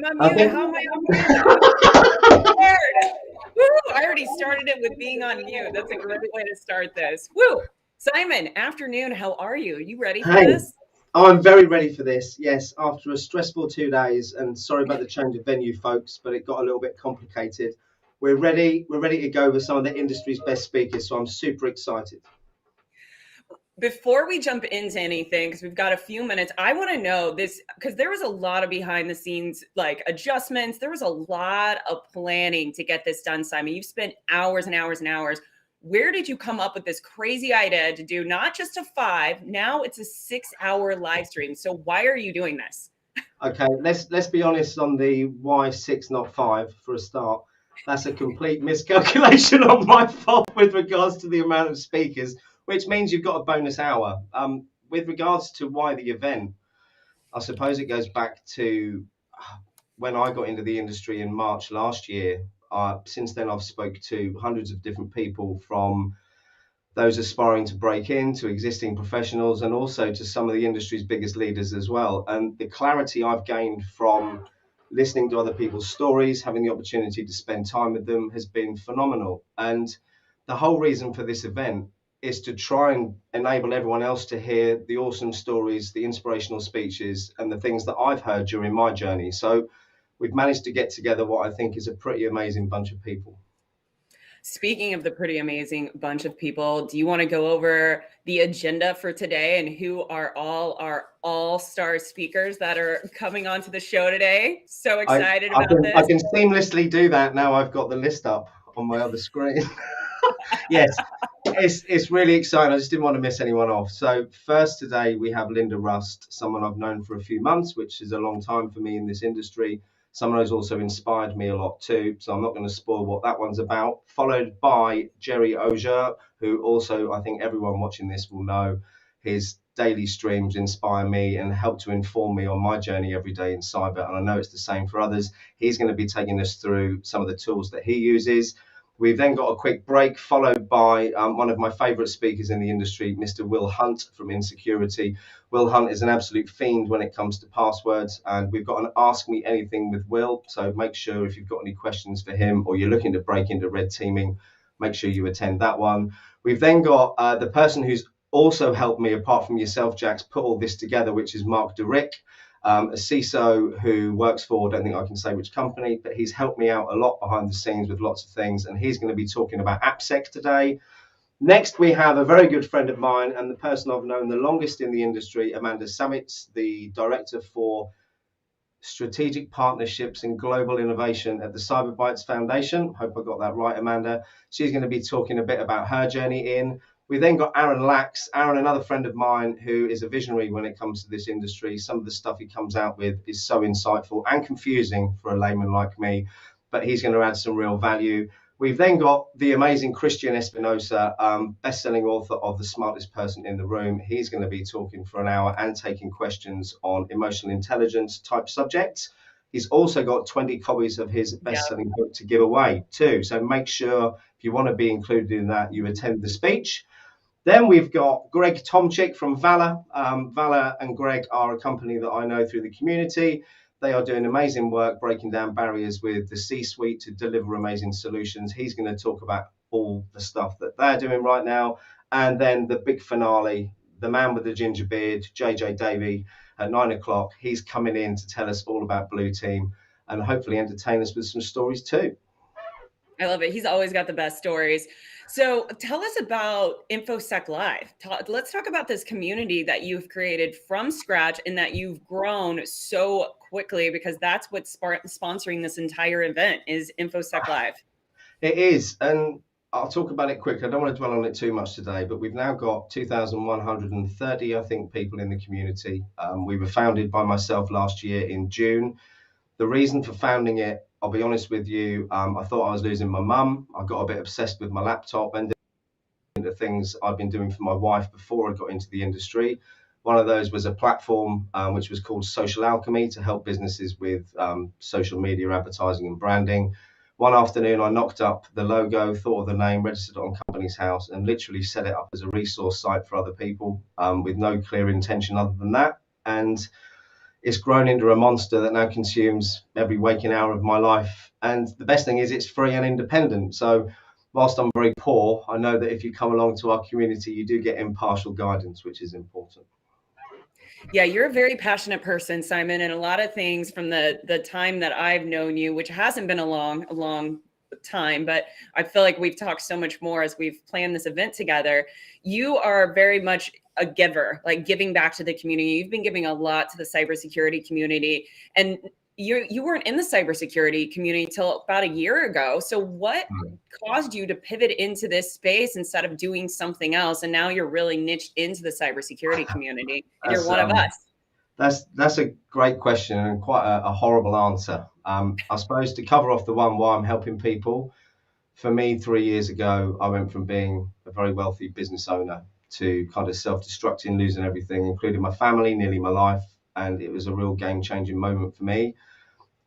I'm I unmuted. think. How am I unmuted? I'm scared. Woo! I already started it with being on mute. That's a great way to start this. Woo! Simon, afternoon. How are you? You ready for Hey, this? I'm very ready for this. Yes, after a stressful 2 days, and sorry about the change of venue, folks, but it got a little bit complicated. We're ready. We're ready to go with some of the industry's best speakers. So I'm super excited. Before we jump into anything, because we've got a few minutes, I want to know this because there was a lot of behind the scenes like adjustments. There was a lot of planning to get this done, Simon. You've spent hours and hours and hours. Where did you come up with this crazy idea to do not just a 5, now it's a 6-hour live stream? So why are you doing this? Okay, let's be honest on the why 6, not 5 for a start. That's a complete miscalculation on my fault with regards to the amount of speakers, which means you've got a bonus hour. With regards to why the event, I suppose it goes back to when I got into the industry in March last year. Since then, I've spoke to hundreds of different people, from those aspiring to break in to existing professionals, and also to some of the industry's biggest leaders as well. And the clarity I've gained from listening to other people's stories, having the opportunity to spend time with them, has been phenomenal. And the whole reason for this event is to try and enable everyone else to hear the awesome stories, the inspirational speeches, and the things that I've heard during my journey. So we've managed to get together what I think is a pretty amazing bunch of people. Speaking of the pretty amazing bunch of people, do you want to go over the agenda for today and who are all our all-star speakers that are coming onto the show today? So excited about I this. can seamlessly do that now. I've got the list up on my other screen. Yes, it's really exciting. I just didn't want to miss anyone off. So first today we have Linda Rust, someone I've known for a few months, which is a long time for me in this industry. Someone who's also inspired me a lot too. So I'm not going to spoil what that one's about. Followed by Jerry Auger, who also I think everyone watching this will know. His daily streams inspire me and help to inform me on my journey every day in cyber. And I know it's the same for others. He's going to be taking us through some of the tools that he uses. We've then got a quick break, followed by one of my favorite speakers in the industry, Mr. Will Hunt from Insecurity. Will Hunt is an absolute fiend when it comes to passwords, and we've got an Ask Me Anything with Will. So make sure if you've got any questions for him or you're looking to break into red teaming, make sure you attend that one. We've then got the person who's also helped me, apart from yourself, Jax, put all this together, which is Mark DeRick. A CISO who works for, I don't think I can say which company, but he's helped me out a lot behind the scenes with lots of things, and he's going to be talking about AppSec today. Next, we have a very good friend of mine and the person I've known the longest in the industry, Amanda Savitz, the Director for Strategic Partnerships and Global Innovation at the Cyberbytes Foundation. Hope I got that right, Amanda. She's going to be talking a bit about her journey in. We then got Aaron Lax. Aaron, another friend of mine who is a visionary when it comes to this industry. Some of the stuff he comes out with is so insightful and confusing for a layman like me, but he's going to add some real value. We've then got the amazing Christian Espinosa, best-selling author of The Smartest Person in the Room. He's going to be talking for an hour and taking questions on emotional intelligence type subjects. He's also got 20 copies of his best-selling book to give away too. So make sure if you want to be included in that, you attend the speech. Then we've got Greg Tomczyk from Valor. Valor and Greg are a company that I know through the community. They are doing amazing work breaking down barriers with the C-suite to deliver amazing solutions. He's going to talk about all the stuff that they're doing right now. And then the big finale, the man with the ginger beard, JJ Davey, at 9 o'clock. He's coming in to tell us all about Blue Team and hopefully entertain us with some stories too. I love it. He's always got the best stories. So tell us about InfoSec Live. Let's talk about this community that you've created from scratch and that you've grown so quickly, because that's what's sponsoring this entire event is InfoSec Live. It is. And I'll talk about it quickly. I don't want to dwell on it too much today, but we've now got 2,130, I think, people in the community. We were founded by myself last year in June. The reason for founding it, I'll be honest with you, I thought I was losing my mum. I got a bit obsessed with my laptop and the things I've been doing for my wife before I got into the industry. One of those was a platform which was called Social Alchemy to help businesses with social media advertising and branding. One afternoon, I knocked up the logo, thought of the name, registered it on Company's House, and literally set it up as a resource site for other people with no clear intention other than that. And it's grown into a monster that now consumes every waking hour of my life. And the best thing is it's free and independent. So whilst I'm very poor, I know that if you come along to our community, you do get impartial guidance, which is important. Yeah, you're a very passionate person, Simon, and a lot of things from the time that I've known you, which hasn't been a long time, but I feel like we've talked so much more as we've planned this event together. You are very much a giver, like giving back to the community. You've been giving a lot to the cybersecurity community, and you weren't in the cybersecurity community until about a year ago. So what caused you to pivot into this space instead of doing something else? And now you're really niched into the cybersecurity community, and you're one of us. That's a great question and quite a horrible answer. I suppose to cover off the one why I'm helping people, for me, 3 years ago, I went from being a very wealthy business owner to kind of self-destructing, losing everything, including my family, nearly my life. And it was a real game-changing moment for me.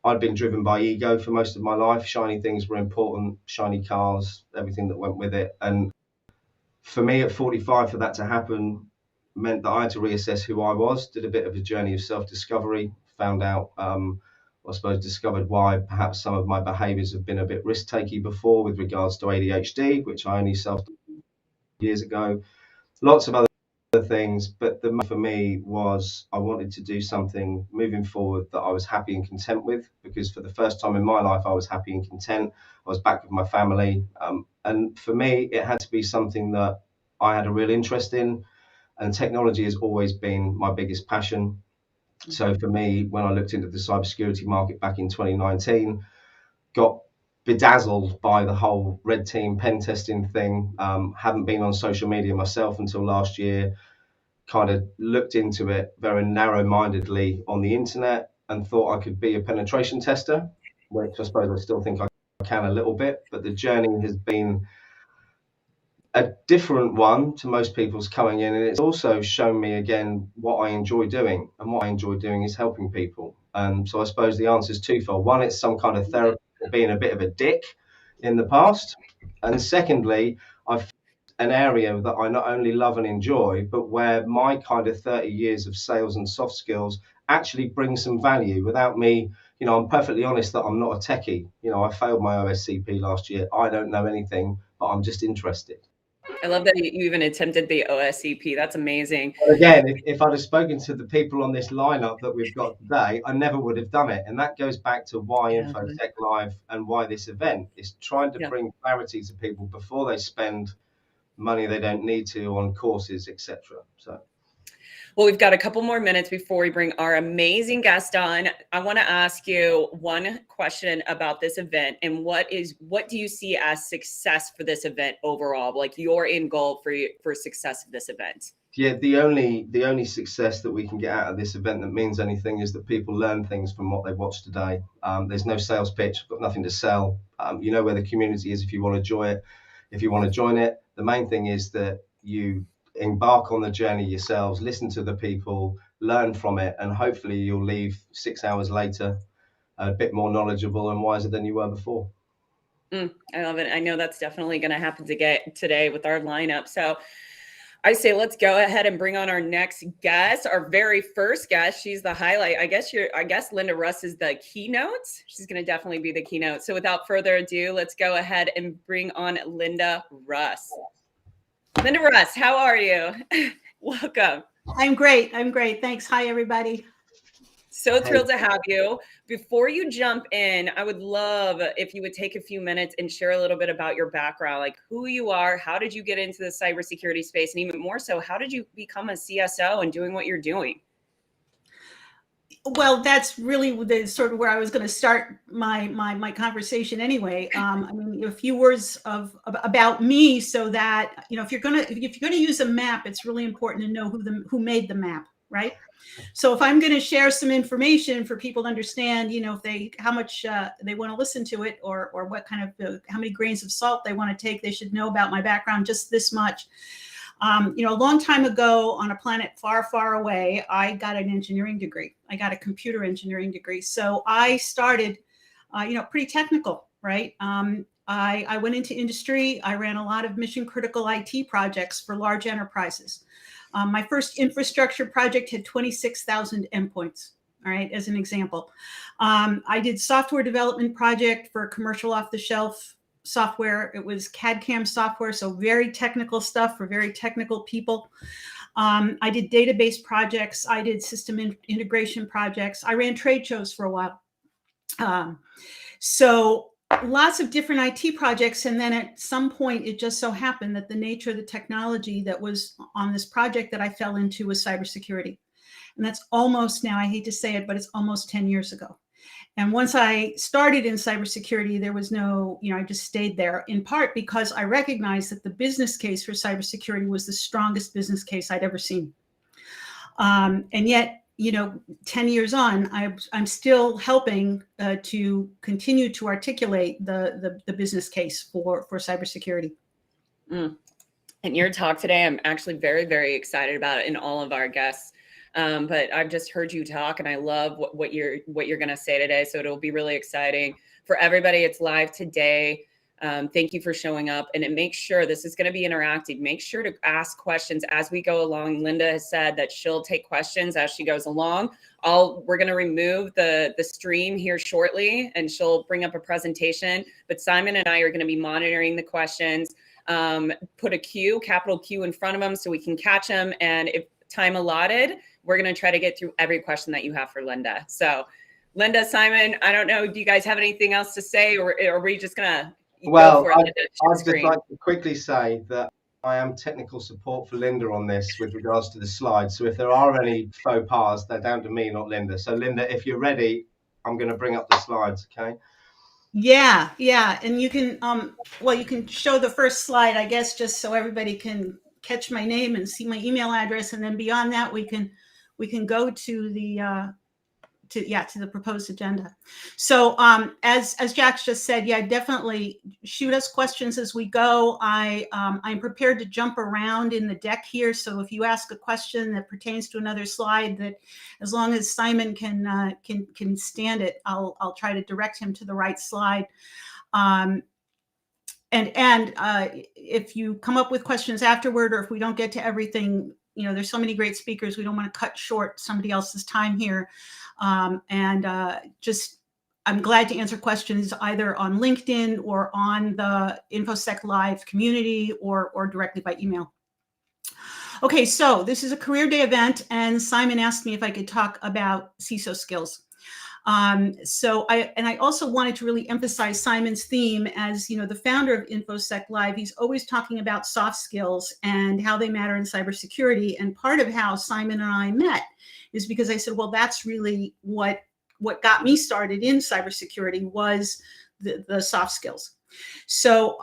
I'd been driven by ego for most of my life. Shiny things were important, shiny cars, everything that went with it. And for me at 45, for that to happen meant that I had to reassess who I was, did a bit of a journey of self-discovery, found out, I suppose, discovered why perhaps some of my behaviors have been a bit risk-takey before with regards to ADHD, which I only years ago. Lots of other things, but the for me was I wanted to do something moving forward that I was happy and content with, because for the first time in my life I was happy and content. I was back with my family, and for me it had to be something that I had a real interest in, and technology has always been my biggest passion. So for me, when I looked into the cybersecurity market back in 2019, got bedazzled by the whole red team pen testing thing. Hadn't been on social media myself until last year. Kind of looked into it very narrow-mindedly on the internet and thought I could be a penetration tester, which I suppose I still think I can a little bit. But the journey has been a different one to most people's coming in, and it's also shown me again what I enjoy doing, and what I enjoy doing is helping people. So I suppose the answer is twofold. One, it's some kind of therapy for being a bit of a dick in the past, and secondly, I've an area that I not only love and enjoy, but where my kind of 30 years of sales and soft skills actually bring some value without me. I'm perfectly honest that I'm not a techie. I failed my OSCP last year. I don't know anything, but I'm just interested. I love that you even attempted the OSCP. That's amazing. But again, if I'd have spoken to the people on this lineup that we've got today, I never would have done it. And that goes back to why InfoTech Live and why this event is trying to bring clarity to people before they spend money they don't need to on courses, etc. Well, we've got a couple more minutes before we bring our amazing guest on. I want to ask you one question about this event, and what do you see as success for this event overall? Like your end goal for success of this event? Yeah, the only success that we can get out of this event that means anything is that people learn things from what they watched today. There's no sales pitch. I've got nothing to sell. You know where the community is if you want to join it. If you want to join it, the main thing is that you embark on the journey yourselves, listen to the people, learn from it, and hopefully you'll leave 6 hours later a bit more knowledgeable and wiser than you were before. I love it. I know that's definitely going to happen today with our lineup. So I say let's go ahead and bring on our next guest, our very first guest. She's the highlight. I guess Linda Russ is the keynote. She's going to definitely be the keynote. So without further ado, let's go ahead and bring on Linda Russ. Linda Russ, how are you? Welcome. I'm great. Thanks. Hi, everybody. So thrilled to have you. Before you jump in, I would love if you would take a few minutes and share a little bit about your background, like who you are, how did you get into the cybersecurity space, and even more so, how did you become a CISO and doing what you're doing? Well, that's really the sort of where I was going to start my conversation anyway. I mean, a few words about me, so that if you're going to use a map, it's really important to know who made the map, right? So if I'm going to share some information for people to understand, how much they want to listen to it, or what kind of how many grains of salt they want to take, they should know about my background just this much. A long time ago on a planet far, far away, I got an engineering degree. I got a computer engineering degree. So I started, pretty technical, right? I went into industry. I ran a lot of mission critical IT projects for large enterprises. My first infrastructure project had 26,000 endpoints. all right, as an example. I did software development project for commercial off-the-shelf software. It was CAD/CAM software, so very technical stuff for very technical people. I did database projects. I did system integration projects. I ran trade shows for a while. So lots of different IT projects. And then at some point, it just so happened that the nature of the technology that was on this project that I fell into was cybersecurity. And that's almost now, I hate to say it, but it's almost 10 years ago. And once I started in cybersecurity, there was no, I just stayed there, in part because I recognized that the business case for cybersecurity was the strongest business case I'd ever seen. And yet, 10 years on, I'm still helping to continue to articulate the business case for cybersecurity. And your talk today, I'm actually very, very excited about it, and all of our guests. But I've just heard you talk, and I love what you're going to say today. So it'll be really exciting for everybody. It's live today. Thank you for showing up, and make sure this is going to be interactive. Make sure to ask questions as we go along. Linda has said that she'll take questions as she goes along. We're going to remove the stream here shortly, and she'll bring up a presentation. But Simon and I are going to be monitoring the questions. Put a Q, capital Q, in front of them so we can catch them. And if time allotted, we're going to try to get through every question that you have for Linda. So, Linda, Simon, I don't know. Do you guys have anything else to say, or are we just going to? Well, I'd just like to quickly say that I am technical support for Linda on this with regards to the slides. So if there are any faux pas, they're down to me, not Linda. So Linda, if you're ready, I'm going to bring up the slides, okay? Yeah. And you can, you can show the first slide, I guess, just so everybody can catch my name and see my email address. And then beyond that, we can go to the to the proposed agenda. So as Jax just said, definitely shoot us questions as we go. I'm prepared to jump around in the deck here. So if you ask a question that pertains to another slide, that as long as Simon can stand it, I'll try to direct him to the right slide. And if you come up with questions afterward, or if we don't get to everything, there's so many great speakers, we don't want to cut short somebody else's time here. I'm glad to answer questions either on LinkedIn or on the InfoSec Live community or directly by email. Okay, so this is a career day event, and Simon asked me if I could talk about CISO skills. I also wanted to really emphasize Simon's theme as, the founder of InfoSec Live. He's always talking about soft skills and how they matter in cybersecurity. And part of how Simon and I met is because I said, well, that's really what got me started in cybersecurity was the soft skills. So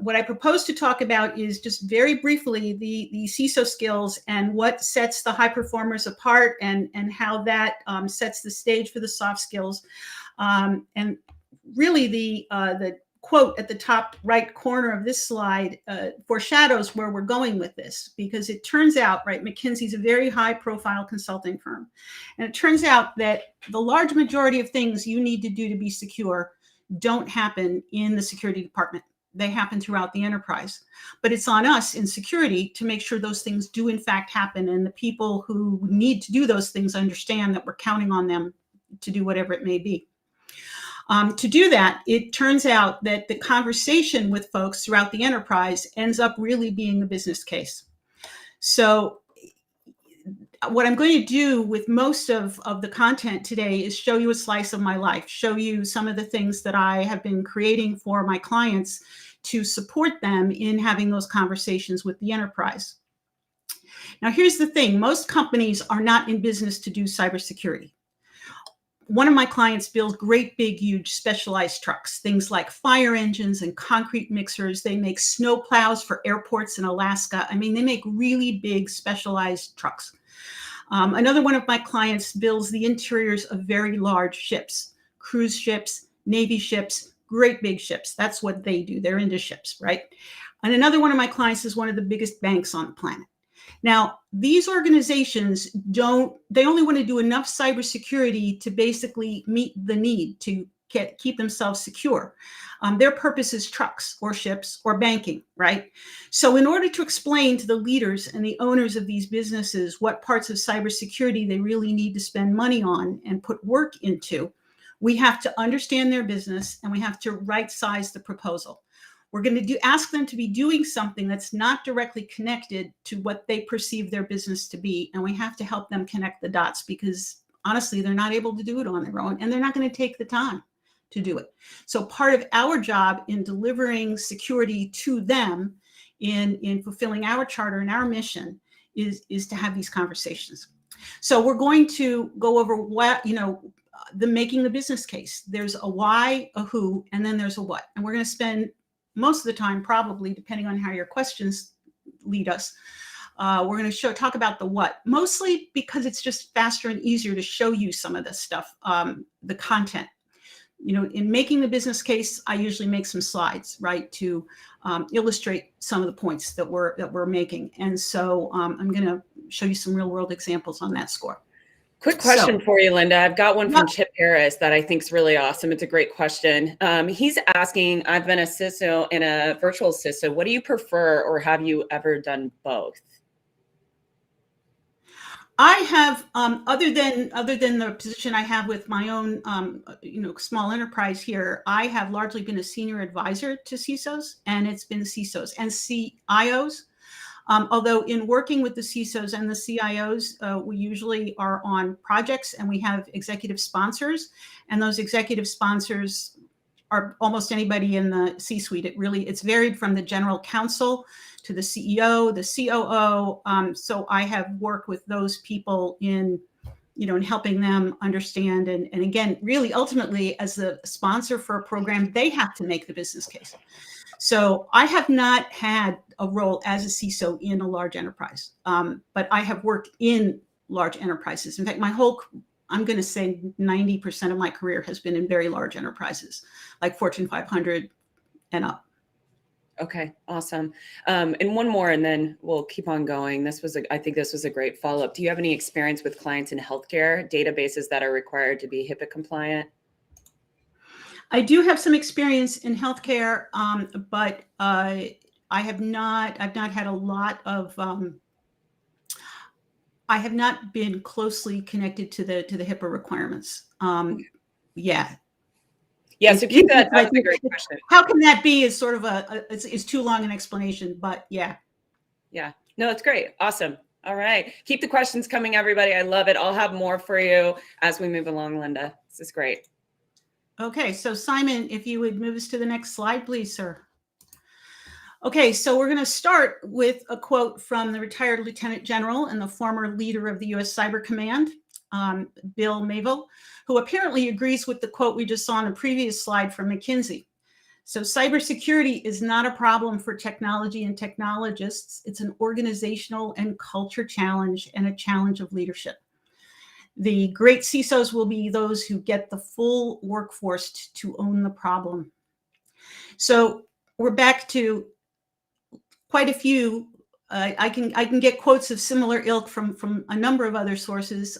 what I propose to talk about is just very briefly the CISO skills and what sets the high performers apart, and how that sets the stage for the soft skills. And really the quote at the top right corner of this slide foreshadows where we're going with this, because it turns out, right, McKinsey's a very high profile consulting firm. And it turns out that the large majority of things you need to do to be secure don't happen in the security department. They happen throughout the enterprise. But it's on us in security to make sure those things do in fact happen, and the people who need to do those things understand that we're counting on them to do whatever it may be. To do that, it turns out that the conversation with folks throughout the enterprise ends up really being the business case. So what I'm going to do with most of the content today is show you a slice of my life, show you some of the things that I have been creating for my clients to support them in having those conversations with the enterprise. Now, here's the thing. Most companies are not in business to do cybersecurity. One of my clients builds great, big, huge specialized trucks, things like fire engines and concrete mixers. They make snow plows for airports in Alaska. I mean, they make really big, specialized trucks. Another one of my clients builds the interiors of very large ships, cruise ships, Navy ships, great big ships. That's what they do. They're into ships, right? And another one of my clients is one of the biggest banks on the planet. Now, these organizations they only want to do enough cybersecurity to basically meet the need to keep themselves secure. Their purpose is trucks or ships or banking, right? So in order to explain to the leaders and the owners of these businesses what parts of cybersecurity they really need to spend money on and put work into, we have to understand their business and we have to right-size the proposal. We're going to ask them to be doing something that's not directly connected to what they perceive their business to be. And we have to help them connect the dots because honestly, they're not able to do it on their own and they're not going to take the time to do it. So part of our job in delivering security to them, in fulfilling our charter and our mission is to have these conversations. So we're going to go over what, making the business case. There's a why, a who, and then there's a what. And we're going to spend most of the time, probably, depending on how your questions lead us, we're going to talk about the what, mostly because it's just faster and easier to show you some of this stuff, the content. In making the business case, I usually make some slides, right, to illustrate some of the points that we're making. And so I'm going to show you some real world examples on that score. Quick question for you, Linda. I've got one from Chip Harris that I think is really awesome. It's a great question. He's asking, I've been a CISO and a virtual CISO. What do you prefer, or have you ever done both? I have, other than the position I have with my own, small enterprise here, I have largely been a senior advisor to CISOs, and it's been CISOs and CIOs. Although in working with the CISOs and the CIOs, we usually are on projects and we have executive sponsors, and those executive sponsors are almost anybody in the C-suite. It's varied from the general counsel to the CEO, the COO. So I have worked with those people in helping them understand. And again, really ultimately as the sponsor for a program, they have to make the business case. So I have not had a role as a CISO in a large enterprise, but I have worked in large enterprises. In fact, I'm going to say 90% of my career has been in very large enterprises, like Fortune 500 and up. Okay, awesome. And one more, and then we'll keep on going. I think this was a great follow-up. Do you have any experience with clients in healthcare, databases that are required to be HIPAA compliant? I do have some experience in healthcare, but I've not had a lot of, I have not been closely connected to the HIPAA requirements. Yeah. Yeah, so keep that. That's a great question. How can that be? Is sort of it's too long an explanation, but yeah. Yeah, no, it's great. Awesome. All right. Keep the questions coming, everybody. I love it. I'll have more for you as we move along, Linda. This is great. Okay, so Simon, if you would move us to the next slide, please, sir. Okay, so we're going to start with a quote from the retired Lieutenant General and the former leader of the U.S. Cyber Command, Bill Mayville, who apparently agrees with the quote we just saw on the previous slide from McKinsey. So cybersecurity is not a problem for technology and technologists. It's an organizational and culture challenge and a challenge of leadership. The great CISOs will be those who get the full workforce to own the problem. So we're back to quite a few. I can get quotes of similar ilk from a number of other sources.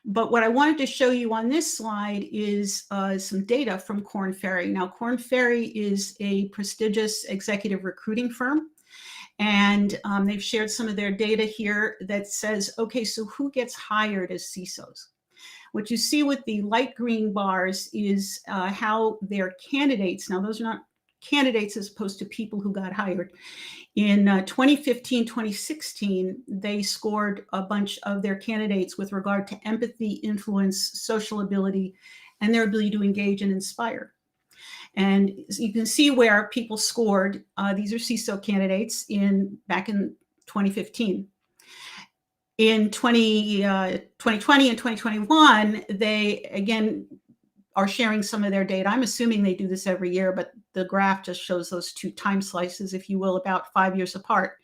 But what I wanted to show you on this slide is some data from Korn Ferry. Now, Korn Ferry is a prestigious executive recruiting firm. And they've shared some of their data here that says, okay, so who gets hired as CISOs? What you see with the light green bars is how their candidates, now those are not candidates as opposed to people who got hired. In 2015, 2016, they scored a bunch of their candidates with regard to empathy, influence, social ability, and their ability to engage and inspire. And you can see where people scored. These are CISO candidates back in 2015. In 2020 and 2021, they again are sharing some of their data. I'm assuming they do this every year, but the graph just shows those two time slices, if you will, about 5 years apart.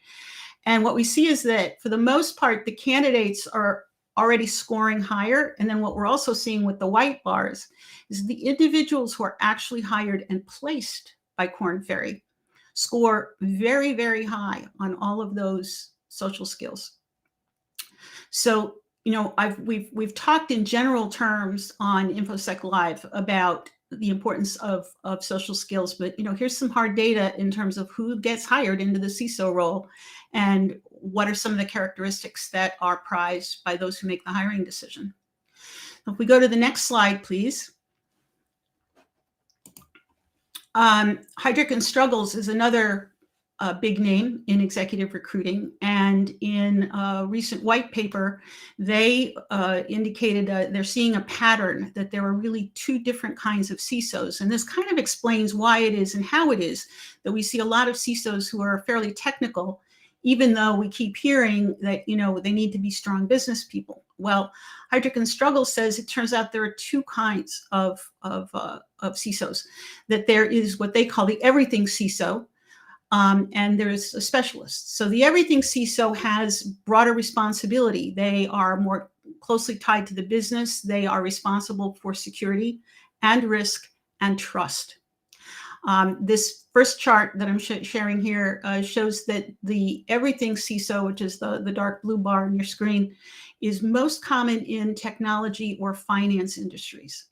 And what we see is that for the most part, the candidates are already scoring higher. And then what we're also seeing with the white bars is the individuals who are actually hired and placed by Korn Ferry score very, very high on all of those social skills. So, we've talked in general terms on InfoSec Live about the importance of social skills, but here's some hard data in terms of who gets hired into the CISO role and what are some of the characteristics that are prized by those who make the hiring decision. If we go to the next slide, please. Heidrick & Struggles is another big name in executive recruiting, and in a recent white paper, they indicated they're seeing a pattern that there are really two different kinds of CISOs, and this kind of explains why it is and how it is that we see a lot of CISOs who are fairly technical, even though we keep hearing that they need to be strong business people. Well, Heidrick & Struggles says it turns out there are two kinds of CISOs, that there is what they call the everything CISO, and there's a specialist. So the everything CISO has broader responsibility. They are more closely tied to the business. They are responsible for security and risk and trust. This first chart that I'm sharing here shows that the everything CISO, which is the dark blue bar on your screen, is most common in technology or finance industries.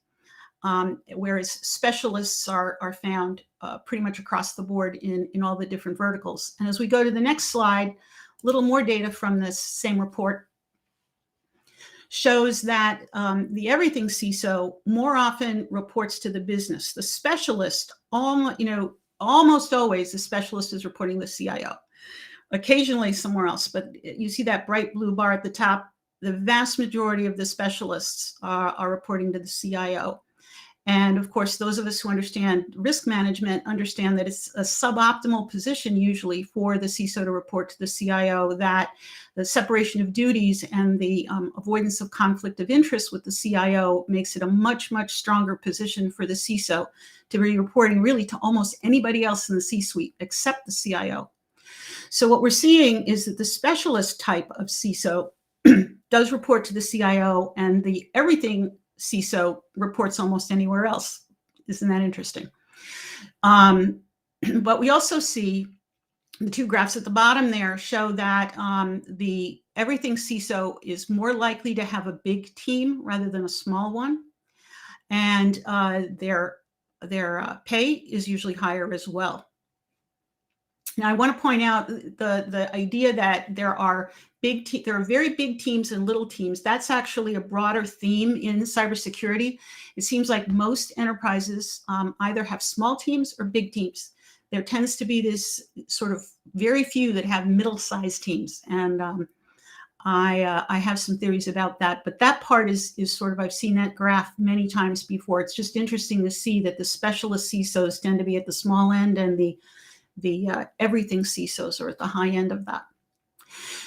Whereas specialists are found pretty much across the board in all the different verticals. And as we go to the next slide, a little more data from this same report shows that the everything CISO more often reports to the business. The specialist, almost always the specialist is reporting the CIO. Occasionally somewhere else, but you see that bright blue bar at the top. The vast majority of the specialists are reporting to the CIO. And of course, those of us who understand risk management understand that it's a suboptimal position usually for the CISO to report to the CIO, that the separation of duties and the avoidance of conflict of interest with the CIO makes it a much, much stronger position for the CISO to be reporting really to almost anybody else in the C-suite except the CIO. So what we're seeing is that the specialist type of CISO does report to the CIO, and the everything CISO reports almost anywhere else. Isn't that interesting? But we also see the two graphs at the bottom there show that the everything CISO is more likely to have a big team rather than a small one. And their pay is usually higher as well. Now, I want to point out the idea that there are very big teams and little teams. That's actually a broader theme in cybersecurity. It seems like most enterprises either have small teams or big teams. There tends to be this sort of very few that have middle-sized teams, and I have some theories about that. But that part is sort of, I've seen that graph many times before. It's just interesting to see that the specialist CISOs tend to be at the small end, and the everything CISOs are at the high end of that.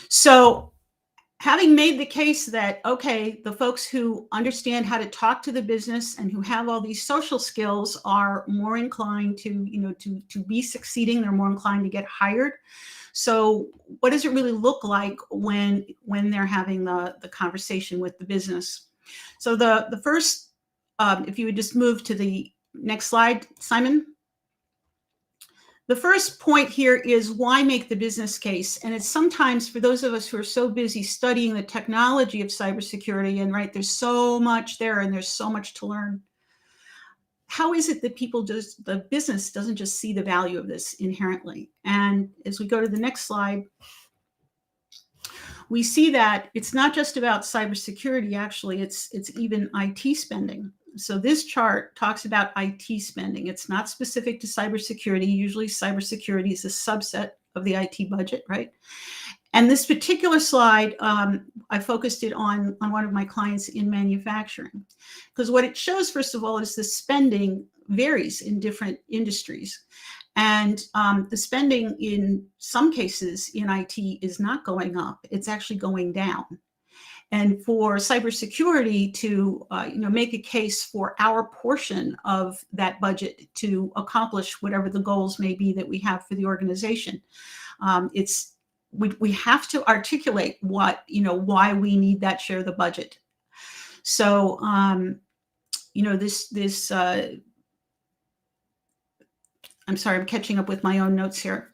So having made the case that, okay, the folks who understand how to talk to the business and who have all these social skills are more inclined to be succeeding, they're more inclined to get hired. So what does it really look like when they're having the conversation with the business? So the first, if you would just move to the next slide, Simon. The first point here is why make the business case? And it's sometimes, for those of us who are so busy studying the technology of cybersecurity, and right, there's so much there and there's so much to learn. How is it that the business doesn't just see the value of this inherently? And as we go to the next slide, we see that it's not just about cybersecurity, actually, it's even IT spending. So this chart talks about IT spending. It's not specific to cybersecurity. Usually cybersecurity is a subset of the IT budget, right? And this particular slide, I focused it on one of my clients in manufacturing, because what it shows, first of all, is the spending varies in different industries. And the spending in some cases in IT is not going up, it's actually going down. And for cybersecurity to make a case for our portion of that budget to accomplish whatever the goals may be that we have for the organization, we have to articulate why we need that share of the budget. So I'm sorry, I'm catching up with my own notes here.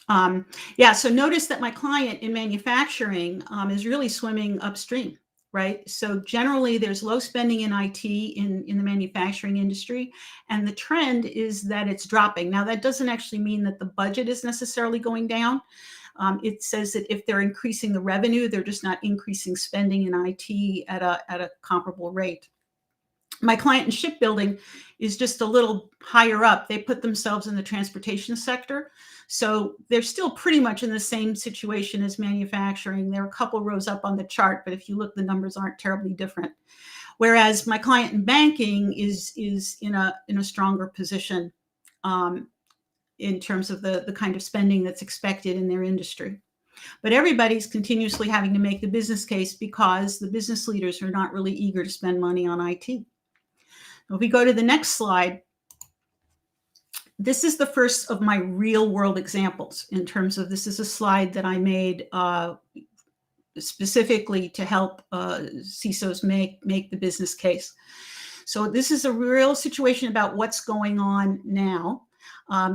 So notice that my client in manufacturing is really swimming upstream, right? So generally there's low spending in IT in the manufacturing industry, and the trend is that it's dropping. Now that doesn't actually mean that the budget is necessarily going down. It says that if they're increasing the revenue, they're just not increasing spending in IT at a comparable rate. My client in shipbuilding is just a little higher up. They put themselves in the transportation sector. So they're still pretty much in the same situation as manufacturing. They're a couple rows up on the chart, but if you look, the numbers aren't terribly different. Whereas my client in banking is in a stronger position in terms of the kind of spending that's expected in their industry. But everybody's continuously having to make the business case because the business leaders are not really eager to spend money on IT. If we go to the next slide, this is the first of my real world examples in terms of, this is a slide that I made specifically to help CISOs make the business case. So this is a real situation about what's going on now.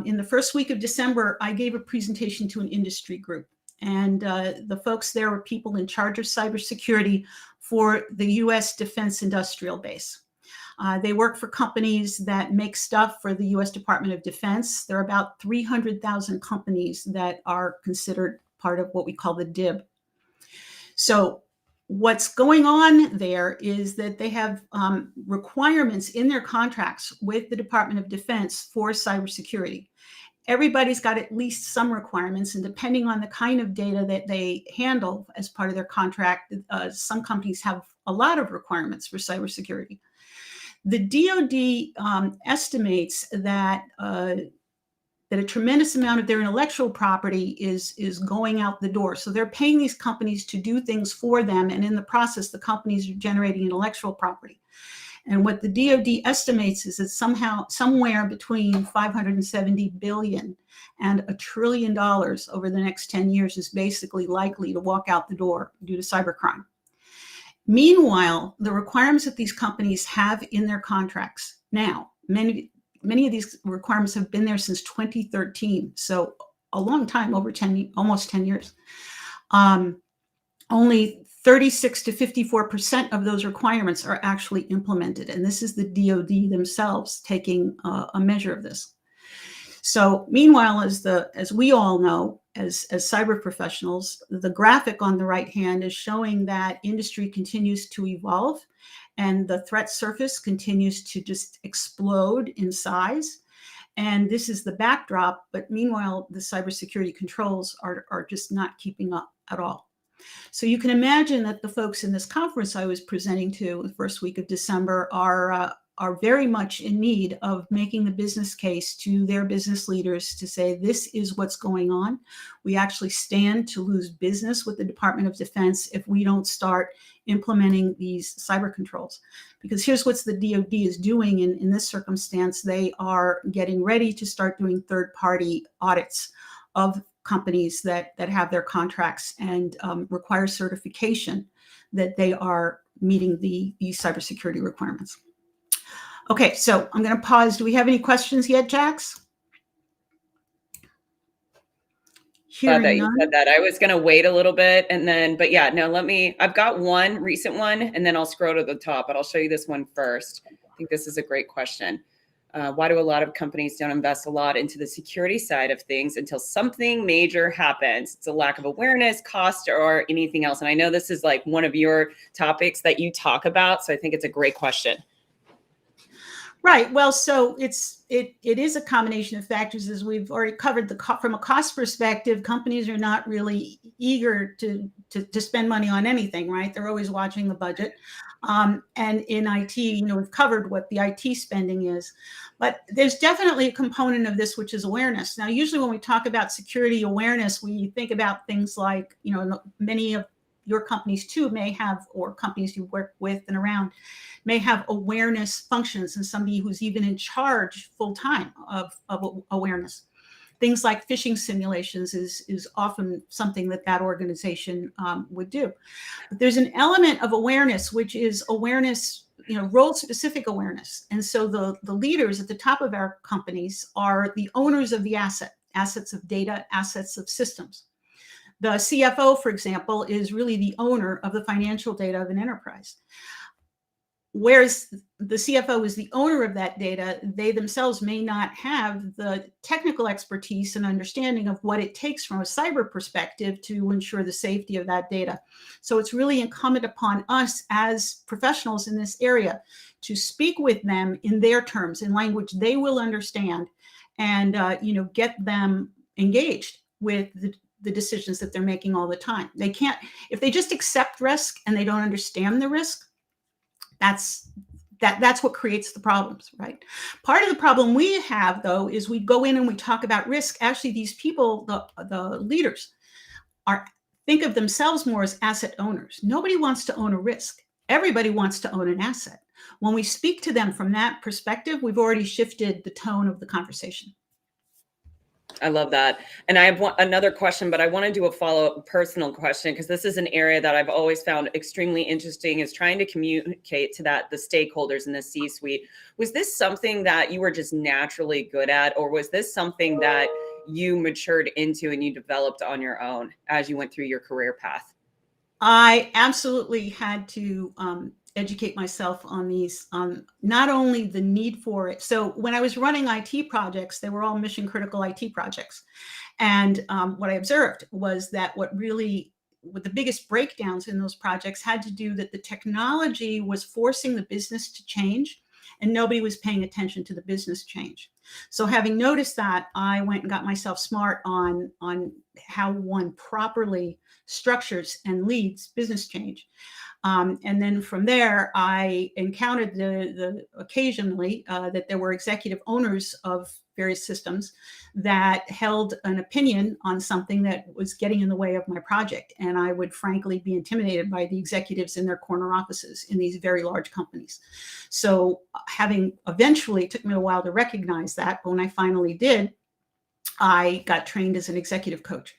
In the first week of December, I gave a presentation to an industry group. And the folks there were people in charge of cybersecurity for the US Defense Industrial Base. They work for companies that make stuff for the US Department of Defense. There are about 300,000 companies that are considered part of what we call the DIB. So what's going on there is that they have requirements in their contracts with the Department of Defense for cybersecurity. Everybody's got at least some requirements, and depending on the kind of data that they handle as part of their contract, some companies have a lot of requirements for cybersecurity. The DoD estimates that that a tremendous amount of their intellectual property is going out the door. So they're paying these companies to do things for them, and in the process, the companies are generating intellectual property. And what the DoD estimates is that somewhere between $570 billion and $1 trillion over the next 10 years is basically likely to walk out the door due to cybercrime. Meanwhile, the requirements that these companies have in their contracts now, many of these requirements have been there since 2013, so a long time, over 10, almost 10 years. Only 36 to 54% of those requirements are actually implemented, and this is the DoD themselves taking a measure of this. So meanwhile, as we all know, as cyber professionals, the graphic on the right hand is showing that industry continues to evolve and the threat surface continues to just explode in size. And this is the backdrop, but meanwhile, the cybersecurity controls are just not keeping up at all. So you can imagine that the folks in this conference I was presenting to the first week of December are very much in need of making the business case to their business leaders to say, this is what's going on. We actually stand to lose business with the Department of Defense if we don't start implementing these cyber controls. Because here's what the DoD is doing in this circumstance. They are getting ready to start doing third-party audits of companies that have their contracts and require certification that they are meeting the cybersecurity requirements. Okay, so I'm going to pause. Do we have any questions yet, Jax? Glad that you said that. I was going to wait a little bit and then, but yeah, no, I've got one recent one and then I'll scroll to the top, but I'll show you this one first. I think this is a great question. Why do a lot of companies don't invest a lot into the security side of things until something major happens? It's a lack of awareness, cost, or anything else. And I know this is like one of your topics that you talk about, so I think it's a great question. Right. Well, so it is a combination of factors, as we've already covered. From a cost perspective, companies are not really eager to spend money on anything, right? They're always watching the budget. And in IT, we've covered what the IT spending is, but there's definitely a component of this, which is awareness. Now, usually when we talk about security awareness, we think about things like, many of your companies too may have, or companies you work with and around may have awareness functions, and somebody who's even in charge full time of awareness. Things like phishing simulations is often something that organization would do. But there's an element of awareness, which is awareness, role-specific awareness. And so the leaders at the top of our companies are the owners of the assets of data, assets of systems. The CFO, for example, is really the owner of the financial data of an enterprise. Whereas the CFO is the owner of that data, they themselves may not have the technical expertise and understanding of what it takes from a cyber perspective to ensure the safety of that data. So it's really incumbent upon us as professionals in this area to speak with them in their terms, in language they will understand, and get them engaged with the decisions that they're making all the time. They can't, if they just accept risk and they don't understand the risk, that's what creates the problems, right? Part of the problem we have, though, is we go in and we talk about risk. Actually, these people, the leaders, think of themselves more as asset owners. Nobody wants to own a risk. Everybody wants to own an asset. When we speak to them from that perspective, we've already shifted the tone of the conversation. I love that. And I have another question, but I want to do a follow-up personal question, because this is an area that I've always found extremely interesting, is trying to communicate to the stakeholders in the C-suite. Was this something that you were just naturally good at, or was this something that you matured into and you developed on your own as you went through your career path? I absolutely had to educate myself on these, not only the need for it. So when I was running IT projects, they were all mission critical IT projects. And what I observed was that what the biggest breakdowns in those projects had to do that the technology was forcing the business to change, and nobody was paying attention to the business change. So having noticed that, I went and got myself smart on how one properly structures and leads business change. And then from there, I encountered occasionally that there were executive owners of various systems that held an opinion on something that was getting in the way of my project. And I would frankly be intimidated by the executives in their corner offices in these very large companies. So it took me a while to recognize that, but when I finally did, I got trained as an executive coach.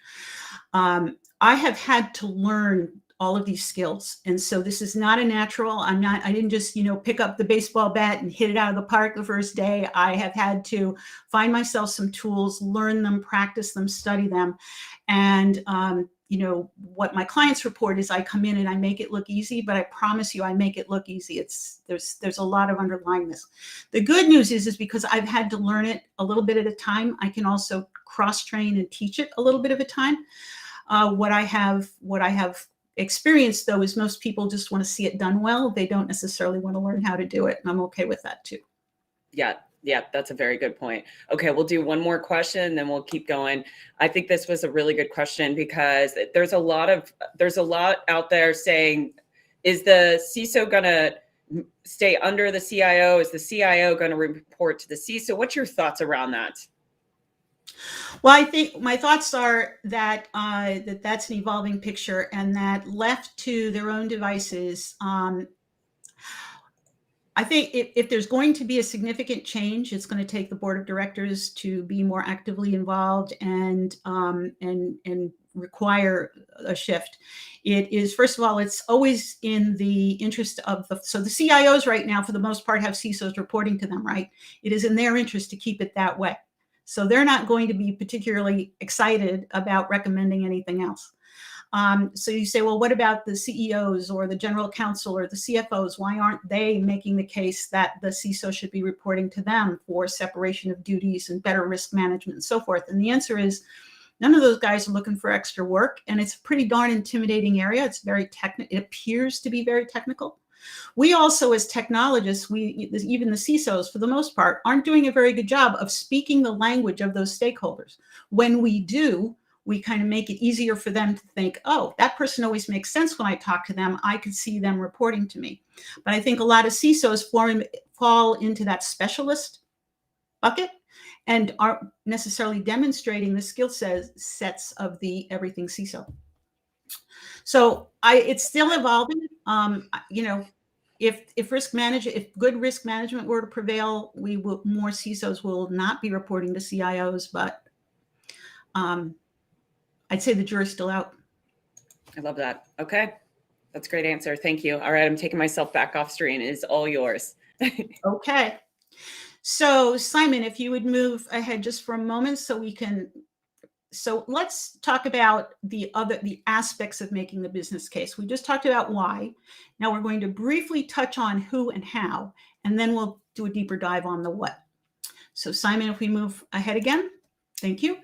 I have had to learn all of these skills. And so this is not a natural. I didn't just, pick up the baseball bat and hit it out of the park the first day. I have had to find myself some tools, learn them, practice them, study them. And, what my clients report is I come in and I make it look easy, but I promise you I make it look easy. There's a lot of underlying this. The good news is because I've had to learn it a little bit at a time, I can also cross-train and teach it a little bit of a time. What I have experience, though, is most people just want to see it done well. They don't necessarily want to learn how to do it. And I'm okay with that too. Yeah, that's a very good point. Okay, we'll do one more question and then we'll keep going. I think this was a really good question, because there's a lot out there saying, is the CISO going to stay under the CIO? Is the CIO going to report to the CISO? What's your thoughts around that? Well, I think my thoughts are that that's an evolving picture, and that left to their own devices, I think if there's going to be a significant change, it's going to take the board of directors to be more actively involved and require a shift. It is, first of all, it's always in the interest of so the CIOs right now, for the most part, have CISOs reporting to them, right? It is in their interest to keep it that way. So they're not going to be particularly excited about recommending anything else. So you say, well, what about the CEOs or the general counsel or the CFOs? Why aren't they making the case that the CISO should be reporting to them for separation of duties and better risk management and so forth? And the answer is none of those guys are looking for extra work. And it's a pretty darn intimidating area. It's very technical. It appears to be very technical. We also, as technologists, even the CISOs, for the most part, aren't doing a very good job of speaking the language of those stakeholders. When we do, we kind of make it easier for them to think, oh, that person always makes sense when I talk to them. I could see them reporting to me. But I think a lot of CISOs fall into that specialist bucket and aren't necessarily demonstrating the skill sets of the everything CISO. So it's still evolving. If good risk management were to prevail, more CISOs will not be reporting to CIOs, but I'd say the jury's still out. I love that. Okay. That's a great answer. Thank you. All right. I'm taking myself back off screen. It is all yours. Okay. So Simon, if you would move ahead just for a moment so we can So let's talk about the aspects of making the business case. We just talked about why. Now we're going to briefly touch on who and how, and then we'll do a deeper dive on the what. So Simon, if we move ahead again, thank you.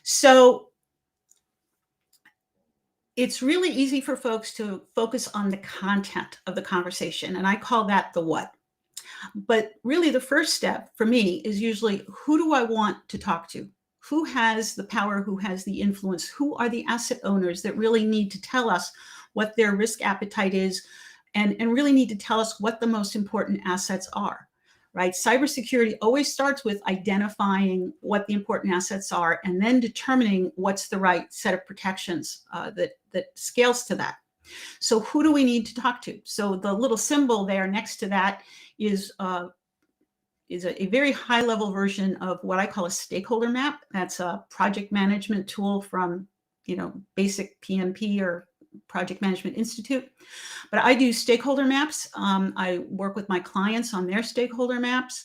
So it's really easy for folks to focus on the content of the conversation, and I call that the what. But really the first step for me is usually, who do I want to talk to? Who has the power? Who has the influence? Who are the asset owners that really need to tell us what their risk appetite is, and really need to tell us what the most important assets are, right? Cybersecurity always starts with identifying what the important assets are and then determining what's the right set of protections that scales to that. So who do we need to talk to? So the little symbol there next to that is a very high level version of what I call a stakeholder map. That's a project management tool from, basic PMP or Project Management Institute. But I do stakeholder maps. I work with my clients on their stakeholder maps.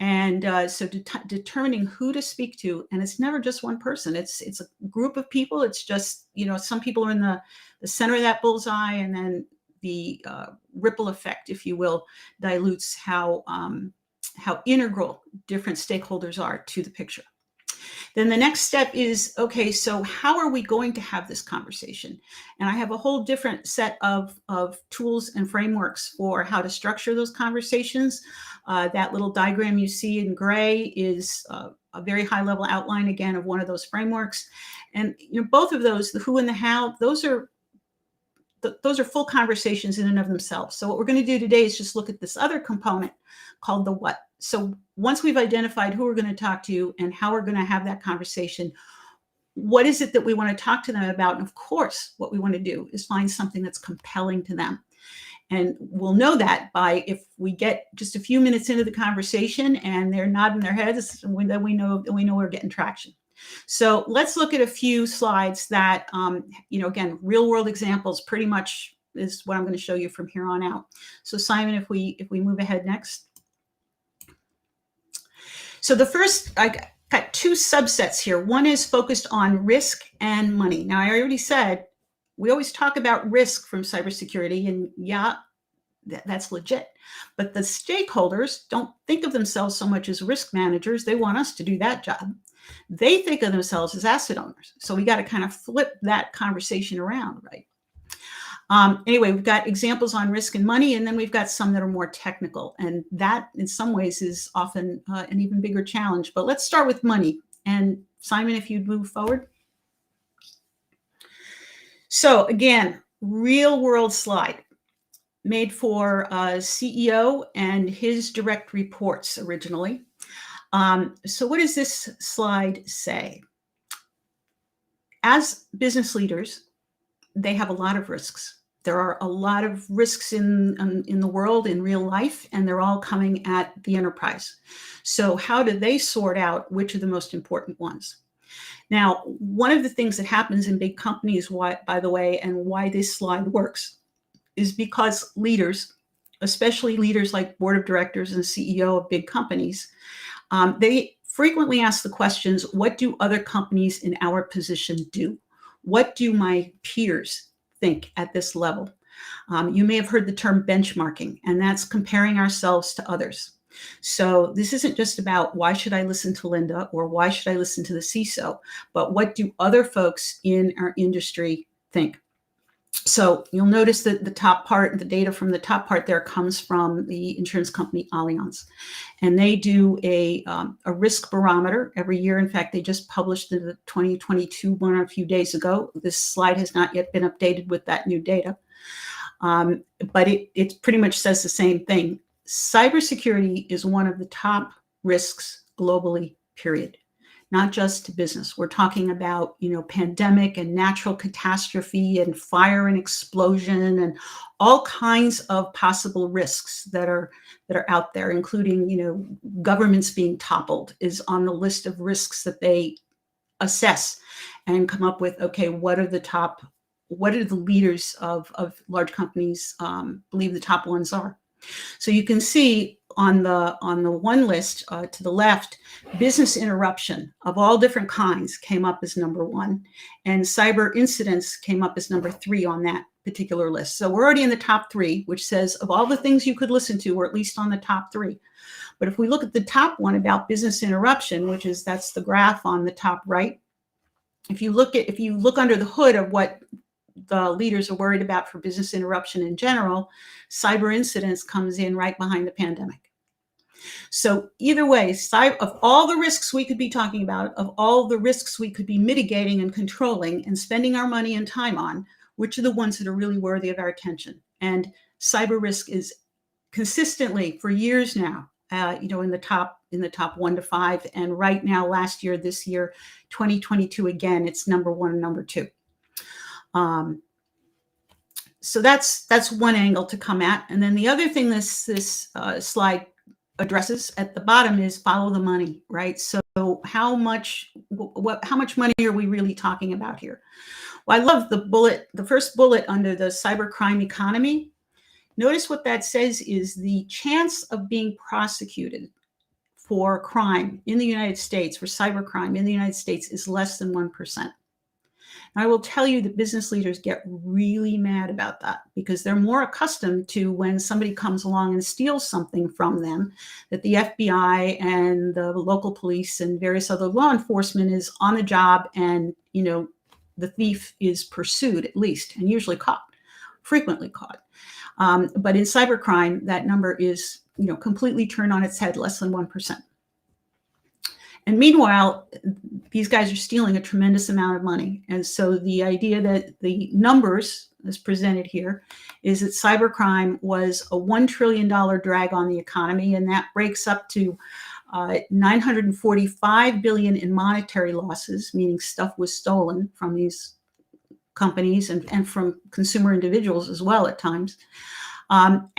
And so determining who to speak to, and it's never just one person. It's a group of people. It's just, some people are in the center of that bullseye, and then the ripple effect, if you will, dilutes how integral different stakeholders are to the picture. Then the next step is, okay, so how are we going to have this conversation? And I have a whole different set of tools and frameworks for how to structure those conversations. That little diagram you see in gray is a very high level outline, again, of one of those frameworks. And both of those, the who and the how, those are full conversations in and of themselves. So what we're going to do today is just look at this other component called the what. So once we've identified who we're going to talk to and how we're going to have that conversation, what is it that we want to talk to them about? And of course, what we want to do is find something that's compelling to them. And we'll know that by if we get just a few minutes into the conversation and they're nodding their heads, then we know we're getting traction. So let's look at a few slides that, again, real world examples pretty much is what I'm going to show you from here on out. So Simon, if we move ahead next. So the first, I got two subsets here. One is focused on risk and money. Now, I already said, we always talk about risk from cybersecurity, and yeah, that's legit. But the stakeholders don't think of themselves so much as risk managers. They want us to do that job. They think of themselves as asset owners. So we got to kind of flip that conversation around, right? Anyway, we've got examples on risk and money, and then we've got some that are more technical. And that, in some ways, is often an even bigger challenge. But let's start with money. And Simon, if you'd move forward. So again, real world slide made for a CEO and his direct reports originally. So what does this slide say? As business leaders, they have a lot of risks. There are a lot of risks in the world, in real life, and they're all coming at the enterprise. So how do they sort out which are the most important ones? Now, one of the things that happens in big companies, by the way, and why this slide works, is because leaders, especially leaders like board of directors and CEO of big companies, they frequently ask the questions, what do other companies in our position do? What do my peers think at this level? You may have heard the term benchmarking, and that's comparing ourselves to others. So this isn't just about why should I listen to Linda or why should I listen to the CISO, but what do other folks in our industry think? So you'll notice that the top part, the data from the top part there comes from the insurance company Allianz. And they do a risk barometer every year. In fact, they just published the 2022 one a few days ago. This slide has not yet been updated with that new data. But it pretty much says the same thing. Cybersecurity is one of the top risks globally, period. Not just to business. We're talking about, pandemic and natural catastrophe and fire and explosion and all kinds of possible risks that are out there, including, governments being toppled is on the list of risks that they assess and come up with, okay, what do the leaders of large companies believe the top ones are? So you can see on the one list to the left, business interruption of all different kinds came up as number 1, and cyber incidents came up as number 3 on that particular list. So we're already in the top 3, which says of all the things you could listen to, we're at least on the top 3. But if we look at the top one about business interruption, that's the graph on the top right. If you look under the hood of what the leaders are worried about for business interruption in general, cyber incidents comes in right behind the pandemic. So either way, of all the risks we could be talking about, of all the risks we could be mitigating and controlling and spending our money and time on, which are the ones that are really worthy of our attention? And cyber risk is consistently for years now, in the top 1 to 5, and right now, last year, this year, 2022, again, it's number 1 and number 2. So that's one angle to come at. And then the other thing this slide addresses at the bottom is follow the money, right? So how much money are we really talking about here? Well, I love the first bullet under the cybercrime economy. Notice what that says is the chance of being prosecuted for crime in the United States, for cybercrime in the United States, is less than 1%. I will tell you that business leaders get really mad about that because they're more accustomed to when somebody comes along and steals something from them, that the FBI and the local police and various other law enforcement is on the job and, the thief is pursued at least and usually caught, frequently caught. But in cybercrime, that number is, completely turned on its head, less than 1%. And meanwhile, these guys are stealing a tremendous amount of money. And so the idea that the numbers as presented here is that cybercrime was a $1 trillion drag on the economy, and that breaks up to $945 billion in monetary losses, meaning stuff was stolen from these companies and from consumer individuals as well at times. And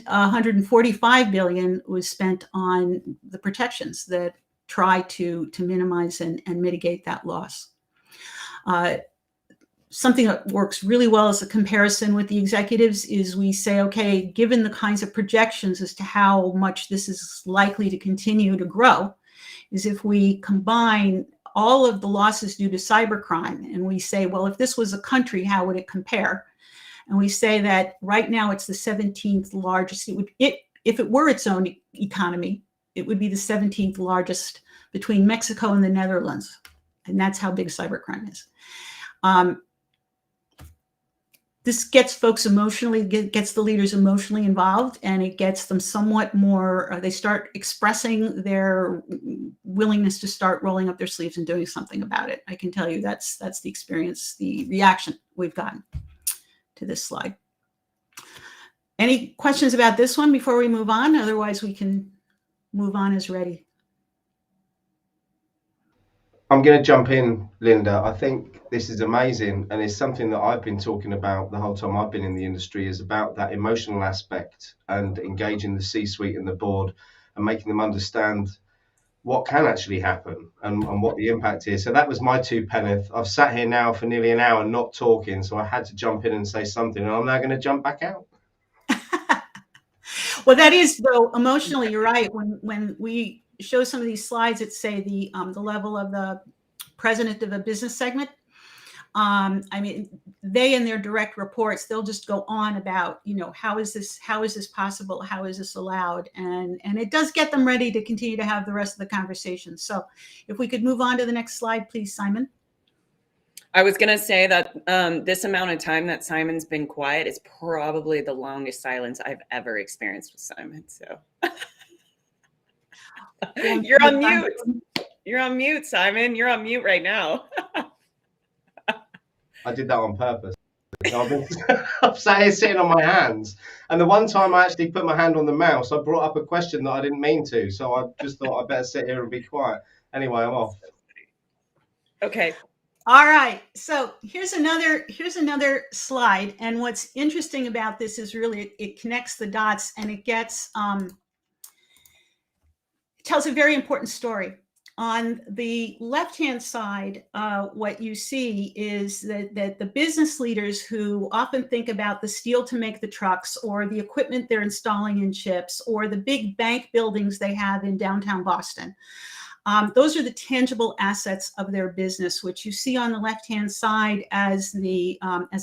$145 billion was spent on the protections that try to minimize and mitigate that loss. Something that works really well as a comparison with the executives is we say, okay, given the kinds of projections as to how much this is likely to continue to grow, is if we combine all of the losses due to cybercrime and we say, well, if this was a country, how would it compare? And we say that right now it's the 17th largest. If it were its own economy, it would be the 17th largest between Mexico and the Netherlands. And that's how big cybercrime is. This gets folks gets the leaders emotionally involved, and it gets them somewhat more, they start expressing their willingness to start rolling up their sleeves and doing something about it. I can tell you that's the experience, the reaction we've gotten to this slide. Any questions about this one before we move on? Otherwise, we can move on as ready. I'm going to jump in, Linda. I think this is amazing, and it's something that I've been talking about the whole time I've been in the industry, is about that emotional aspect and engaging the C-suite and the board and making them understand what can actually happen and what the impact is. So that was my 2 penneth. I've sat here now for nearly an hour not talking, so I had to jump in and say something, and I'm now going to jump back out. Well, that is, though, emotionally, you're right. When we show some of these slides that say the level of the president of a business segment, I mean, they in their direct reports, they'll just go on about, how is this possible? How is this allowed? And it does get them ready to continue to have the rest of the conversation. So if we could move on to the next slide, please, Simon. I was going to say that this amount of time that Simon's been quiet is probably the longest silence I've ever experienced with Simon. So you're on mute. You're on mute, Simon. You're on mute right now. I did that on purpose. I'm sat here sitting on my hands. And the one time I actually put my hand on the mouse, I brought up a question that I didn't mean to. So I just thought I'd better sit here and be quiet. Anyway, I'm off. Okay. All right. So here's another slide. And what's interesting about this is really it connects the dots, and it gets tells a very important story. On the left-hand side, what you see is that the business leaders who often think about the steel to make the trucks or the equipment they're installing in chips or the big bank buildings they have in downtown Boston, those are the tangible assets of their business, which you see on the left-hand side as the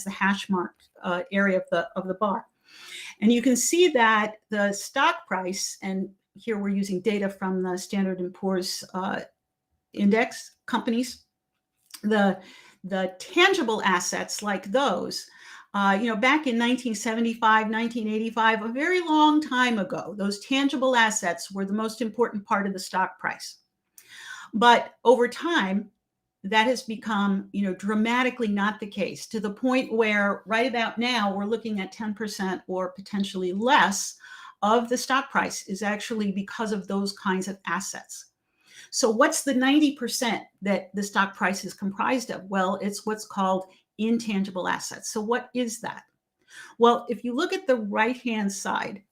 hash mark area of the bar. And you can see that the stock price, and here we're using data from the Standard & Poor's index companies, the tangible assets like those, back in 1975, 1985, a very long time ago, those tangible assets were the most important part of the stock price. But over time, that has become, dramatically not the case, to the point where right about now we're looking at 10% or potentially less of the stock price is actually because of those kinds of assets. So what's the 90% that the stock price is comprised of? Well, it's what's called intangible assets. So what is that? Well, if you look at the right-hand side,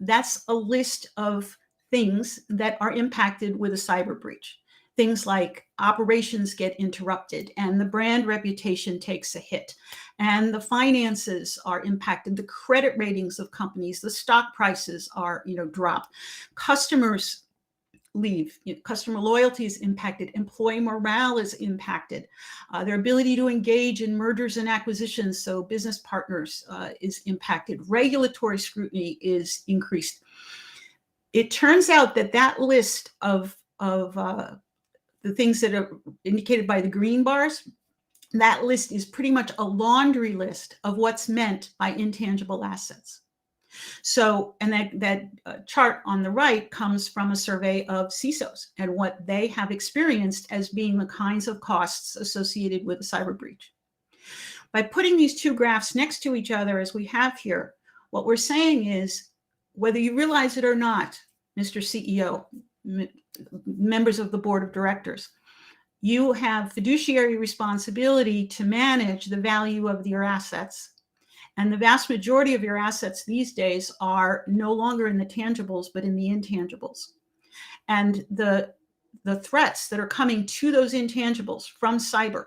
that's a list of things that are impacted with a cyber breach. Things like operations get interrupted and the brand reputation takes a hit and the finances are impacted, the credit ratings of companies, the stock prices are, drop. Customers leave, customer loyalty is impacted, employee morale is impacted, their ability to engage in mergers and acquisitions, so business partners, is impacted, regulatory scrutiny is increased. It turns out that list of the things that are indicated by the green bars, that list is pretty much a laundry list of what's meant by intangible assets. So, and that chart on the right comes from a survey of CISOs and what they have experienced as being the kinds of costs associated with a cyber breach. By putting these two graphs next to each other as we have here, what we're saying is, whether you realize it or not, Mr. CEO, members of the board of directors, you have fiduciary responsibility to manage the value of your assets. And the vast majority of your assets these days are no longer in the tangibles, but in the intangibles. And the threats that are coming to those intangibles from cyber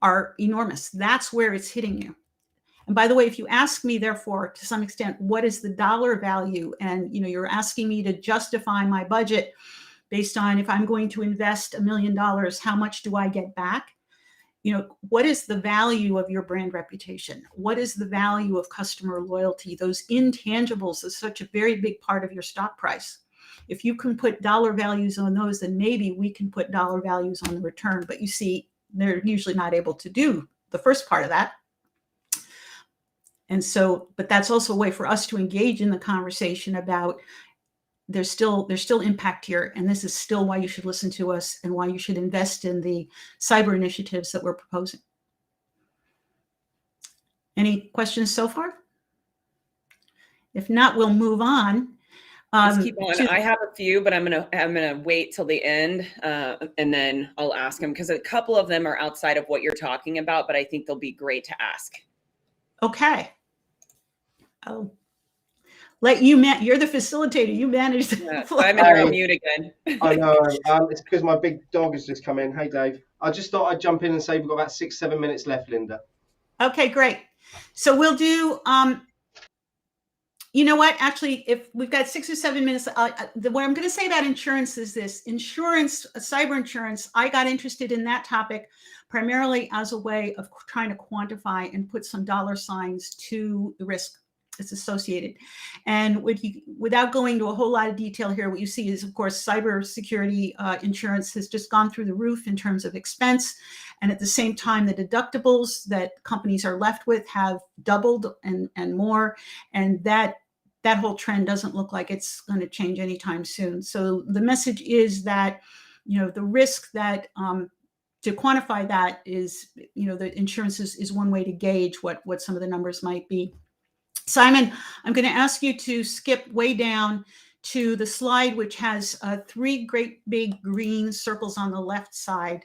are enormous. That's where it's hitting you. And by the way, if you ask me, therefore, to some extent, what is the dollar value? And you're asking me to justify my budget based on, if I'm going to invest $1 million, how much do I get back? What is the value of your brand reputation? What is the value of customer loyalty? Those intangibles is such a very big part of your stock price. If you can put dollar values on those, then maybe we can put dollar values on the return. But you see, they're usually not able to do the first part of that. And so, but that's also a way for us to engage in the conversation about there's still impact here, and this is still why you should listen to us and why you should invest in the cyber initiatives that we're proposing. Any questions so far? If not, we'll move on. Let's keep on. I have a few, but I'm gonna wait till the end, and then I'll ask them, because a couple of them are outside of what you're talking about, but I think they'll be great to ask. Okay. I'll let you, you're the facilitator. You manage the floor. I'm in mute again. I know. It's because my big dog has just come in. Hey, Dave. I just thought I'd jump in and say we've got about 6-7 minutes left, Linda. Okay, great. So we'll do, you know what? Actually, if we've got 6 or 7 minutes, what I'm going to say about insurance is this. Insurance, cyber insurance, I got interested in that topic primarily as a way of trying to quantify and put some dollar signs to the risk that's associated. And without going into a whole lot of detail here, what you see is, of course, cybersecurity insurance has just gone through the roof in terms of expense. And at the same time, the deductibles that companies are left with have doubled and more. And that whole trend doesn't look like it's going to change anytime soon. So the message is that, the risk that to quantify that is, the insurance is one way to gauge what some of the numbers might be. Simon, I'm going to ask you to skip way down to the slide, which has 3 great big green circles on the left side.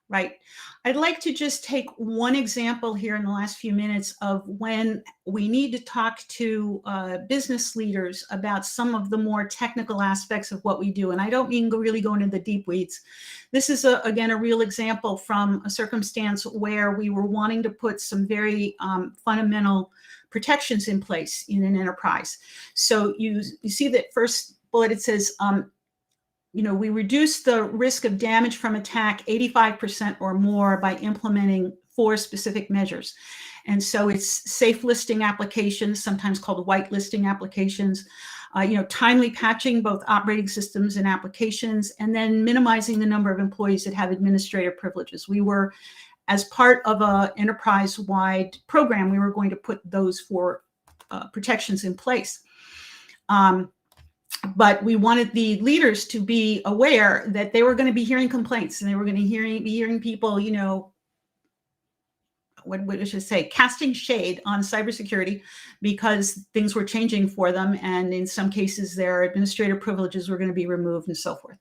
Right. I'd like to just take one example here in the last few minutes of when we need to talk to business leaders about some of the more technical aspects of what we do. And I don't mean really going into the deep weeds. This is, again, a real example from a circumstance where we were wanting to put some very fundamental protections in place in an enterprise. So you see that first bullet, it says, we reduce the risk of damage from attack 85% or more by implementing 4 specific measures. And so it's safe listing applications, sometimes called white listing applications, timely patching both operating systems and applications, and then minimizing the number of employees that have administrative privileges. We were, as part of an enterprise-wide program, we were going to put those 4 protections in place. But we wanted the leaders to be aware that they were going to be hearing complaints, and they were going to be hearing people, what should I say, casting shade on cybersecurity because things were changing for them. And in some cases, their administrative privileges were going to be removed and so forth.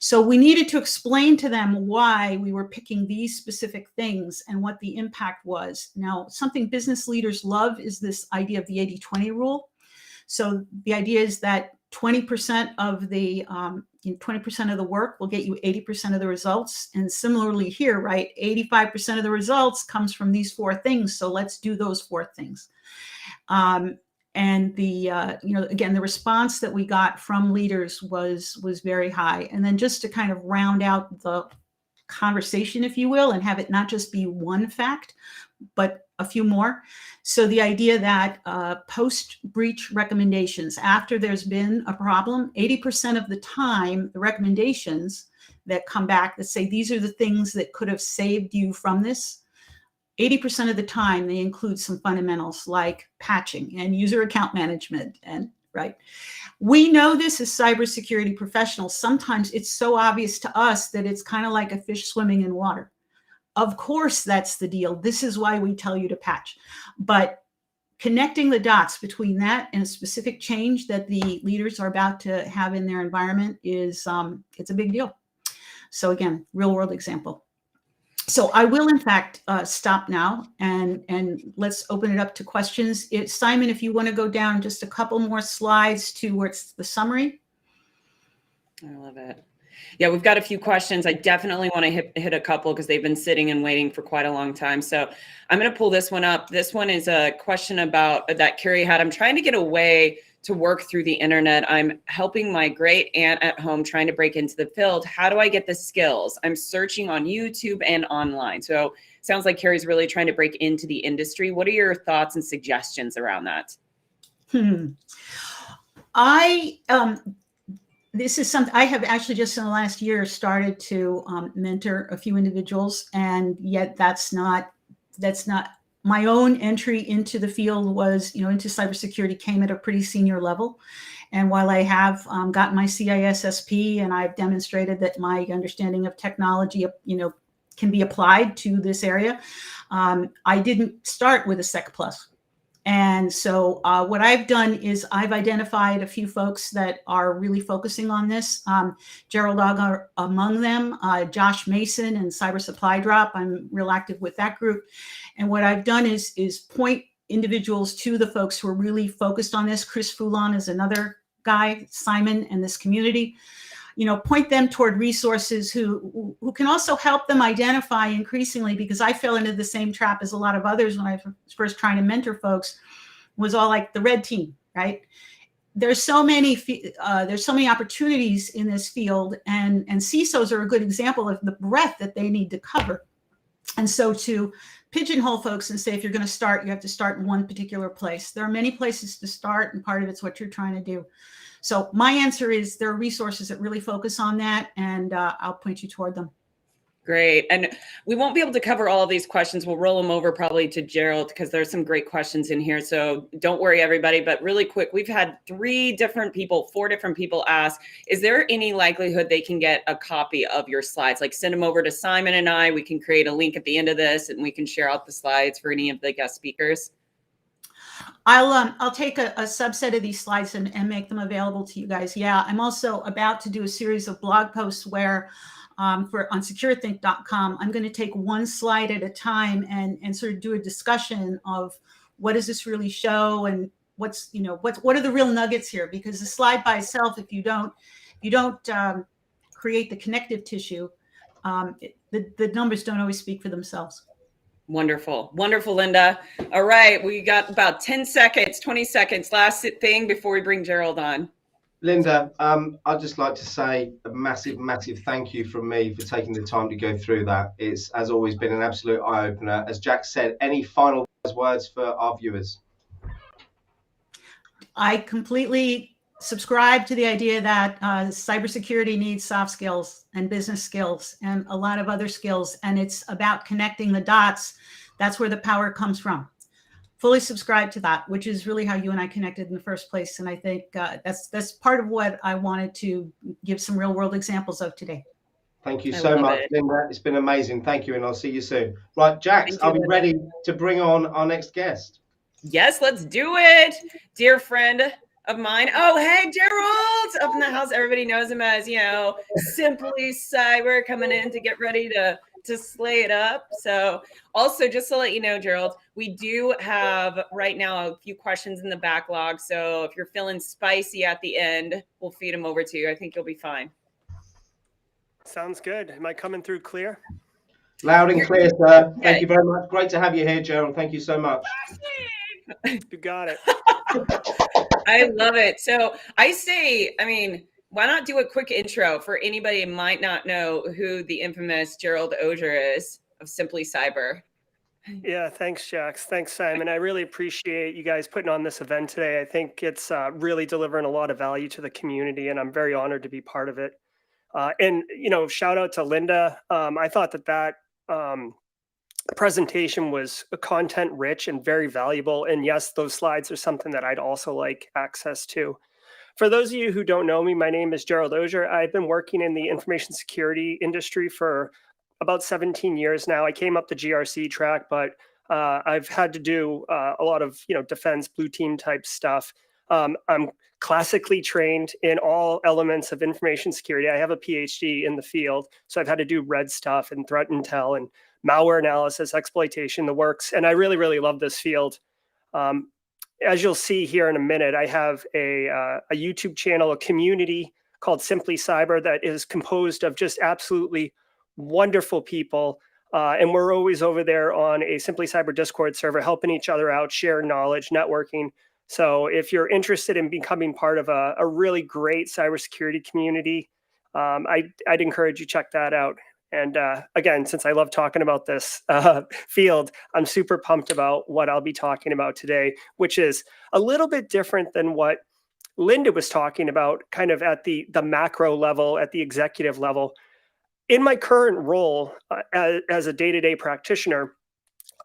So we needed to explain to them why we were picking these specific things and what the impact was. Now, something business leaders love is this idea of the 80-20 rule. So the idea is that 20% of the 20% of the work will get you 80% of the results. And similarly here, right, 85% of the results comes from these 4 things. So let's do those 4 things. And the again, the response that we got from leaders was very high. And then just to kind of round out the conversation, if you will, and have it not just be one fact, but a few more. So the idea that post-breach recommendations, after there's been a problem, 80% of the time, the recommendations that come back that say these are the things that could have saved you from this, 80% of the time they include some fundamentals like patching and user account management. And right, we know this as cybersecurity professionals. Sometimes it's so obvious to us that it's kind of like a fish swimming in water. Of course, that's the deal. This is why we tell you to patch. But connecting the dots between that and a specific change that the leaders are about to have in their environment is it's a big deal. So again, real world example. So I will, in fact, stop now and let's open it up to questions. Simon, if you want to go down just a couple more slides to where it's the summary. I love it. Yeah, we've got a few questions. I definitely want to hit a couple because they've been sitting and waiting for quite a long time. So I'm going to pull this one up. This one is a question about that Carrie had. I'm trying to get away to work through the internet. I'm helping my great aunt at home trying to break into the field. How do I get the skills? I'm searching on YouTube and online. So sounds like Carrie's really trying to break into the industry. What are your thoughts and suggestions around that? This is something I have actually just in the last year started to mentor a few individuals, and yet that's not my own entry into the field was, into cybersecurity came at a pretty senior level. And while I have gotten my CISSP and I've demonstrated that my understanding of technology, can be applied to this area, I didn't start with a Sec Plus. And so what I've done is I've identified a few folks that are really focusing on this. Gerald are among them, Josh Mason and Cyber Supply Drop. I'm real active with that group. And what I've done is point individuals to the folks who are really focused on this. Chris Foulon is another guy, Simon, and this community. Point them toward resources who can also help them identify increasingly, because I fell into the same trap as a lot of others when I was first trying to mentor folks, was all like the red team, right? There's so many opportunities in this field, and CISOs are a good example of the breadth that they need to cover. And so to pigeonhole folks and say, if you're going to start, you have to start in one particular place. There are many places to start, and part of it's what you're trying to do. So my answer is there are resources that really focus on that, and I'll point you toward them. Great. And we won't be able to cover all of these questions. We'll roll them over probably to Gerald because there's some great questions in here. So don't worry, everybody. But really quick, we've had 4 different people ask, is there any likelihood they can get a copy of your slides? Like send them over to Simon and I. We can create a link at the end of this and we can share out the slides for any of the guest speakers. I'll take a subset of these slides and make them available to you guys. Yeah, I'm also about to do a series of blog posts where on securethink.com. I'm going to take one slide at a time and sort of do a discussion of what does this really show and what are the real nuggets here? Because the slide by itself, if you don't create the connective tissue, the numbers don't always speak for themselves. Wonderful. Wonderful, Linda. All right. We got about 10 seconds, 20 seconds. Last thing before we bring Gerald on. Linda, I'd just like to say a massive, massive thank you from me for taking the time to go through that. It's, as always, been an absolute eye-opener. As Jack said, any final words for our viewers? I completely subscribe to the idea that cybersecurity needs soft skills and business skills and a lot of other skills, and it's about connecting the dots. That's where the power comes from. Fully subscribe to that, which is really how you and I connected in the first place. And I think that's part of what I wanted to give some real world examples of today. Thank you so much, Linda. It's been amazing. Thank you, and I'll see you soon. Right, Jax, are we ready to bring on our next guest? Yes, let's do it. Dear friend of mine. Oh, hey, Gerald, up in the house. Everybody knows him as, Simply Cyber, coming in to get ready to slay it up. So also, just to let you know, Gerald, we do have right now a few questions in the backlog. So if you're feeling spicy at the end, we'll feed them over to you. I think you'll be fine. Sounds good. Am I coming through clear? Loud and clear, sir. Thank you very much. Great to have you here, Gerald. Thank you so much. You got it. I love it. So I say, why not do a quick intro for anybody who might not know who the infamous Gerald Auger is of Simply Cyber? Yeah, thanks, Jax. Thanks, Simon. I really appreciate you guys putting on this event today. I think it's really delivering a lot of value to the community, and I'm very honored to be part of it. And, shout out to Linda. I thought that presentation was content rich and very valuable. And yes, those slides are something that I'd also like access to. For those of you who don't know me, my name is Gerald Auger. I've been working in the information security industry for about 17 years now. I came up the GRC track, but I've had to do a lot of defense blue team type stuff. I'm classically trained in all elements of information security. I have a PhD in the field, so I've had to do red stuff and threat intel and malware analysis, exploitation, the works, and I really, really love this field. As you'll see here in a minute, I have a YouTube channel, a community called Simply Cyber that is composed of just absolutely wonderful people. And we're always over there on a Simply Cyber Discord server, helping each other out, sharing knowledge, networking. So if you're interested in becoming part of a really great cybersecurity community, I'd encourage you check that out. And again, since I love talking about this field, I'm super pumped about what I'll be talking about today, which is a little bit different than what Linda was talking about, kind of at the macro level, at the executive level. In my current role as a day-to-day practitioner,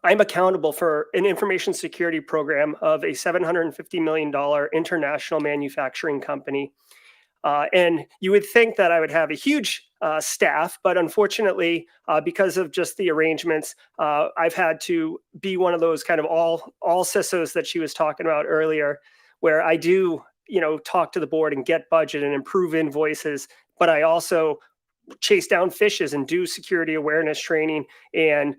I'm accountable for an information security program of a $750 million international manufacturing company. And you would think that I would have a huge staff, but unfortunately, because of just the arrangements, I've had to be one of those kind of all CISOs that she was talking about earlier, where I do, talk to the board and get budget and improve invoices, but I also chase down fishes and do security awareness training and,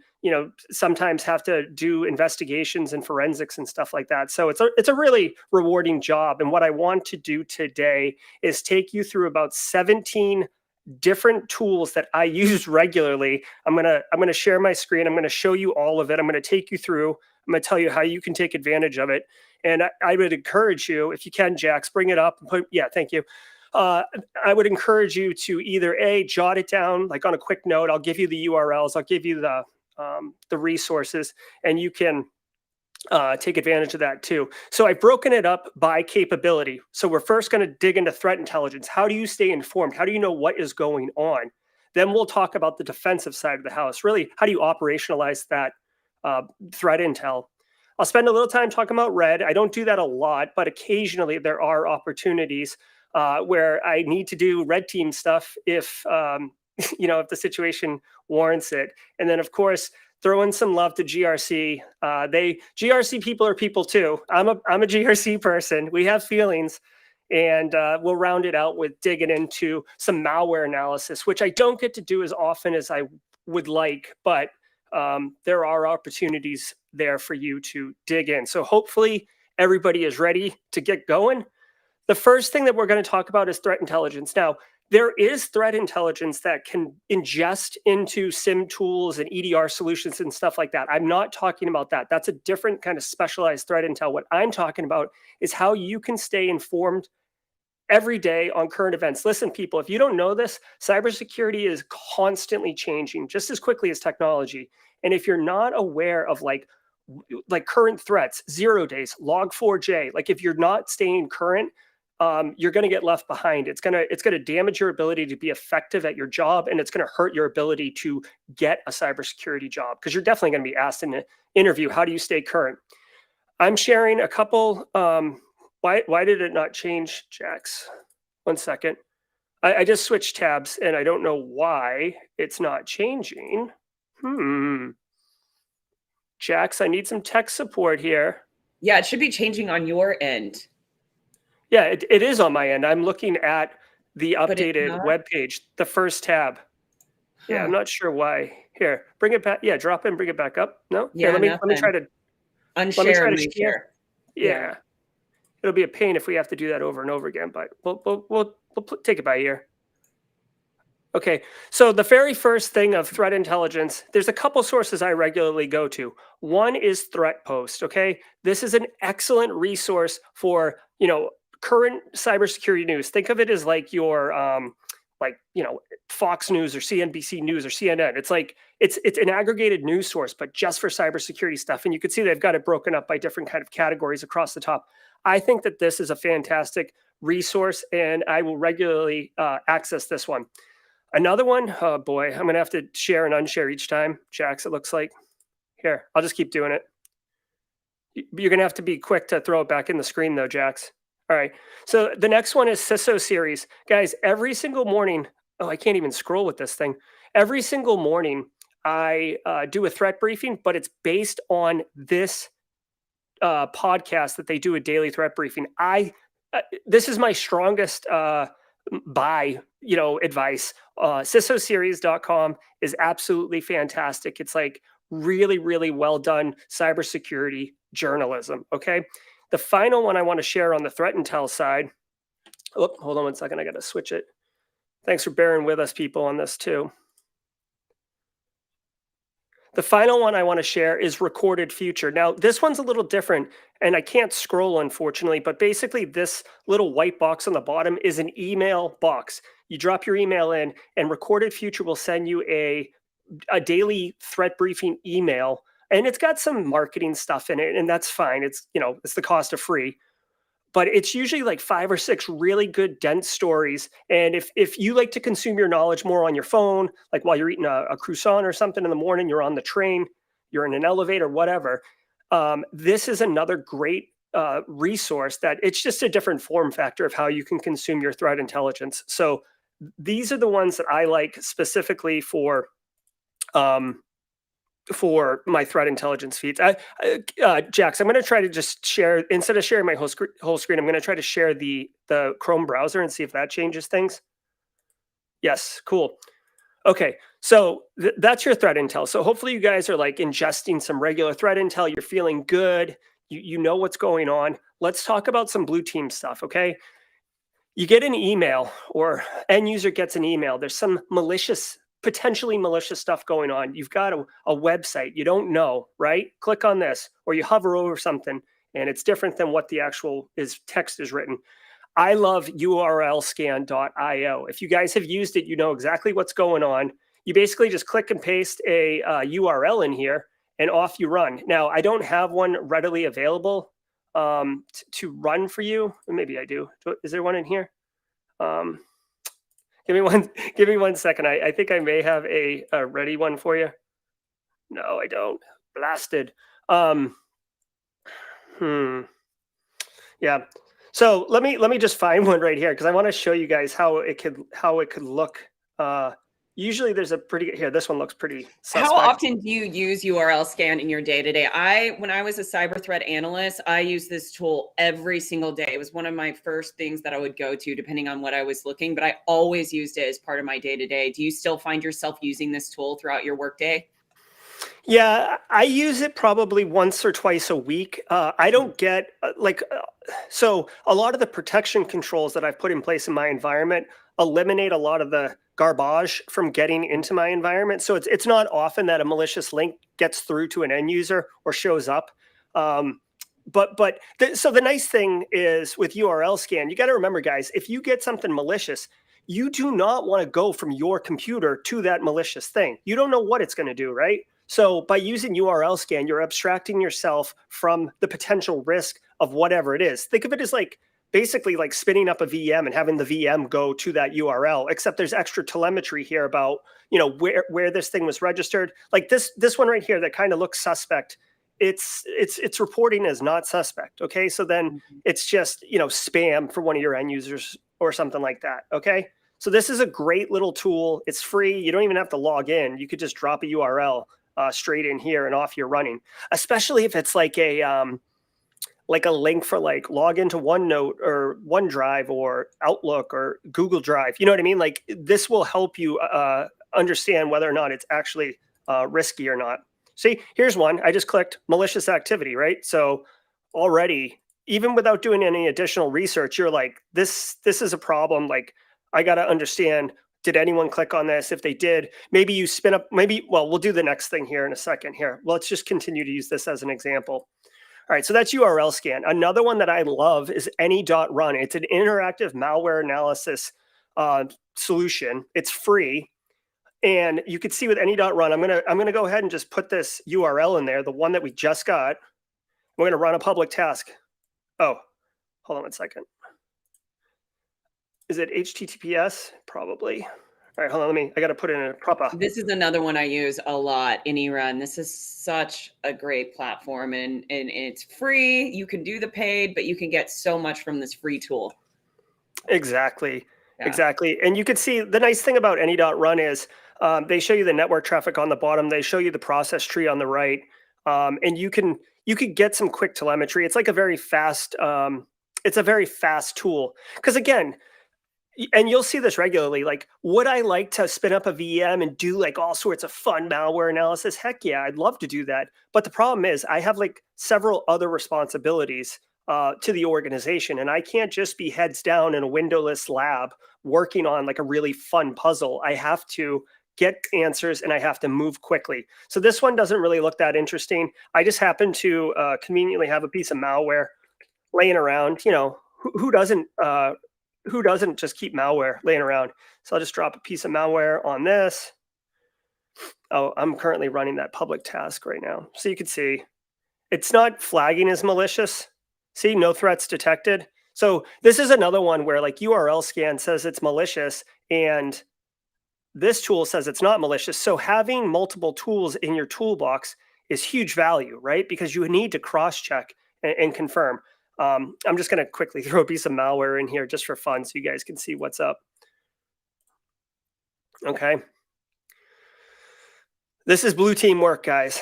sometimes have to do investigations and forensics and stuff like that. So it's a really rewarding job. And what I want to do today is take you through about 17 different tools that I use regularly. I'm going to share my screen. I'm going to show you all of it. I'm going to take you through. I'm going to tell you how you can take advantage of it. And I would encourage you, if you can, Jax, bring it up. Thank you. I would encourage you to either jot it down, like on a quick note. I'll give you the URLs. I'll give you the resources, and you can take advantage of that too. So I've broken it up by capability. So we're first going to dig into threat intelligence. How do you stay informed? How do you know what is going on? Then we'll talk about the defensive side of the house. Really, how do you operationalize that threat intel? I'll spend a little time talking about red. I don't do that a lot, but occasionally there are opportunities where I need to do red team stuff if if the situation warrants it. And then, of course, throw in some love to GRC. GRC people are people too. I'm a GRC person. We have feelings, And we'll round it out with digging into some malware analysis, which I don't get to do as often as I would like, but there are opportunities there for you to dig in. So hopefully everybody is ready to get going. The first thing that we're going to talk about is threat intelligence. Now, there is threat intelligence that can ingest into SIM tools and EDR solutions and stuff like that. I'm not talking about that. That's a different kind of specialized threat intel. What I'm talking about is how you can stay informed every day on current events. Listen, people, if you don't know this, cybersecurity is constantly changing just as quickly as technology. And if you're not aware of like current threats, 0 days, log4j, like if you're not staying current, you're going to get left behind. It's going to damage your ability to be effective at your job, and it's going to hurt your ability to get a cybersecurity job, because you're definitely going to be asked in an interview, how do you stay current? I'm sharing a couple. Why did it not change, Jax? 1 second. I just switched tabs, and I don't know why it's not changing. Jax, I need some tech support here. Yeah, it should be changing on your end. Yeah, it is on my end. I'm looking at the updated web page, the first tab. Yeah, I'm not sure why. Here, bring it back. Yeah, drop in, bring it back up. No? Yeah, let me try to unshare and reshare. Yeah. It'll be a pain if we have to do that over and over again, but we'll take it by ear. Okay, so the very first thing of threat intelligence, there's a couple sources I regularly go to. One is Threat Post, okay? This is an excellent resource for, current cybersecurity news. Think of it as like your, Fox News or CNBC News or CNN. It's like, it's an aggregated news source, but just for cybersecurity stuff. And you can see they've got it broken up by different kind of categories across the top. I think that this is a fantastic resource, and I will regularly access this one. Another one, oh boy, I'm going to have to share and unshare each time, Jax, it looks like. Here, I'll just keep doing it. You're going to have to be quick to throw it back in the screen though, Jax. All right, so the next one is CISO series. Guys, every single morning, I can't even scroll with this thing. Every single morning, I do a threat briefing, but it's based on this podcast that they do a daily threat briefing. This is my strongest buy, advice. CISOseries.com is absolutely fantastic. It's like really, really well done cybersecurity journalism. Okay. The final one I want to share on the threat intel side. Oh, hold on 1 second. I got to switch it. Thanks for bearing with us, people, on this too. The final one I want to share is recorded future. Now, this one's a little different, and I can't scroll, unfortunately, but basically this little white box on the bottom is an email box. You drop your email in, and recorded future will send you a daily threat briefing email, and it's got some marketing stuff in it, and that's fine. It's, it's the cost of free. But it's usually like 5 or 6 really good, dense stories. And if you like to consume your knowledge more on your phone, like while you're eating a croissant or something in the morning, you're on the train, you're in an elevator, whatever, this is another great resource that it's just a different form factor of how you can consume your threat intelligence. So these are the ones that I like specifically for my threat intelligence feeds. Jax, I'm going to try to just share, instead of sharing my whole screen, I'm going to try to share the Chrome browser and see if that changes things. Yes, cool. Okay, so that's your threat intel. So hopefully you guys are like ingesting some regular threat intel. You're feeling good. You know what's going on. Let's talk about some blue team stuff, okay? You get an email, or end user gets an email. There's some potentially malicious stuff going on. You've got a website you don't know, right? Click on this, or you hover over something and it's different than what the actual text is written. I love urlscan.io. If you guys have used it, you know exactly what's going on. You basically just click and paste a URL in here and off you run. Now, I don't have one readily available to run for you. Maybe I do. Is there one in here? Give me one second. I think I may have a ready one for you. No, I don't. Blasted. Yeah. So let me just find one right here, because I want to show you guys how it could look Usually there's a pretty, here, this one looks pretty suspect. How often do you use URL scan in your day-to-day? When I was a cyber threat analyst, I used this tool every single day. It was one of my first things that I would go to depending on what I was looking, but I always used it as part of my day-to-day. Do you still find yourself using this tool throughout your workday? Yeah, I use it probably once or twice a week. I don't get so a lot of the protection controls that I've put in place in my environment eliminate a lot of the garbage from getting into my environment. So it's not often that a malicious link gets through to an end user or shows up. So the nice thing is with URL scan, you got to remember, guys, if you get something malicious, you do not want to go from your computer to that malicious thing. You don't know what it's going to do, right? So by using URL scan, you're abstracting yourself from the potential risk of whatever it is. Think of it as like basically like spinning up a VM and having the VM go to that URL, except there's extra telemetry here about, where this thing was registered. Like this one right here that kind of looks suspect. It's reporting as not suspect. Okay. So then it's just, spam for one of your end users or something like that. Okay. So this is a great little tool. It's free. You don't even have to log in. You could just drop a URL straight in here and off you're running, especially if it's like a link for like log into OneNote or OneDrive or Outlook or Google Drive. You know what I mean? Like this will help you understand whether or not it's actually risky or not. See, here's one. I just clicked malicious activity, right? So already, even without doing any additional research, you're like, this is a problem. Like I got to understand, did anyone click on this? If they did, maybe you spin up, we'll do the next thing here in a second here. Let's just continue to use this as an example. All right, so that's URL scan. Another one that I love is any.run. It's an interactive malware analysis solution. It's free. And you can see with any.run, I'm gonna go ahead and just put this URL in there, the one that we just got. We're gonna run a public task. Oh, hold on one second. Is it HTTPS? Probably. All right, hold on. I got to put in a proper. This is another one I use a lot, AnyRun. This is such a great platform and it's free. You can do the paid, but you can get so much from this free tool. Exactly. Yeah. Exactly. And you can see the nice thing about any.run is they show you the network traffic on the bottom. They show you the process tree on the right. And you can get some quick telemetry. It's like a very fast, tool. Because again, and you'll see this regularly, like, would I like to spin up a VM and do like all sorts of fun malware analysis? Heck yeah, I'd love to do that. But the problem is I have like several other responsibilities to the organization. And I can't just be heads down in a windowless lab working on like a really fun puzzle. I have to get answers and I have to move quickly. So this one doesn't really look that interesting. I just happen to conveniently have a piece of malware laying around. Who doesn't just keep malware laying around? So I'll just drop a piece of malware on this. Oh, I'm currently running that public task right now. So you can see it's not flagging as malicious. See, no threats detected. So this is another one where like URL scan says it's malicious and this tool says it's not malicious. So having multiple tools in your toolbox is huge value, right? Because you need to cross-check and confirm. I'm just going to quickly throw a piece of malware in here just for fun so you guys can see what's up. Okay. This is blue team work, guys.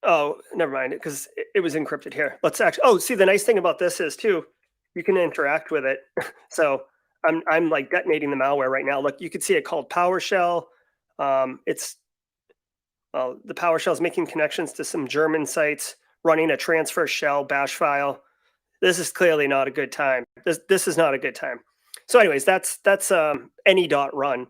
Oh, never mind, because it was encrypted here. Let's actually, see, the nice thing about this is too, you can interact with it. So I'm like detonating the malware right now. Look, you can see it called PowerShell. The PowerShell is making connections to some German sites, running a transfer shell bash file. This is clearly not a good time. This is not a good time. So anyways, that's any.run.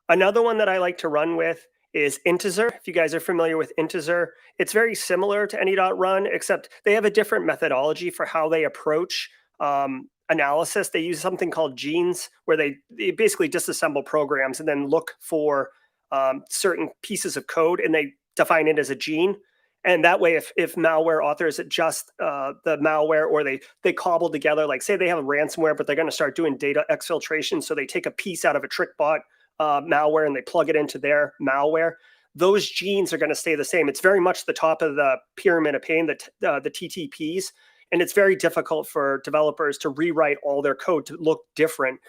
Another one that I like to run with is Integer. If you guys are familiar with Integer, it's very similar to any.run, except they have a different methodology for how they approach analysis. They use something called genes, where they basically disassemble programs and then look for certain pieces of code, and they define it as a gene. And that way, if malware authors adjust the malware, or they cobble together, like say they have a ransomware, but they're going to start doing data exfiltration. So they take a piece out of a trick bot malware and they plug it into their malware. Those genes are going to stay the same. It's very much the top of the pyramid of pain, the TTPs. and it's very difficult for developers to rewrite all their code to look different.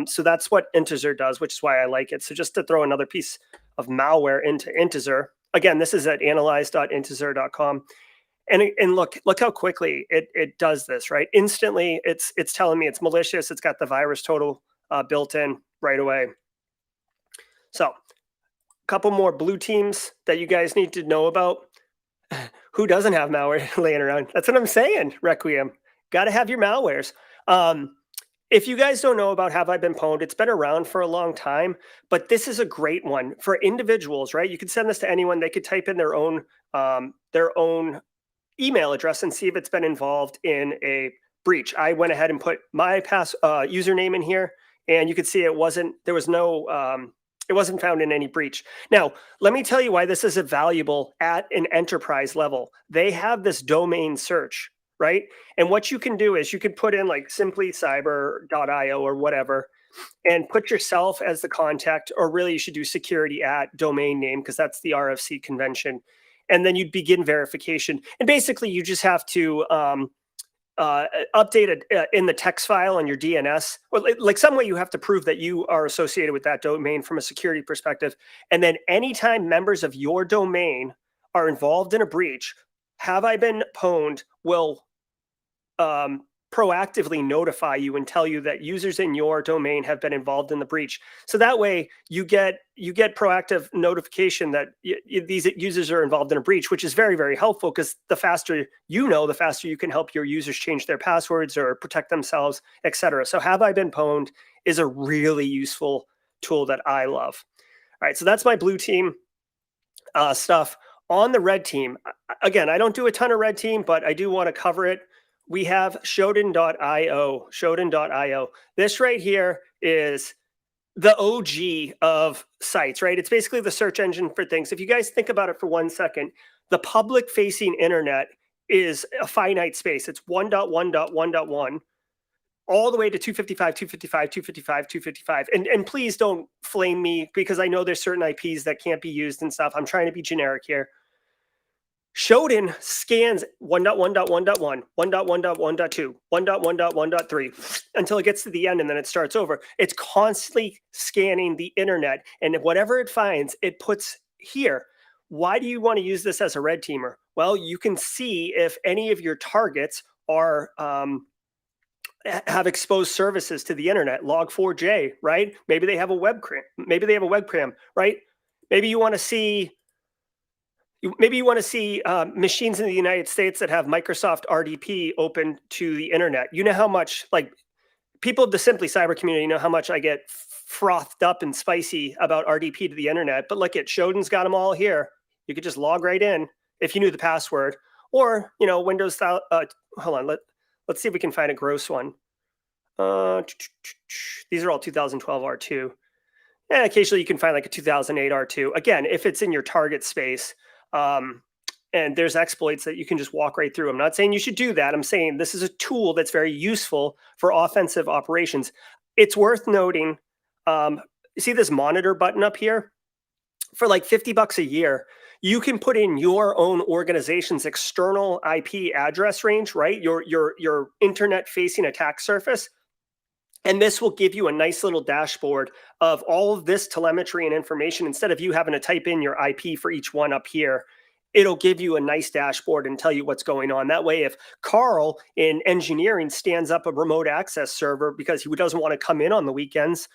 So that's what Intezer does, which is why I like it. So just to throw another piece of malware into Intezer, again, this is at analyze.intezer.com. And look how quickly it does this, right? Instantly, it's telling me it's malicious. It's got the virus total built in right away. So a couple more blue teams that you guys need to know about. Who doesn't have malware laying around? That's what I'm saying, Requiem. Got to have your malwares. If you guys don't know about Have I Been Pwned, it's been around for a long time, but this is a great one for individuals, right? You could send this to anyone. They could type in their own email address and see if it's been involved in a breach. I went ahead and put my username in here, and you could see it wasn't found in any breach. Now, let me tell you why this is valuable at an enterprise level. They have this domain search, right? And what you can do is you could put in like simplycyber.io or whatever, and put yourself as the contact, or really you should do security at domain name, because that's the RFC convention. And then you'd begin verification. And basically you just have to update it in the text file on your DNS, or like some way you have to prove that you are associated with that domain from a security perspective. And then anytime members of your domain are involved in a breach, Have I Been Pwned will proactively notify you and tell you that users in your domain have been involved in the breach. So that way you get proactive notification that these users are involved in a breach, which is very, very helpful, because the faster you know, the faster you can help your users change their passwords or protect themselves, etc. So Have I Been Pwned is a really useful tool that I love. All right, so that's my blue team stuff. On the red team, again, I don't do a ton of red team, but I do want to cover it. We have Shodan.io. This right here is the OG of sites, right? It's basically the search engine for things. If you guys think about it for 1 second, the public-facing internet is a finite space. It's 1.1.1.1 all the way to 255, 255, 255, 255. And please don't flame me, because I know there's certain IPs that can't be used and stuff. I'm trying to be generic here. Shodan scans 1.1.1.1, 1.1.1.2, 1.1.1.3 until it gets to the end, and then it starts over. It's constantly scanning the internet, and whatever it finds, it puts here. Why do you want to use this as a red teamer? Well, you can see if any of your targets are have exposed services to the internet, log4j, right? Maybe they have a webcam, right? Maybe you want to see machines in the United States that have Microsoft RDP open to the internet. You know how much, like, people of the Simply Cyber community know how much I get frothed up and spicy about RDP to the internet. But look, Shodan's got them all here. You could just log right in if you knew the password, or Windows. Hold on, let's see if we can find a gross one. These are all 2012 R2. And occasionally you can find like a 2008 R2. Again, if it's in your target space. And there's exploits that you can just walk right through. I'm not saying you should do that. I'm saying this is a tool that's very useful for offensive operations. It's worth noting, see this monitor button up here? For like $50 a year, you can put in your own organization's external IP address range, right? Your internet-facing attack surface. And this will give you a nice little dashboard of all of this telemetry and information. Instead of you having to type in your IP for each one up here, it'll give you a nice dashboard and tell you what's going on. That way, if Carl in engineering stands up a remote access server because he doesn't want to come in on the weekends,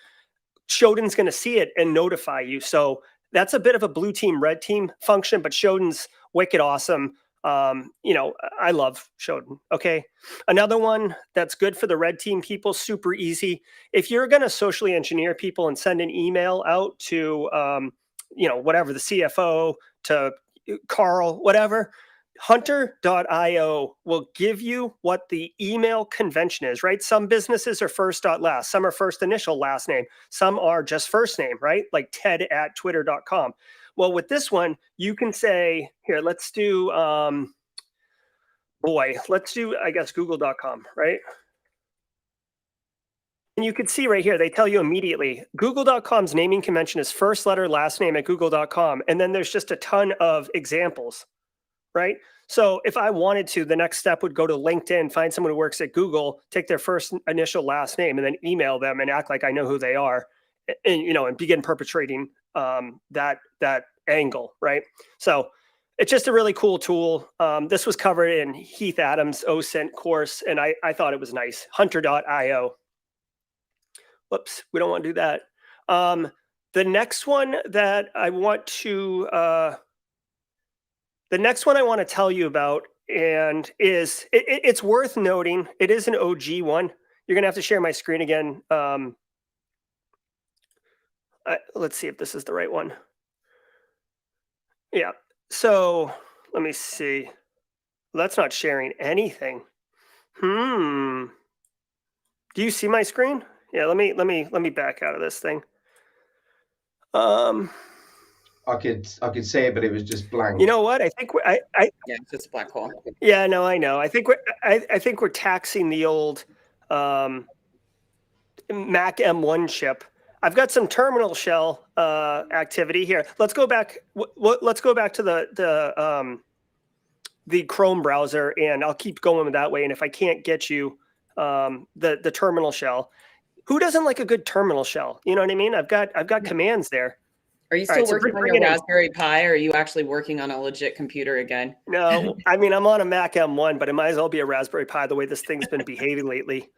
Shodan's going to see it and notify you. So that's a bit of a blue team, red team function, but Shodan's wicked awesome. I love Shodan. Okay. Another one that's good for the red team people, super easy. If you're going to socially engineer people and send an email out to, whatever, the CFO, to Carl, whatever, hunter.io will give you what the email convention is, right? Some businesses are first.last, some are first initial last name, some are just first name, right? Like ted@twitter.com. Well, with this one, you can say, here, let's do, I guess, google.com, right? And you can see right here, they tell you immediately, google.com's naming convention is first letter, last name at google.com. And then there's just a ton of examples, right? So if I wanted to, the next step would go to LinkedIn, find someone who works at Google, take their first initial last name, and then email them and act like I know who they are, and begin perpetrating that angle, right? So it's just a really cool tool. This was covered in Heath Adams' OSINT course, and I thought it was nice. Hunter.io. Whoops, we don't want to do that. The next one that I want to tell you about, and it's worth noting, it is an OG one. You're gonna have to share my screen again. Let's see if this is the right one. Yeah. So let me see. Well, that's not sharing anything. Do you see my screen? Yeah. Let me back out of this thing. I could see it, but it was just blank. You know what? I think yeah, it's just a black hole. Yeah, no, I know. I think we're taxing the old Mac M1 chip. I've got some terminal shell activity here. Let's go back. Let's go back to the Chrome browser, and I'll keep going that way. And if I can't get you the terminal shell, who doesn't like a good terminal shell? You know what I mean? I've got commands there. Are you still working on your Raspberry Pi, or are you actually working on a legit computer again? No, I mean, I'm on a Mac M1, but it might as well be a Raspberry Pi the way this thing's been behaving lately.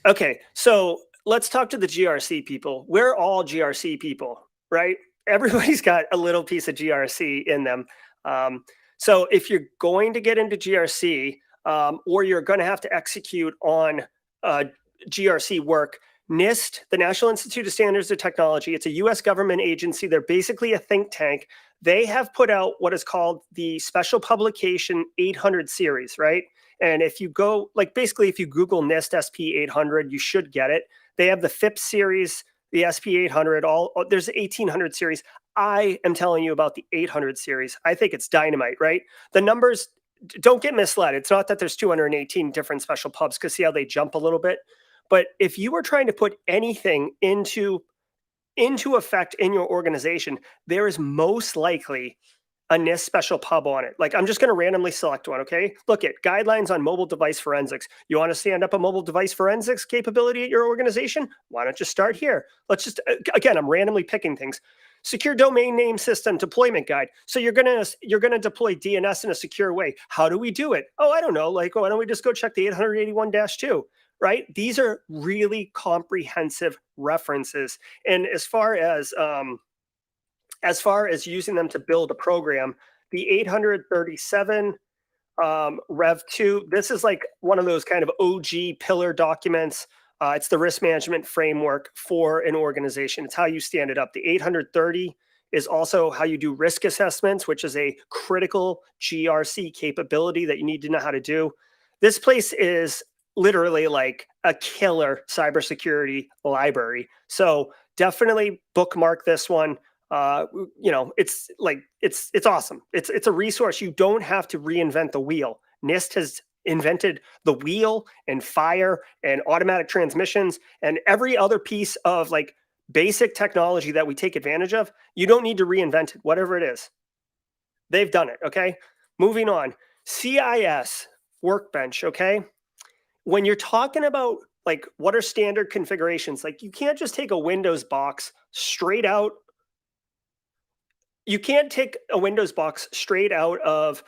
Okay, so let's talk to the GRC people. We're all GRC people, right? Everybody's got a little piece of GRC in them. So if you're going to get into GRC, or you're going to have to execute on GRC work, NIST, the National Institute of Standards and Technology, it's a US government agency. They're basically a think tank. They have put out what is called the Special Publication 800 series, right? And if you go, basically, if you Google NIST SP 800, you should get it. They have the FIPS series, the SP 800, there's the 1800 series. I am telling you about the 800 series. I think it's dynamite, right? The numbers, don't get misled. It's not that there's 218 different special pubs, because see how they jump a little bit? But if you were trying to put anything into effect in your organization, there is most likely a NIST special pub on it. I'm just going to randomly select one, okay? Look at guidelines on mobile device forensics. You want to stand up a mobile device forensics capability at your organization? Why don't you start here? Let's just, again, I'm randomly picking things. Secure domain name system deployment guide. So you're gonna deploy DNS in a secure way. How do we do it? Oh, I don't know. Why don't we just go check the 881-2? Right? These are really comprehensive references. And as far as using them to build a program, the 837 Rev 2, this is one of those kind of OG pillar documents. It's the risk management framework for an organization. It's how you stand it up. The 830 is also how you do risk assessments, which is a critical GRC capability that you need to know how to do. This place is literally like a killer cybersecurity library. So definitely bookmark this one. It's awesome. It's a resource. You don't have to reinvent the wheel. NIST has invented the wheel and fire and automatic transmissions and every other piece of basic technology that we take advantage of. You don't need to reinvent it, whatever it is. They've done it. Okay. Moving on. CIS workbench. Okay. When you're talking about what are standard configurations, you can't just take a Windows box straight out. You can't take a Windows box straight out of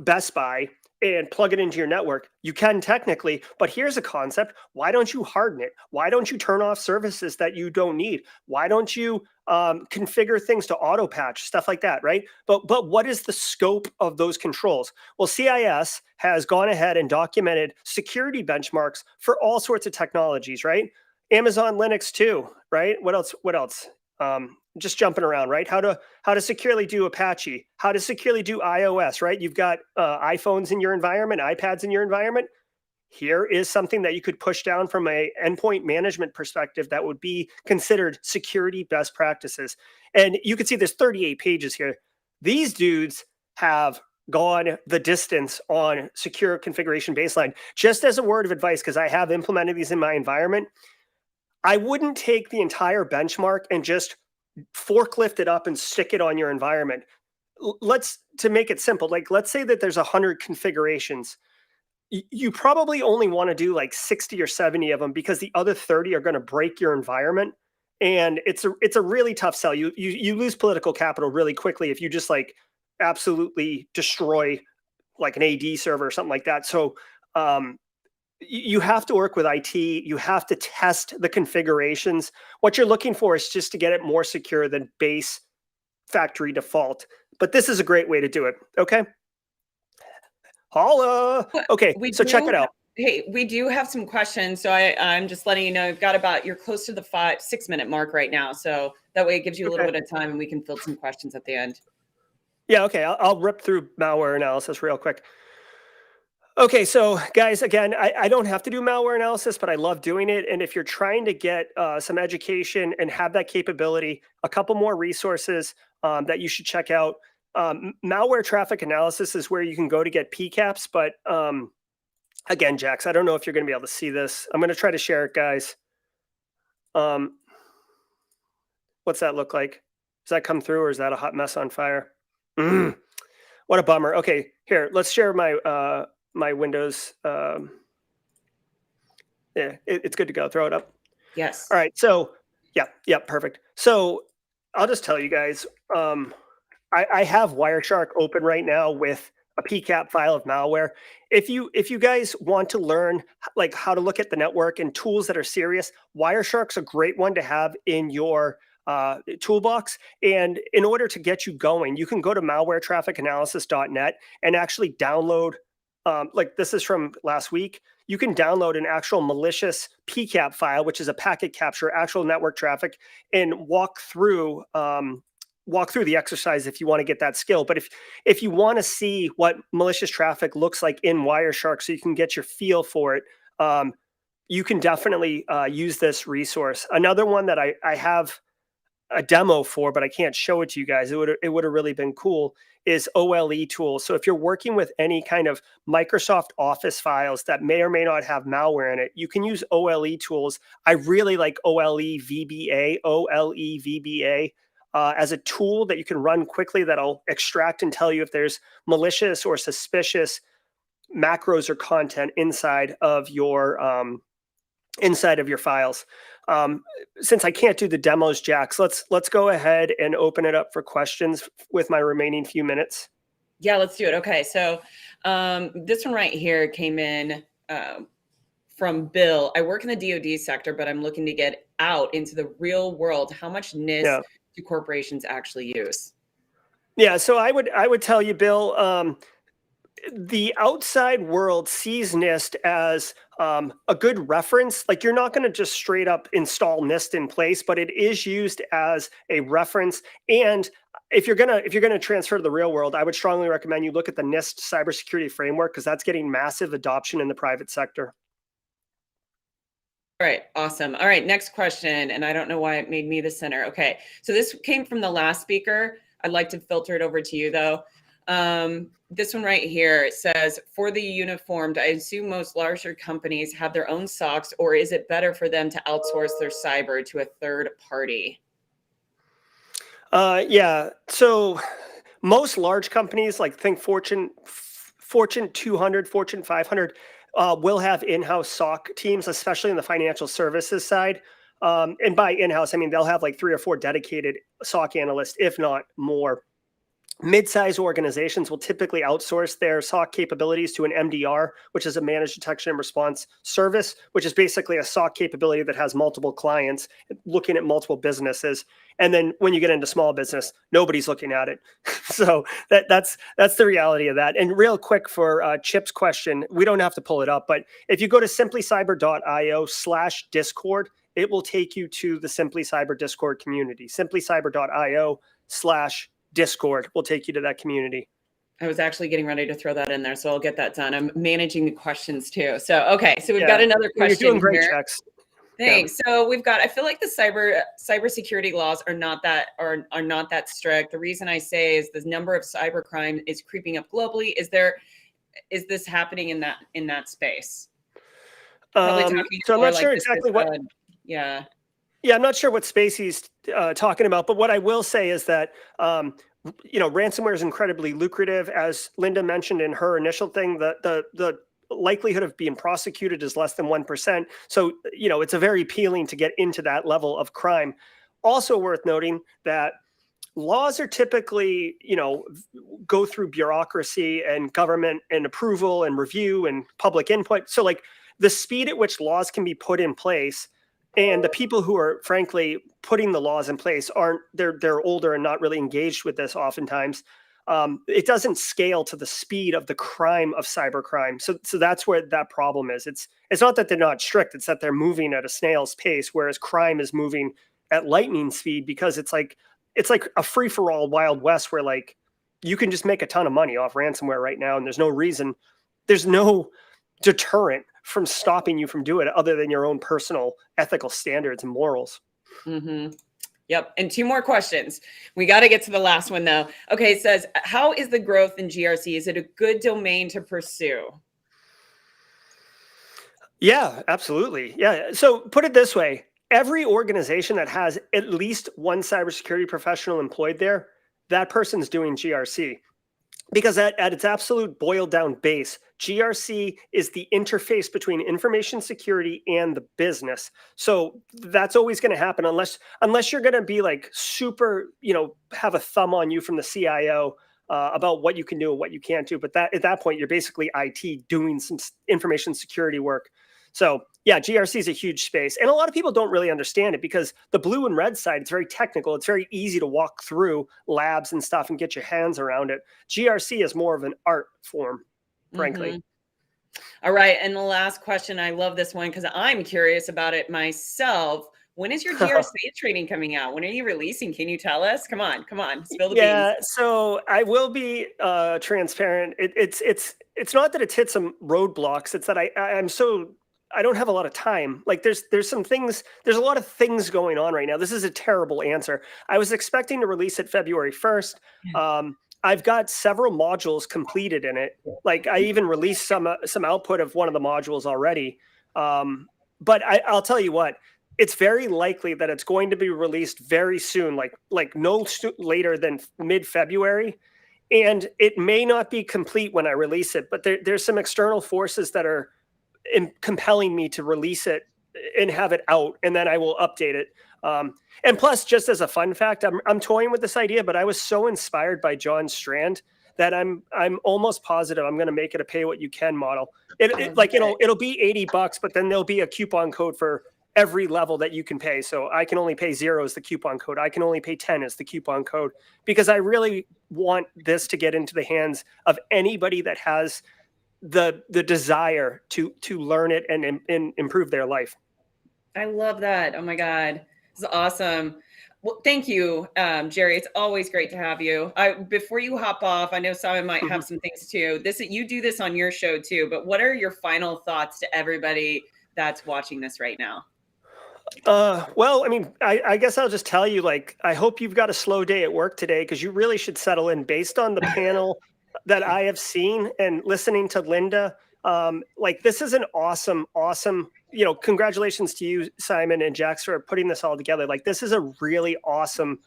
Best Buy and plug it into your network. You can technically, but here's a concept. Why don't you harden it? Why don't you turn off services that you don't need? Why don't you configure things to auto patch, stuff like that, right? But what is the scope of those controls? Well, CIS has gone ahead and documented security benchmarks for all sorts of technologies, right? Amazon Linux too, right? What else? Just jumping around, right? How to securely do Apache, how to securely do iOS, right? You've got iPhones in your environment, iPads in your environment. Here is something that you could push down from a endpoint management perspective that would be considered security best practices. And you can see there's 38 pages here. These dudes have gone the distance on secure configuration baseline. Just as a word of advice, because I have implemented these in my environment, I wouldn't take the entire benchmark and just forklift it up and stick it on your environment. to make it simple, like let's say that there's 100 configurations. You probably only want to do like 60 or 70 of them because the other 30 are going to break your environment. And it's a really tough sell. You lose political capital really quickly if you just like absolutely destroy like an AD server or something like that. So you have to work with IT. You have to test the configurations. What you're looking for is just to get it more secure than base factory default. But this is a great way to do it. Okay. Holla. Okay, so check it out. Hey, we do have some questions. So I'm just letting you know, you've got you're close to the 5-6 minute mark right now. So that way it gives you a little bit of time and we can field some questions at the end. Yeah, okay, I'll rip through malware analysis real quick. Okay, so guys, again, I don't have to do malware analysis, but I love doing it. And if you're trying to get some education and have that capability, a couple more resources that you should check out. Malware traffic analysis is where you can go to get PCAPs, but again, Jax, I don't know if you're going to be able to see this. I'm going to try to share it, guys. What's that look like? Does that come through, or is that a hot mess on fire? What a bummer. Okay, here, let's share my my Windows. Yeah, it's good to go. Throw it up. Yes. All right. So yeah, perfect. So I'll just tell you guys. I have Wireshark open right now with a PCAP file of malware. If you guys want to learn like how to look at the network and tools that are serious, Wireshark's a great one to have in your toolbox. And in order to get you going, you can go to malwaretrafficanalysis.net and actually download, like this is from last week, you can download an actual malicious PCAP file, which is a packet capture, actual network traffic, and walk through the exercise if you want to get that skill. But if you want to see what malicious traffic looks like in Wireshark so you can get your feel for it, you can definitely use this resource. Another one that I have a demo for, but I can't show it to you guys, it would have really been cool, is OLE tools. So if you're working with any kind of Microsoft Office files that may or may not have malware in it, you can use OLE tools. I really like OLE VBA as a tool that you can run quickly that'll extract and tell you if there's malicious or suspicious macros or content inside of your files. Since I can't do the demos, Jax, let's go ahead and open it up for questions with my remaining few minutes. Yeah, let's do it. Okay, so this one right here came in from Bill. I work in the DoD sector, but I'm looking to get out into the real world. How much NIST do corporations actually use? Yeah, so I would tell you, Bill, the outside world sees NIST as a good reference. Like you're not going to just straight up install NIST in place, but it is used as a reference. And if you're gonna transfer to the real world, I would strongly recommend you look at the NIST cybersecurity framework because that's getting massive adoption in the private sector. All right, awesome. All right, next question. And I don't know why it made me the center. Okay, so this came from the last speaker. I'd like to filter it over to you though. This one right here, it says, for the uniformed, I assume most larger companies have their own SOCs, or is it better for them to outsource their cyber to a third party? Yeah, so most large companies, like think Fortune 200, Fortune 500, will have in-house SOC teams, especially in the financial services side. And by in-house, I mean, they'll have like 3 or 4 dedicated SOC analysts, if not more. Mid-size organizations will typically outsource their SOC capabilities to an MDR, which is a managed detection and response service, which is basically a SOC capability that has multiple clients looking at multiple businesses. And then when you get into small business, nobody's looking at it. So that's the reality of that. And real quick for Chip's question, we don't have to pull it up, but if you go to simplycyber.io/Discord, it will take you to the Simply Cyber Discord community. simplycyber.io/Discord will take you to that community. I was actually getting ready to throw that in there, so I'll get that done. I'm managing the questions too. So, okay, so we've got another question. You're doing great, here. Jax. Thanks. Yeah. So we've got, I feel like the cybersecurity laws are not that strict. The reason I say is the number of cybercrime is creeping up globally. Is this happening in that space? So I'm not sure exactly what. Yeah. Yeah, I'm not sure what space he's talking about, but what I will say is that ransomware is incredibly lucrative. As Linda mentioned in her initial thing, the likelihood of being prosecuted is less than 1%. So, it's a very appealing to get into that level of crime. Also worth noting that laws are typically, go through bureaucracy and government and approval and review and public input. So like the speed at which laws can be put in place, and the people who are frankly putting the laws in place they're older and not really engaged with this oftentimes. It doesn't scale to the speed of the crime of cybercrime. So that's where that problem is. It's not that they're not strict, it's that they're moving at a snail's pace, whereas crime is moving at lightning speed, because it's like a free-for-all Wild West where like you can just make a ton of money off ransomware right now, and there's no deterrent from stopping you from doing it other than your own personal ethical standards and morals. Mm-hmm. Yep. And 2 more questions. We got to get to the last one though. Okay. It says, how is the growth in GRC? Is it a good domain to pursue? Yeah, absolutely. Yeah. So put it this way. Every organization that has at least one cybersecurity professional employed there, that person's doing GRC. Because at its absolute boiled down base, GRC is the interface between information security and the business. So that's always going to happen unless you're going to be like super, have a thumb on you from the CIO about what you can do and what you can't do. But at that point, you're basically IT doing some information security work. So yeah, GRC is a huge space. And a lot of people don't really understand it because the blue and red side, it's very technical. It's very easy to walk through labs and stuff and get your hands around it. GRC is more of an art form, frankly. Mm-hmm. All right. And the last question, I love this one because I'm curious about it myself. When is your GRC training coming out? When are you releasing? Can you tell us? Come on, spill the beans. Yeah, so I will be transparent. It's not that it's hit some roadblocks. It's that I don't have a lot of time. Like there's a lot of things going on right now. This is a terrible answer. I was expecting to release it February 1st. I've got several modules completed in it. Like I even released some output of one of the modules already. But I'll tell you what, it's very likely that it's going to be released very soon, like no later than mid-February. And it may not be complete when I release it, but there's some external forces that are compelling me to release it and have it out, and then I will update it. And plus, just as a fun fact, I'm toying with this idea, but I was so inspired by John Strand that I'm almost positive I'm going to make it a pay what you can model. It'll be $80, but then there'll be a coupon code for every level that you can pay. So I can only pay 0 as the coupon code. I can only pay 10 as the coupon code, because I really want this to get into the hands of anybody that has the desire to learn it and improve their life. I love that. Oh my God. This is awesome. Well, thank you, Jerry. It's always great to have you. Before you hop off, I know Simon might have some things too. You do this on your show too, but what are your final thoughts to everybody that's watching this right now? Well, I mean, I guess I'll just tell you, like, I hope you've got a slow day at work today, because you really should settle in based on the panel that I have seen and listening to Linda. Like, this is an awesome, congratulations to you, Simon and Jax, for putting this all together. Like, this is a really awesome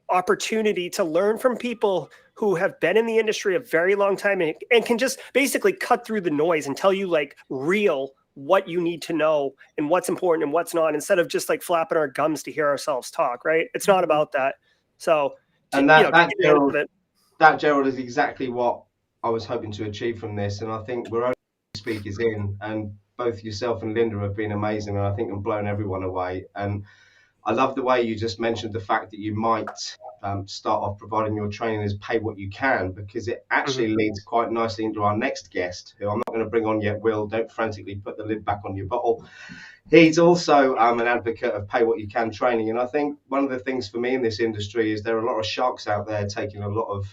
opportunity to learn from people who have been in the industry a very long time and can just basically cut through the noise and tell you like what you need to know and what's important and what's not, instead of just like flapping our gums to hear ourselves talk, right? It's not about that. So, and that Gerald is exactly what I was hoping to achieve from this. And I think we're only speakers in, and both yourself and Linda have been amazing. And I think have blown everyone away. And I love the way you just mentioned the fact that you might start off providing your training as pay what you can, because it actually leads quite nicely into our next guest, who I'm not going to bring on yet. Will, don't frantically put the lid back on your bottle. He's also an advocate of pay what you can training. And I think one of the things for me in this industry is there are a lot of sharks out there taking a lot of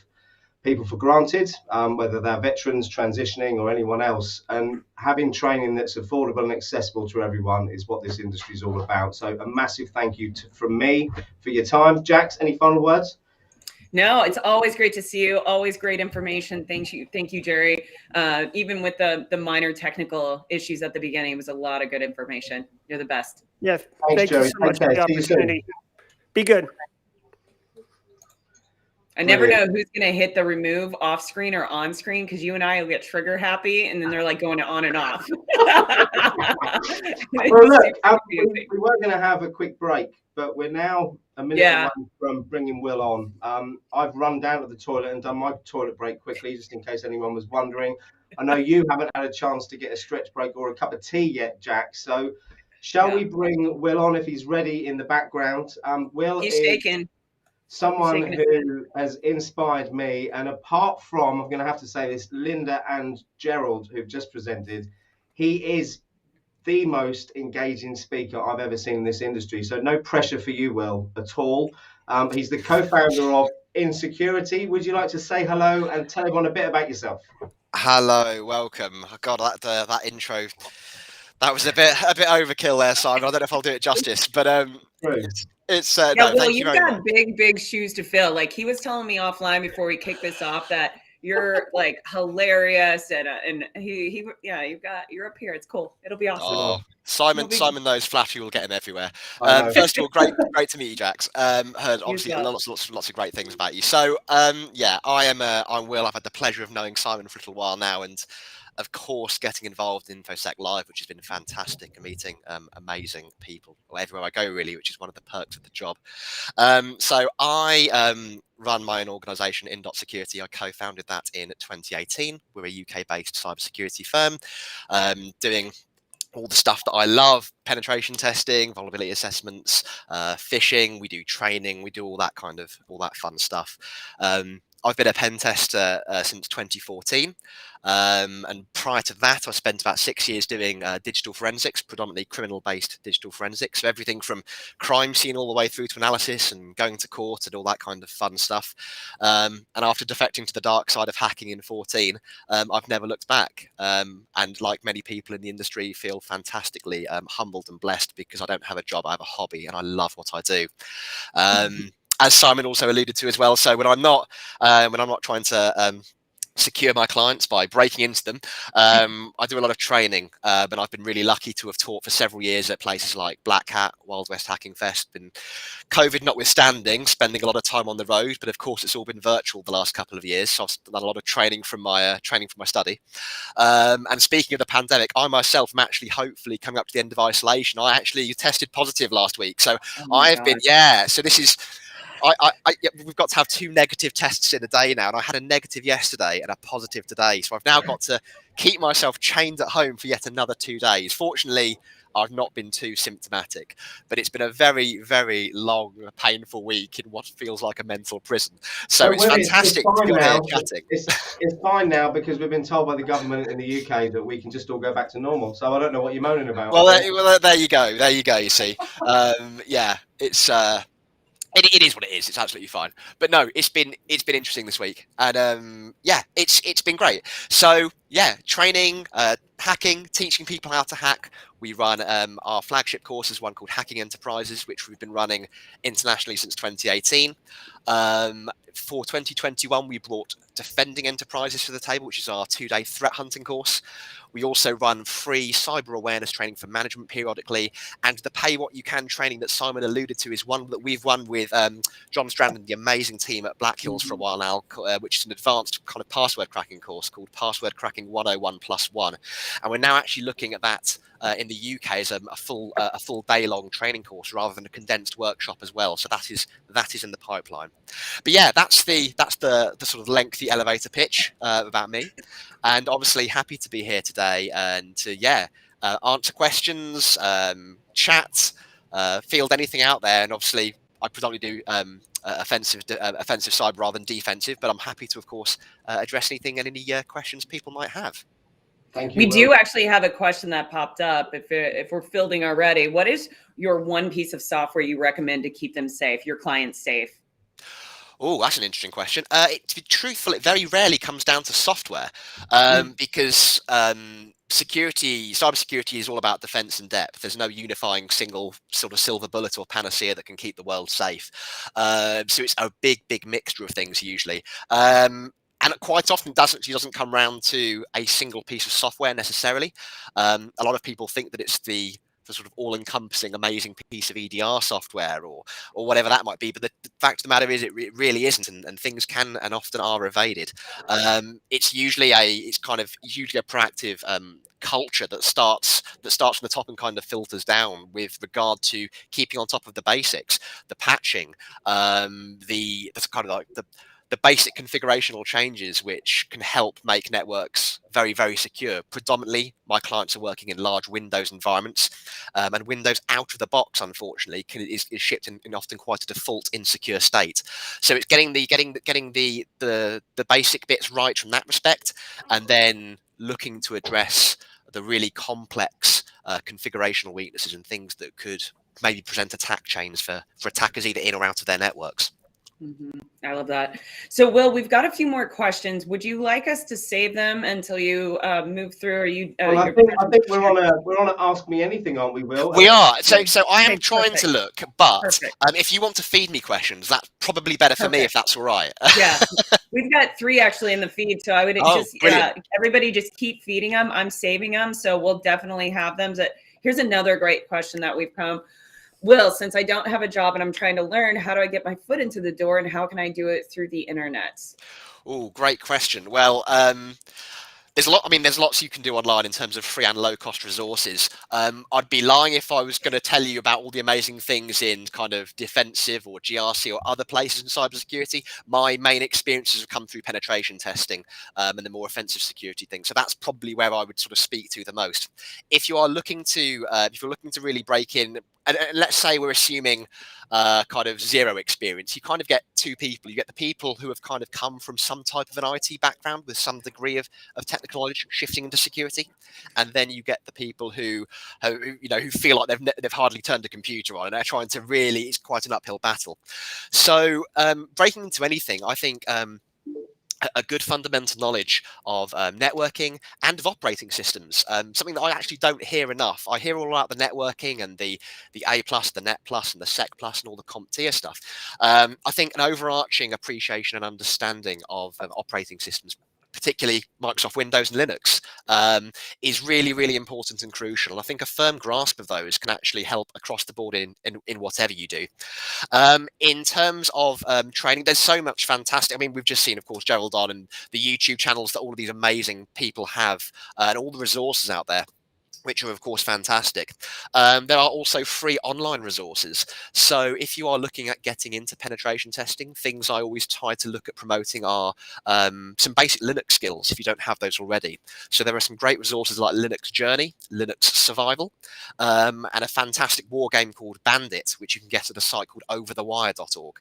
people for granted, whether they're veterans, transitioning, or anyone else. And having training that's affordable and accessible to everyone is what this industry is all about. So a massive thank you from me for your time. Jax, any final words? No, it's always great to see you. Always great information. Thank you, Jerry. Even with the minor technical issues at the beginning, it was a lot of good information. You're the best. Yeah, thanks, thank Jerry. you so much for the opportunity. Be good. I never know Brilliant. who's going to hit the remove off screen or on screen because you and I will get trigger happy and then they're like going on and off. Well, look, we were going to have a quick break, but we're now a minute away from bringing Will on. I've run down to the toilet and done my toilet break quickly, just in case anyone was wondering. I know you haven't had a chance to get a stretch break or a cup of tea yet, Jack. So shall we bring Will on if he's ready in the background? Will He's is shaking. someone who has inspired me. And apart from, I'm going to have to say this, Linda and Gerald, who've just presented, he is the most engaging speaker I've ever seen in this industry. So no pressure for you, Will, at all. He's the co-founder of Insecurity. Would you like to say hello and tell everyone a bit about yourself? Hello, welcome. God, that intro, that was a bit overkill there, Simon. I don't know if I'll do it justice, but it's yeah, no, Will, thank you you've very got much. big shoes to fill. Like he was telling me offline before we kicked this off that you're like hilarious and you're up here. It's cool. It'll be awesome. Oh, Simon knows flattery will get him everywhere. First of all, great to meet you, Jax. Heard obviously lots of great things about you. So I'm Will. I've had the pleasure of knowing Simon for a little while now, and of course getting involved in InfoSec Live, which has been fantastic, and meeting amazing people everywhere I go, really, which is one of the perks of the job. So I run my own organisation, In.Security. I co-founded that in 2018. We're a UK-based cybersecurity firm doing all the stuff that I love: penetration testing, vulnerability assessments, phishing. We do training. We do all that fun stuff. I've been a pen tester since 2014. And prior to that, I spent about 6 years doing digital forensics, predominantly criminal-based digital forensics. So everything from crime scene all the way through to analysis and going to court and all that kind of fun stuff. And after defecting to the dark side of hacking in 2014, I've never looked back. And like many people in the industry, feel fantastically humbled and blessed because I don't have a job, I have a hobby, and I love what I do. As Simon also alluded to as well, so when I'm not trying to secure my clients by breaking into them, I do a lot of training, but I've been really lucky to have taught for several years at places like Black Hat, Wild West Hacking Fest, been COVID notwithstanding, spending a lot of time on the road, but of course it's all been virtual the last couple of years, so I've done a lot of training from my study. And speaking of the pandemic, I myself am actually hopefully coming up to the end of isolation. I actually tested positive last week, so so this is we've got to have 2 negative tests in a day now, and I had a negative yesterday and a positive today, so I've now got to keep myself chained at home for yet another 2 days. Fortunately, I've not been too symptomatic, but it's been a very, very long, painful week in what feels like a mental prison. So it's fantastic to be here chatting. It's fine now because we've been told by the government in the UK that we can just all go back to normal. So I don't know what you're moaning about. Well, there you go. You see, it's. It is what it is. It's absolutely fine. But no, it's been interesting this week, and it's been great. So training, hacking, teaching people how to hack. We run our flagship courses, one called Hacking Enterprises, which we've been running internationally since 2018. For 2021, we brought Defending Enterprises to the table, which is our 2-day threat hunting course. We also run free cyber awareness training for management periodically, and the pay what you can training that Simon alluded to is one that we've run with John Strand and the amazing team at Black Hills for a while now, which is an advanced kind of password cracking course called Password Cracking 101+1. And we're now actually looking at that in the UK as a full day-long training course rather than a condensed workshop as well. So that is in the pipeline. But yeah, that's the sort of lengthy elevator pitch about me, and obviously happy to be here today and to answer questions, chat, field anything out there. And obviously I predominantly do offensive cyber rather than defensive, but I'm happy to of course address anything and any questions people might have. Thank you. We do actually have a question that popped up. If we're fielding already, what is your one piece of software you recommend to keep them safe, your clients safe? Oh, that's an interesting question. To be truthful, it very rarely comes down to software because cybersecurity is all about defense and depth. There's no unifying single sort of silver bullet or panacea that can keep the world safe. So it's a big mixture of things usually. And quite often doesn't come round to a single piece of software necessarily. A lot of people think that it's the sort of all-encompassing, amazing piece of EDR software or whatever that might be. But the fact of the matter is, it really isn't, and things can and often are evaded. It's usually usually a proactive culture that starts from the top and kind of filters down with regard to keeping on top of the basics, the patching, the kind of like the basic configurational changes which can help make networks very, very secure. Predominantly, my clients are working in large Windows environments, and Windows out of the box, unfortunately, is shipped in often quite a default insecure state. So it's getting the basic bits right from that respect, and then looking to address the really complex configurational weaknesses and things that could maybe present attack chains for attackers either in or out of their networks. I love that. So, Will, we've got a few more questions. Would you like us to save them until you move through? Or you? Well, I think we're on a Ask Me Anything, aren't we, Will? We are. So I am trying perfect. to look, but if you want to feed me questions, that's probably better for me if that's all right. Yeah, we've got 3 actually in the feed, so I would everybody just keep feeding them. I'm saving them, so we'll definitely have them. Here's another great question that we've come. Will, since I don't have a job and I'm trying to learn, how do I get my foot into the door, and how can I do it through the internet? Oh, great question. Well, there's lots you can do online in terms of free and low cost resources. I'd be lying if I was going to tell you about all the amazing things in kind of defensive or GRC or other places in cybersecurity. My main experiences have come through penetration testing and the more offensive security things. So that's probably where I would sort of speak to the most. If you're looking to really break in, and let's say we're assuming kind of zero experience, you kind of get 2 people. You get the people who have kind of come from some type of an IT background with some degree of technical knowledge shifting into security, and then you get the people who feel like they've hardly turned a computer on and they're trying to really, it's quite an uphill battle. So breaking into anything, I think a good fundamental knowledge of networking and of operating systems, something that I actually don't hear enough. I hear all about the networking and the A+, the Net+, and the Sec+, and all the CompTIA stuff. I think an overarching appreciation and understanding of operating systems, particularly Microsoft Windows and Linux, is really, really important and crucial. And I think a firm grasp of those can actually help across the board in whatever you do. In terms of training, there's so much fantastic. I mean, we've just seen, of course, Gerald on and the YouTube channels that all of these amazing people have, and all the resources out there, which are of course fantastic. There are also free online resources. So if you are looking at getting into penetration testing, things I always try to look at promoting are some basic Linux skills if you don't have those already. So there are some great resources like Linux Journey, Linux Survival, and a fantastic war game called Bandit, which you can get at a site called overthewire.org,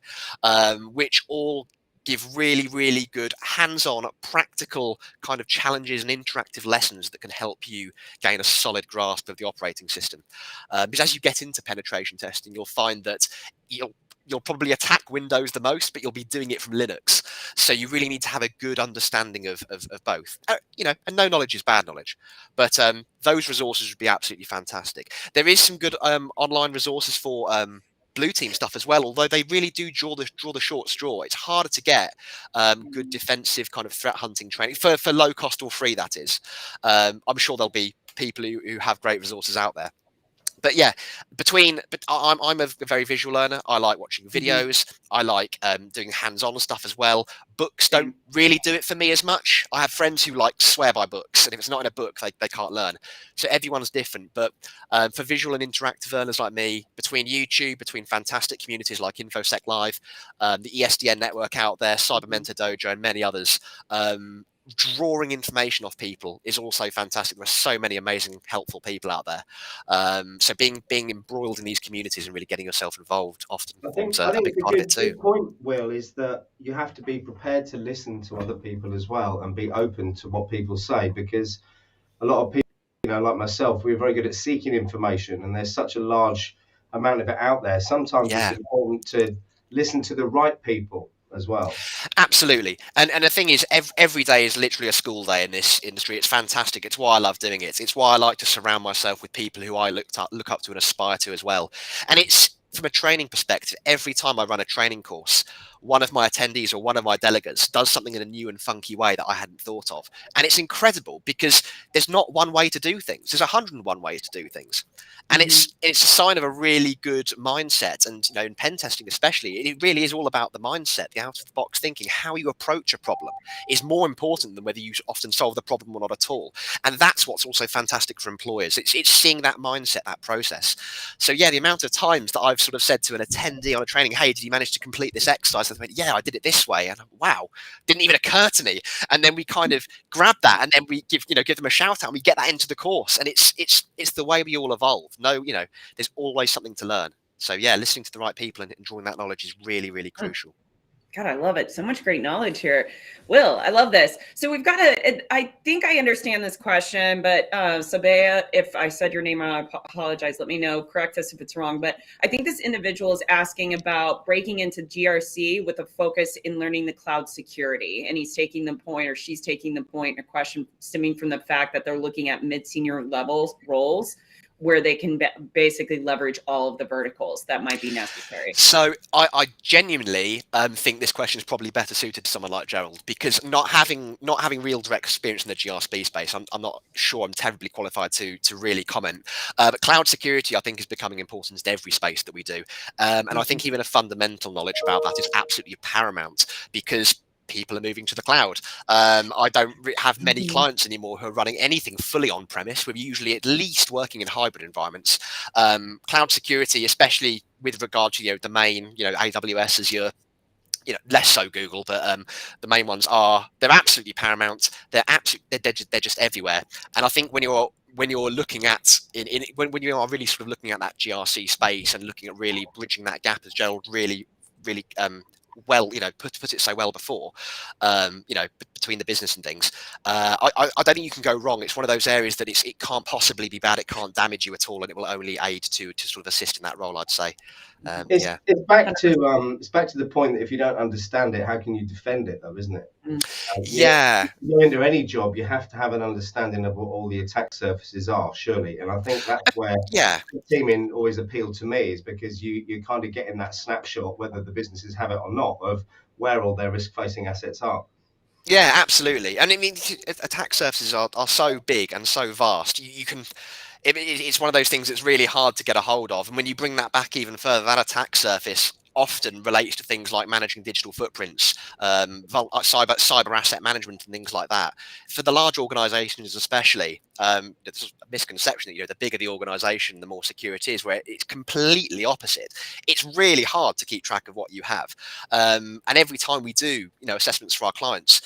which all give really, really good hands-on, practical kind of challenges and interactive lessons that can help you gain a solid grasp of the operating system. Because as you get into penetration testing, you'll find that you'll probably attack Windows the most, but you'll be doing it from Linux. So you really need to have a good understanding of both. And no knowledge is bad knowledge, but those resources would be absolutely fantastic. There is some good online resources for blue team stuff as well, although they really do draw the short straw. It's harder to get good defensive kind of threat hunting training for low cost or free, that is. I'm sure there'll be people who have great resources out there. But yeah, I'm a very visual learner. I like watching videos. I like doing hands-on stuff as well. Books don't really do it for me as much. I have friends who like swear by books, and if it's not in a book, they can't learn. So everyone's different. But for visual and interactive learners like me, between YouTube, between fantastic communities like InfoSec Live, the ESDN network out there, Cyber Mentor Dojo, and many others, drawing information off people is also fantastic. There's so many amazing, helpful people out there. So being embroiled in these communities and really getting yourself involved often forms a big part of it too. The point, Will, is that you have to be prepared to listen to other people as well and be open to what people say, because a lot of people, like myself, we're very good at seeking information, and there's such a large amount of it out there. Sometimes it's important to listen to the right people as well. Absolutely. And the thing is, every day is literally a school day in this industry. It's fantastic. It's why I love doing it. It's why I like to surround myself with people who I look up to and aspire to as well. And it's, from a training perspective, every time I run a training course, one of my attendees or one of my delegates does something in a new and funky way that I hadn't thought of. And it's incredible because there's not one way to do things. There's 101 ways to do things. And it's a sign of a really good mindset. And, you know, in pen testing especially, it really is all about the mindset, the out-of-the-box thinking. How you approach a problem is more important than whether you often solve the problem or not at all. And that's what's also fantastic for employers. It's seeing that mindset, that process. So, yeah, the amount of times that I've sort of said to an attendee on a training, hey, did you manage to complete this exercise? And they went, yeah, I did it this way. And wow, didn't even occur to me. And then we kind of grab that and then we give them a shout out and we get that into the course. And it's the way we all evolve. No, you know, there's always something to learn. So yeah, listening to the right people and drawing that knowledge is really, really crucial. God, I love it. So much great knowledge here. Will, I love this. So we've got I think I understand this question, but Sabea, if I said your name wrong, I apologize. Let me know, correct us if it's wrong. But I think this individual is asking about breaking into GRC with a focus in learning the cloud security. And he's taking the point, or she's taking the point, a question stemming from the fact that they're looking at mid-senior levels roles where they can basically leverage all of the verticals that might be necessary. So I genuinely think this question is probably better suited to someone like Gerald, because not having real direct experience in the GRSP space, I'm not sure I'm terribly qualified to really comment. But cloud security, I think, is becoming important in every space that we do. And I think even a fundamental knowledge about that is absolutely paramount, because people are moving to the cloud. I don't have many clients anymore who are running anything fully on premise. We're usually at least working in hybrid environments. Cloud security, especially with regard to domain, AWS, Azure, less so Google, but the main ones they're absolutely paramount. They're just everywhere. And I think when you're looking at when you are really sort of looking at that GRC space and looking at really bridging that gap, as Gerald really well, put it so well before, between the business and things. I don't think you can go wrong. It's one of those areas that it can't possibly be bad. It can't damage you at all, and it will only aid to sort of assist in that role, I'd say. It's back to the point that if you don't understand it, how can you defend it, though, isn't it? Yeah. If you go into any job, you have to have an understanding of what all the attack surfaces are, surely. And I think that's where teaming always appealed to me, is because you kind of get in that snapshot, whether the businesses have it or not, of where all their risk-facing assets are. Yeah, absolutely. And I mean, attack surfaces are so big and so vast. You can. It's one of those things that's really hard to get a hold of. And when you bring that back even further, that attack surface often relates to things like managing digital footprints, cyber asset management, and things like that. For the large organizations especially, there's a misconception that the bigger the organization, the more secure it is, where it's completely opposite. It's really hard to keep track of what you have. And every time we do assessments for our clients,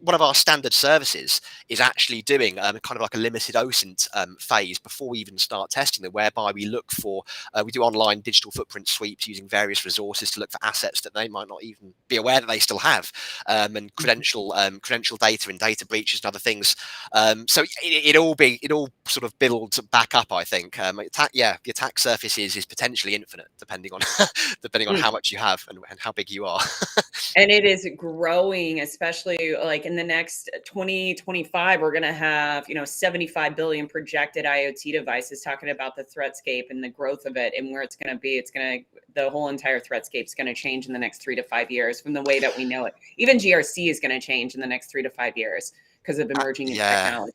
one of our standard services is actually doing kind of like a limited OSINT phase before we even start testing them, whereby we look for, we do online digital footprint sweeps using various resources to look for assets that they might not even be aware that they still have, and credential data and data breaches and other things. So it all sort of builds back up, I think. The attack surface is potentially infinite, depending on how much you have and how big you are. And it is growing, especially like in the next 2025, we're going to have, 75 billion projected IoT devices, talking about the threatscape and the growth of it and where it's going to be. The whole entire threatscape is going to change in the next 3 to 5 years from the way that we know it. Even GRC is going to change in the next 3 to 5 years because of emerging technology.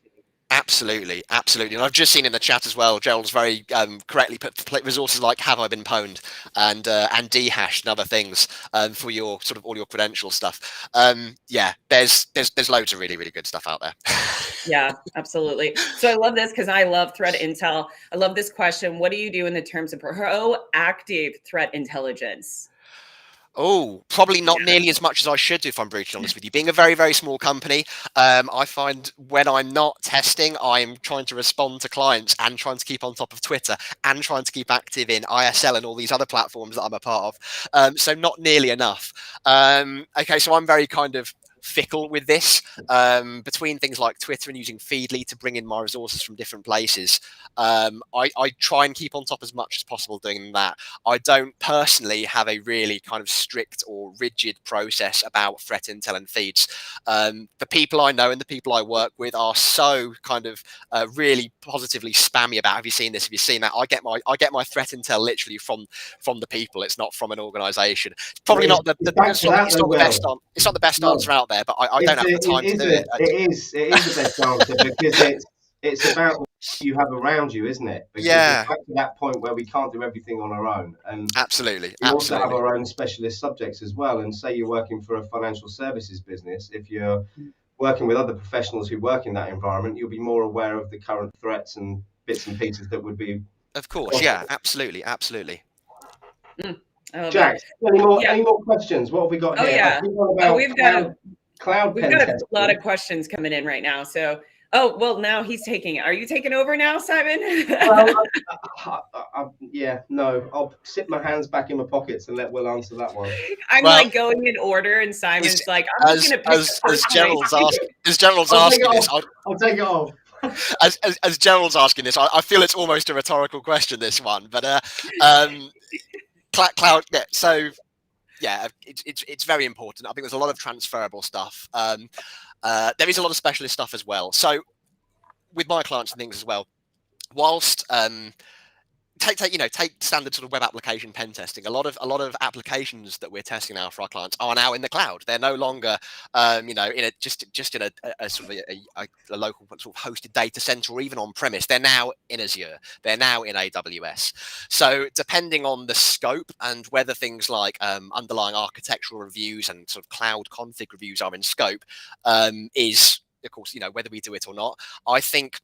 Absolutely. And I've just seen in the chat as well, Gerald's very correctly put resources like Have I Been Pwned and dHashed and other things for your sort of all your credential stuff. There's loads of really, really good stuff out there. Yeah, absolutely. So I love this because I love threat intel. I love this question. What do you do in the terms of proactive threat intelligence? Oh, probably not nearly as much as I should do, if I'm brutally honest with you. Being a very, very small company, I find when I'm not testing, I'm trying to respond to clients and trying to keep on top of Twitter and trying to keep active in ISL and all these other platforms that I'm a part of. So not nearly enough. Okay, so I'm very kind of fickle with this. Between things like Twitter and using Feedly to bring in my resources from different places, I try and keep on top as much as possible doing that. I don't personally have a really kind of strict or rigid process about threat intel and feeds. The people I know and the people I work with are so kind of really positively spammy about, have you seen this? Have you seen that? I get my threat intel literally from the people. It's not from an organization. It's probably not the best answer out there, but I don't have the time to do it. It is the best answer because it's about what you have around you, isn't it? Because it's back to that point where we can't do everything on our own. And absolutely. We also have our own specialist subjects as well. And say you're working for a financial services business, if you're working with other professionals who work in that environment, you'll be more aware of the current threats and bits and pieces that would be. Of course, yeah, absolutely. Jack, any more questions? What have we got here? Yeah. We've got cloud. We've got a lot of questions coming in right now. So, now he's taking it. Are you taking over now, Simon? No. I'll sit my hands back in my pockets and let Will answer that one. I'm like going in order, and Simon's like, I'm looking at as Gerald's asking this. I'll take it off. As Gerald's asking this, I feel it's almost a rhetorical question, this one, but cloud. Yeah, so yeah, it's very important. I think there's a lot of transferable stuff. There is a lot of specialist stuff as well. So with my clients and things as well, whilst take standard sort of web application pen testing. A lot of applications that we're testing now for our clients are now in the cloud. They're no longer, in a sort of a local sort of hosted data center or even on premise. They're now in Azure. They're now in AWS. So depending on the scope and whether things like underlying architectural reviews and sort of cloud config reviews are in scope, is of course whether we do it or not. I think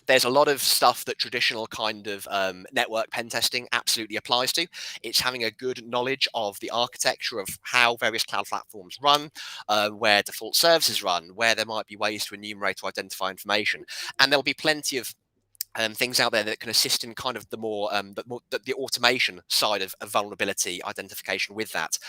there's a lot of stuff that traditional kind of network pen testing absolutely applies to. It's having a good knowledge of the architecture of how various cloud platforms run, where default services run, where there might be ways to enumerate or identify information. And there'll be plenty of things out there that can assist in kind of the more the automation side of vulnerability identification with that.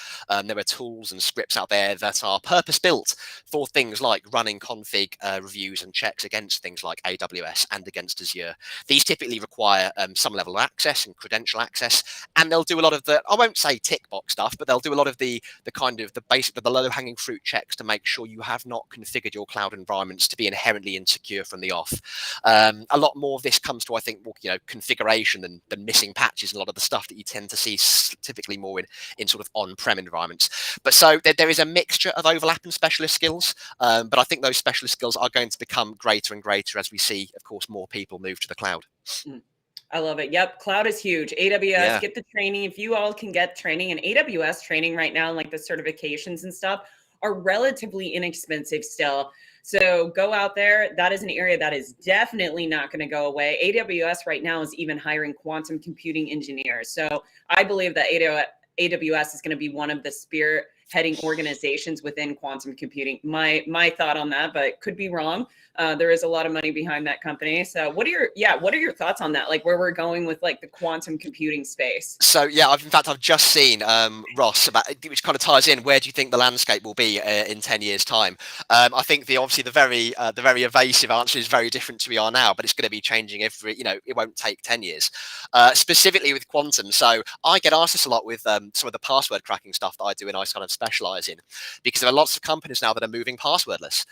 There are tools and scripts out there that are purpose built for things like running config reviews and checks against things like AWS and against Azure. These typically require some level of access and credential access, and they'll do a lot of the, I won't say tick box stuff, but they'll do a lot of the kind of the basic, the low hanging fruit checks to make sure you have not configured your cloud environments to be inherently insecure from the off. A lot more of this comes to, I think, configuration than missing patches, and a lot of the stuff that you tend to see typically more in sort of on-prem environments. But so there is a mixture of overlap and specialist skills, but I think those specialist skills are going to become greater and greater as we see, of course, more people move to the cloud. I love it. Yep. Cloud is huge. AWS, get the training. If you all can get training, and AWS training right now, like the certifications and stuff, are relatively inexpensive still. So go out there. That is an area that is definitely not going to go away. AWS right now is even hiring quantum computing engineers. So I believe that AWS is going to be one of the spearheading organizations within quantum computing. My thought on that, but could be wrong. There is a lot of money behind that company. So what are your thoughts on that? Like where we're going with like the quantum computing space? So yeah, I've just seen Ross which kind of ties in. Where do you think the landscape will be in 10 years time? I think the very evasive answer is very different to we are now, but it's going to be changing it won't take 10 years. Specifically with quantum. So I get asked this a lot with some of the password cracking stuff that I do and I kind of specialize in, because there are lots of companies now that are moving passwordless.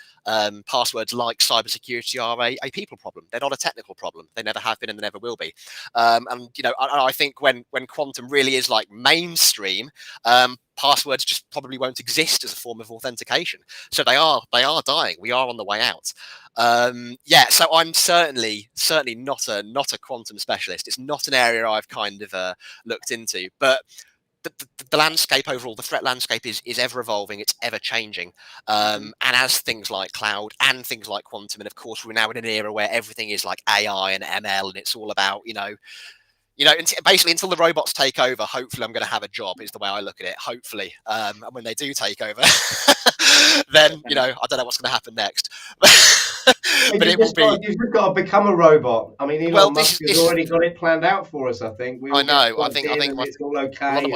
Passwords like cybersecurity are a people problem. They're not a technical problem. They never have been and they never will be. I think when quantum really is like mainstream, passwords just probably won't exist as a form of authentication. So they are dying. We are on the way out. So I'm certainly not a quantum specialist. It's not an area I've kind of looked into, but the landscape overall, the threat landscape is ever evolving, it's ever changing. And as things like cloud and things like quantum, and of course we're now in an era where everything is like AI and ML, and it's all about, basically until the robots take over, hopefully I'm going to have a job, is the way I look at it, hopefully. And when they do take over, then, I don't know what's going to happen next. But you've just got to become a robot. I mean, Elon Musk has already got it planned out for us, I think. I know. I think it's all okay.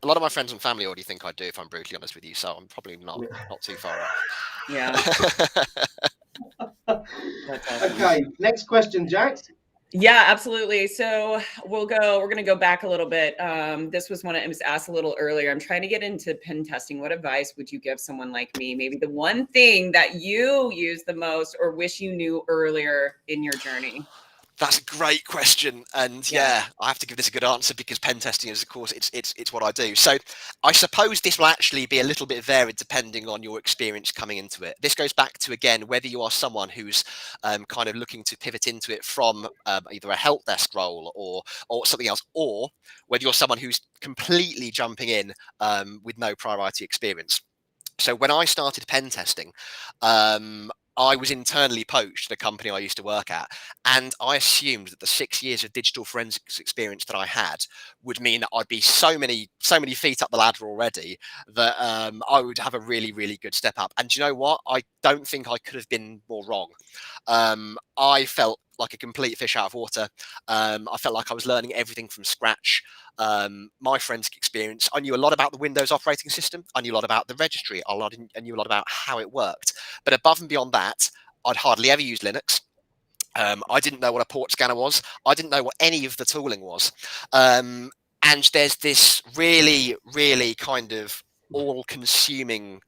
A lot of my friends and family already think I do, if I'm brutally honest with you. So I'm probably not too far off. Yeah. That's awesome. Okay, next question, Jax. Yeah, absolutely. So we're going to go back a little bit. This was one it was asked a little earlier. I'm trying to get into pen testing. What advice would you give someone like me? Maybe the one thing that you use the most or wish you knew earlier in your journey? That's a great question, and yeah, I have to give this a good answer because pen testing is, of course, it's what I do. So I suppose this will actually be a little bit varied depending on your experience coming into it. This goes back to, again, whether you are someone who's kind of looking to pivot into it from either a help desk role or something else, or whether you're someone who's completely jumping in with no prior IT experience. So when I started pen testing, I was internally poached at a company I used to work at, and I assumed that the 6 years of digital forensics experience that I had would mean that I'd be so many feet up the ladder already that I would have a really, really good step up. And do you know what? I don't think I could have been more wrong. I felt like a complete fish out of water. I felt like I was learning everything from scratch. My forensic experience, I knew a lot about the Windows operating system. I knew a lot about the registry. I knew a lot about how it worked. But above and beyond that, I'd hardly ever used Linux. I didn't know what a port scanner was. I didn't know what any of the tooling was. And there's this really, really kind of all-consuming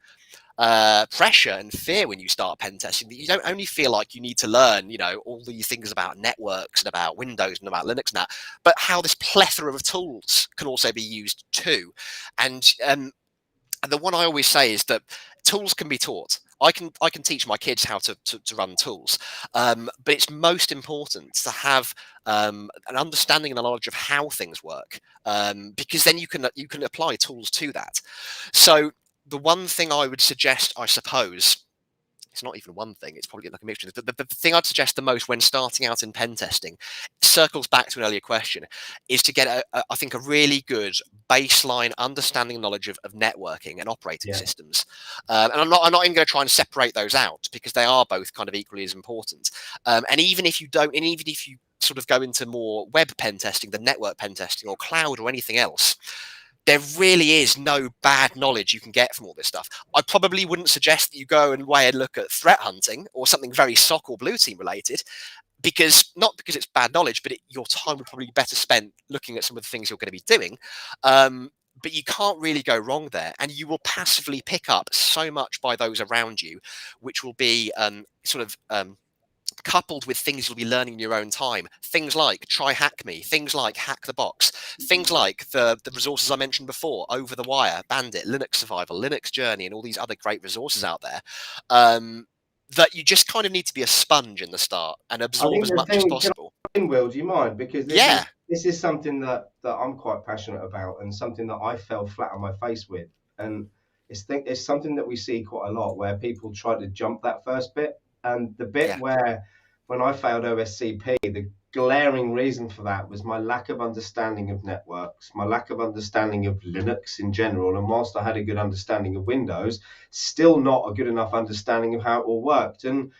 pressure and fear when you start pen testing that you don't only feel like you need to learn, all these things about networks and about Windows and about Linux and that, but how this plethora of tools can also be used too. And the one I always say is that tools can be taught. I can teach my kids how to run tools, but it's most important to have an understanding and a knowledge of how things work, because then you can apply tools to that. So the one thing I would suggest, I suppose, it's not even one thing, it's probably like a mixture. The thing I'd suggest the most when starting out in pen testing circles back to an earlier question, is to get, I think, a really good baseline understanding and knowledge of networking and operating systems. And I'm not even going to try and separate those out because they are both kind of equally as important. And even if you don't, and even if you sort of go into more web pen testing than network pen testing or cloud or anything else, there really is no bad knowledge you can get from all this stuff. I probably wouldn't suggest that you go and look at threat hunting or something very SOC or blue team related, not because it's bad knowledge, but your time would probably be better spent looking at some of the things you're going to be doing. But you can't really go wrong there, and you will passively pick up so much by those around you, which will be coupled with things you'll be learning in your own time. Things like try hack me, things like hack the box, things like the resources I mentioned before, Over the Wire, Bandit, Linux Survival, Linux Journey, and all these other great resources out there, that you just kind of need to be a sponge in the start and absorb as much as possible. Will, do you mind? Because this is something that I'm quite passionate about and something that I fell flat on my face with. And it's something that we see quite a lot where people try to jump that first bit. And the bit where, when I failed OSCP, the glaring reason for that was my lack of understanding of networks, my lack of understanding of Linux in general. And whilst I had a good understanding of Windows, still not a good enough understanding of how it all worked. And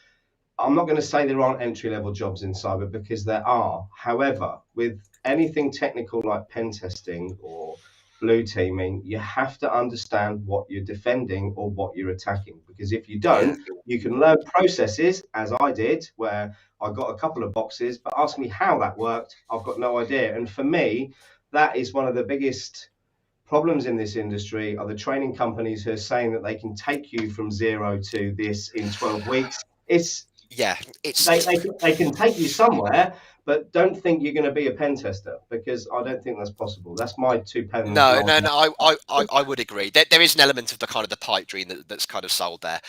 I'm not going to say there aren't entry-level jobs in cyber, because there are. However, with anything technical like pen testing or blue teaming, you have to understand what you're defending or what you're attacking, because if you don't, you can learn processes, as I did, where I got a couple of boxes, but ask me how that worked, I've got no idea. And for me, that is one of the biggest problems in this industry, are the training companies who are saying that they can take you from 0 to this in 12 weeks. They can take you somewhere, but don't think you're going to be a pen tester, because I don't think that's possible. That's my 2 pence. No. I would agree. There is an element of the kind of the pipe dream that's kind of sold there.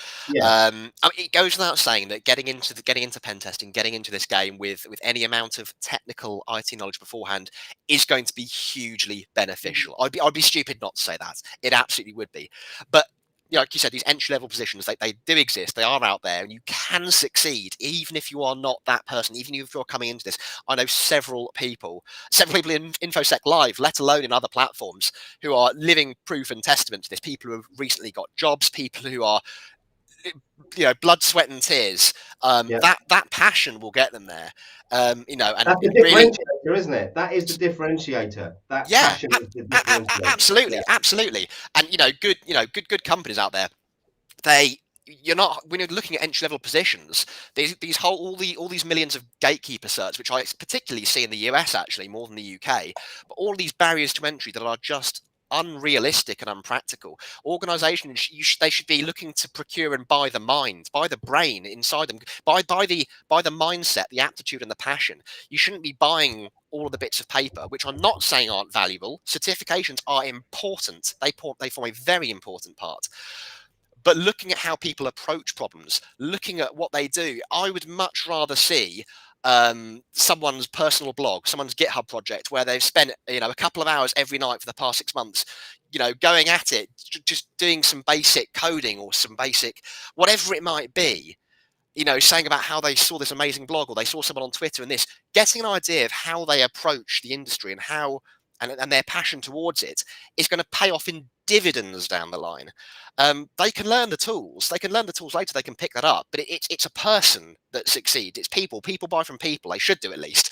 I mean, it goes without saying that getting into pen testing, getting into this game with any amount of technical IT knowledge beforehand is going to be hugely beneficial. I'd be stupid not to say that. It absolutely would be, but like you said, these entry-level positions, they do exist. They are out there, and you can succeed even if you are not that person. Even if you're coming into this, I know several people in InfoSec Live, let alone in other platforms, who are living proof and testament to this. People who have recently got jobs, people who are blood, sweat, and tears. That passion will get them there. And that's the really, differentiator, isn't it? That is the differentiator. That passion is the differentiator. absolutely. And good companies out there. You're not, when you're looking at entry level positions, all these millions of gatekeeper certs, which I particularly see in the US actually more than the UK, but all these barriers to entry that are just unrealistic and unpractical. Organizations, they should be looking to procure and buy the mind, buy the brain inside them, buy the mindset, the aptitude, and the passion. You shouldn't be buying all of the bits of paper, which I'm not saying aren't valuable. Certifications are important. They form a very important part. But looking at how people approach problems, looking at what they do, I would much rather see someone's personal blog, someone's GitHub project where they've spent a couple of hours every night for the past 6 months, going at it, just doing some basic coding or some basic whatever it might be, saying about how they saw this amazing blog or they saw someone on Twitter and this, getting an idea of how they approach the industry and how and their passion towards it is going to pay off in dividends down the line. They can learn the tools. They can learn the tools later. They can pick that up. But it's a person that succeeds. It's people. People buy from people. They should do at least.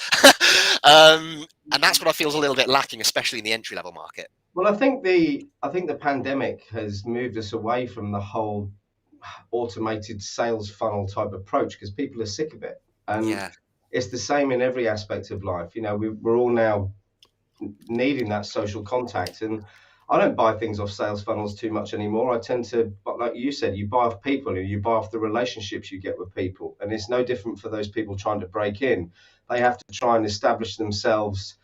And that's what I feel is a little bit lacking, especially in the entry level market. Well, I think the pandemic has moved us away from the whole automated sales funnel type approach because people are sick of it. And it's the same in every aspect of life. We're all now needing that social contact, and I don't buy things off sales funnels too much anymore. I tend to, like you said, you buy off people, and you buy off the relationships you get with people, and it's no different for those people trying to break in. They have to try and establish themselves,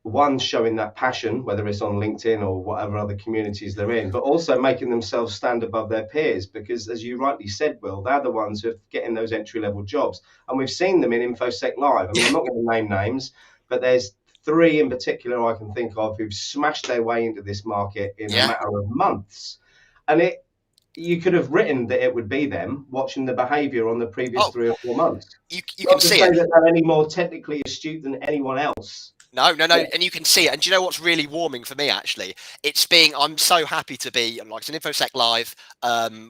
one, showing that passion, whether it's on LinkedIn or whatever other communities they're in, but also making themselves stand above their peers, because as you rightly said, Will, they're the ones who are getting those entry-level jobs, and we've seen them in InfoSec Live. I mean, I'm not going to name names, but there's 3 in particular I can think of who've smashed their way into this market in a matter of months. And you could have written that it would be them, watching the behavior on the previous 3 or 4 months. You can see it. That they're any more technically astute than anyone else. No, and you can see it. And do you know what's really warming for me, actually? I'm so happy to be, like, an InfoSec Live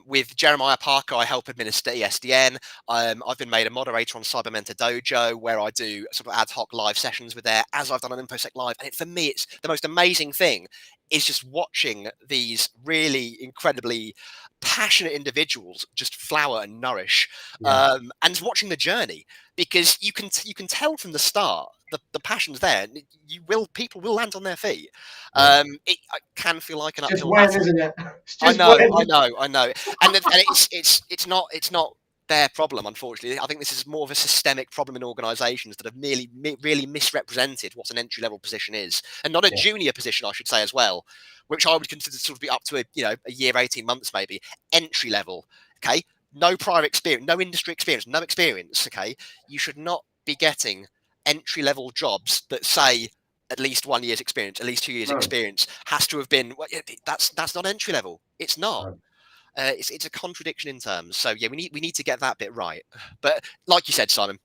with Jeremiah Parker. I help administer ESDN. I've been made a moderator on Cyber Mentor Dojo, where I do sort of ad hoc live sessions with there, as I've done on InfoSec Live. And for me, it's the most amazing thing is just watching these really incredibly passionate individuals just flower and nourish, and watching the journey, because you can tell from the start the passion's there. People will land on their feet. It can feel like an uphill battle. Isn't it? I know, and it's not their problem, unfortunately. I think this is more of a systemic problem in organisations that have really misrepresented what an entry-level position is, and not a junior position, I should say, as well, which I would consider to sort of be up to a year, 18 months maybe. Entry level, okay? No prior experience, no industry experience, no experience, okay? You should not be getting entry-level jobs that say at least 1 year's experience, at least 2 years experience has to have been. That's not entry level. It's not. Right. It's a contradiction in terms. So we need to get that bit right. But like you said, Simon,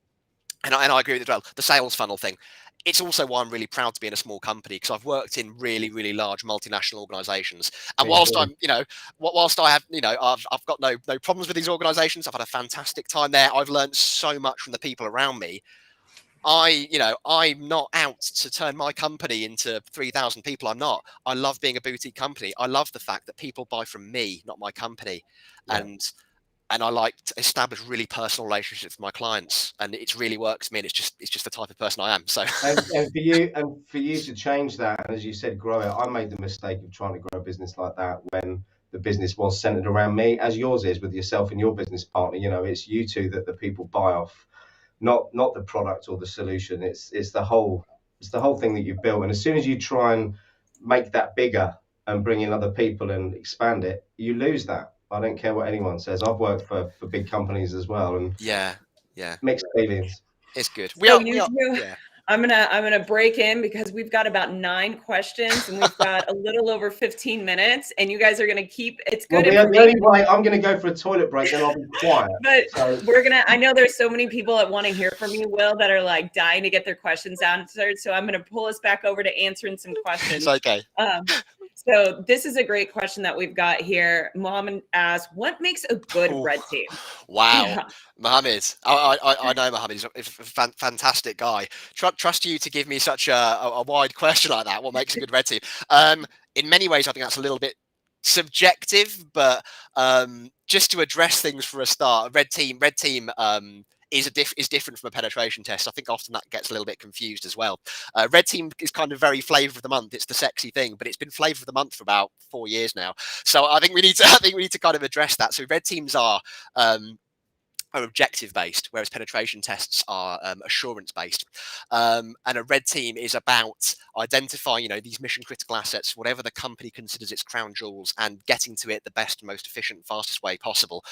and I agree with it as well. The sales funnel thing. It's also why I'm really proud to be in a small company, because I've worked in really, really large multinational organisations. And whilst I have, I've got no problems with these organisations. I've had a fantastic time there. I've learned so much from the people around me. I'm not out to turn my company into 3,000 people. I'm not. I love being a boutique company. I love the fact that people buy from me, not my company. Yeah. And I like to establish really personal relationships with my clients, and it's really works for me. And it's just the type of person I am. So and for you to change that, and as you said, grow it. I made the mistake of trying to grow a business like that when the business was centered around me, as yours is with yourself and your business partner. It's you two that the people buy off, not the product or the solution. It's the whole thing that you've built. And as soon as you try and make that bigger and bring in other people and expand it, you lose that. I don't care what anyone says. I've worked for big companies as well, and mixed feelings. It's good. I'm gonna break in because we've got about 9 questions and we've got a little over 15 minutes, and you guys are gonna keep. It's good. I'm gonna go for a toilet break, and I'll be quiet. But I know there's so many people that want to hear from you, Will, that are like dying to get their questions answered. So I'm gonna pull us back over to answering some questions. It's okay. So this is a great question that we've got here. Mom asks, what makes a good red team? Wow. Yeah. Mohammed, I know Mohammed. He's a fantastic guy. Trust you to give me such a wide question like that. What makes a good red team? In many ways, I think that's a little bit subjective, but just to address things for a start, red team is different from a penetration test. I think often that gets a little bit confused as well. Red team is kind of very flavor of the month. It's the sexy thing, but it's been flavor of the month for about 4 years now. So I think we need to kind of address that. So red teams are objective based, whereas penetration tests are assurance based. And a red team is about identifying, these mission critical assets, whatever the company considers its crown jewels, and getting to it the best, most efficient, fastest way possible.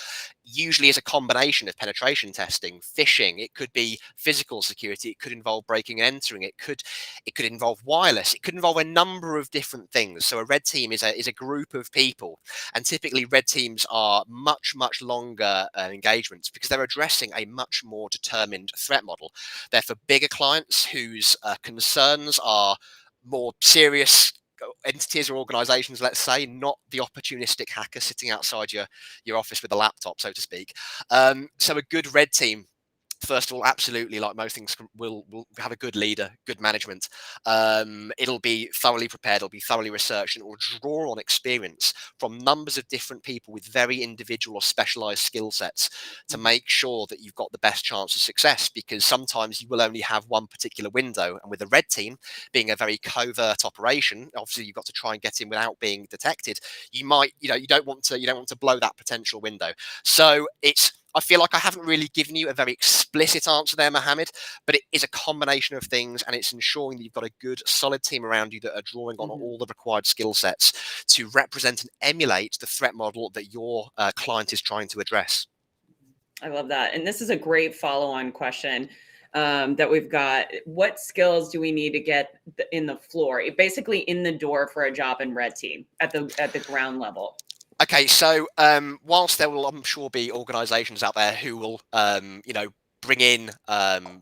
Usually as a combination of penetration testing, phishing. It could be physical security. It could involve breaking and entering. It could involve wireless. It could involve a number of different things. So a red team is a group of people, and typically red teams are much longer engagements because they're addressing a much more determined threat model. They're for bigger clients whose concerns are more serious entities or organizations, let's say, not the opportunistic hacker sitting outside your office with a laptop, so to speak. So a good red team, first of all, absolutely, like most things, will have a good leader, good management. It'll be thoroughly prepared, it'll be thoroughly researched, and it will draw on experience from numbers of different people with very individual or specialized skill sets to make sure that you've got the best chance of success, because sometimes you will only have one particular window. And with a red team being a very covert operation, obviously you've got to try and get in without being detected. You might, you don't want to blow that potential window. So I feel like I haven't really given you a very explicit answer there, Mohammed, but it is a combination of things, and it's ensuring that you've got a good, solid team around you that are drawing on all the required skill sets to represent and emulate the threat model that your client is trying to address. I love that. And this is a great follow-on question that we've got. What skills do we need to get in the floor, basically in the door for a job in red team at the ground level? Okay, so whilst there will, I'm sure, be organisations out there who will, bring in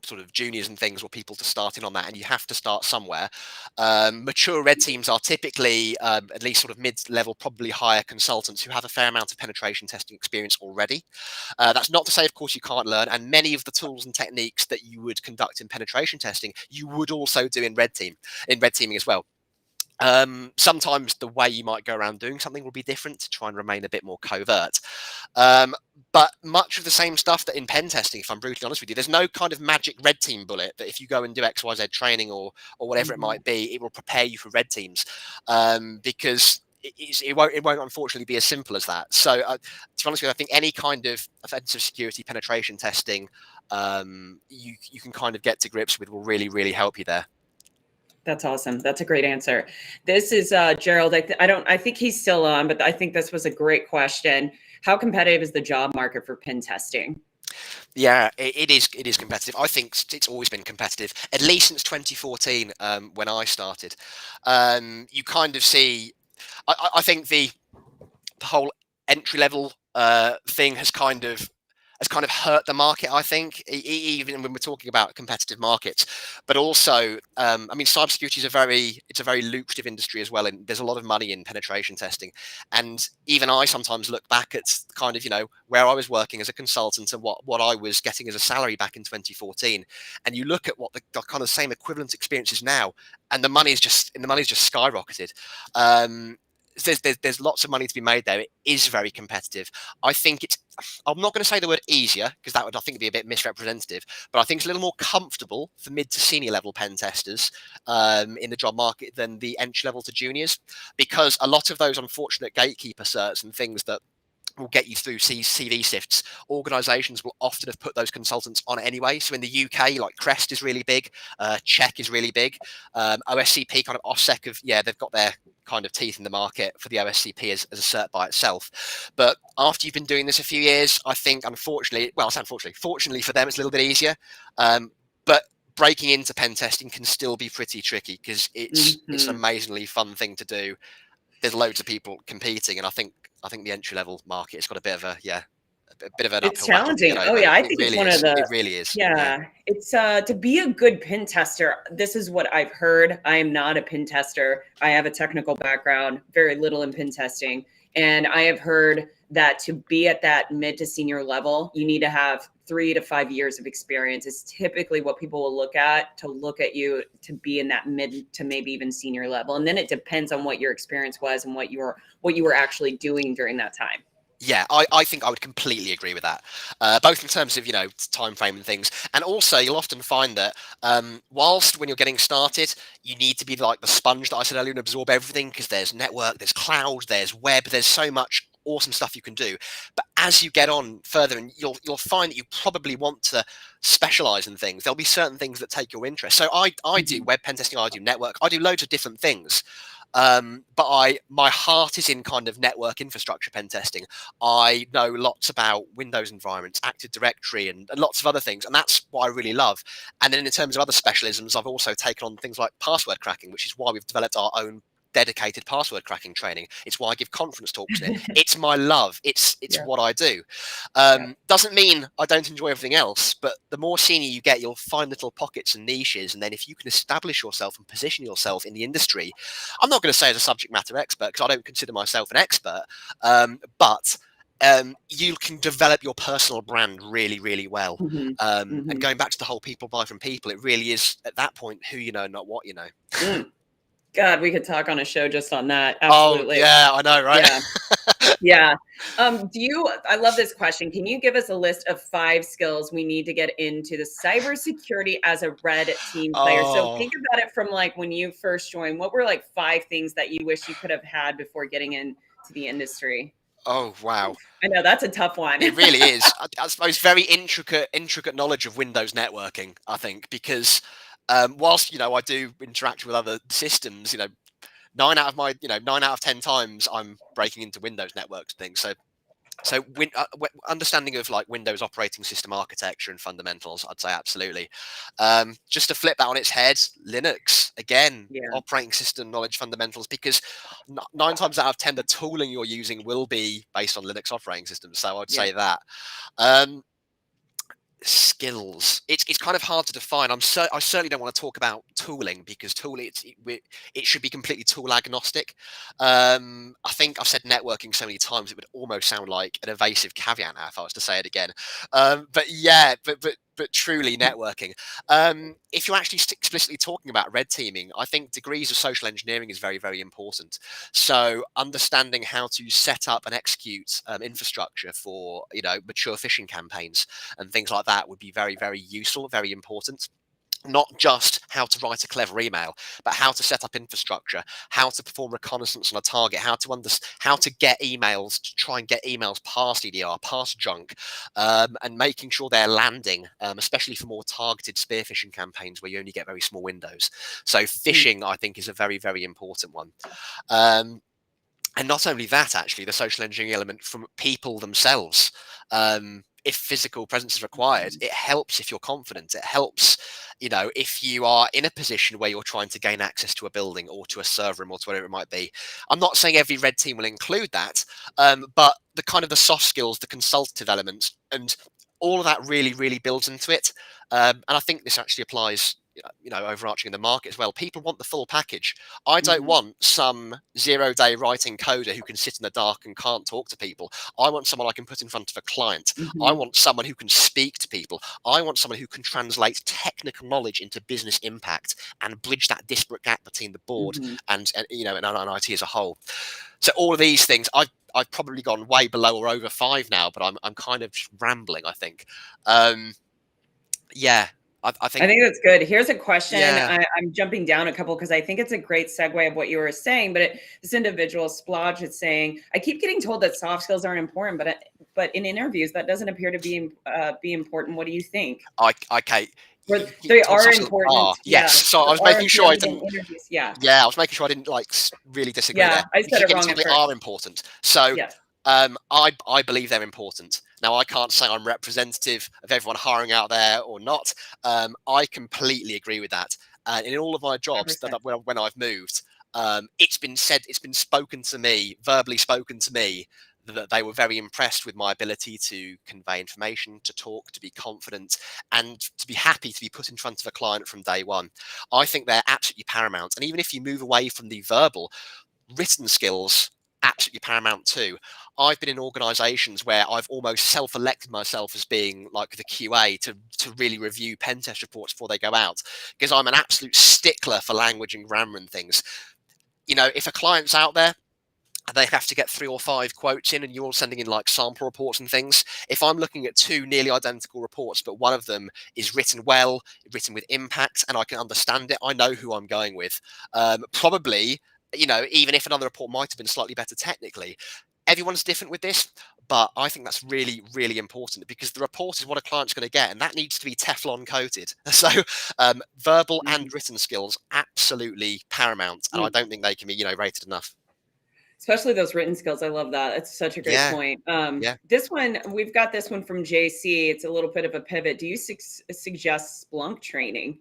sort of juniors and things or people to start in on that, and you have to start somewhere. Mature red teams are typically at least sort of mid-level, probably higher consultants who have a fair amount of penetration testing experience already. That's not to say, of course, you can't learn, and many of the tools and techniques that you would conduct in penetration testing, you would also do in red teaming as well. Sometimes the way you might go around doing something will be different to try and remain a bit more covert. But much of the same stuff that in pen testing, if I'm brutally honest with you, there's no kind of magic red team bullet that if you go and do XYZ training or whatever it might be, it will prepare you for red teams, because it won't unfortunately be as simple as that. So to be honest with you, I think any kind of offensive security penetration testing you can kind of get to grips with will really help you there. That's awesome. That's a great answer. This is Gerald. I think he's still on, but I think this was a great question. How competitive is the job market for pen testing? Yeah, it is competitive. I think it's always been competitive, at least since 2014, when I started. You kind of see, I think the whole entry level thing has kind of hurt the market, I think, even when we're talking about competitive markets. But also, I mean, cybersecurity is a very lucrative industry as well, and there's a lot of money in penetration testing. And even I sometimes look back at kind of, where I was working as a consultant and what I was getting as a salary back in 2014, and you look at what the kind of same equivalent experience is now, and the money's just skyrocketed. There's lots of money to be made there. It is very competitive. I think I'm not going to say the word easier, because that would, I think, be a bit misrepresentative, but I think it's a little more comfortable for mid to senior level pen testers in the job market than the entry level to juniors, because a lot of those unfortunate gatekeeper certs and things that will get you through CV sifts, organizations will often have put those consultants on anyway. So in the UK, like Crest is really big, Check is really big, OSCP, kind of OffSec, they've got their kind of teeth in the market for the OSCP as a cert by itself. But after you've been doing this a few years, I think, fortunately for them, it's a little bit easier. But breaking into pen testing can still be pretty tricky, because it's an amazingly fun thing to do. There's loads of people competing, and I think the entry level market has got a bit of a bit of an It's uphill battle to get challenging. over. Oh yeah, I It think it's really one is. of the It really is. yeah. It's to be a good pin tester. This is what I've heard. I am not a pin tester. I have a technical background, very little in pin testing, and I have heard that to be at that mid to senior level, you need to have 3 to 5 years of experience. Is typically what people will look at to look at you to be in that mid to maybe even senior level, and then it depends on what your experience was and what you were actually doing during that time. Yeah, I think I would completely agree with that, both in terms of, time frame and things. And also, you'll often find that whilst when you're getting started, you need to be like the sponge that I said earlier and absorb everything, because there's network, there's cloud, there's web, there's so much awesome stuff you can do. But as you get on further, and you'll find that you probably want to specialize in things, there'll be certain things that take your interest. So I do web pen testing, I do network, I do loads of different things. But my heart is in kind of network infrastructure pen testing. I know lots about Windows environments, Active Directory, and lots of other things, and that's what I really love. And then in terms of other specialisms, I've also taken on things like password cracking, which is why we've developed our own dedicated password cracking training. It's why I give conference talks in it. It's my love. It's what I do. Doesn't mean I don't enjoy everything else, but the more senior you get, you'll find little pockets and niches, and then if you can establish yourself and position yourself in the industry, I'm not going to say as a subject matter expert, because I don't consider myself an expert, but you can develop your personal brand really, really well. And going back to the whole people buy from people, it really is at that point who you know, not what you know. God, we could talk on a show just on that. Absolutely. Oh, yeah, I know, right? Yeah. I love this question. Can you give us a list of 5 skills we need to get into the cybersecurity as a red team player? So think about it from like when you first joined. What were like 5 things that you wish you could have had before getting into the industry? Oh, wow. I know that's a tough one. It really is. I suppose very intricate knowledge of Windows networking, I think, because whilst, I do interact with other systems, 9 out of 10 times I'm breaking into Windows networks and things. So understanding of like Windows operating system architecture and fundamentals, I'd say absolutely. Just to flip that on its head, Linux, again, operating system knowledge fundamentals, because 9 times out of 10, the tooling you're using will be based on Linux operating systems. So I'd say that. Skills, it's kind of hard to define. I certainly don't want to talk about tooling, because tooling it should be completely tool agnostic. I think I've said networking so many times it would almost sound like an evasive caveat now if I was to say it again. But truly networking. If you're actually explicitly talking about red teaming, I think degrees of social engineering is very, very important. So understanding how to set up and execute infrastructure for mature phishing campaigns and things like that would be very, very useful, very important. Not just how to write a clever email, but how to set up infrastructure, how to perform reconnaissance on a target, how to get emails, to try and get emails past EDR, past junk, and making sure they're landing, especially for more targeted spear phishing campaigns where you only get very small windows. So phishing, I think, is a very, very important one. And not only that, actually, the social engineering element from people themselves. If physical presence is required, it helps if you're confident. It helps, if you are in a position where you're trying to gain access to a building or to a server room or to whatever it might be. I'm not saying every red team will include that, but the kind of the soft skills, the consultative elements, and all of that really, really builds into it. And I think this actually applies, overarching in the market as well. People want the full package. I don't want some 0-day writing coder who can sit in the dark and can't talk to people. I want someone I can put in front of a client. I want someone who can speak to people. I want someone who can translate technical knowledge into business impact and bridge that disparate gap between the board and IT as a whole. So all of these things, I've probably gone way below or over 5 now, but I'm kind of just rambling, I think. I think that's good. Here's a question. Yeah. I'm jumping down a couple because I think it's a great segue of what you were saying. But this individual, Splodge, is saying, I keep getting told that soft skills aren't important, but in interviews that doesn't appear to be important. What do you think? Okay. They are important. Yes. So I was making sure I didn't. Yeah, I was making sure I didn't really disagree there. I said it wrong. They are important. So I believe they're important. Now, I can't say I'm representative of everyone hiring out there or not. I completely agree with that. And in all of my jobs when I've moved, it's been said, it's been spoken to me, verbally spoken to me, that they were very impressed with my ability to convey information, to talk, to be confident, and to be happy to be put in front of a client from day one. I think they're absolutely paramount. And even if you move away from the verbal, written skills, absolutely paramount too. I've been in organizations where I've almost self-elected myself as being like the QA to really review pen test reports before they go out, because I'm an absolute stickler for language and grammar and things. You know, if a client's out there, they have to get 3 or 5 quotes in and you're all sending in like sample reports and things. If I'm looking at 2 nearly identical reports, but one of them is written well, written with impact, and I can understand it, I know who I'm going with. Probably, you know, even if another report might have been slightly better technically, everyone's different with this, but I think that's really, really important, because the report is what a client's going to get, and that needs to be Teflon coated. So verbal and written skills, absolutely paramount, and I don't think they can be, you know, rated enough. Especially those written skills. I love that. It's such a great point. This one, we've got this one from JC. It's a little bit of a pivot. Do you suggest Splunk training?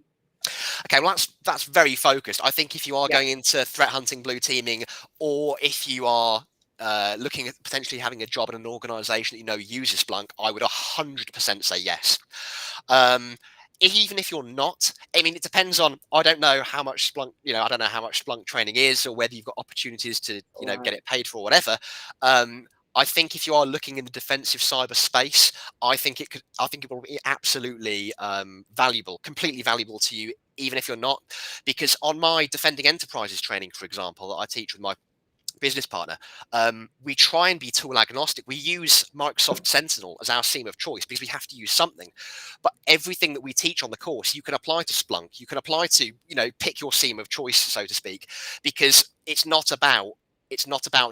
Okay, well, that's very focused. I think if you are going into threat hunting, blue teaming, or if you are looking at potentially having a job in an organization that you know uses Splunk, I would 100% say yes. Even if you're not, I mean, it depends on, I don't know how much Splunk, you know, I don't know how much Splunk training is, or whether you've got opportunities to, you know, get it paid for or whatever. I think if you are looking in the defensive cyber space, I think it will be absolutely valuable, completely valuable to you, even if you're not, because on my defending enterprises training, for example, that I teach with my business partner, we try and be tool agnostic. We use Microsoft Sentinel as our SIEM of choice because we have to use something. But everything that we teach on the course, you can apply to Splunk. You can apply to, you know, pick your SIEM of choice, so to speak, because it's not about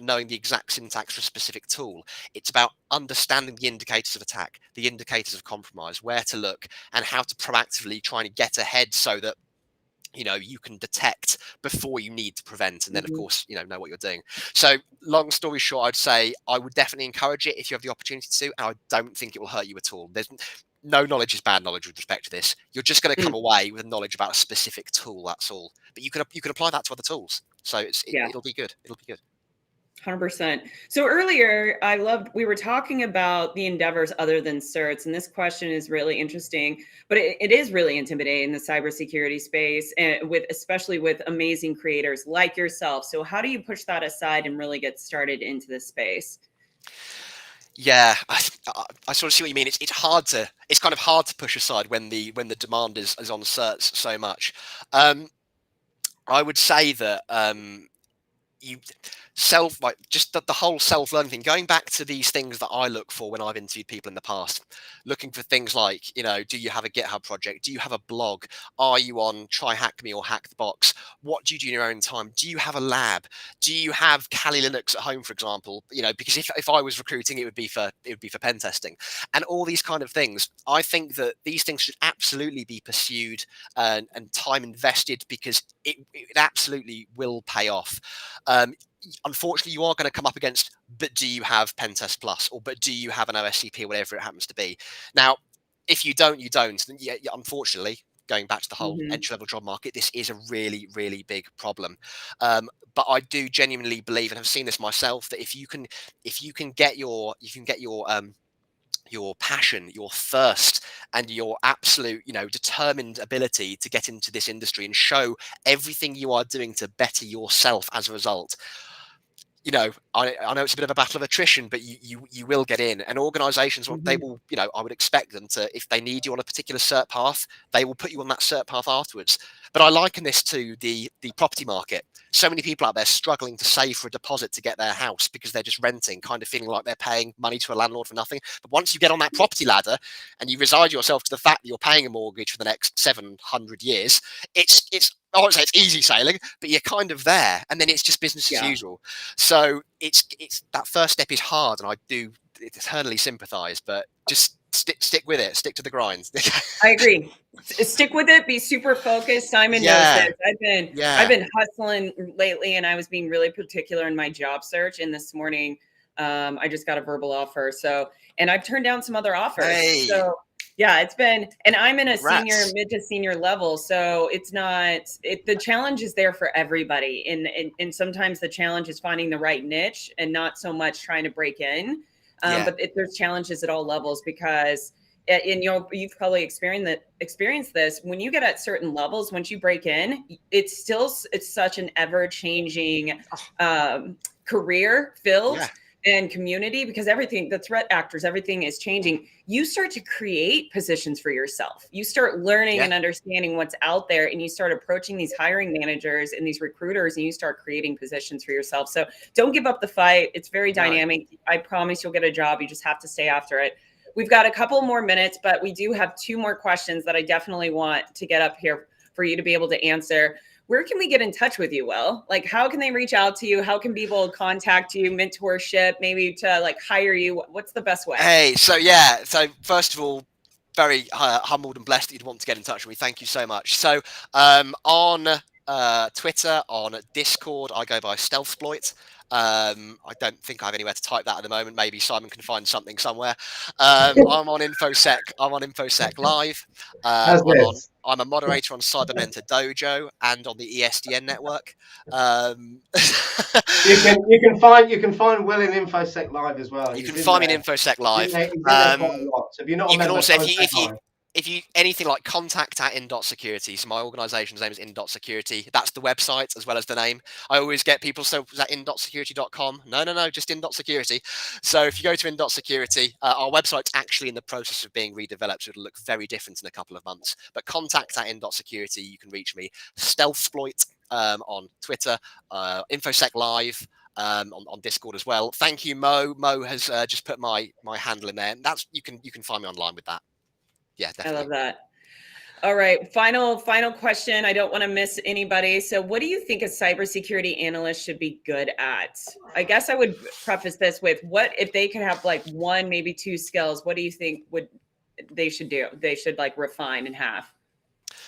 knowing the exact syntax for a specific tool. It's about understanding the indicators of attack, the indicators of compromise, where to look, and how to proactively try and get ahead so that, you know, you can detect before you need to prevent, and then of course, you know what you're doing. So long story short, I'd say I would definitely encourage it if you have the opportunity to, and I don't think it will hurt you at all. There's no knowledge is bad knowledge with respect to this. You're just going to come away with knowledge about a specific tool, that's all. But you can apply that to other tools. So it'll be good. It'll be good. 100%. So earlier, we were talking about the endeavors other than certs, and this question is really interesting, but it is really intimidating in the cybersecurity space, and especially with amazing creators like yourself. So how do you push that aside and really get started into this space? Yeah, I sort of see what you mean. It's kind of hard to push aside when the demand is on certs so much. I would say that just the whole self-learning thing, going back to these things that I look for when I've interviewed people in the past, looking for things like, you know, do you have a GitHub project? Do you have a blog? Are you on Try Hack Me or Hack the Box? What do you do in your own time? Do you have a lab? Do you have Kali Linux at home, for example? You know, because if I was recruiting, it would be for pen testing, and all these kind of things. I think that these things should absolutely be pursued and time invested, because it absolutely will pay off. Unfortunately, you are going to come up against, but do you have Pentest Plus, or but do you have an OSCP, whatever it happens to be? Now, if you don't, you don't. Then unfortunately, going back to the whole entry-level job market, this is a really, really big problem. But I do genuinely believe, and I've seen this myself, that if you can get your passion, your thirst, and your absolute, you know, determined ability to get into this industry and show everything you are doing to better yourself as a result. You know, I know it's a bit of a battle of attrition, but you will get in. And organizations, they will, you know, I would expect them to, if they need you on a particular cert path, they will put you on that cert path afterwards. But I liken this to the property market. So many people out there struggling to save for a deposit to get their house because they're just renting, kind of feeling like they're paying money to a landlord for nothing. But once you get on that property ladder and you resign yourself to the fact that you're paying a mortgage for the next 700 years, it's I won't say it's easy sailing, but you're kind of there, and then it's just business as usual. So it's that first step is hard, and I do eternally sympathize, but just stick with it, stick to the grind. I agree. Stick with it. Be super focused. Simon knows this. I've been hustling lately, and I was being really particular in my job search. And this morning, I just got a verbal offer. So, and I've turned down some other offers. Hey. So Yeah, it's been, and I'm in a senior, Congrats. mid to senior level, so it's not. The challenge is there for everybody, and sometimes the challenge is finding the right niche and not so much trying to break in. Yeah. But there's challenges at all levels because, and you've probably experienced this when you get at certain levels. Once you break in, it's such an ever changing career field. Yeah. And community, because everything, the threat actors, everything is changing. You start to create positions for yourself. You start learning and understanding what's out there, and you start approaching these hiring managers and these recruiters, and you start creating positions for yourself. So don't give up the fight. It's very dynamic. I promise you'll get a job. You just have to stay after it. We've got a couple more minutes, but we do have 2 more questions that I definitely want to get up here for you to be able to answer. Where can we get in touch with you, Will? Like, how can they reach out to you? How can people contact you? Mentorship, maybe to like hire you? What's the best way? Hey, so yeah. So first of all, very humbled and blessed that you'd want to get in touch with me. Thank you so much. So on Twitter, on Discord, I go by Stealthsploit. I don't think I have anywhere to type that at the moment. Maybe Simon can find something somewhere. I'm on InfoSec. I'm on InfoSec Live. I'm a moderator on Cyber Mentor Dojo and on the ESDN network. You can find Will in InfoSec Live as well. You can find me in InfoSec Live. So if you're not a member, if you anything like contact at in.security. So my organization's name is in.security. That's the website as well as the name. I always get people, so is that in.security.com? No, just in.security. So if you go to in.security, our website's actually in the process of being redeveloped, so it'll look very different in a couple of months. But contact at in.security, you can reach me. Stealthsploit on Twitter, InfoSec Live. On Discord as well. Thank you, Mo. Mo has just put my handle in there, and that's you can find me online with that. Yeah, definitely. I love that. All right, final question. I don't want to miss anybody. So, what do you think a cybersecurity analyst should be good at? I guess I would preface this with, what if they could have like 1, maybe 2 skills? What do you think they should do? They should like refine and have.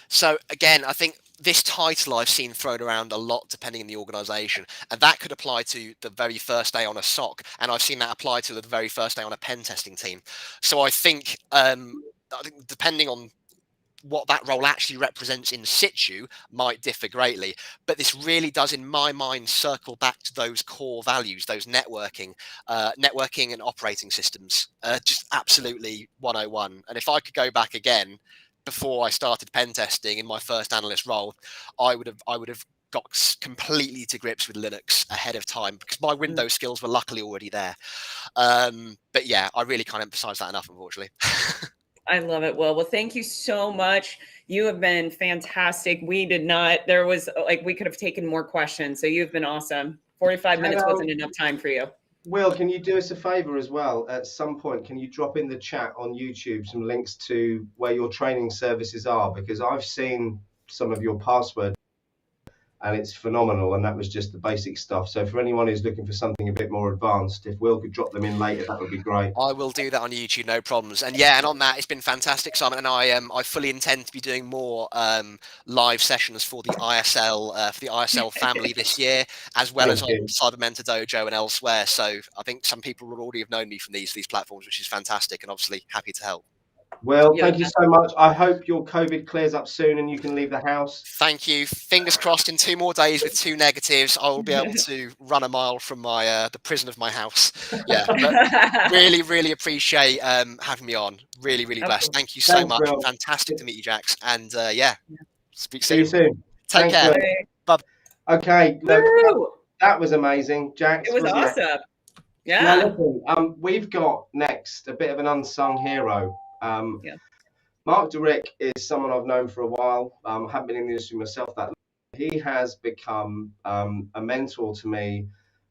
So again, I think this title I've seen thrown around a lot depending on the organization, and that could apply to the very first day on a SOC, and I've seen that apply to the very first day on a pen testing team. So I think depending on what that role actually represents in situ might differ greatly, but this really does, in my mind, circle back to those core values, those networking and operating systems, just absolutely 101. And if I could go back again, before I started pen testing in my first analyst role, I would have got completely to grips with Linux ahead of time, because my Windows skills were luckily already there. But yeah, I really can't emphasize that enough, unfortunately. I love it, Will. Well, thank you so much. You have been fantastic. We could have taken more questions. So you've been awesome. 45 minutes wasn't enough time for you. Will, can you do us a favor as well? At some point, can you drop in the chat on YouTube some links to where your training services are? Because I've seen some of your password and it's phenomenal, and that was just the basic stuff. So for anyone who's looking for something a bit more advanced, if Will could drop them in later, that would be great. I will do that on YouTube, no problems. And yeah, and on that, it's been fantastic, Simon. And I fully intend to be doing more live sessions for the ISL family this year, as well as on Cyber Mentor Dojo and elsewhere. So I think some people will already have known me from these platforms, which is fantastic, and obviously happy to help. Well, thank you so much. I hope your COVID clears up soon and you can leave the house. Thank you. Fingers crossed, in 2 more days with 2 negatives, I will be able to run a mile from my the prison of my house. Yeah, but really appreciate having me on. Really blessed. Thank you so much. Will. Fantastic to meet you, Jax. And yeah, speak soon. See you soon. Take care. Bye. Okay, that was amazing, Jax. It was awesome. It? Yeah. Now, listen, we've got next a bit of an unsung hero. Mark DeRick is someone I've known for a while. I haven't been in the industry myself that long. He has become a mentor to me,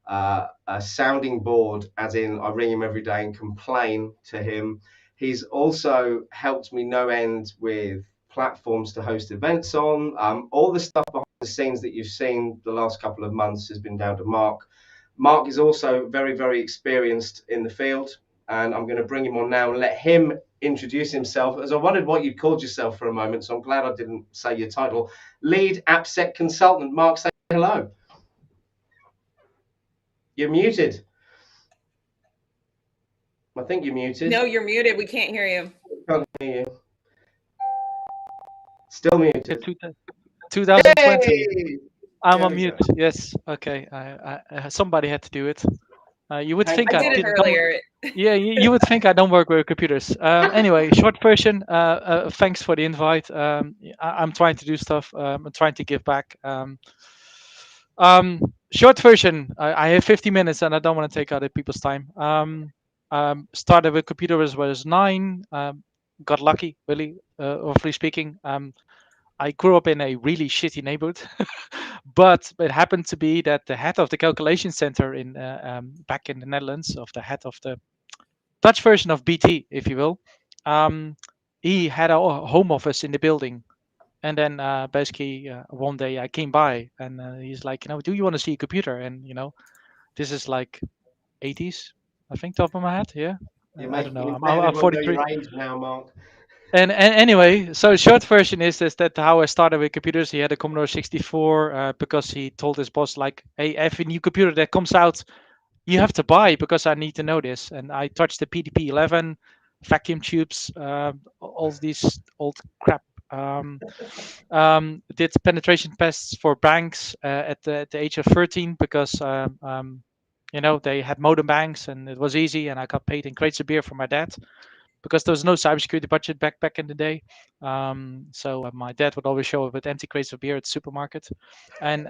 a sounding board, as in I ring him every day and complain to him. He's also helped me no end with platforms to host events on. All the stuff behind the scenes that you've seen the last couple of months has been down to Mark. Mark is also very experienced in the field, and I'm going to bring him on now and let him introduce himself, as I wondered what you called yourself for a moment, so I'm glad I didn't say your title. Lead AppSec Consultant. Mark, say hello. You're muted. I think you're muted. No, you're muted. We can't hear you. Can't hear you. Still muted. 2020. Yay! I'm There on we mute. go. Yes. Okay. Somebody had to do it. You would think I I did it didn't. earlier. Yeah, you would think I don't work with computers. Anyway, short version. Thanks for the invite. I'm trying to do stuff. I'm trying to give back. Short version. I have 50 minutes, and I don't want to take other people's time. Started with computers when I was 9. Got lucky, really, roughly speaking. I grew up in a really shitty neighborhood, but it happened to be that the head of the calculation center in back in the Netherlands, of the head of the Dutch version of BT, if you will, he had a home office in the building. And then basically one day I came by and he's like, do you want to see a computer? And this is like 80s, I think, top of my head. Yeah, You're I don't making know. me I'm everyone know 43. your age now, Mark. And anyway, so short version is that how I started with computers. He had a Commodore 64 because he told his boss like, "Hey, every new computer that comes out, you have to buy because I need to know this." And I touched the PDP-11, vacuum tubes, all these old crap. Did penetration tests for banks at the age of 13 because they had modem banks and it was easy, and I got paid in crates of beer from my dad because there was no cybersecurity budget back in the day. So my dad would always show up with empty crates of beer at the supermarket, and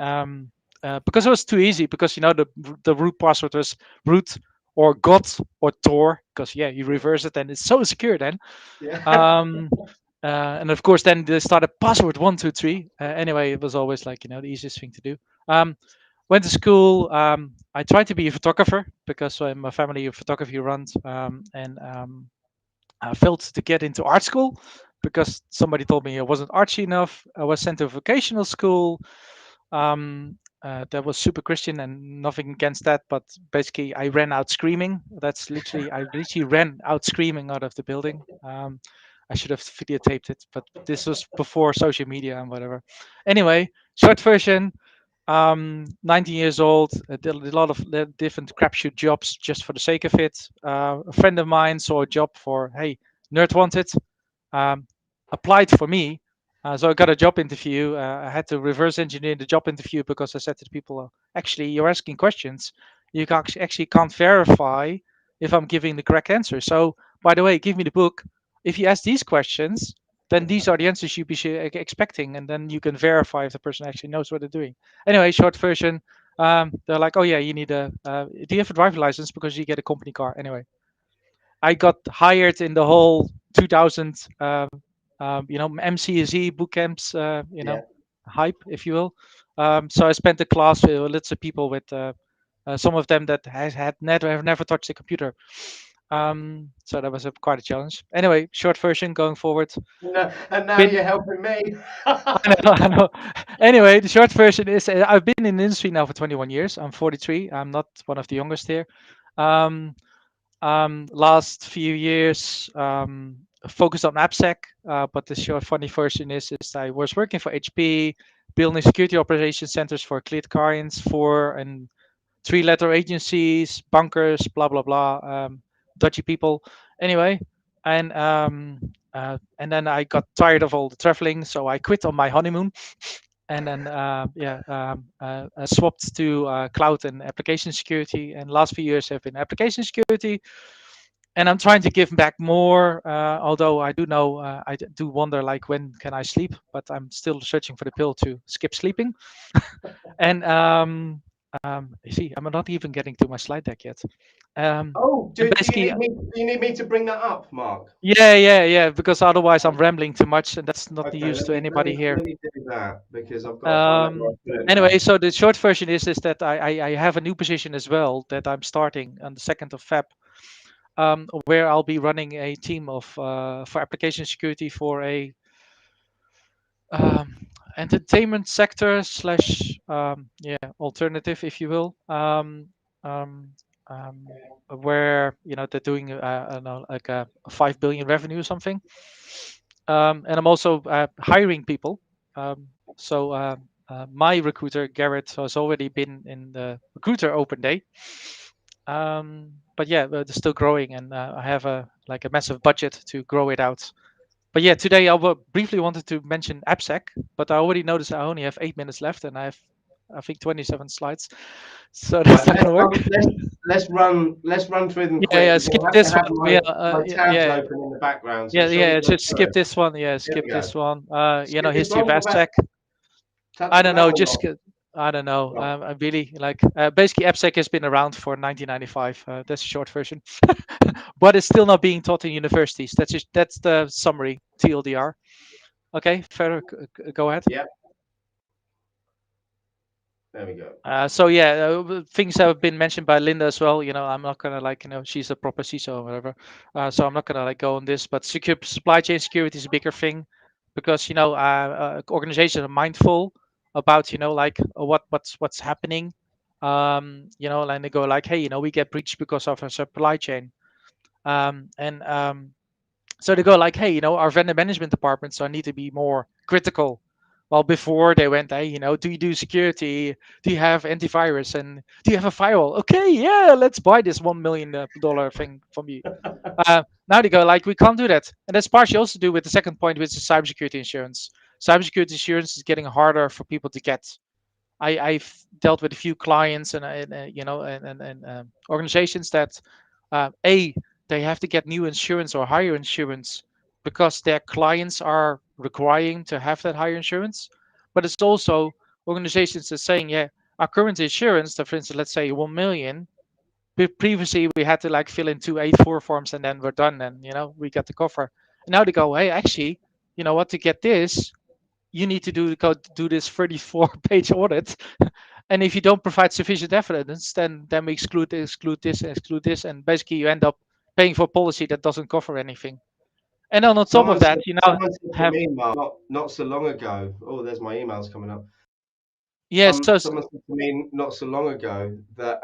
because it was too easy, because the root password was root or got or tor, because you reverse it and it's so secure then. Yeah. And of course then they started password 123. Anyway, it was always like the easiest thing to do. Went to school. I tried to be a photographer because my family photography runs, and I failed to get into art school because somebody told me I wasn't artsy enough. I was sent to a vocational school that was super Christian, and nothing against that, but basically I ran out screaming. I literally ran out screaming out of the building. I should have videotaped it, but this was before social media and whatever. Anyway, short version. 19 years old, did a lot of different crapshoot jobs just for the sake of it. A friend of mine saw a job for, hey, nerd wanted, applied for me. So I got a job interview. I had to reverse engineer the job interview because I said to the people, actually, you're asking questions. You actually can't verify if I'm giving the correct answer. So, by the way, give me the book. If you ask these questions, then these are the answers you'd be expecting, and then you can verify if the person actually knows what they're doing. Anyway, short version, they're like, oh yeah, you need do you have a driver license, because you get a company car. Anyway, I got hired in the whole 2000 MCSE boot camps, Yeah. hype, if you will. So I spent the class with lots of people with some of them that have never touched a computer. So that was quite a challenge. Anyway, short version going forward. No, and now Been, you're helping me. I know. Anyway, the short version is I've been in the industry now for 21 years. I'm 43. I'm not one of the youngest here. Last few years, focused on AppSec, but the short funny version is I was working for HP, building security operation centers for cleared clients, 3-letter agencies, bunkers, blah blah blah, dodgy people. Anyway, and then I got tired of all the traveling, so I quit on my honeymoon, and then swapped to cloud and application security. And last few years have been application security, and I'm trying to give back more. Although I do know, I do wonder, like, when can I sleep? But I'm still searching for the pill to skip sleeping. And you see, I'm not even getting to my slide deck yet. Oh, And do basically, you need me to bring that up, Mark? yeah, because otherwise I'm rambling too much, and that's not the Okay, use to anybody here. let me do that, because I've got to find out where I put it now. Anyway, so the short version is that I have a new position as well that I'm starting on the 2nd of Feb, where I'll be running a team of for application security for a entertainment sector slash alternative, if you will, um, where they're doing I don't know, like a 5 billion revenue or something, and I'm also hiring people. So my recruiter Gerald has already been in the recruiter open day, but but yeah, they're still growing, and I have a massive budget to grow it out. But yeah, today I briefly wanted to mention AppSec, but I already noticed I only have 8 minutes left, and I think 27 slides, so that's not gonna work. Let's run through them quick. Yeah, Because skip I have this to have one. my tabs open in the background. So shall we go Just through skip it? this one. Yeah, Here skip we go. this one. Skip this History of one, AppSec. touch I on don't that know. or Just not? I don't know. Right. I really basically AppSec has been around for 1995. That's a short version, but it's still not being taught in universities. That's the summary. TLDR. Okay, further. Go ahead. Yeah. There we go. So yeah, things have been mentioned by Linda as well. I'm not gonna she's a proper CISO or whatever. So I'm not gonna go on this. But secure supply chain security is a bigger thing because organizations are mindful about what's happening. And they go like, hey, we get breached because of our supply chain. So they go like, hey, our vendor management departments need to be more critical. Well, before they went, hey, do you do security? Do you have antivirus? And do you have a firewall? Okay, yeah, let's buy this $1 million thing from you. Now they go like, we can't do that. And that's partially also to do with the second point, which is cybersecurity insurance. Cybersecurity insurance is getting harder for people to get. I've dealt with a few clients and organizations that they have to get new insurance or higher insurance because their clients are requiring to have that higher insurance. But it's also organizations that are saying, yeah, our current insurance, for instance, let's say 1 million. Previously, we had to fill in 2 A4 forms and then we're done, and we got the cover. And now they go, hey, actually, you know what? To get this, you need to do this 34-page audit. And if you don't provide sufficient evidence, then we exclude this, and basically you end up paying for policy that doesn't cover anything. And then on top of that, someone said to me, Mark, not so long ago. Oh, there's my emails coming up. Yes, someone said to me not so long ago that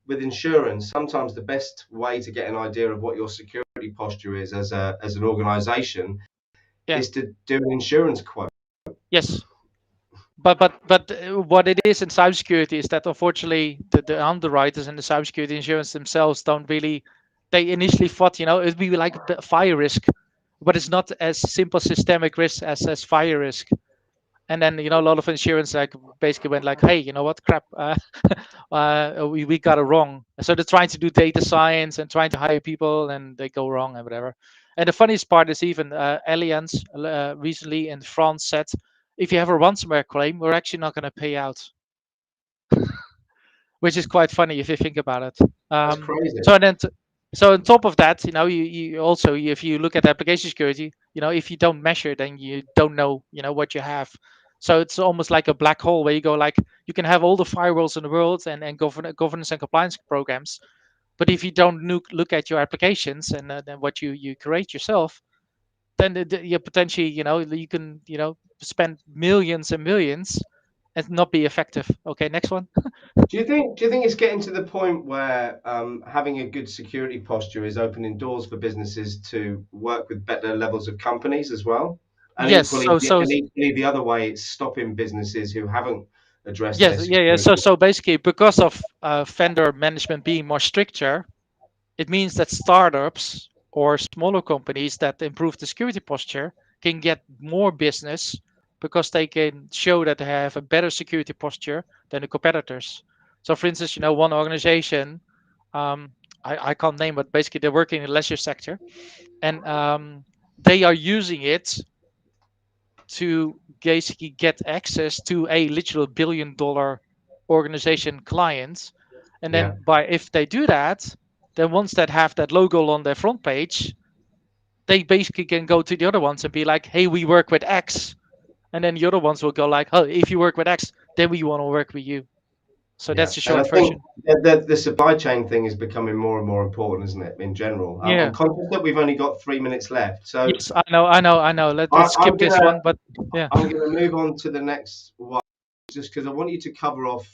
with insurance, sometimes the best way to get an idea of what your security posture is as an organization is to do an insurance quote. Yes. But what it is in cybersecurity is that unfortunately the underwriters and the cybersecurity insurance themselves don't really. They initially thought it'd be like fire risk, but it's not as simple systemic risk as fire risk. And then a lot of insurance basically went like, hey, you know what, crap, we got it wrong. So they're trying to do data science and trying to hire people, and they go wrong and whatever. And the funniest part is even Allianz recently in France said, if you have a ransomware claim, we're actually not going to pay out. Which is quite funny if you think about it. That's crazy. So on top of that, you also, if you look at application security, if you don't measure, then you don't know, what you have. So it's almost like a black hole where you go like, you can have all the firewalls in the world and governance and compliance programs, but if you don't look at your applications and then what you create yourself, then you potentially, you can, spend millions and millions and not be effective. Okay, next one. Do you think it's getting to the point where having a good security posture is opening doors for businesses to work with better levels of companies as well? And yes, equally the other way, it's stopping businesses who haven't addressed yes, their security. So basically, because of vendor management being more stricter, it means that startups or smaller companies that improve the security posture can get more business because they can show that they have a better security posture than the competitors. So, for instance, one organization, I can't name, but basically they're working in the leisure sector, and they are using it to basically get access to a literal $1 billion organization client. And then if they do that, then once they have that logo on their front page, they basically can go to the other ones and be like, hey, we work with X. And then the other ones will go like, oh, if you work with X, then we want to work with you. So that's the short version. The supply chain thing is becoming more and more important, isn't it, in general? I'm conscious that we've only got 3 minutes left. So yes, I know. Let's skip this one, but yeah. I'm going to move on to the next one, just because I want you to cover off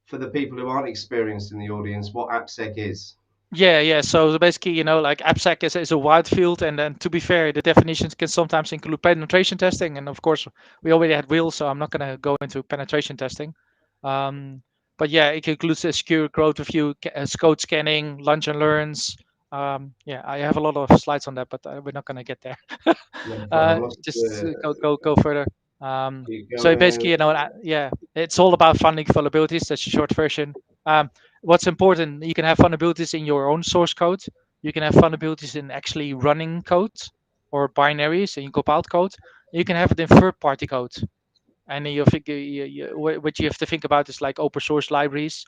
for the people who aren't experienced in the audience what AppSec is. Yeah. So basically, like AppSec is a wide field, and then to be fair, the definitions can sometimes include penetration testing, and of course, we already had Will, so I'm not going to go into penetration testing. But yeah, it includes a secure code review, code scanning, lunch and learns. Yeah, I have a lot of slides on that, but we're not going to get there. No problem. Just go further. Keep So going. basically, yeah, it's all about funding vulnerabilities. That's the short version. What's important, you can have vulnerabilities in your own source code. You can have vulnerabilities in actually running code or binaries in compiled code. You can have it in third-party code. And then what you have to think about is like open source libraries,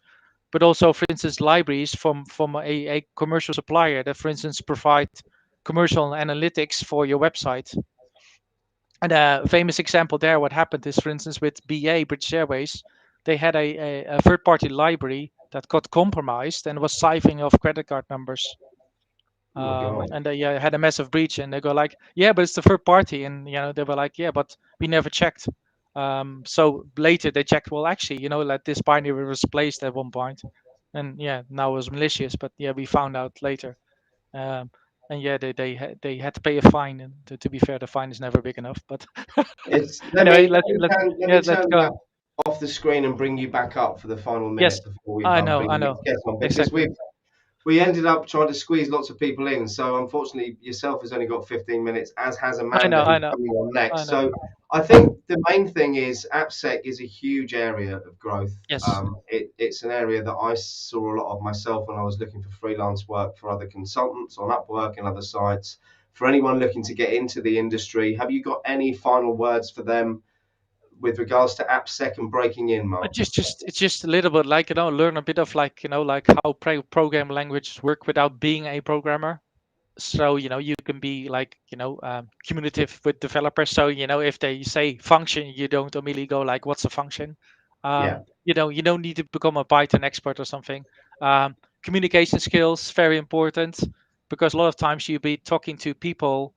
but also, for instance, libraries from a commercial supplier that, for instance, provide commercial analytics for your website. And a famous example there, what happened is, for instance, with BA, British Airways, they had a third-party library that got compromised and was siphoning off credit card numbers. Oh my God. And they had a massive breach, and they go like, yeah, but it's the third party. And, they were like, yeah, but we never checked. So later they checked, well, actually, like this binary was placed at one point. And yeah, now it was malicious, but yeah, we found out later. And yeah, they had to pay a fine, and to be fair, the fine is never big enough. But anyway, let's turn go. that off the screen and bring you back up for the final Yes, minute before we I bring know, you to get on, because exactly. we ended up trying to squeeze lots of people in. So unfortunately, yourself has only got 15 minutes, as has Amanda, who's coming on next. So I think the main thing is AppSec is a huge area of growth. Yes. It's an area that I saw a lot of myself when I was looking for freelance work for other consultants on Upwork and other sites. For anyone looking to get into the industry, have you got any final words for them with regards to AppSec and breaking in, Mark? It's just a little bit like, learn a bit of like, like how program languages work without being a programmer. So, you can be like, communicative with developers. So, if they say function, you don't immediately go like, what's a function? You don't need to become a Python expert or something. Communication skills, very important, because a lot of times you'll be talking to people,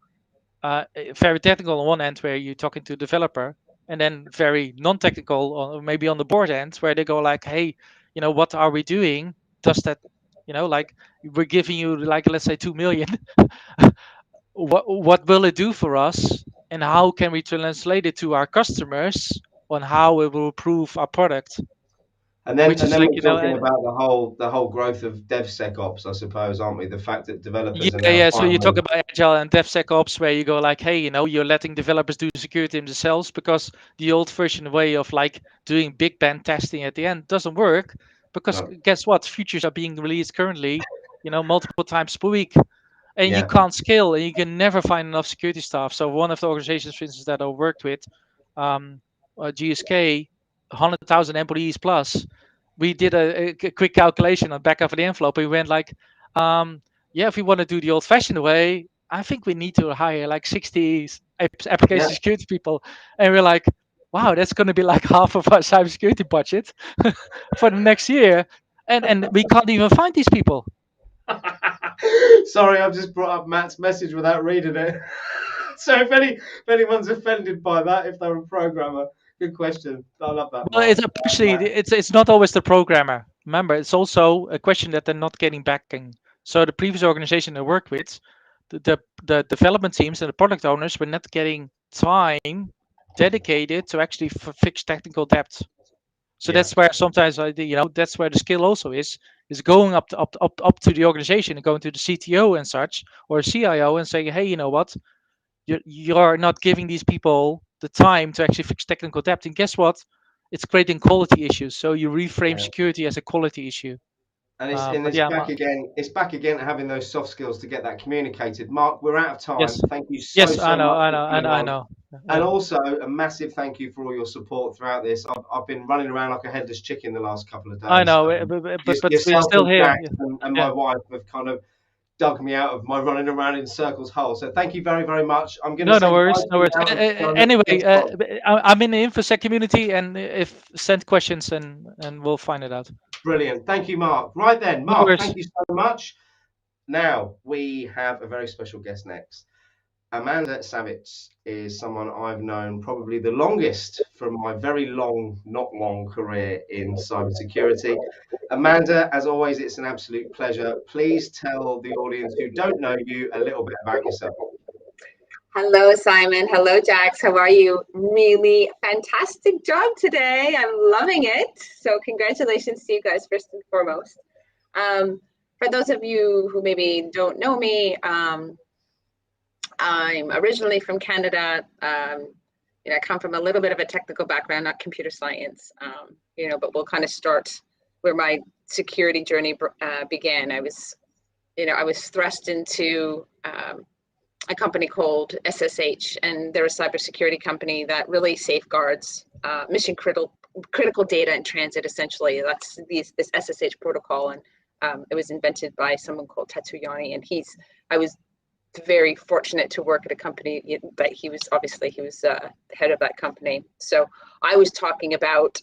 very technical on one end where you're talking to a developer, and then very non-technical, or maybe on the board end, where they go like, hey, what are we doing? Does that, like, we're giving you, like, let's say 2 million. What will it do for us, and how can we translate it to our customers on how it will improve our product? And then we're talking about the whole growth of DevSecOps, I suppose, aren't we? The fact that developers are now Yeah. So you talk about Agile and DevSecOps, where you go like, hey, you're letting developers do security themselves, because the old-fashioned way of like doing big bang testing at the end doesn't work, because guess what? Features are being released currently, multiple times per week, and you can't scale, and you can never find enough security staff. So one of the organizations, for instance, that I worked with, GSK, 100,000 employees plus, we did a quick calculation on the back of the envelope. We went like, yeah, if we want to do the old-fashioned way, I think we need to hire like 60 application security people. And we're like, wow, that's going to be like half of our cybersecurity budget for the next year. And we can't even find these people. Sorry, I've just brought up Matt's message without reading it. So if anyone's offended by that, if they're a programmer, good question. I love that. Well, it's not always the programmer. Remember, it's also a question that they're not getting backing. So the previous organization I worked with, the development teams and the product owners were not getting time dedicated to actually fix technical debt. So that's where sometimes that's where the skill also is going up to the organization and going to the CTO and such, or CIO, and saying, hey, you know what, you're not giving these people the time to actually fix technical debt, and guess what? It's creating quality issues. So you reframe security as a quality issue. And it's back again to having those soft skills to get that communicated. Mark, we're out of time. Yes. Thank you so much. I know. And also a massive thank you for all your support throughout this. I've been running around like a headless chicken the last couple of days. I know, but we're still here. And my wife have kind of dug me out of my running around in circles hole. So thank you very, very much. I'm going to no worries. Anyway, I'm in the InfoSec community, and if send questions, and we'll find it out. Brilliant. Thank you, Mark. Right then, Mark, thank you so much. Now we have a very special guest next. Amanda Savitz is someone I've known probably the longest from my very long, not long career in cybersecurity. Amanda, as always, it's an absolute pleasure. Please tell the audience who don't know you a little bit about yourself. Hello, Simon. Hello, Jax. How are you? Really fantastic job today. I'm loving it. So congratulations to you guys, first and foremost. For those of you who maybe don't know me, I'm originally from Canada. I come from a little bit of a technical background, not computer science, but we'll kind of start where my security journey began. I was thrust into a company called SSH, and they're a cybersecurity company that really safeguards mission critical data in transit. Essentially, that's this SSH protocol, and it was invented by someone called Tatsuyani, and I was very fortunate to work at a company that he was the head of that company. So I was talking about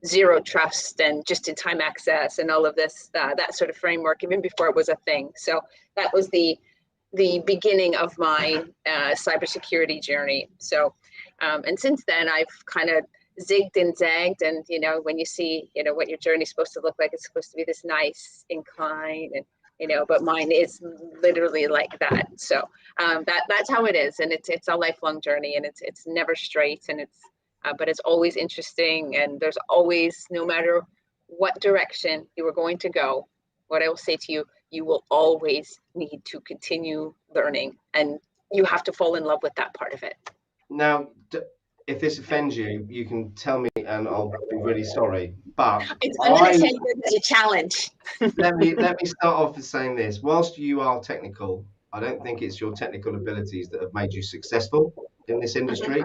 zero trust and just-in-time access and all of this, that sort of framework, even before it was a thing. So that was the beginning of my cybersecurity journey. So, and since then I've kind of zigged and zagged, and when you see what your journey's supposed to look like, it's supposed to be this nice incline, and but mine is literally like that. So that's how it is, and it's a lifelong journey, and it's never straight, and but it's always interesting, and there's always, no matter what direction you are going to go, what I will say to you, you will always need to continue learning, and you have to fall in love with that part of it. Now, if this offends you, you can tell me and I'll be really sorry. But I'm going to take it as a challenge. let me start off with saying this. Whilst you are technical, I don't think it's your technical abilities that have made you successful in this industry.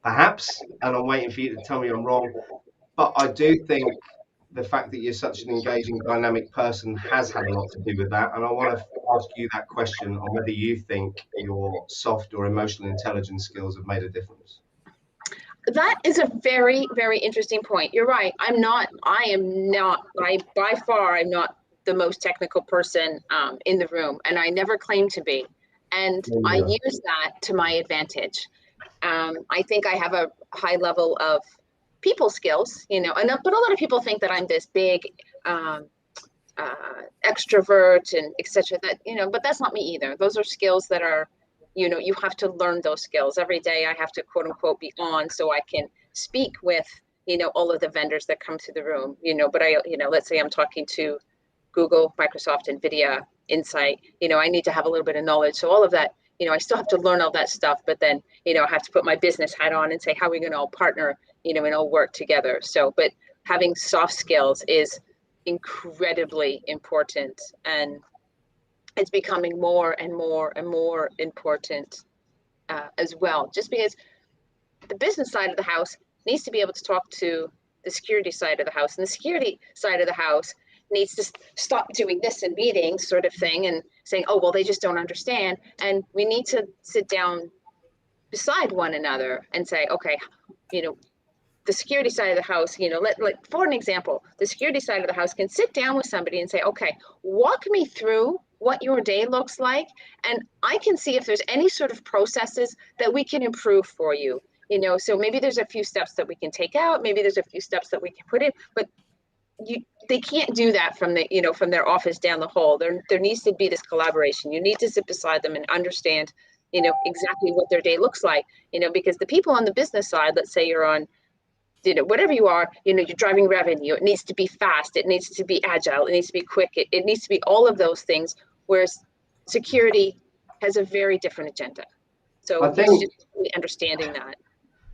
Perhaps, and I'm waiting for you to tell me I'm wrong, but I do think the fact that you're such an engaging, dynamic person has had a lot to do with that. And I want to ask you that question on whether you think your soft or emotional intelligence skills have made a difference. That is a very, very interesting point. You're right. By far, I'm not the most technical person in the room, and I never claim to be. And I use that to my advantage. I think I have a high level of people skills, but a lot of people think that I'm this big extrovert and etc. But that's not me either. Those are skills that are, you have to learn those skills every day. I have to quote unquote be on so I can speak with, all of the vendors that come to the room, but let's say I'm talking to Google, Microsoft, NVIDIA, Insight, I need to have a little bit of knowledge. So all of that, I still have to learn all that stuff, but then, I have to put my business hat on and say, how are we going to all partner, and all work together. So, but having soft skills is incredibly important, and it's becoming more and more and more important as well, just because the business side of the house needs to be able to talk to the security side of the house, and the security side of the house needs to stop doing this in meetings sort of thing and saying, oh, well, they just don't understand. And we need to sit down beside one another and say, okay, the security side of the house, for an example, the security side of the house can sit down with somebody and say, okay, walk me through what your day looks like, and I can see if there's any sort of processes that we can improve for you. So maybe there's a few steps that we can take out, maybe there's a few steps that we can put in, but they can't do that from from their office down the hall. There needs to be this collaboration. You need to sit beside them and understand, exactly what their day looks like, because the people on the business side, let's say you're on, whatever you are, you're driving revenue. It needs to be fast. It needs to be agile. It needs to be quick. It needs to be all of those things. Whereas security has a very different agenda. So I think it's just really understanding that.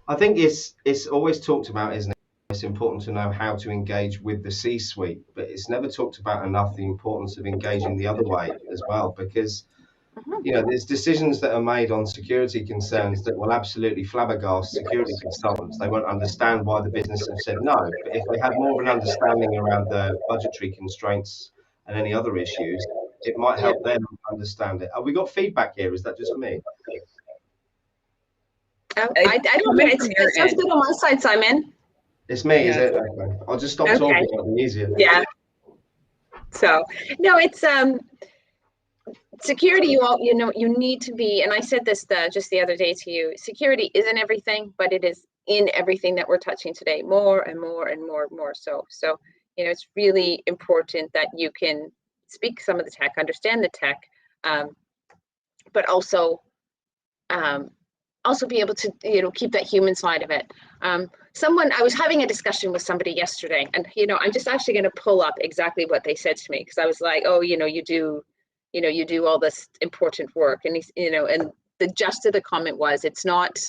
I think it's always talked about, isn't it? It's important to know how to engage with the C-suite, but it's never talked about enough the importance of engaging the other way as well, because there's decisions that are made on security concerns that will absolutely flabbergast security consultants. They won't understand why the business have said no. But if they had more of an understanding around the budgetary constraints and any other issues, it might help them understand it. Have we got feedback here? Is that just me? I don't know. It sounds good on my side, Simon. It's me, is it? Okay. I'll just stop talking. It'll be easier. Yeah. So no, it's security. You need to be, and I said this just the other day to you. Security isn't everything, but it is in everything that we're touching today, more and more and more and more. So it's really important that you can speak some of the tech, understand the tech, but also also be able to, keep that human side of it. I was having a discussion with somebody yesterday, and, I'm just actually going to pull up exactly what they said to me, because I was like, oh, you do all this important work. And and the gist of the comment was, it's not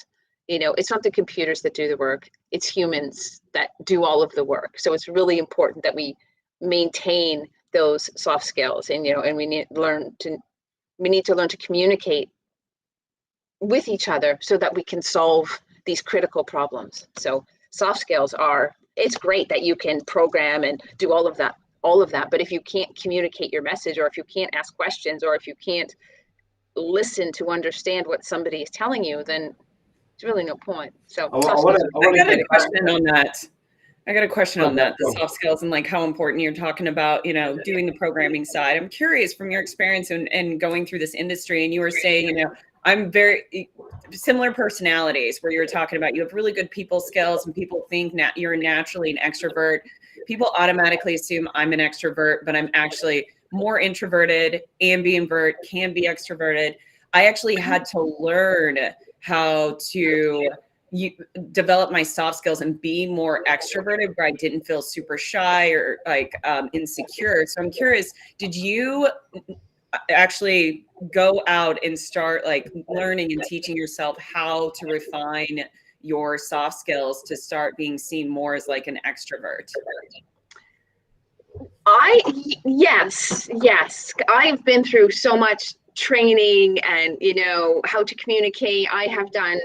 the computers that do the work, it's humans that do all of the work. So it's really important that we maintain those soft skills, and, and we need to learn to communicate with each other so that we can solve these critical problems. So soft skills it's great that you can program and do all of that, but if you can't communicate your message, or if you can't ask questions, or if you can't listen to understand what somebody is telling you, then there's really no point. So I got a question on that. The soft skills, and like how important you're talking about, doing the programming side. I'm curious from your experience and going through this industry, and you were saying, I'm very similar personalities, where you're talking about you have really good people skills, and people think you're naturally an extrovert. People automatically assume I'm an extrovert, but I'm actually more introverted, ambivert, can be extroverted. I actually had to learn how to develop my soft skills and be more extroverted, where I didn't feel super shy or like insecure. So I'm curious, did you actually go out and start like learning and teaching yourself how to refine your soft skills to start being seen more as like an extrovert? Yes. I've been through so much training and, how to communicate. I have done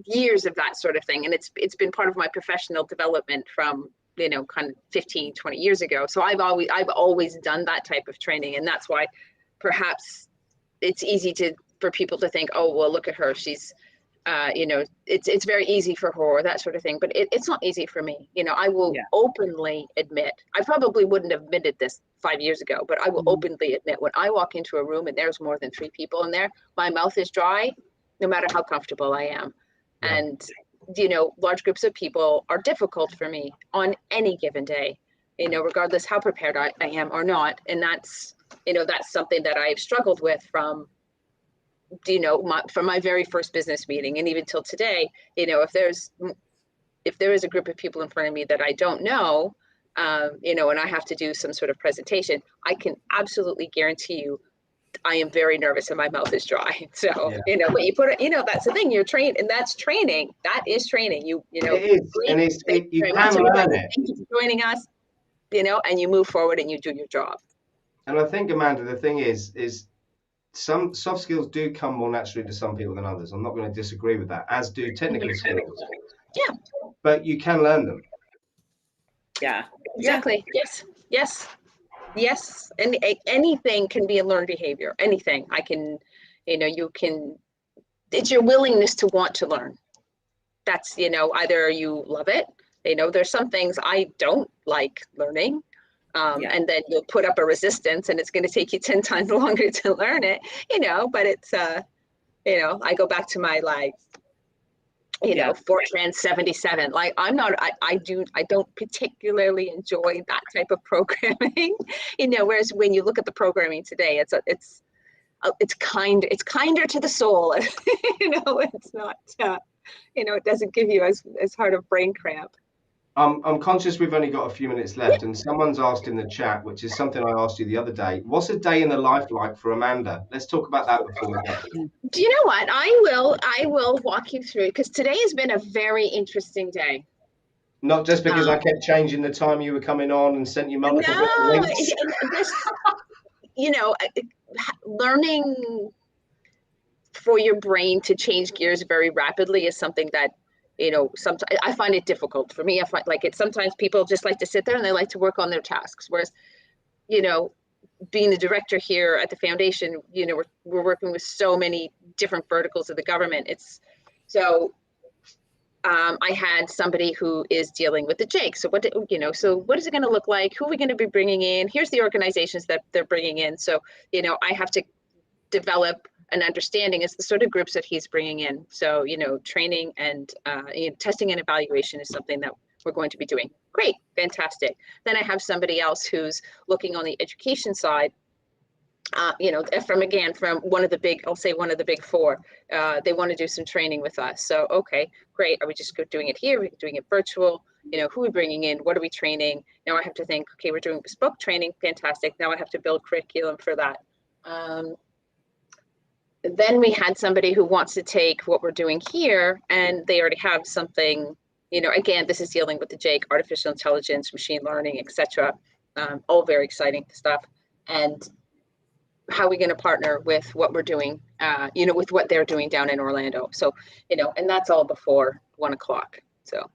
years of that sort of thing. And it's been part of my professional development from, kind of 15, 20 years ago. So I've always done that type of training. And that's why perhaps it's easy for people to think, oh, well, look at her. She's, it's very easy for her, or that sort of thing. But it's not easy for me. I will openly admit, I probably wouldn't have admitted this 5 years ago, but I will openly admit, when I walk into a room and there's more than 3 people in there, my mouth is dry, no matter how comfortable I am. Yeah. And, large groups of people are difficult for me on any given day, regardless how prepared I am or not. And that's something that I've struggled with from my very first business meeting, and even till today. If there is a group of people in front of me that I don't know, and I have to do some sort of presentation, I can absolutely guarantee you I am very nervous and my mouth is dry. So, but you put it, that's the thing, you're trained, and that's training. That is training. You can learn it. Thank you for joining us, and you move forward and you do your job. And I think, Amanda, the thing is some soft skills do come more naturally to some people than others. I'm not going to disagree with that, as do technical skills. Yeah. But you can learn them. Yeah. Exactly. Yes. And anything can be a learned behavior. Anything. It's your willingness to want to learn. That's, either you love it. There's some things I don't like learning. And then you'll put up a resistance, and it's going to take you 10 times longer to learn it, but it's, I go back to my Fortran 77. Like I don't particularly enjoy that type of programming, whereas when you look at the programming today, it's kinder to the soul. It's not, it doesn't give you as hard of brain cramp. I'm conscious we've only got a few minutes left, and someone's asked in the chat, which is something I asked you the other day. What's a day in the life like for Amanda? Let's talk about that before we go. Do you know what? I will walk you through, because today has been a very interesting day. Not just because I kept changing the time you were coming on and sent you multiple links. Learning for your brain to change gears very rapidly is something that, sometimes I find it difficult. For me, I find sometimes people just like to sit there and they like to work on their tasks. Whereas, being the director here at the foundation, we're working with so many different verticals of the government. I had somebody who is dealing with the JAIC. So what is it going to look like? Who are we going to be bringing in? Here's the organizations that they're bringing in. So, I have to develop an understanding as the sort of groups that he's bringing in. So, training and testing and evaluation is something that we're going to be doing. Great, fantastic. Then I have somebody else who's looking on the education side from one of the big, I'll say one of the big four, they want to do some training with us. So, okay, great. Are we just doing it here? Are we doing it virtual? Who are we bringing in? What are we training? Now I have to think, okay, we're doing bespoke training. Fantastic. Now I have to build curriculum for that. Then we had somebody who wants to take what we're doing here, and they already have something, again, this is dealing with the JAIC, artificial intelligence, machine learning, etc. All very exciting stuff. And how are we going to partner with what we're doing, with what they're doing down in Orlando. So, and that's all before 1 o'clock. So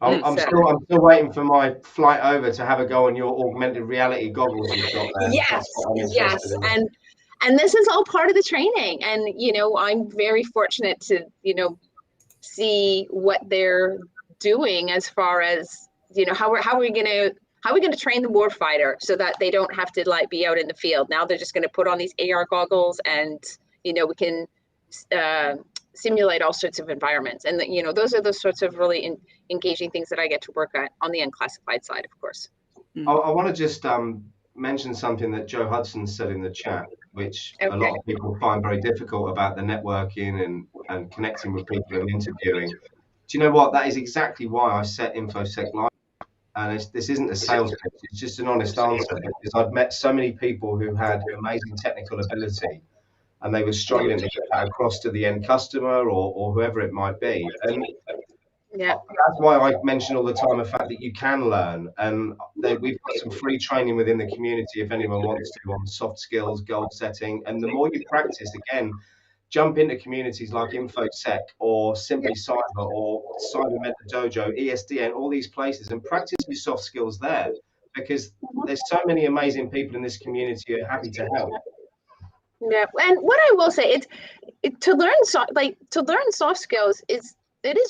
I'm still waiting for my flight over to have a go on your augmented reality goggles you've got there. Yes. And this is all part of the training. And, I'm very fortunate to, see what they're doing as far as, how are we going to train the warfighter so that they don't have to be out in the field? Now they're just going to put on these AR goggles and, we can simulate all sorts of environments. And, those are the sorts of really engaging things that I get to work on the unclassified side, of course. I want to just mention something that Joe Hudson said in the chat, which a lot of people find very difficult about the networking and connecting with people and interviewing. Do you know what? That is exactly why I set InfoSec Live. And this isn't a sales pitch, it's just an honest answer, because I've met so many people who had amazing technical ability and they were struggling to get that across to the end customer or whoever it might be. And that's why I mention all the time the fact that you can learn. And we've got some free training within the community if anyone wants to, on soft skills, goal setting. And the more you practice, again, jump into communities like InfoSec or Simply Cyber or Cyber Mentor Dojo, ESDN, all these places, and practice your soft skills there, because there's so many amazing people in this community who are happy to help. Yeah, and what I will say is to learn soft skills is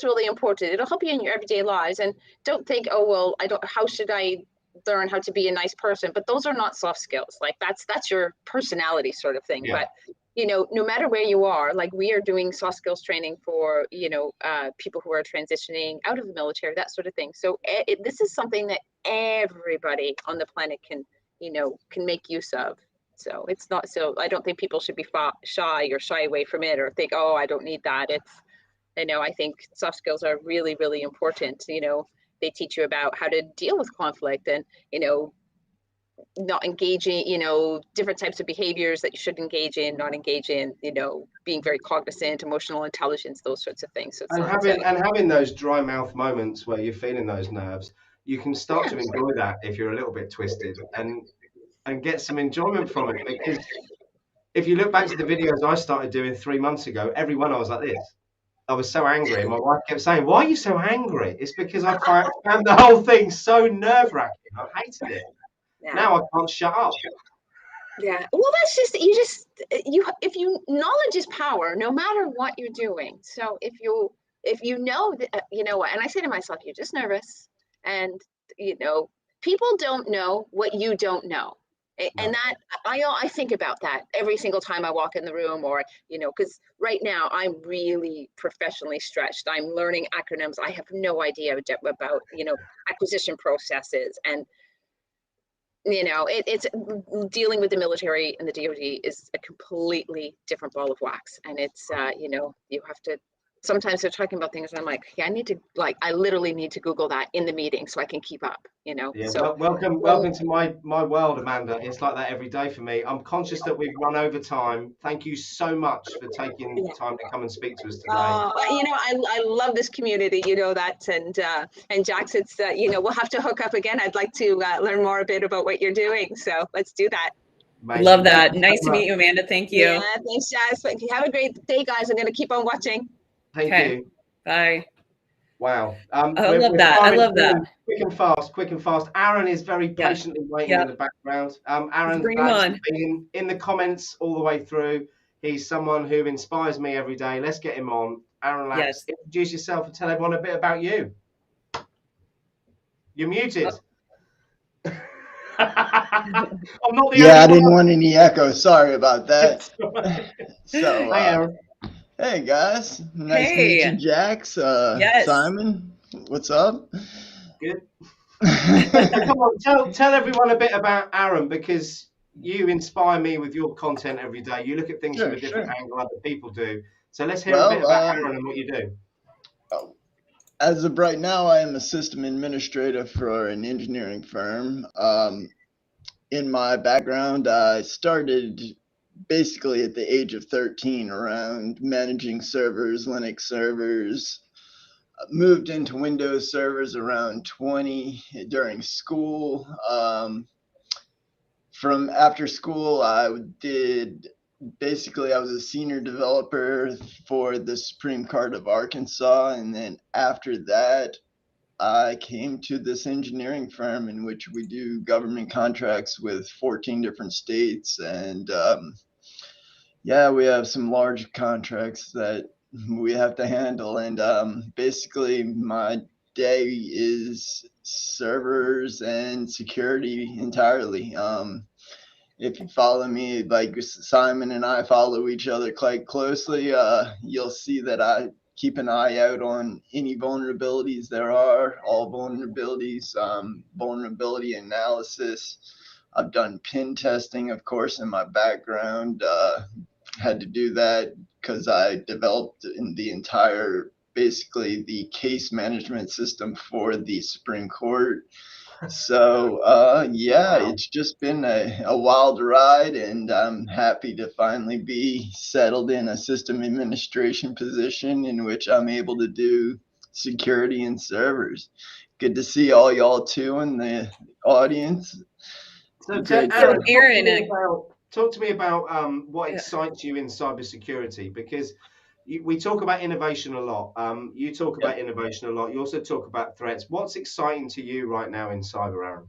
really important. It'll help you in your everyday lives. And don't think, oh well, how should I learn how to be a nice person? But those are not soft skills. That's your personality sort of thing. Yeah. But no matter where you are, we are doing soft skills training for, people who are transitioning out of the military, that sort of thing. So this is something that everybody on the planet can make use of. So it's not, I don't think people should be shy or shy away from it or think, oh, I don't need that. I think soft skills are really, really important. They teach you about how to deal with conflict and, not engaging, different types of behaviors that you should engage in, not engage in, being very cognizant, emotional intelligence, those sorts of things. So having those dry mouth moments where you're feeling those nerves, you can start to enjoy that if you're a little bit twisted and get some enjoyment from it. Because if you look back to the videos I started doing 3 months ago, every one I was like this. I was so angry. And my wife kept saying, "Why are you so angry?" It's because I found the whole thing so nerve-wracking. I hated it. Yeah. Now I can't shut up. Yeah. Well, that's knowledge is power, no matter what you're doing. So if you know that, and I say to myself, you're just nervous, and people don't know what you don't know. And that I think about that every single time I walk in the room, or because right now I'm really professionally stretched. I'm learning acronyms. I have no idea about acquisition processes, and it's dealing with the military and the DoD is a completely different ball of wax, and it's you have to. Sometimes they're talking about things and I'm like, yeah, I literally need to Google that in the meeting so I can keep up, Yeah, so welcome to my world, Amanda. It's like that every day for me. I'm conscious that we've run over time. Thank you so much for taking time to come and speak to us today. I love this community, that, and Jax, it's we'll have to hook up again. I'd like to learn more a bit about what you're doing. So let's do that. Amazing. Love that. Nice to meet you, Amanda. Thank you. Yeah, thanks, Jax. Have a great day, guys. I'm going to keep on watching. Thank you. Bye. Wow. I love that. I love that. Quick and fast. Aaron is very patiently waiting in the background. Aaron's been in the comments all the way through. He's someone who inspires me every day. Let's get him on. Aaron Lax, introduce yourself and tell everyone a bit about you. You're muted. I'm not the only I didn't want any echo. Sorry about that. So, hi, Aaron. Hey guys, nice to meet you, Jax. Simon, what's up? Good. Come on, tell everyone a bit about Aaron, because you inspire me with your content every day. You look at things from a different angle other people do. So let's hear a bit about Aaron and what you do. As of right now, I am a system administrator for an engineering firm. In my background, I started basically at the age of 13 around managing servers, Linux servers. Moved into Windows servers around 20 during school. From after school, I was a senior developer for the Supreme Court of Arkansas. And then after that, I came to this engineering firm in which we do government contracts with 14 different states. And yeah, we have some large contracts that we have to handle. And basically, my day is servers and security entirely. If you follow me, like Simon and I follow each other quite closely, you'll see that I keep an eye out on any vulnerabilities there are, all vulnerabilities, vulnerability analysis. I've done pen testing, of course, in my background. Had to do that because I developed in the entire, basically the case management system for the Supreme Court. So yeah, it's just been a wild ride, and I'm happy to finally be settled in a system administration position in which I'm able to do security and servers. Good to see all y'all too in the audience. So Aaron, talk to me about what excites you in cybersecurity, because we talk about innovation a lot. You talk about innovation a lot. You also talk about threats. What's exciting to you right now in cyber, Aaron?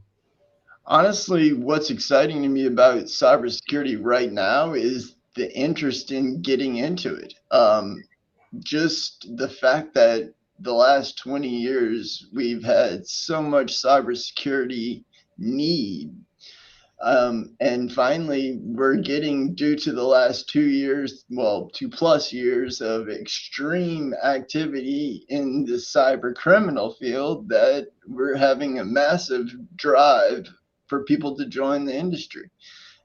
Honestly, what's exciting to me about cybersecurity right now is the interest in getting into it. Just the fact that the last 20 years, we've had so much cybersecurity need. And finally, we're getting, due to the last 2 years, well, 2+ years of extreme activity in the cyber criminal field, that we're having a massive drive for people to join the industry.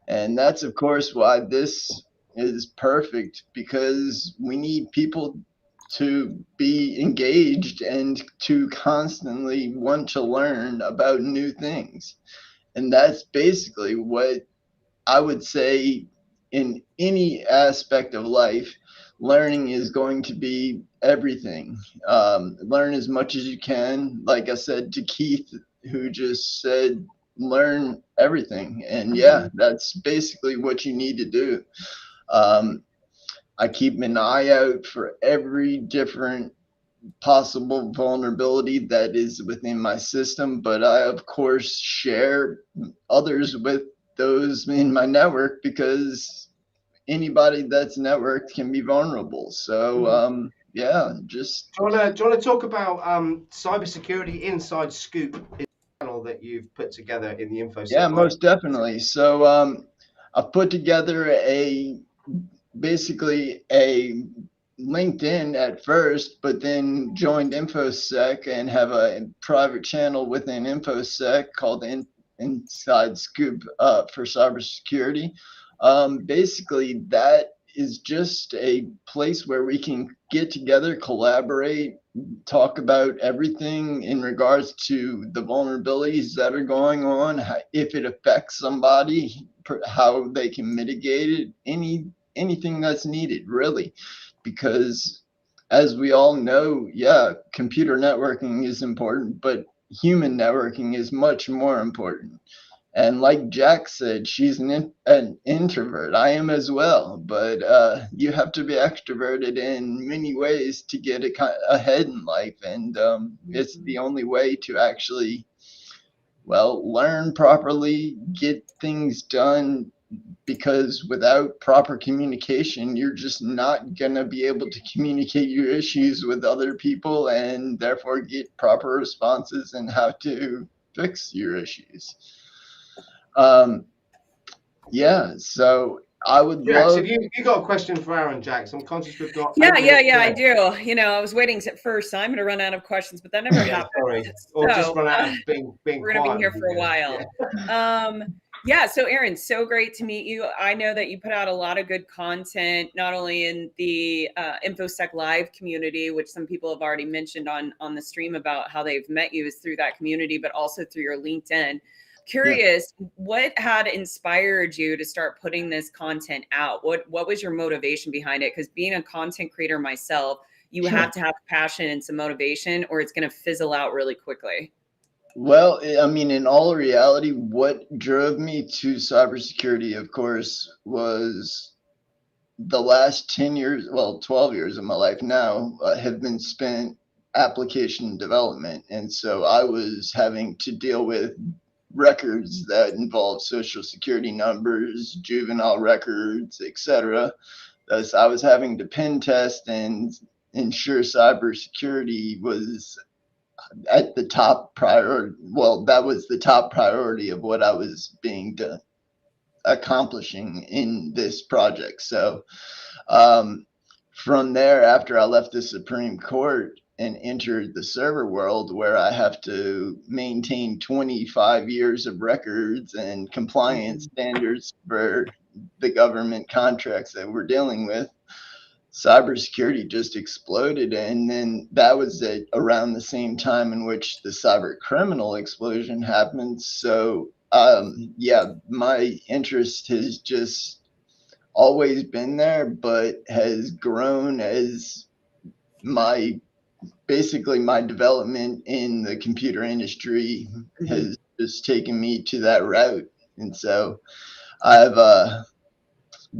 And that's, of course, why this is perfect, because we need people to be engaged and to constantly want to learn about new things. And that's basically what I would say in any aspect of life. Learning is going to be everything. Learn as much as you can. Like I said to Keith, who just said, learn everything. And yeah, that's basically what you need to do. I keep an eye out for every different possible vulnerability that is within my system, but I of course share others with those in my network, because anybody that's networked can be vulnerable. So yeah, just do you want to talk about cybersecurity inside Scoop channel that you've put together in the InfoSec? Yeah, most definitely. So I've put together basically a LinkedIn at first, but then joined InfoSec and have a private channel within InfoSec called Inside Scoop for cybersecurity. Basically, that is just a place where we can get together, collaborate, talk about everything in regards to the vulnerabilities that are going on, if it affects somebody, how they can mitigate it, anything that's needed, really. Because as we all know, yeah, computer networking is important, but human networking is much more important. And like Jack said, she's an introvert. I am as well, but you have to be extroverted in many ways to get ahead in life. And it's the only way to actually, well, learn properly, get things done, because without proper communication, you're just not going to be able to communicate your issues with other people and therefore get proper responses and how to fix your issues. Yeah, so I would Jax, love. Have you got a question for Aaron, Jax? I'm conscious we've got. Yeah, I do. You know, I was waiting for Simon to run out of questions, but that never happened. Sorry, or just run out of being we're quiet. We're gonna be here for a while. Yeah. Yeah, so Aaron, so great to meet you. I know that you put out a lot of good content, not only in the InfoSec Live community, which some people have already mentioned on the stream about how they've met you is through that community, but also through your LinkedIn. Curious, what had inspired you to start putting this content out? What was your motivation behind it? Because being a content creator myself, you have to have passion and some motivation, or it's going to fizzle out really quickly. Well, I mean, in all reality, what drove me to cybersecurity, of course, was the last 10 years, well, 12 years of my life now have been spent application development. And so I was having to deal with records that involve social security numbers, juvenile records, etc. Thus, I was having to pen test and ensure cybersecurity was at the top priority. Well, that was the top priority of what I was accomplishing in this project. So from there, after I left the Supreme Court and entered the server world, where I have to maintain 25 years of records and compliance standards for the government contracts that we're dealing with, cybersecurity just exploded. And then that was around the same time in which the cyber criminal explosion happened. So yeah, my interest has just always been there, but has grown as basically my development in the computer industry has just taken me to that route. And so I've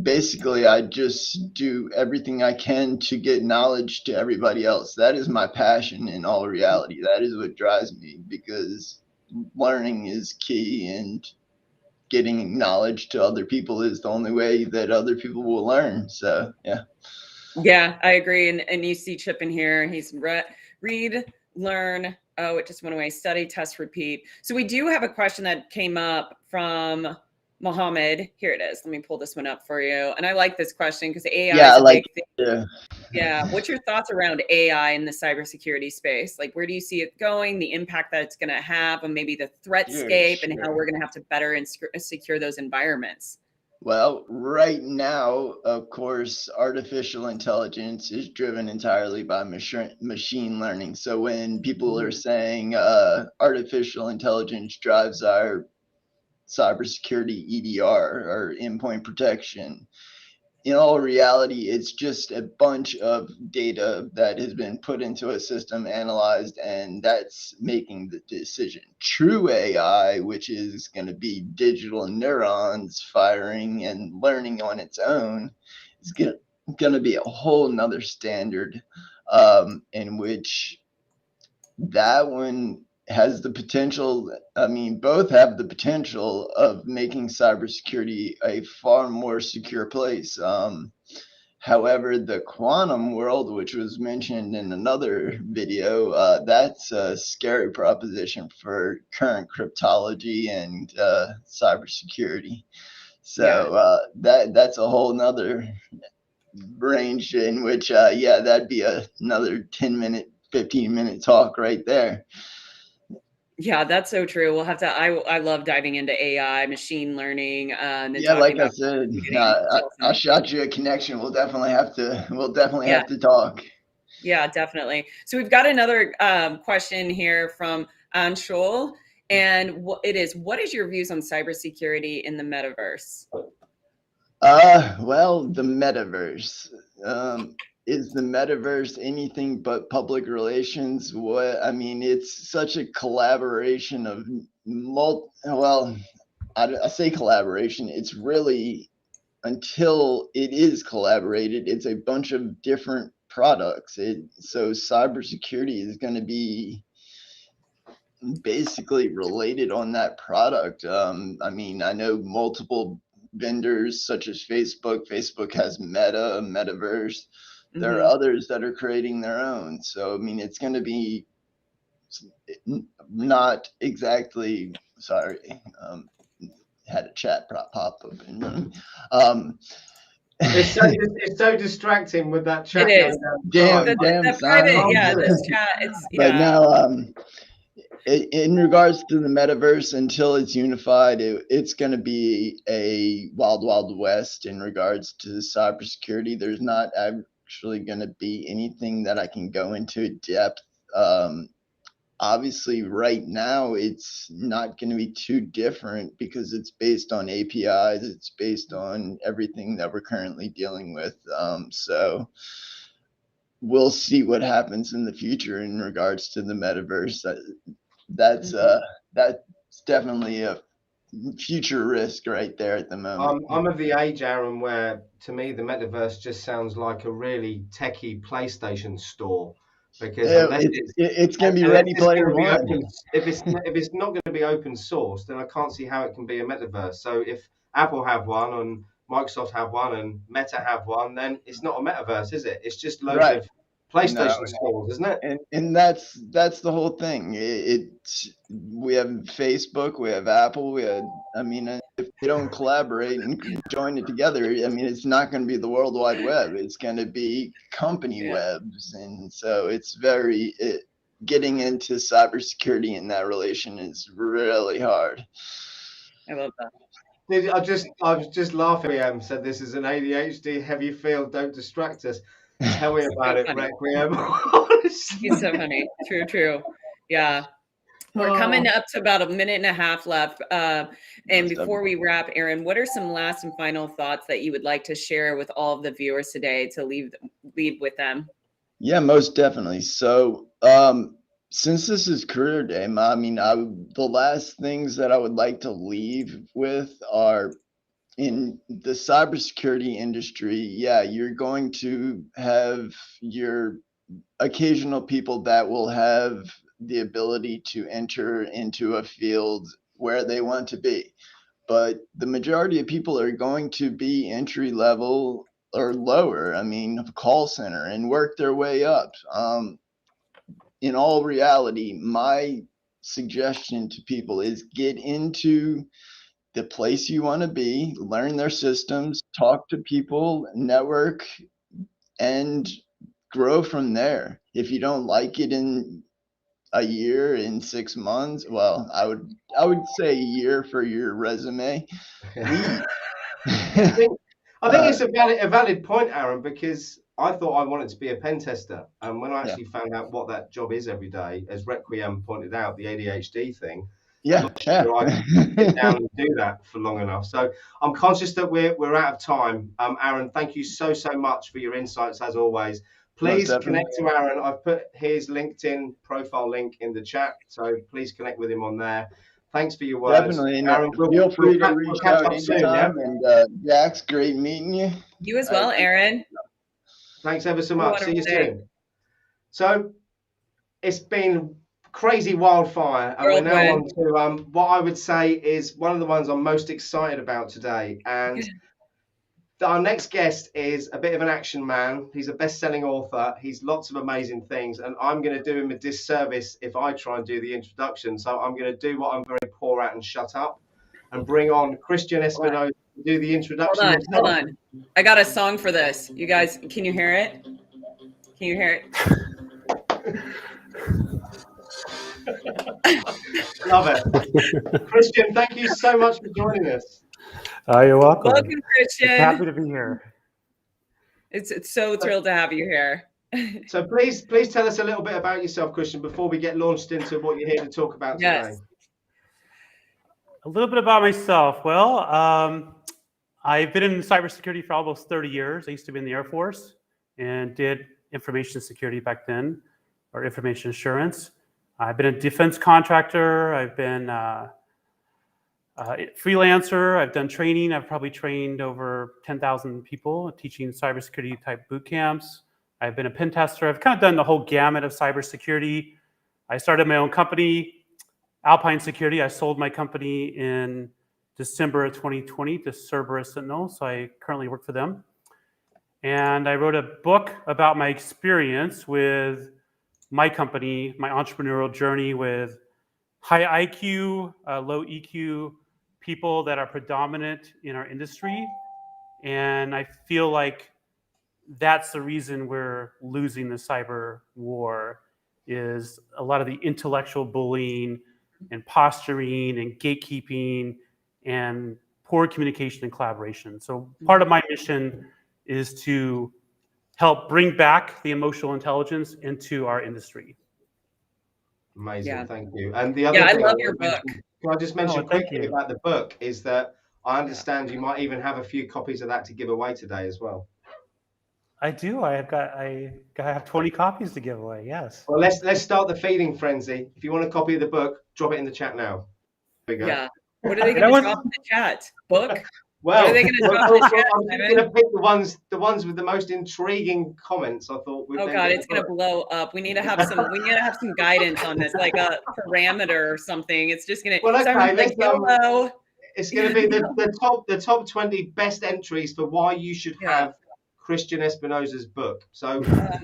basically, I just do everything I can to get knowledge to everybody else. That is my passion in all reality. That is what drives me, because learning is key, and getting knowledge to other people is the only way that other people will learn. So, yeah. Yeah, I agree. And you see Chip in here. He's read, learn. Oh, it just went away. Study, test, repeat. So we do have a question that came up from Mohammed. Here it is. Let me pull this one up for you. And I like this question because AI is a big thing. Yeah. What's your thoughts around AI in the cybersecurity space? Like, where do you see it going, the impact that it's going to have, and maybe the threatscape and how we're going to have to better secure those environments? Well, right now, of course, artificial intelligence is driven entirely by machine learning. So when people are saying artificial intelligence drives our cybersecurity EDR or endpoint protection, in all reality, it's just a bunch of data that has been put into a system, analyzed, and that's making the decision. True AI, which is going to be digital neurons firing and learning on its own, is going to be a whole nother standard in which that one has the potential, I mean, both have the potential of making cybersecurity a far more secure place. However, the quantum world, which was mentioned in another video, that's a scary proposition for current cryptology and cybersecurity. So that's a whole nother range in which, yeah, that'd be another 10-minute, 15-minute talk right there. Yeah, that's so true. We'll have to. I love diving into AI, machine learning. And yeah, like I said, I shot you a connection. We'll definitely have to talk. Yeah, definitely. So we've got another question here from Anshul, and it is: what is your views on cybersecurity in the metaverse? Well, the metaverse. Is the metaverse anything but public relations? I mean, it's such a collaboration of well, I say collaboration. It's really, until it is collaborated, it's a bunch of different products. So cybersecurity is going to be basically related on that product. I mean, I know multiple vendors such as Facebook. Facebook has Metaverse. There are others that are creating their own. So, I mean, it's going to be not exactly, sorry, had a chat pop up. It's so distracting with that chat. It is. Damn, the private, this chat. It's But no, In regards to the metaverse, until it's unified, it's going to be a wild, wild west in regards to cybersecurity. There's not actually going to be anything that I can go into depth. Obviously, right now, it's not going to be too different because it's based on APIs. It's based on everything that we're currently dealing with. So we'll see what happens in the future in regards to the metaverse. That's definitely a future risk right there at the moment. I'm of the age, Aaron, where to me the metaverse just sounds like a really techie PlayStation store. Because unless it's going to be Ready Player One. If it's not going to be open source, then I can't see how it can be a metaverse. So if Apple have one and Microsoft have one and Meta have one, then it's not a metaverse, is it? It's just loads of PlayStation stores, isn't it? And that's the whole thing. We have Facebook, we have Apple, if they don't collaborate and join it together, it's not going to be the World Wide Web. It's going to be company webs, and so it's getting into cybersecurity in that relation is really hard. I love that. I was just laughing. Said this is an ADHD heavy field. Don't distract us. Tell me about it, Requiem. He's so funny. True. Yeah. We're coming up to about a minute and a half left. And before we wrap, Aaron, what are some last and final thoughts that you would like to share with all of the viewers today to leave with them? Yeah, most definitely. So since this is Career Day, the last things that I would like to leave with are, in the cybersecurity industry, you're going to have your occasional people that will have the ability to enter into a field where they want to be. But the majority of people are going to be entry level or lower, call center, and work their way up. In all reality, my suggestion to people is get into the place you want to be, learn their systems, talk to people, network, and grow from there. If you don't like it in a year, in 6 months, well, I would say a year for your resume. I think it's a valid point, Aaron, because I thought I wanted to be a pen tester, and when I actually found out what that job is every day, as Requiem pointed out, the ADHD thing. I sit down and do that for long enough. So I'm conscious that we're out of time. Aaron, thank you so much for your insights as always. Please connect to Aaron. I've put his LinkedIn profile link in the chat, so please connect with him on there. Thanks for your words. Definitely. And Aaron, feel free to reach out anytime. Soon, yeah? And Jax, great meeting you. You as well, Aaron. Thanks ever so much. See you soon. So it's been crazy wildfire, and we're now on to what I would say is one of the ones I'm most excited about today. And our next guest is a bit of an action man. He's a best-selling author. He's lots of amazing things, and I'm going to do him a disservice if I try and do the introduction. So I'm going to do what I'm very poor at and shut up, and bring on Christian Espinosa to do the introduction. Hold on. I got a song for this. You guys, can you hear it? Can you hear it? Love it. Christian, thank you so much for joining us. You're welcome. Welcome, Christian. Happy to be here. It's so thrilled to have you here. So please tell us a little bit about yourself, Christian, before we get launched into what you're here to talk about today. A little bit about myself. Well, I've been in cybersecurity for almost 30 years. I used to be in the Air Force and did information security back then, or information assurance. I've been a defense contractor. I've been a freelancer. I've done training. I've probably trained over 10,000 people teaching cybersecurity type boot camps. I've been a pen tester. I've kind of done the whole gamut of cybersecurity. I started my own company, Alpine Security. I sold my company in December of 2020 to Cerberus Sentinel, so I currently work for them. And I wrote a book about my experience with my company, my entrepreneurial journey with high IQ, low EQ people that are predominant in our industry. And I feel like that's the reason we're losing the cyber war, is a lot of the intellectual bullying and posturing and gatekeeping and poor communication and collaboration. So part of my mission is to help bring back the emotional intelligence into our industry. Amazing, Yeah. thank you. And the other Yeah, I thing love I your want to mention, book. can I just mention thank quickly you. about the book is that I understand you might even have a few copies of that to give away today as well. I do. I have 20 copies to give away. Yes. Well, let's start the feeding frenzy. If you want a copy of the book, drop it in the chat now. There we go. Yeah. What are they going to drop in the chat? Book? Well, What are they going to drop in the chat, I'm just going to pick the ones with the most intriguing comments. I thought. Oh God, it's going to blow up. We need to have some guidance on this, like a parameter or something. It's just going to. Well, okay, like, YOLO. It's going to be the top 20 best entries for why you should have Christian Espinosa's book. So,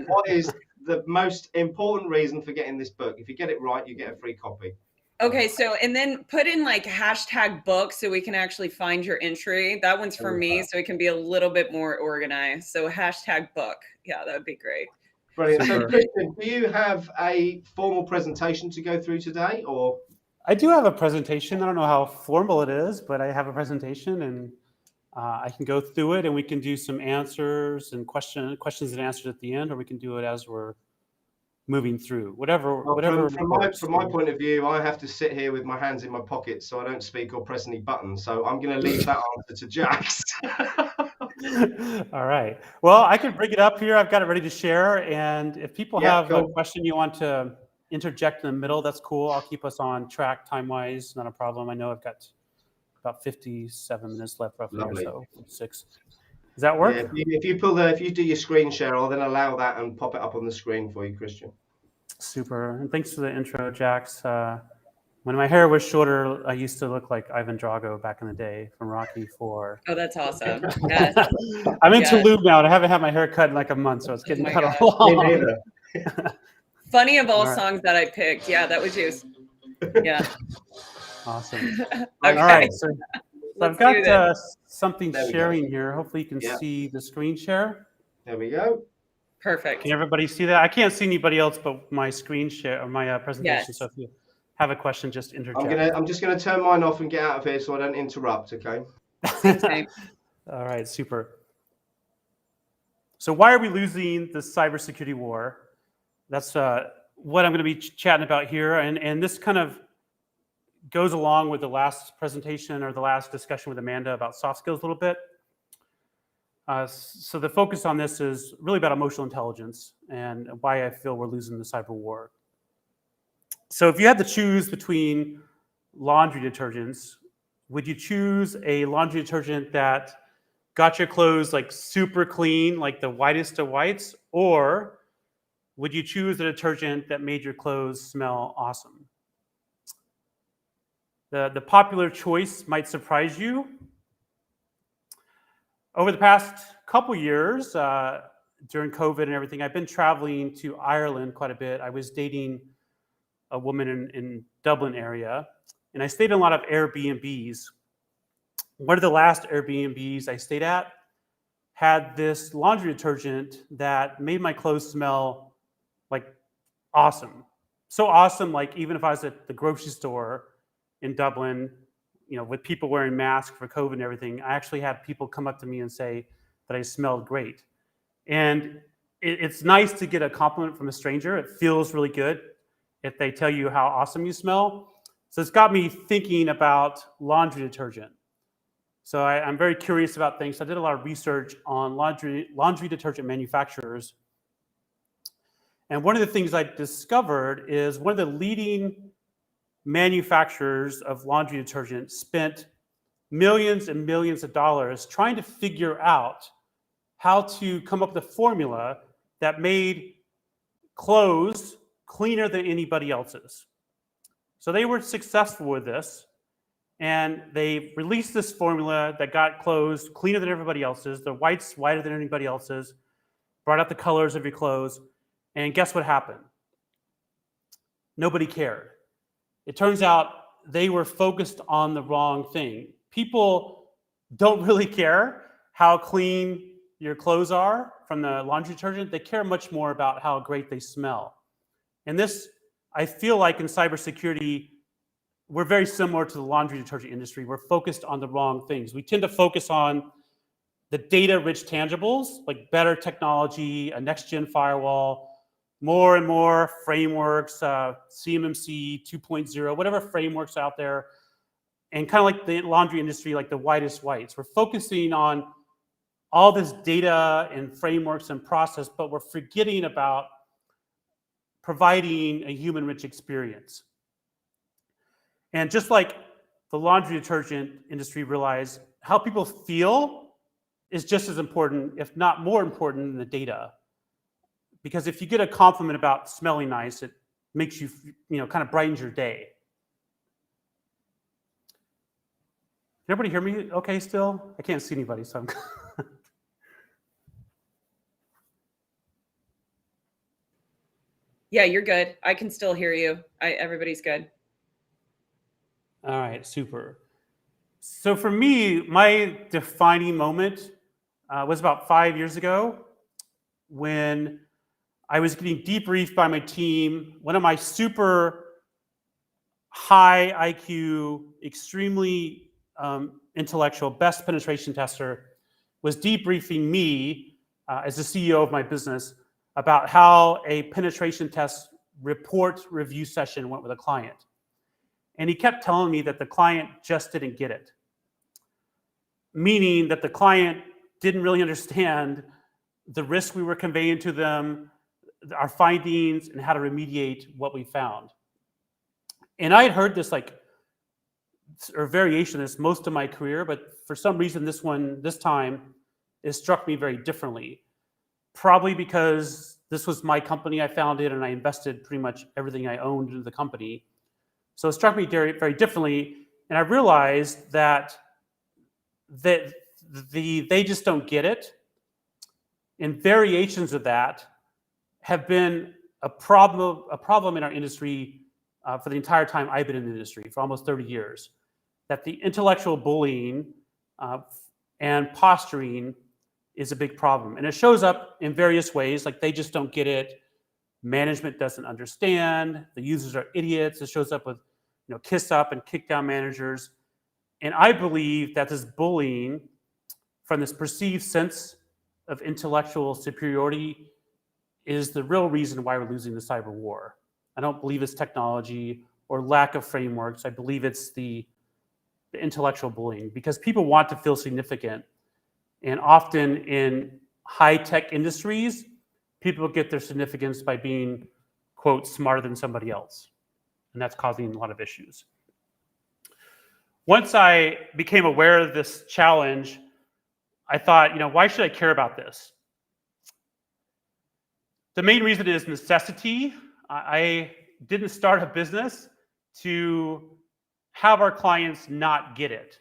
what is the most important reason for getting this book? If you get it right, you get a free copy. Okay, so and then put in like hashtag book so we can actually find your entry. That one's for me, so it can be a little bit more organized. So hashtag book. Yeah, that would be great. Brilliant. So, Christian, do you have a formal presentation to go through today, or? I do have a presentation. I don't know how formal it is, but I have a presentation, and I can go through it, and we can do some answers and questions and answers at the end, or we can do it as we're moving through. Whatever. From my point of view, I have to sit here with my hands in my pockets, so I don't speak or press any buttons. So I'm going to leave that answer to Jax. All right. Well, I can bring it up here. I've got it ready to share, and if people have a question you want to interject in the middle, that's cool. I'll keep us on track time-wise, not a problem. I know I've got about 57 minutes left roughly. Lovely. Or so, 6. Does that work? Yeah, if you do your screen share, I'll then allow that and pop it up on the screen for you, Christian. Super, and thanks for the intro, Jax. When my hair was shorter, I used to look like Ivan Drago back in the day from Rocky 4. Oh, that's awesome. Yes. I'm in Toulouse now, and I haven't had my hair cut in like a month, so it's getting cut off. Funny of all songs that I picked. Yeah, that was you. Yeah. Awesome. Okay. All right. So I've got something sharing here. Hopefully you can see the screen share. There we go. Perfect. Can everybody see that? I can't see anybody else but my screen share or my presentation. Yes. So if you have a question, just interject. I'm just gonna turn mine off and get out of here so I don't interrupt. Okay. All right. Super. So why are we losing the cybersecurity war? That's what I'm going to be chatting about here, and this kind of goes along with the last presentation or the last discussion with Amanda about soft skills a little bit. So the focus on this is really about emotional intelligence and why I feel we're losing the cyber war. So if you had to choose between laundry detergents, would you choose a laundry detergent that got your clothes like super clean, like the whitest of whites, or would you choose a detergent that made your clothes smell awesome? The popular choice might surprise you. Over the past couple years, during COVID and everything, I've been traveling to Ireland quite a bit. I was dating a woman in Dublin area, and I stayed in a lot of Airbnbs. One of the last Airbnbs I stayed at had this laundry detergent that made my clothes smell like awesome. So awesome, like even if I was at the grocery store in Dublin, with people wearing masks for COVID and everything, I actually had people come up to me and say that I smelled great. And it's nice to get a compliment from a stranger. It feels really good if they tell you how awesome you smell. So it's got me thinking about laundry detergent. So I'm very curious about things. So I did a lot of research on laundry detergent manufacturers. And one of the things I discovered is one of the leading manufacturers of laundry detergent spent millions and millions of dollars trying to figure out how to come up with a formula that made clothes cleaner than anybody else's. So they were successful with this, and they released this formula that got clothes cleaner than everybody else's, the whites whiter than anybody else's, brought out the colors of your clothes. And guess what happened? Nobody cared. It turns out they were focused on the wrong thing. People don't really care how clean your clothes are from the laundry detergent. They care much more about how great they smell. And this, I feel like in cybersecurity, we're very similar to the laundry detergent industry. We're focused on the wrong things. We tend to focus on the data-rich tangibles, like better technology, a next-gen firewall, more and more frameworks, CMMC 2.0, whatever frameworks out there, and kind of like the laundry industry, like the whitest whites. We're focusing on all this data and frameworks and process, but we're forgetting about providing a human-rich experience. And just like the laundry detergent industry realized, how people feel is just as important, if not more important, than the data. Because if you get a compliment about smelling nice, it makes you, kind of brightens your day. Can everybody hear me okay still? I can't see anybody, so I'm... Yeah, you're good. I can still hear you. Everybody's good. All right, super. So for me, my defining moment was about 5 years ago when I was getting debriefed by my team. One of my super high IQ, extremely intellectual, best penetration tester was debriefing me as the CEO of my business about how a penetration test report review session went with a client. And he kept telling me that the client just didn't get it. Meaning that the client didn't really understand the risk we were conveying to them, our findings, and how to remediate what we found. And I had heard this or variation of this most of my career, but for some reason this time, it struck me very differently. Probably because this was my company I founded and I invested pretty much everything I owned into the company. So it struck me very, very differently. And I realized that they just don't get it. And variations of that have been a problem in our industry for the entire time I've been in the industry, for almost 30 years. That the intellectual bullying and posturing is a big problem. And it shows up in various ways, like they just don't get it. Management doesn't understand. The users are idiots. It shows up with kiss up and kick down managers. And I believe that this bullying from this perceived sense of intellectual superiority is the real reason why we're losing the cyber war. I don't believe it's technology or lack of frameworks. I believe it's the intellectual bullying, because people want to feel significant. And often in high-tech industries, people get their significance by being, quote, smarter than somebody else. And that's causing a lot of issues. Once I became aware of this challenge, I thought, why should I care about this? The main reason is necessity. I didn't start a business to have our clients not get it.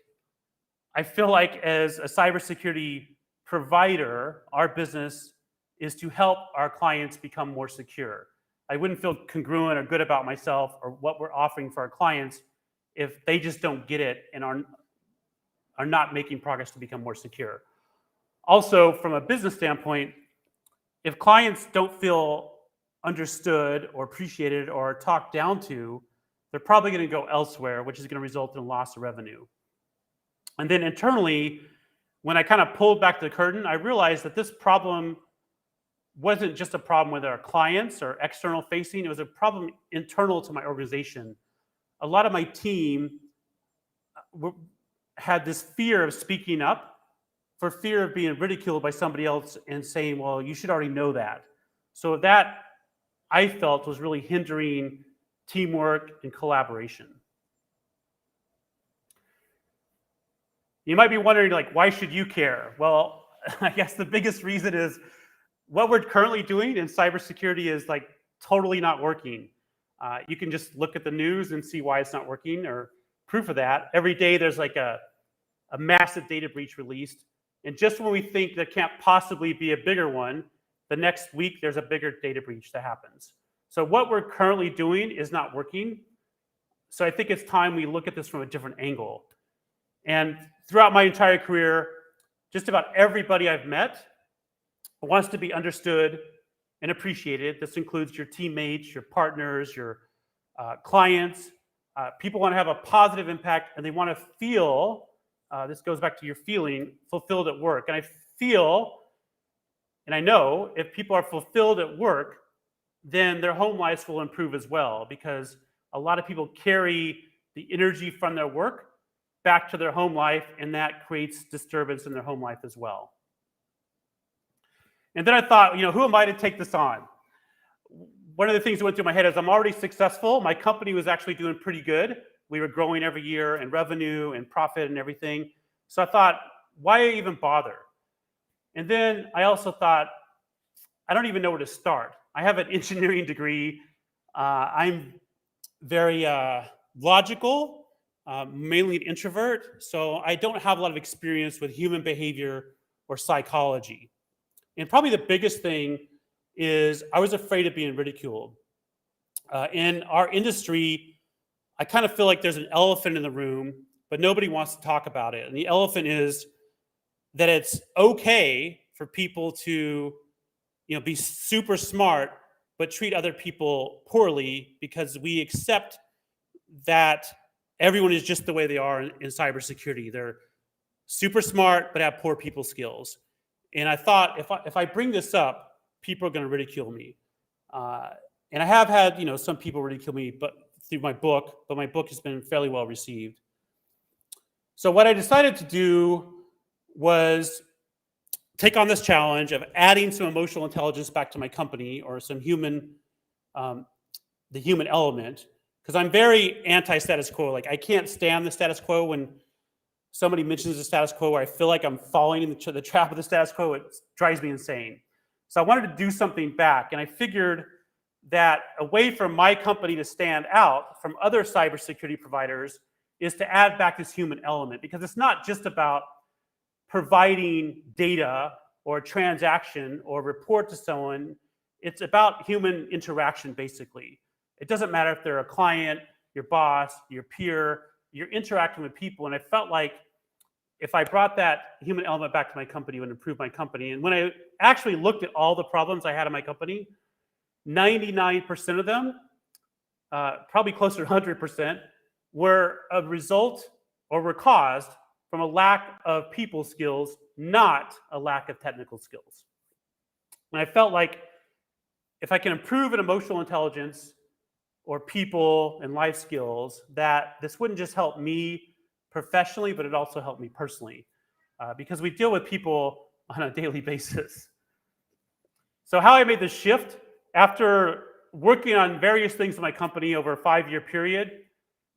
I feel like as a cybersecurity provider, our business is to help our clients become more secure. I wouldn't feel congruent or good about myself or what we're offering for our clients if they just don't get it and are not making progress to become more secure. Also, from a business standpoint, if clients don't feel understood or appreciated or talked down to, they're probably going to go elsewhere, which is going to result in loss of revenue. And then internally, when I kind of pulled back the curtain, I realized that this problem wasn't just a problem with our clients or external facing. It was a problem internal to my organization. A lot of my team had this fear of speaking up for fear of being ridiculed by somebody else and saying, well, you should already know that. So that, I felt, was really hindering teamwork and collaboration. You might be wondering, why should you care? Well, I guess the biggest reason is what we're currently doing in cybersecurity is totally not working. You can just look at the news and see why it's not working, or proof of that. Every day there's a massive data breach released. And just when we think there can't possibly be a bigger one, the next week there's a bigger data breach that happens. So what we're currently doing is not working. So I think it's time we look at this from a different angle. And throughout my entire career, just about everybody I've met wants to be understood and appreciated. This includes your teammates, your partners, your clients. People want to have a positive impact, and they want to feel, this goes back to your feeling, fulfilled at work. And I feel, and I know, if people are fulfilled at work, then their home lives will improve as well, because a lot of people carry the energy from their work back to their home life, and that creates disturbance in their home life as well. And then I thought, who am I to take this on? One of the things that went through my head is I'm already successful. My company was actually doing pretty good. We were growing every year in revenue and profit and everything. So I thought, why even bother? And then I also thought, I don't even know where to start. I have an engineering degree. I'm very logical, mainly an introvert. So I don't have a lot of experience with human behavior or psychology. And probably the biggest thing is I was afraid of being ridiculed. In our industry, I kind of feel like there's an elephant in the room, but nobody wants to talk about it. And the elephant is that it's okay for people to, be super smart, but treat other people poorly, because we accept that everyone is just the way they are in cybersecurity. They're super smart, but have poor people skills. And I thought, if I bring this up, people are going to ridicule me. And I have had, some people ridicule me, but through my book, but my book has been fairly well received. So what I decided to do was take on this challenge of adding some emotional intelligence back to my company, or some human, the human element, because I'm very anti-status quo. Like, I can't stand the status quo. When somebody mentions the status quo, where I feel like I'm falling into the trap of the status quo, it drives me insane. So I wanted to do something back, and I figured that a way for my company to stand out from other cybersecurity providers is to add back this human element, because it's not just about providing data or a transaction or report to someone. It's about human interaction, basically. It doesn't matter if they're a client, your boss, your peer, you're interacting with people. And I felt like if I brought that human element back to my company, it would improve my company. And when I actually looked at all the problems I had in my company, 99% of them, probably closer to 100%, were a result or were caused from a lack of people skills, not a lack of technical skills. And I felt like if I can improve an emotional intelligence or people and life skills, that this wouldn't just help me professionally, but it also helped me personally, because we deal with people on a daily basis. So how I made this shift, after working on various things in my company over a 5-year period,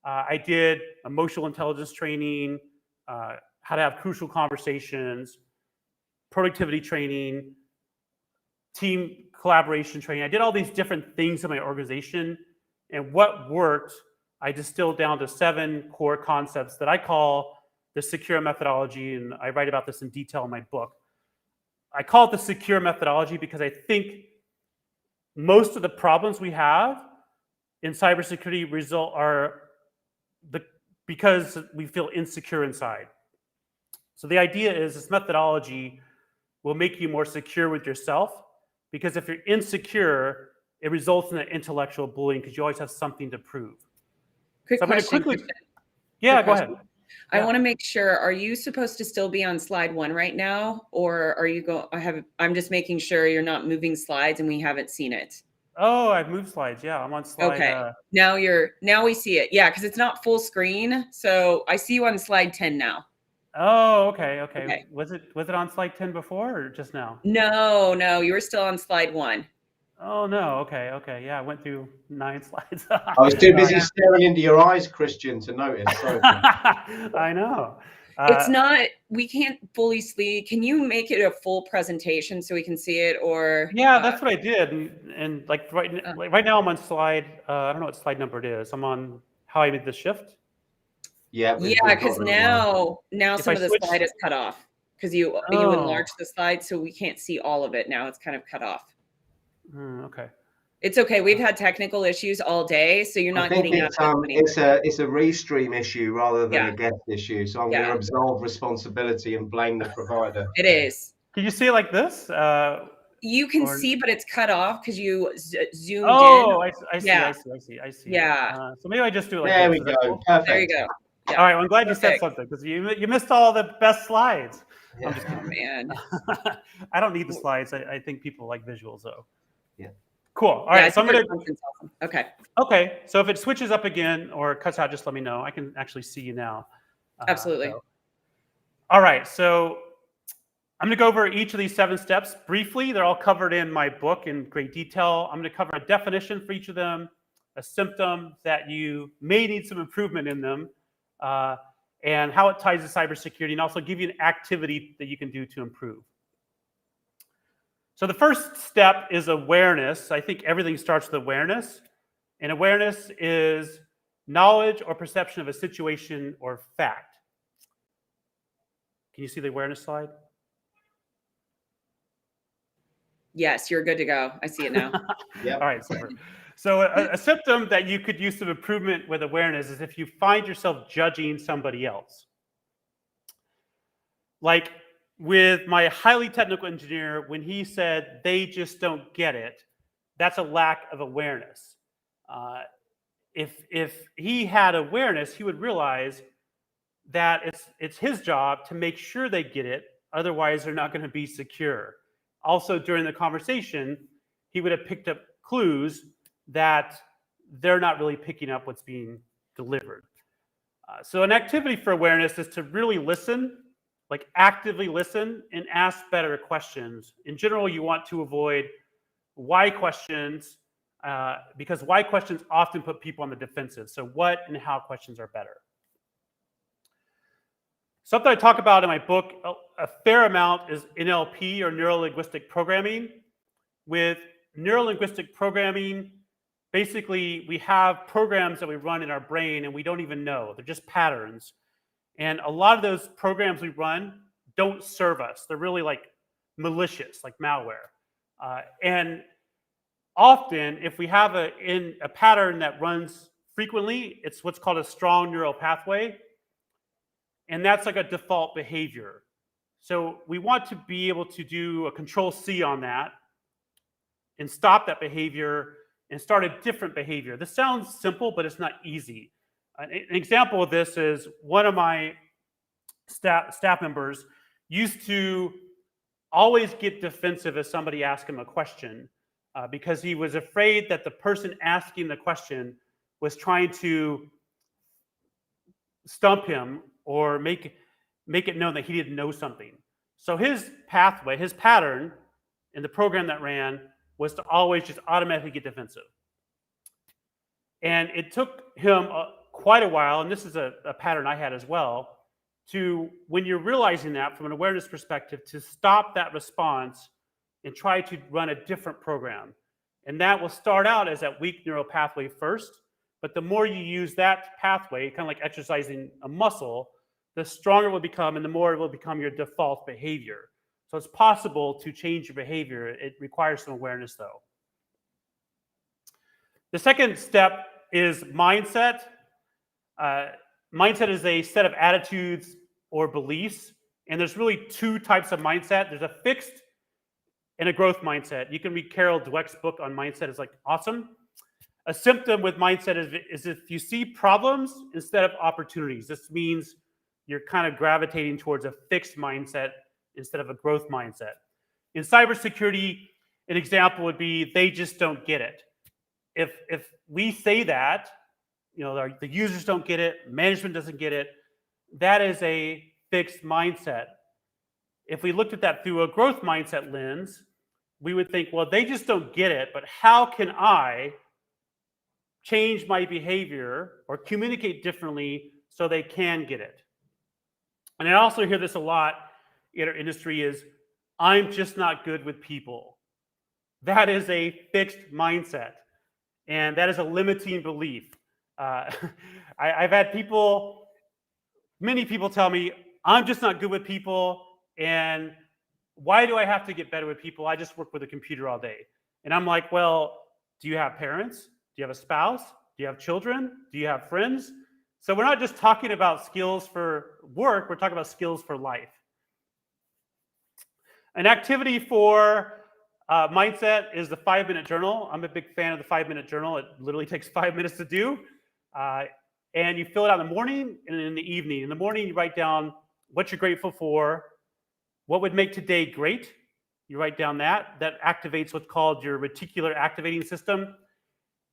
I did emotional intelligence training, how to have crucial conversations, productivity training, team collaboration training. I did all these different things in my organization, and what worked, I distilled down to 7 core concepts that I call the secure methodology, and I write about this in detail in my book. I call it the secure methodology because I think most of the problems we have in cybersecurity because we feel insecure inside. So the idea is this methodology will make you more secure with yourself, because if you're insecure, it results in an intellectual bullying, because you always have something to prove. Quick So question. Yeah, go ahead. I want to make sure, are you supposed to still be on slide 1 right now, or are you I'm just making sure you're not moving slides and we haven't seen it. Oh, I've moved slides. Yeah, I'm on slide. Okay. Now we see it. Yeah, because it's not full screen. So I see you on slide 10 now. Oh, okay. Was it on slide 10 before or just now? No, you were still on slide 1. Oh no, okay. Yeah, I went through 9 slides. I was too busy staring into your eyes, Christian, to notice. Sorry. I know. It's not, we can't fully see. Can you make it a full presentation so we can see it? Or yeah, that's what I did. And like right now I'm on slide, I don't know what slide number it is. I'm on how I made the shift. Yeah, because now some of the slide is cut off, because you enlarged the slide, so we can't see all of it now. It's kind of cut off. Okay. It's okay. We've had technical issues all day, so you're not getting it's a restream issue rather than a guest issue. So I'm going to absolve responsibility and blame the provider. It is. Can you see it like this? You can Or- see, but it's cut off because you zoomed in. Oh, I see. Yeah. I see. Yeah. So maybe I just do it like There this. we Is that go. cool? Perfect. There you go. Yeah. All right. Well, I'm glad you said Perfect. something because you missed all the best slides. Yeah. I'm just Oh, kidding. man. I don't need the slides. I think people like visuals though. Yeah. Cool. All Yeah, right. So I'm I think gonna. your content's awesome. Okay. Okay. So if it switches up again or cuts out, just let me know. I can actually see you now. Absolutely. So. All right. So I'm going to go over each of these 7 steps briefly. They're all covered in my book in great detail. I'm going to cover a definition for each of them, a symptom that you may need some improvement in them, and how it ties to cybersecurity, and also give you an activity that you can do to improve. So the first step is awareness. I think everything starts with awareness. And awareness is knowledge or perception of a situation or fact. Can you see the awareness slide? Yes, you're good to go. I see it now. Yeah. All right, super. So a symptom that you could use some improvement with awareness is if you find yourself judging somebody else. Like with my highly technical engineer, when he said they just don't get it, that's a lack of awareness. If he had awareness, he would realize that it's his job to make sure they get it. Otherwise, they're not going to be secure. Also, during the conversation, he would have picked up clues that they're not really picking up what's being delivered. So an activity for awareness is to really listen, like actively listen and ask better questions. In general, you want to avoid why questions, because why questions often put people on the defensive. So what and how questions are better. Something I talk about in my book a fair amount is NLP, or neuro-linguistic programming. With neuro-linguistic programming, basically we have programs that we run in our brain and we don't even know. They're just patterns. And a lot of those programs we run don't serve us. They're really like malicious, like malware. And often, if we have a pattern that runs frequently, it's what's called a strong neural pathway. And that's like a default behavior. So we want to be able to do a Control-C on that and stop that behavior and start a different behavior. This sounds simple, but it's not easy. An example of this is one of my staff members used to always get defensive if somebody asked him a question because he was afraid that the person asking the question was trying to stump him or make it known that he didn't know something. So his pathway, his pattern in the program that ran was to always just automatically get defensive. And it took him quite a while, and this is a pattern I had as well, to, when you're realizing that from an awareness perspective, to stop that response and try to run a different program. And that will start out as that weak neural pathway first, but the more you use that pathway, kind of like exercising a muscle, the stronger it will become and the more it will become your default behavior. So it's possible to change your behavior. It requires some awareness though. The second step is mindset. Mindset is a set of attitudes or beliefs. And there's really 2 types of mindset. There's a fixed and a growth mindset. You can read Carol Dweck's book on mindset. It's like awesome. A symptom with mindset is if you see problems instead of opportunities. This means you're kind of gravitating towards a fixed mindset instead of a growth mindset. In cybersecurity, an example would be they just don't get it. If we say that, you know, the users don't get it, management doesn't get it, that is a fixed mindset. If we looked at that through a growth mindset lens, we would think, well, they just don't get it, but how can I change my behavior or communicate differently so they can get it? And I also hear this a lot in our industry is, I'm just not good with people. That is a fixed mindset. And that is a limiting belief. I've had many people tell me, I'm just not good with people. And why do I have to get better with people? I just work with a computer all day. And I'm like, well, do you have parents? Do you have a spouse? Do you have children? Do you have friends? So we're not just talking about skills for work, we're talking about skills for life. An activity for Mindset is the 5-minute journal. I'm a big fan of the 5-minute journal. It literally takes 5 minutes to do. And you fill it out in the morning and in the evening. In the morning, you write down what you're grateful for, what would make today great. You write down that. That activates what's called your reticular activating system.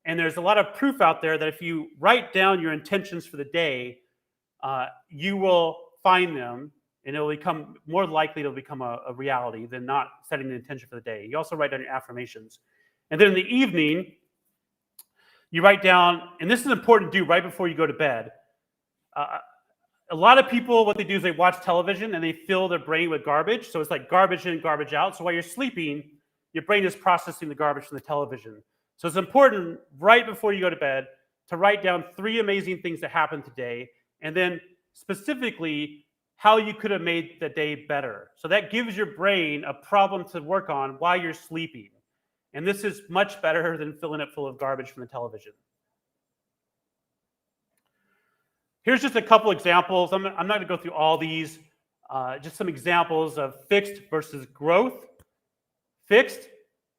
And there's a lot of proof out there that if you write down your intentions for the day, you will find them, and it'll become more likely it'll become a reality than not setting the intention for the day. You also write down your affirmations. And then in the evening, you write down, and this is important to do right before you go to bed. A lot of people, what they do is they watch television and they fill their brain with garbage. So it's like garbage in, garbage out. So while you're sleeping, your brain is processing the garbage from the television. So it's important right before you go to bed to write down 3 amazing things that happened today, and then specifically how you could have made the day better. So that gives your brain a problem to work on while you're sleeping. And this is much better than filling it full of garbage from the television. Here's just a couple examples. I'm not going to go through all these. Just some examples of fixed versus growth. Fixed,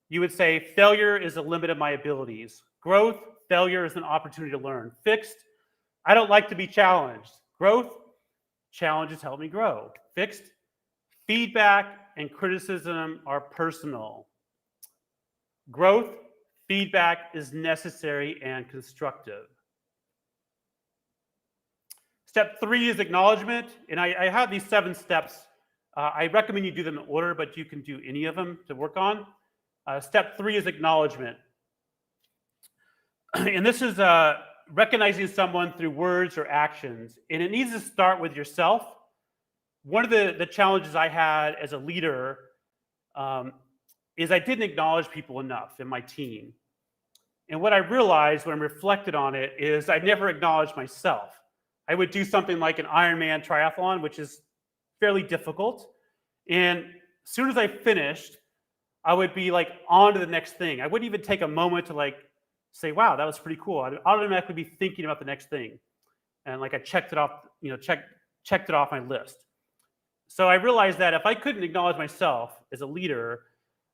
you would say failure is a limit of my abilities. Growth, failure is an opportunity to learn. Fixed, I don't like to be challenged. Growth, challenges help me grow. Fixed, feedback and criticism are personal. Growth, feedback is necessary and constructive. Step 3 is acknowledgement, and I have these 7 steps. I recommend you do them in order, but you can do any of them to work on. Step 3 is acknowledgement. And this is recognizing someone through words or actions, and it needs to start with yourself. One of the challenges I had as a leader is I didn't acknowledge people enough in my team. And what I realized when I reflected on it is I never acknowledged myself. I would do something like an Ironman triathlon, which is fairly difficult. And as soon as I finished, I would be like on to the next thing. I wouldn't even take a moment to like say, wow, that was pretty cool. I'd automatically be thinking about the next thing. And like I checked it off, checked it off my list. So I realized that if I couldn't acknowledge myself as a leader,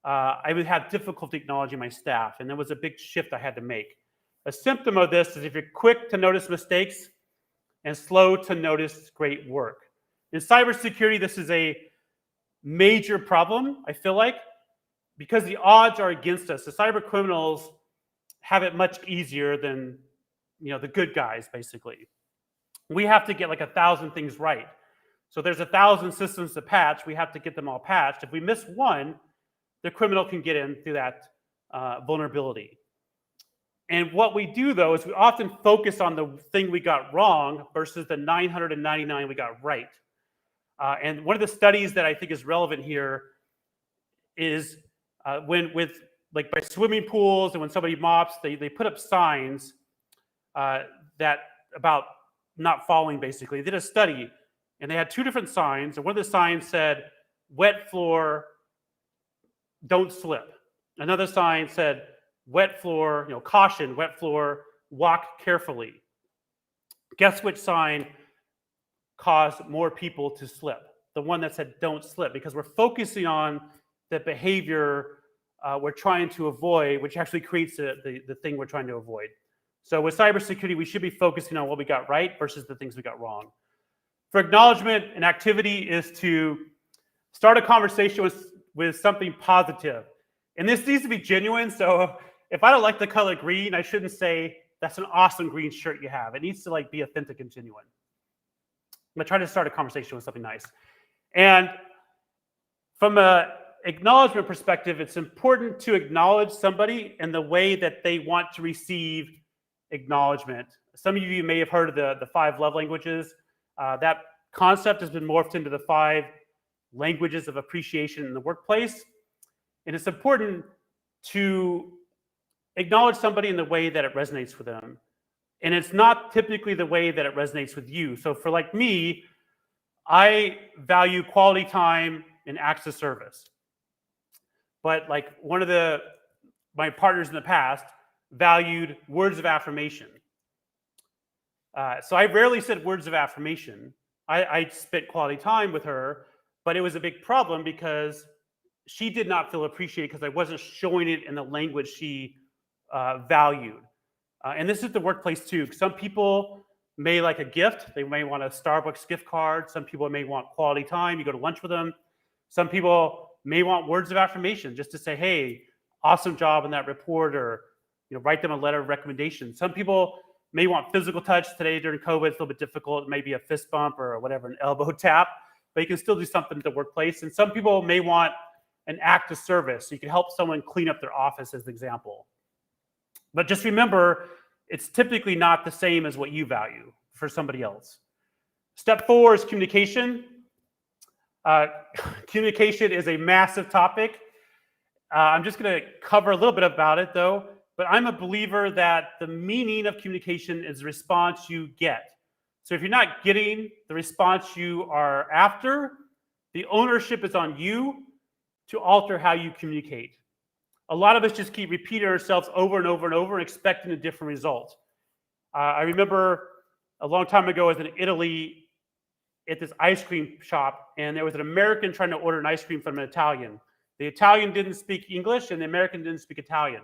I would have difficulty acknowledging my staff. And there was a big shift I had to make. A symptom of this is if you're quick to notice mistakes and slow to notice great work. In cybersecurity, this is a major problem, I feel like, because the odds are against us. The cyber criminals have it much easier than the good guys, basically. We have to get like 1,000 things right. So there's 1,000 systems to patch. We have to get them all patched. If we miss one, the criminal can get in through that vulnerability. And what we do, though, is we often focus on the thing we got wrong versus the 999 we got right. And one of the studies that I think is relevant here is by swimming pools and when somebody mops, they put up signs that about not falling, basically. They did a study, and they had 2 different signs. And one of the signs said, wet floor, don't slip. Another sign said, wet floor, caution, wet floor, walk carefully. Guess which sign caused more people to slip? The one that said don't slip, because we're focusing on the behavior we're trying to avoid, which actually creates the thing we're trying to avoid. So with cybersecurity, we should be focusing on what we got right versus the things we got wrong. For acknowledgement, an activity is to start a conversation with something positive. And this needs to be genuine, so if I don't like the color green, I shouldn't say, that's an awesome green shirt you have. It needs to be authentic and genuine. I'm gonna try to start a conversation with something nice. And from an acknowledgement perspective, it's important to acknowledge somebody in the way that they want to receive acknowledgement. Some of you may have heard of the 5 love languages. That concept has been morphed into the 5 languages of appreciation in the workplace. And it's important to acknowledge somebody in the way that it resonates with them. And it's not typically the way that it resonates with you. So for like me, I value quality time and acts of service. But like one of my partners in the past valued words of affirmation. So I rarely said words of affirmation. I spent quality time with her, but it was a big problem because she did not feel appreciated because I wasn't showing it in the language she valued. And this is the workplace too. Some people may like a gift. They may want a Starbucks gift card. Some people may want quality time. You go to lunch with them. Some people may want words of affirmation, just to say, hey, awesome job in that report, or write them a letter of recommendation. Some people may want physical touch. Today during COVID, it's a little bit difficult. It may be a fist bump or whatever, an elbow tap, but you can still do something at the workplace. And some people may want an act of service. So you can help someone clean up their office, as an example. But just remember, it's typically not the same as what you value for somebody else. Step 4 is communication. Communication is a massive topic. I'm just going to cover a little bit about it, though. But I'm a believer that the meaning of communication is the response you get. So if you're not getting the response you are after, the ownership is on you to alter how you communicate. A lot of us just keep repeating ourselves over and over and over and expecting a different result. I remember a long time ago, I was in Italy at this ice cream shop, and there was an American trying to order an ice cream from an Italian. The Italian didn't speak English, and the American didn't speak Italian.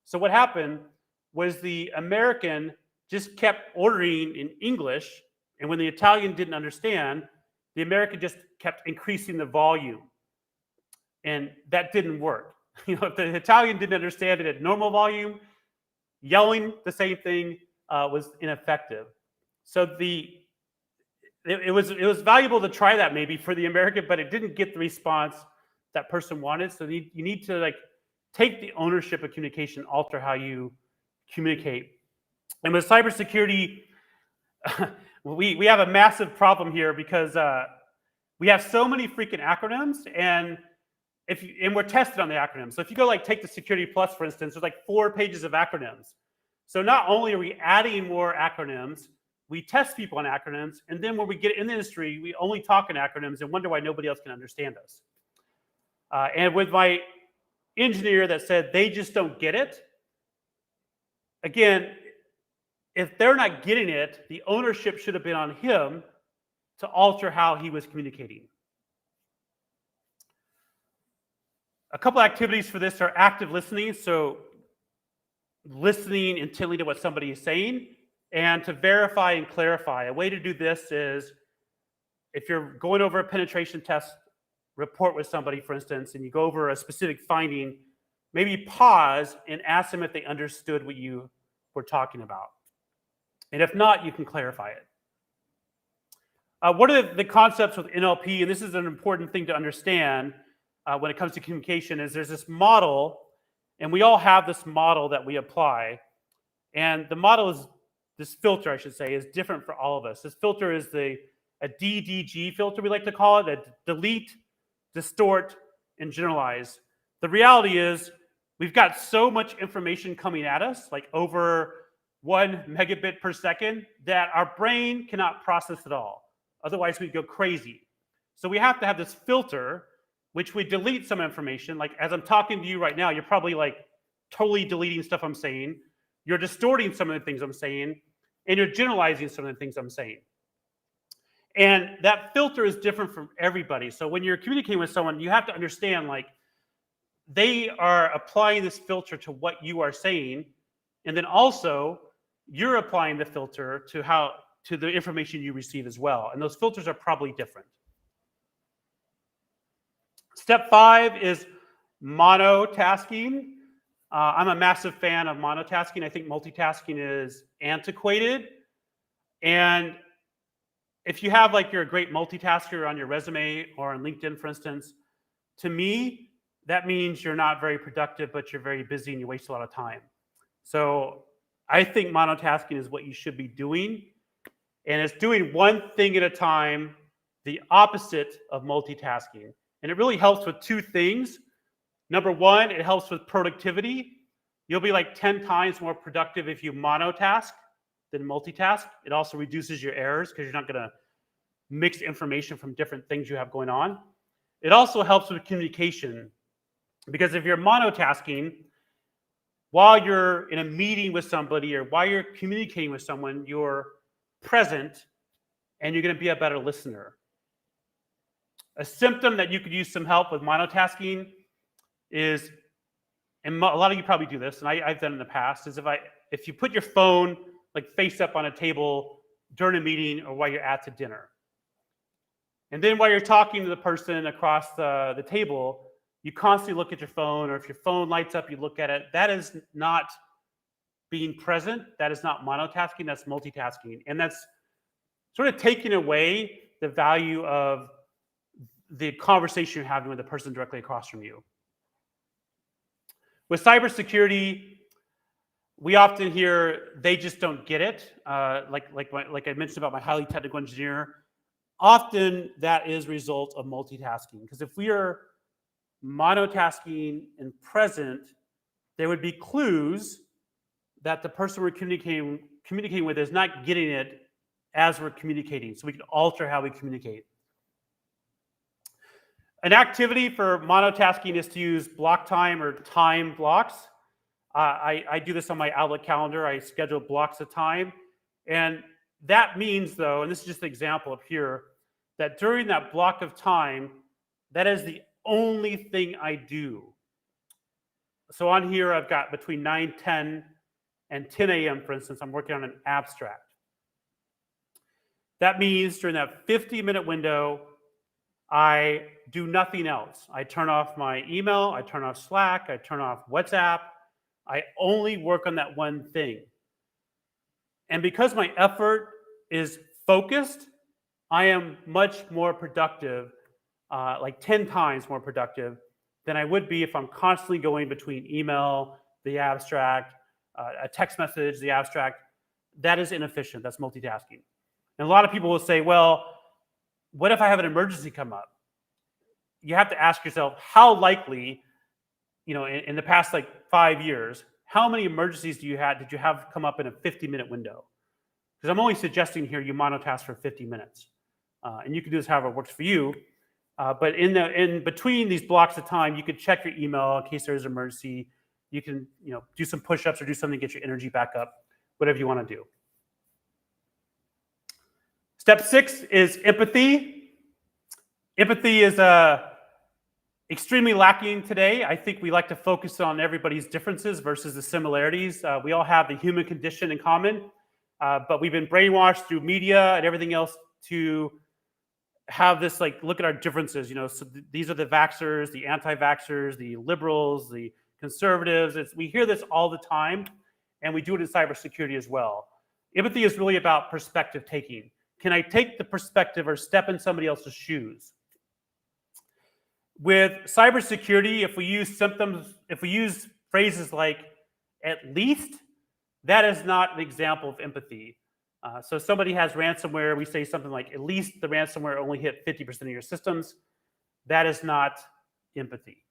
So what happened was the American just kept ordering in English, and when the Italian didn't understand, the American just kept increasing the volume. And that didn't work. If the Italian didn't understand it at normal volume, yelling the same thing was ineffective. So it was valuable to try that maybe for the American, but it didn't get the response that person wanted. So you need to take the ownership of communication, alter how you communicate. And with cybersecurity, we have a massive problem here because we have so many freaking acronyms, and we're tested on the acronyms. So if you go take the Security Plus, for instance, there's 4 pages of acronyms. So not only are we adding more acronyms, we test people on acronyms, and then when we get in the industry, we only talk in acronyms and wonder why nobody else can understand us. And with my engineer that said they just don't get it, again, if they're not getting it, the ownership should have been on him to alter how he was communicating. A couple activities for this are active listening, so listening intently to what somebody is saying, and to verify and clarify. A way to do this is if you're going over a penetration test report with somebody, for instance, and you go over a specific finding, maybe pause and ask them if they understood what you were talking about. And if not, you can clarify it. One of the concepts with NLP, and this is an important thing to understand when it comes to communication, is there's this model, and we all have this model that we apply. And the model is, this filter, I should say, is different for all of us. This filter is a DDG filter, we like to call it, a delete, distort, and generalize. The reality is we've got so much information coming at us, over 1 megabit per second, that our brain cannot process it all. Otherwise, we'd go crazy. So we have to have this filter, which we delete some information. As I'm talking to you right now, you're probably totally deleting stuff I'm saying. You're distorting some of the things I'm saying, and you're generalizing some of the things I'm saying. And that filter is different from everybody. So when you're communicating with someone, you have to understand, they are applying this filter to what you are saying, and then also you're applying the filter to the information you receive as well. And those filters are probably different. Step 5 is monotasking. I'm a massive fan of monotasking. I think multitasking is antiquated. And if you have you're a great multitasker on your resume or on LinkedIn, for instance, to me, that means you're not very productive, but you're very busy and you waste a lot of time. So I think monotasking is what you should be doing. And it's doing one thing at a time, the opposite of multitasking. And it really helps with 2 things. Number 1, it helps with productivity. You'll be 10 times more productive if you monotask than multitask. It also reduces your errors because you're not going to mix information from different things you have going on. It also helps with communication, because if you're monotasking, while you're in a meeting with somebody or while you're communicating with someone, you're present and you're going to be a better listener. A symptom that you could use some help with monotasking is, and a lot of you probably do this, and I've done it in the past, is if you put your phone like face up on a table during a meeting or while you're at the dinner. And then while you're talking to the person across the table, you constantly look at your phone, or if your phone lights up, you look at it. That is not being present. That is not monotasking. That's multitasking. And that's sort of taking away the value of the conversation you're having with the person directly across from you. With cybersecurity, we often hear they just don't get it. Like I mentioned about my highly technical engineer, often that is a result of multitasking. Because if we are monotasking and present, there would be clues that the person we're communicating with is not getting it as we're communicating. So we can alter how we communicate. An activity for monotasking is to use block time or time blocks. I do this on my Outlook calendar. I schedule blocks of time. And that means, though, and this is just an example up here, that during that block of time, that is the only thing I do. So on here, I've got between 9:10 and 10 a.m., for instance, I'm working on an abstract. That means during that 50-minute window, I do nothing else. I turn off my email, I turn off Slack, I turn off WhatsApp. I only work on that one thing. And because my effort is focused, I am much more productive, like 10 times more productive than I would be if I'm constantly going between email, the abstract, a text message, the abstract. That is inefficient. That's multitasking. And a lot of people will say, well, what if I have an emergency come up? You have to ask yourself, how likely, in the past like 5 years, how many emergencies did you have come up in a 50-minute window? Because I'm only suggesting here you monotask for 50 minutes. And you can do this however works for you. But in between these blocks of time, you could check your email in case there's an emergency. You can do some push-ups or do something to get your energy back up, whatever you want to do. Step 6 is empathy. Empathy is extremely lacking today. I think we like to focus on everybody's differences versus the similarities. We all have the human condition in common, but we've been brainwashed through media and everything else to have this look at our differences. So these are the vaxxers, the anti-vaxxers, the liberals, the conservatives. We hear this all the time, and we do it in cybersecurity as well. Empathy is really about perspective taking. Can I take the perspective or step in somebody else's shoes? With cybersecurity, if we use phrases like "at least," that is not an example of empathy. So somebody has ransomware, we say something like, at least the ransomware only hit 50% of your systems. That is not empathy.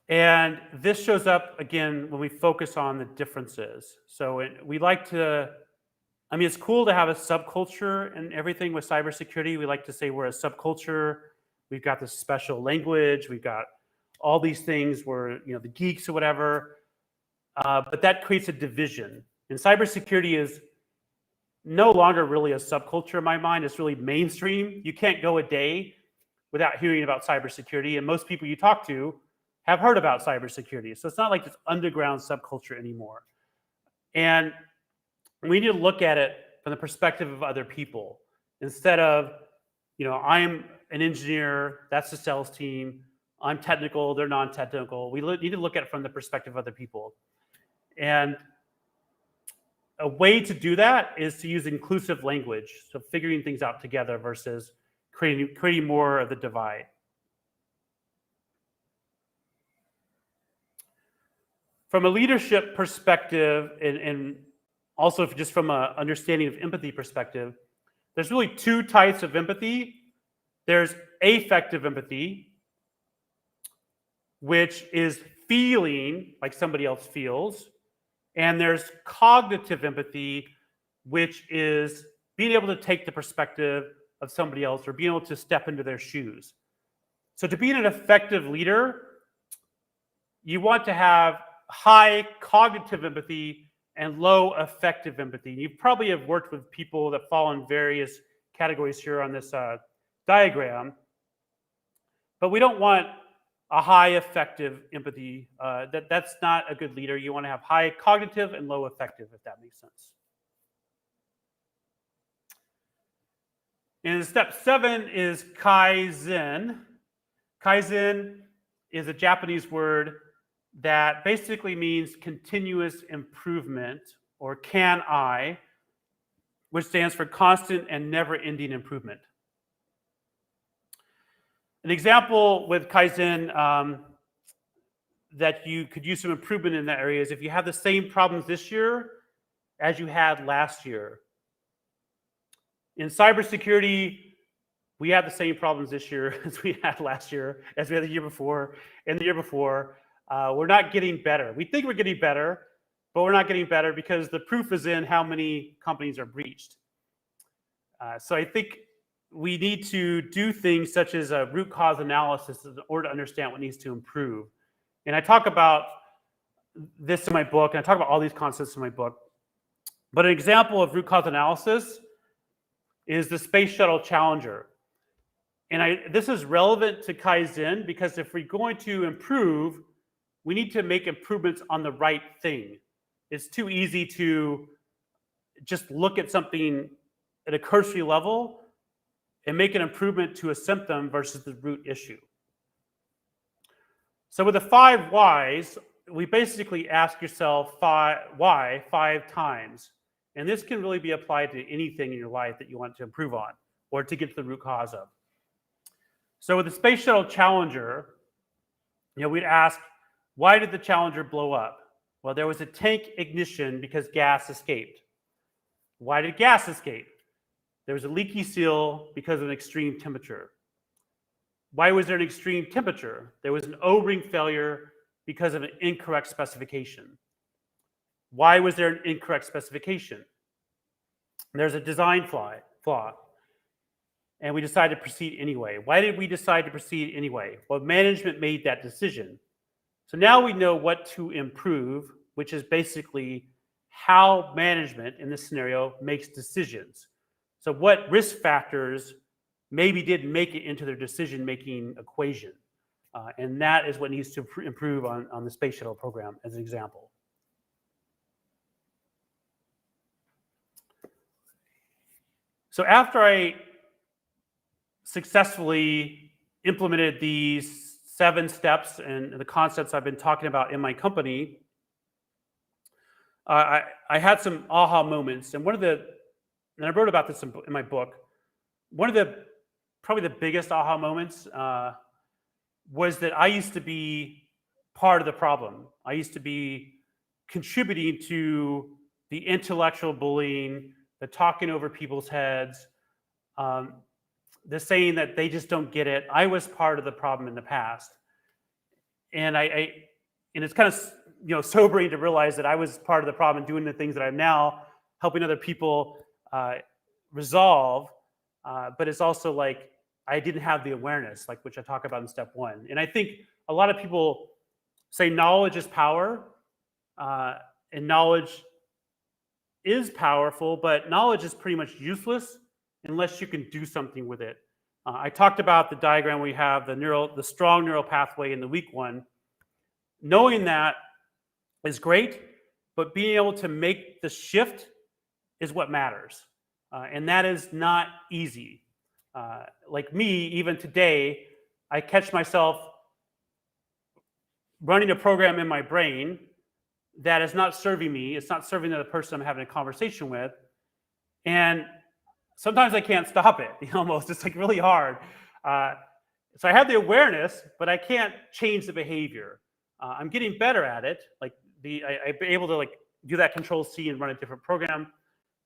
And this shows up, again, when we focus on the differences. So we like to, it's cool to have a subculture and everything with cybersecurity. We like to say we're a subculture. We've got this special language. We've got all these things where, the geeks or whatever. But that creates a division. And cybersecurity is no longer really a subculture in my mind. It's really mainstream. You can't go a day without hearing about cybersecurity. And most people you talk to have heard about cybersecurity. So it's not like this underground subculture anymore. And we need to look at it from the perspective of other people. Instead of, I'm an engineer, that's the sales team, I'm technical, they're non-technical. We need to look at it from the perspective of other people. And a way to do that is to use inclusive language. So figuring things out together versus creating more of the divide. From a leadership perspective, and also just from an understanding of empathy perspective, there's really two types of empathy. There's affective empathy, which is feeling like somebody else feels. And there's cognitive empathy, which is being able to take the perspective of somebody else or being able to step into their shoes. So to be an effective leader, you want to have high cognitive empathy and low effective empathy. You probably have worked with people that fall in various categories here on this diagram, but we don't want a high effective empathy. That's not a good leader. You want to have high cognitive and low effective, if that makes sense. And step 7 is Kaizen. Kaizen is a Japanese word that basically means continuous improvement, or CAN-I, which stands for constant and never-ending improvement. An example with Kaizen that you could use some improvement in that area is if you have the same problems this year as you had last year. In cybersecurity, we have the same problems this year as we had last year, as we had the year before, and the year before. We're not getting better. We think we're getting better, but we're not getting better because the proof is in how many companies are breached. So I think we need to do things such as a root cause analysis in order to understand what needs to improve. And I talk about this in my book, and I talk about all these concepts in my book. But an example of root cause analysis is the Space Shuttle Challenger. And this is relevant to Kaizen because if we're going to improve, we need to make improvements on the right thing. It's too easy to just look at something at a cursory level and make an improvement to a symptom versus the root issue. So with the 5 whys, we basically ask yourself why 5 times. And this can really be applied to anything in your life that you want to improve on or to get to the root cause of. So with the Space Shuttle Challenger, we'd ask, why did the Challenger blow up? Well, there was a tank ignition because gas escaped. Why did gas escape? There was a leaky seal because of an extreme temperature. Why was there an extreme temperature? There was an O-ring failure because of an incorrect specification. Why was there an incorrect specification? There's a design flaw. And we decided to proceed anyway. Why did we decide to proceed anyway? Well, management made that decision. So now we know what to improve, which is basically how management in this scenario makes decisions. So what risk factors maybe didn't make it into their decision-making equation. And that is what needs to improve on the Space Shuttle program as an example. So after I successfully implemented these 7 steps and the concepts I've been talking about in my company, I had some aha moments. And and I wrote about this in my book, probably the biggest aha moments was that I used to be part of the problem. I used to be contributing to the intellectual bullying, the talking over people's heads, the saying that they just don't get it. I was part of the problem in the past. And and it's kind of sobering to realize that I was part of the problem and doing the things that I'm now helping other people resolve. But it's also like I didn't have the awareness, like which I talk about in step 1. And I think a lot of people say knowledge is power, and knowledge is powerful, but knowledge is pretty much useless unless you can do something with it. I talked about the diagram where we have the strong neural pathway and the weak one. Knowing that is great, but being able to make the shift is what matters. And that is not easy. Like me, even today, I catch myself running a program in my brain that is not serving me. It's not serving the person I'm having a conversation with. And sometimes I can't stop it, almost. It's like really hard. So I have the awareness, but I can't change the behavior. I'm getting better at it. Like I've been able to do that Control-C and run a different program.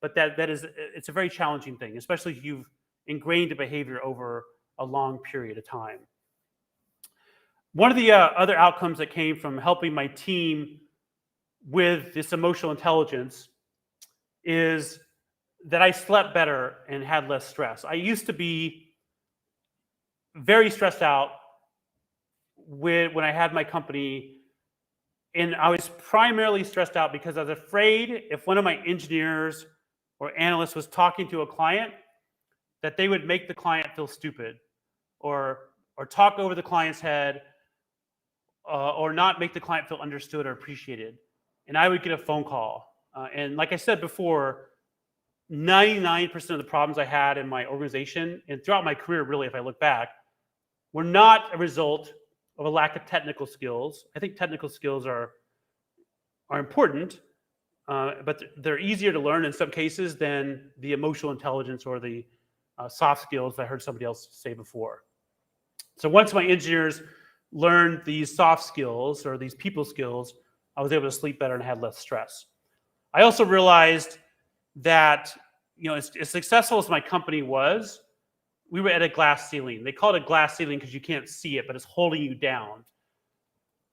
But it's a very challenging thing, especially if you've ingrained a behavior over a long period of time. One of the other outcomes that came from helping my team with this emotional intelligence is that I slept better and had less stress. I used to be very stressed out when I had my company, And I was primarily stressed out because I was afraid if one of my engineers or analysts was talking to a client, that they would make the client feel stupid, or talk over the client's head, or not make the client feel understood or appreciated. And I would get a phone call. And like I said before, 99% of the problems I had in my organization and throughout my career, really, if I look back, were not a result of a lack of technical skills. I think technical skills are important, but they're easier to learn in some cases than the emotional intelligence or the soft skills that I heard somebody else say before. So once my engineers learned these soft skills or these people skills, I was able to sleep better and had less stress. I also realized that, as successful as my company was, we were at a glass ceiling. They call it a glass ceiling because you can't see it, but it's holding you down.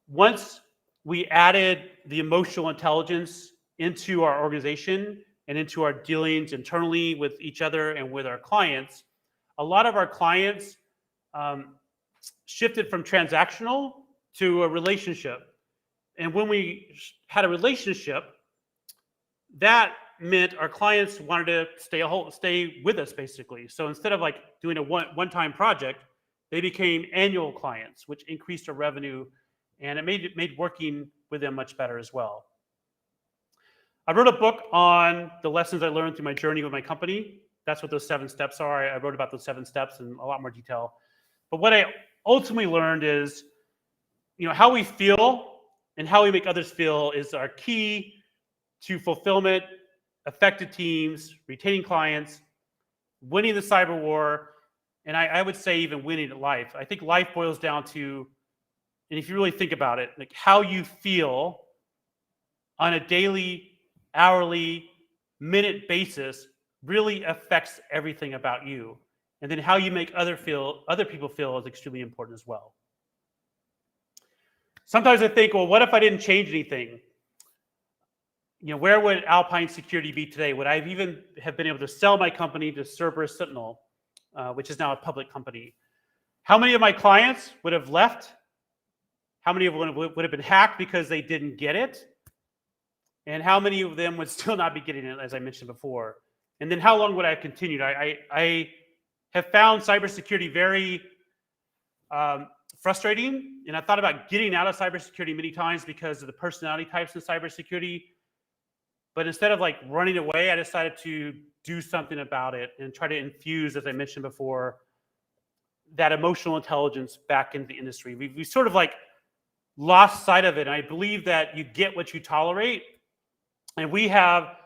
Once we added the emotional intelligence into our organization and into our dealings internally with each other and with our clients, a lot of our clients shifted from transactional to a relationship. And when we had a relationship, that meant our clients wanted to stay with us, basically. So instead of like doing a one-time project, they became annual clients, which increased our revenue, and it made working with them much better as well. I wrote a book on the lessons I learned through my journey with my company. That's what those 7 steps are. I wrote about those 7 steps in a lot more detail. But what I ultimately learned is, how we feel and how we make others feel is our key to fulfillment, effective teams, retaining clients, winning the cyber war, and I would say even winning at life. I think life boils down to, and if you really think about it, like how you feel on a daily, hourly, minute basis really affects everything about you. And then how you make other people feel is extremely important as well. Sometimes I think, well, what if I didn't change anything? Where would Alpine Security be today? Would I even have been able to sell my company to Cerberus Sentinel, which is now a public company? How many of my clients would have left? How many of them would have been hacked because they didn't get it? And how many of them would still not be getting it, as I mentioned before? And then how long would I have continued? I have found cybersecurity very frustrating, and I thought about getting out of cybersecurity many times because of the personality types in cybersecurity. But instead of like running away, I decided to do something about it and try to infuse, as I mentioned before, that emotional intelligence back into the industry. We sort of like lost sight of it. And I believe that you get what you tolerate. And we have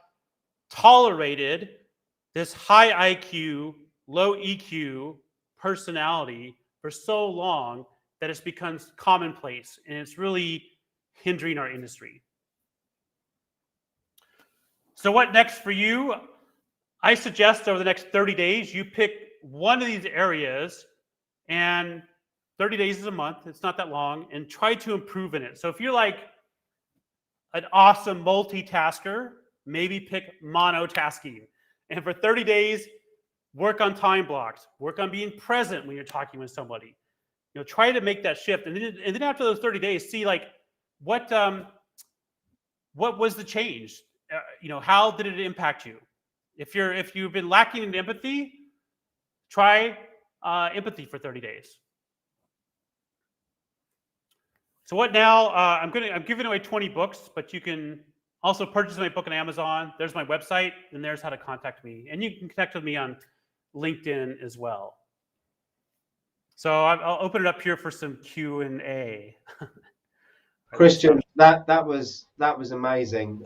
tolerated this high IQ, low EQ personality for so long that it's become commonplace, and it's really hindering our industry. So what next for you? I suggest over the next 30 days, you pick one of these areas, and 30 days is a month. It's not that long, and try to improve in it. So if you're like an awesome multitasker, maybe pick monotasking. And for 30 days, work on time blocks, work on being present when you're talking with somebody. Try to make that shift. And then after those 30 days, see like what was the change? How did it impact you? If you've been lacking in empathy, try empathy for 30 days. So what now? I'm giving away 20 books, but you can also purchase my book on Amazon. There's my website, and there's how to contact me. And you can connect with me on LinkedIn as well. So I'll open it up here for some Q&A. Christian, that was amazing.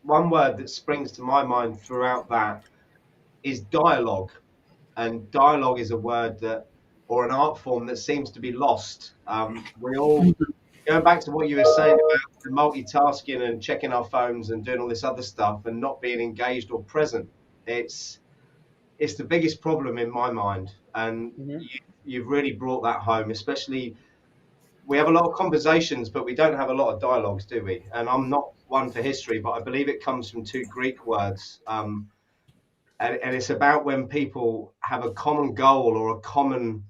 One word that springs to my mind throughout that is dialogue, and dialogue is a word or an art form that seems to be lost. We all, going back to what you were saying about the multitasking and checking our phones and doing all this other stuff and not being engaged or present, it's the biggest problem in my mind. And you've really brought that home, especially. We have a lot of conversations, but we don't have a lot of dialogues, do we? And I'm not one for history, but I believe it comes from 2 Greek words. And it's about when people have a common goal or a common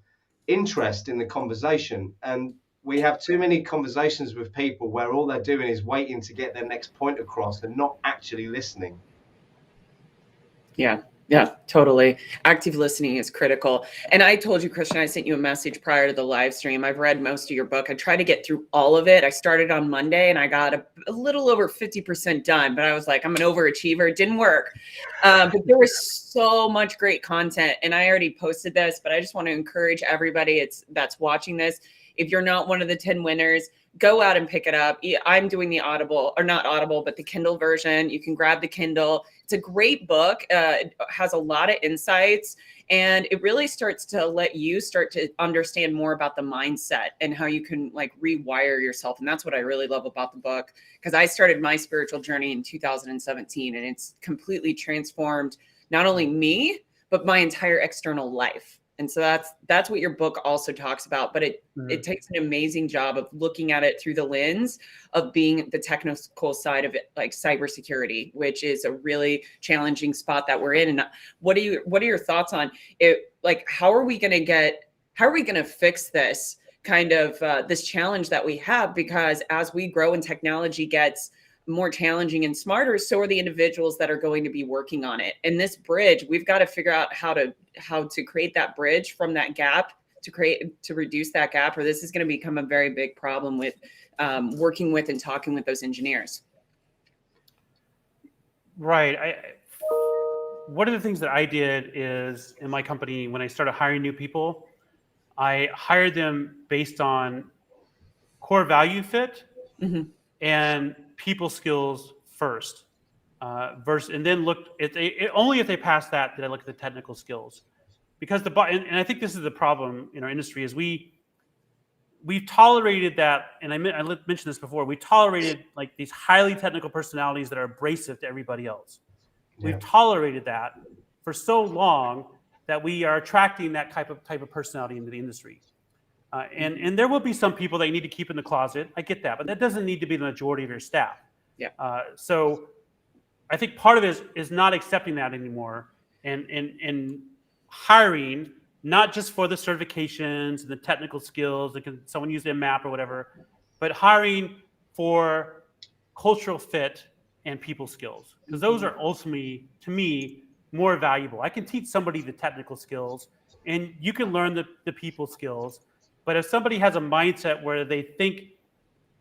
interest in the conversation. And we have too many conversations with people where all they're doing is waiting to get their next point across and not actually listening. Yeah, totally. Active listening is critical. And I told you, Christian, I sent you a message prior to the live stream. I've read most of your book. I tried to get through all of it. I started on Monday and I got a little over 50% done, but I was like, I'm an overachiever. It didn't work. But there was so much great content, and I already posted this, but I just want to encourage everybody that's watching this. If you're not one of the 10 winners, go out and pick it up. I'm doing the Audible, or not Audible, but the Kindle version. You can grab the Kindle. It's a great book. It has a lot of insights, and it really starts to let you start to understand more about the mindset and how you can like rewire yourself. And that's what I really love about the book, because I started my spiritual journey in 2017, and it's completely transformed not only me, but my entire external life. And so that's what your book also talks about, but it takes an amazing job of looking at it through the lens of being the technical side of it, like cybersecurity, which is a really challenging spot that we're in. And what are your thoughts on it? Like, how are we going to fix this kind of this challenge that we have? Because as we grow and technology gets more challenging and smarter, so are the individuals that are going to be working on it. And this bridge, we've got to figure out how to create that bridge from that gap to reduce that gap, or this is going to become a very big problem with working with and talking with those engineers. Right. One of the things that I did is in my company, when I started hiring new people, I hired them based on core value fit and people skills first, and then looked at only if they passed that did I look at the technical skills, because and I think this is the problem in our industry is we've tolerated that, and I mentioned this before. We tolerated like these highly technical personalities that are abrasive to everybody else. Yeah. We've tolerated that for so long that we are attracting that type of personality into the industry. And there will be some people that you need to keep in the closet. I get that, but that doesn't need to be the majority of your staff. Yeah. So I think part of it is not accepting that anymore, and hiring not just for the certifications and the technical skills, like someone use their map or whatever, but hiring for cultural fit and people skills, because those are ultimately, to me, more valuable. I can teach somebody the technical skills, and you can learn the people skills. But if somebody has a mindset where they think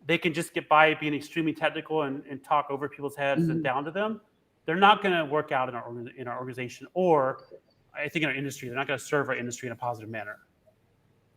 they can just get by being extremely technical and talk over people's heads and down to them, they're not going to work out in our organization, or I think in our industry, they're not going to serve our industry in a positive manner.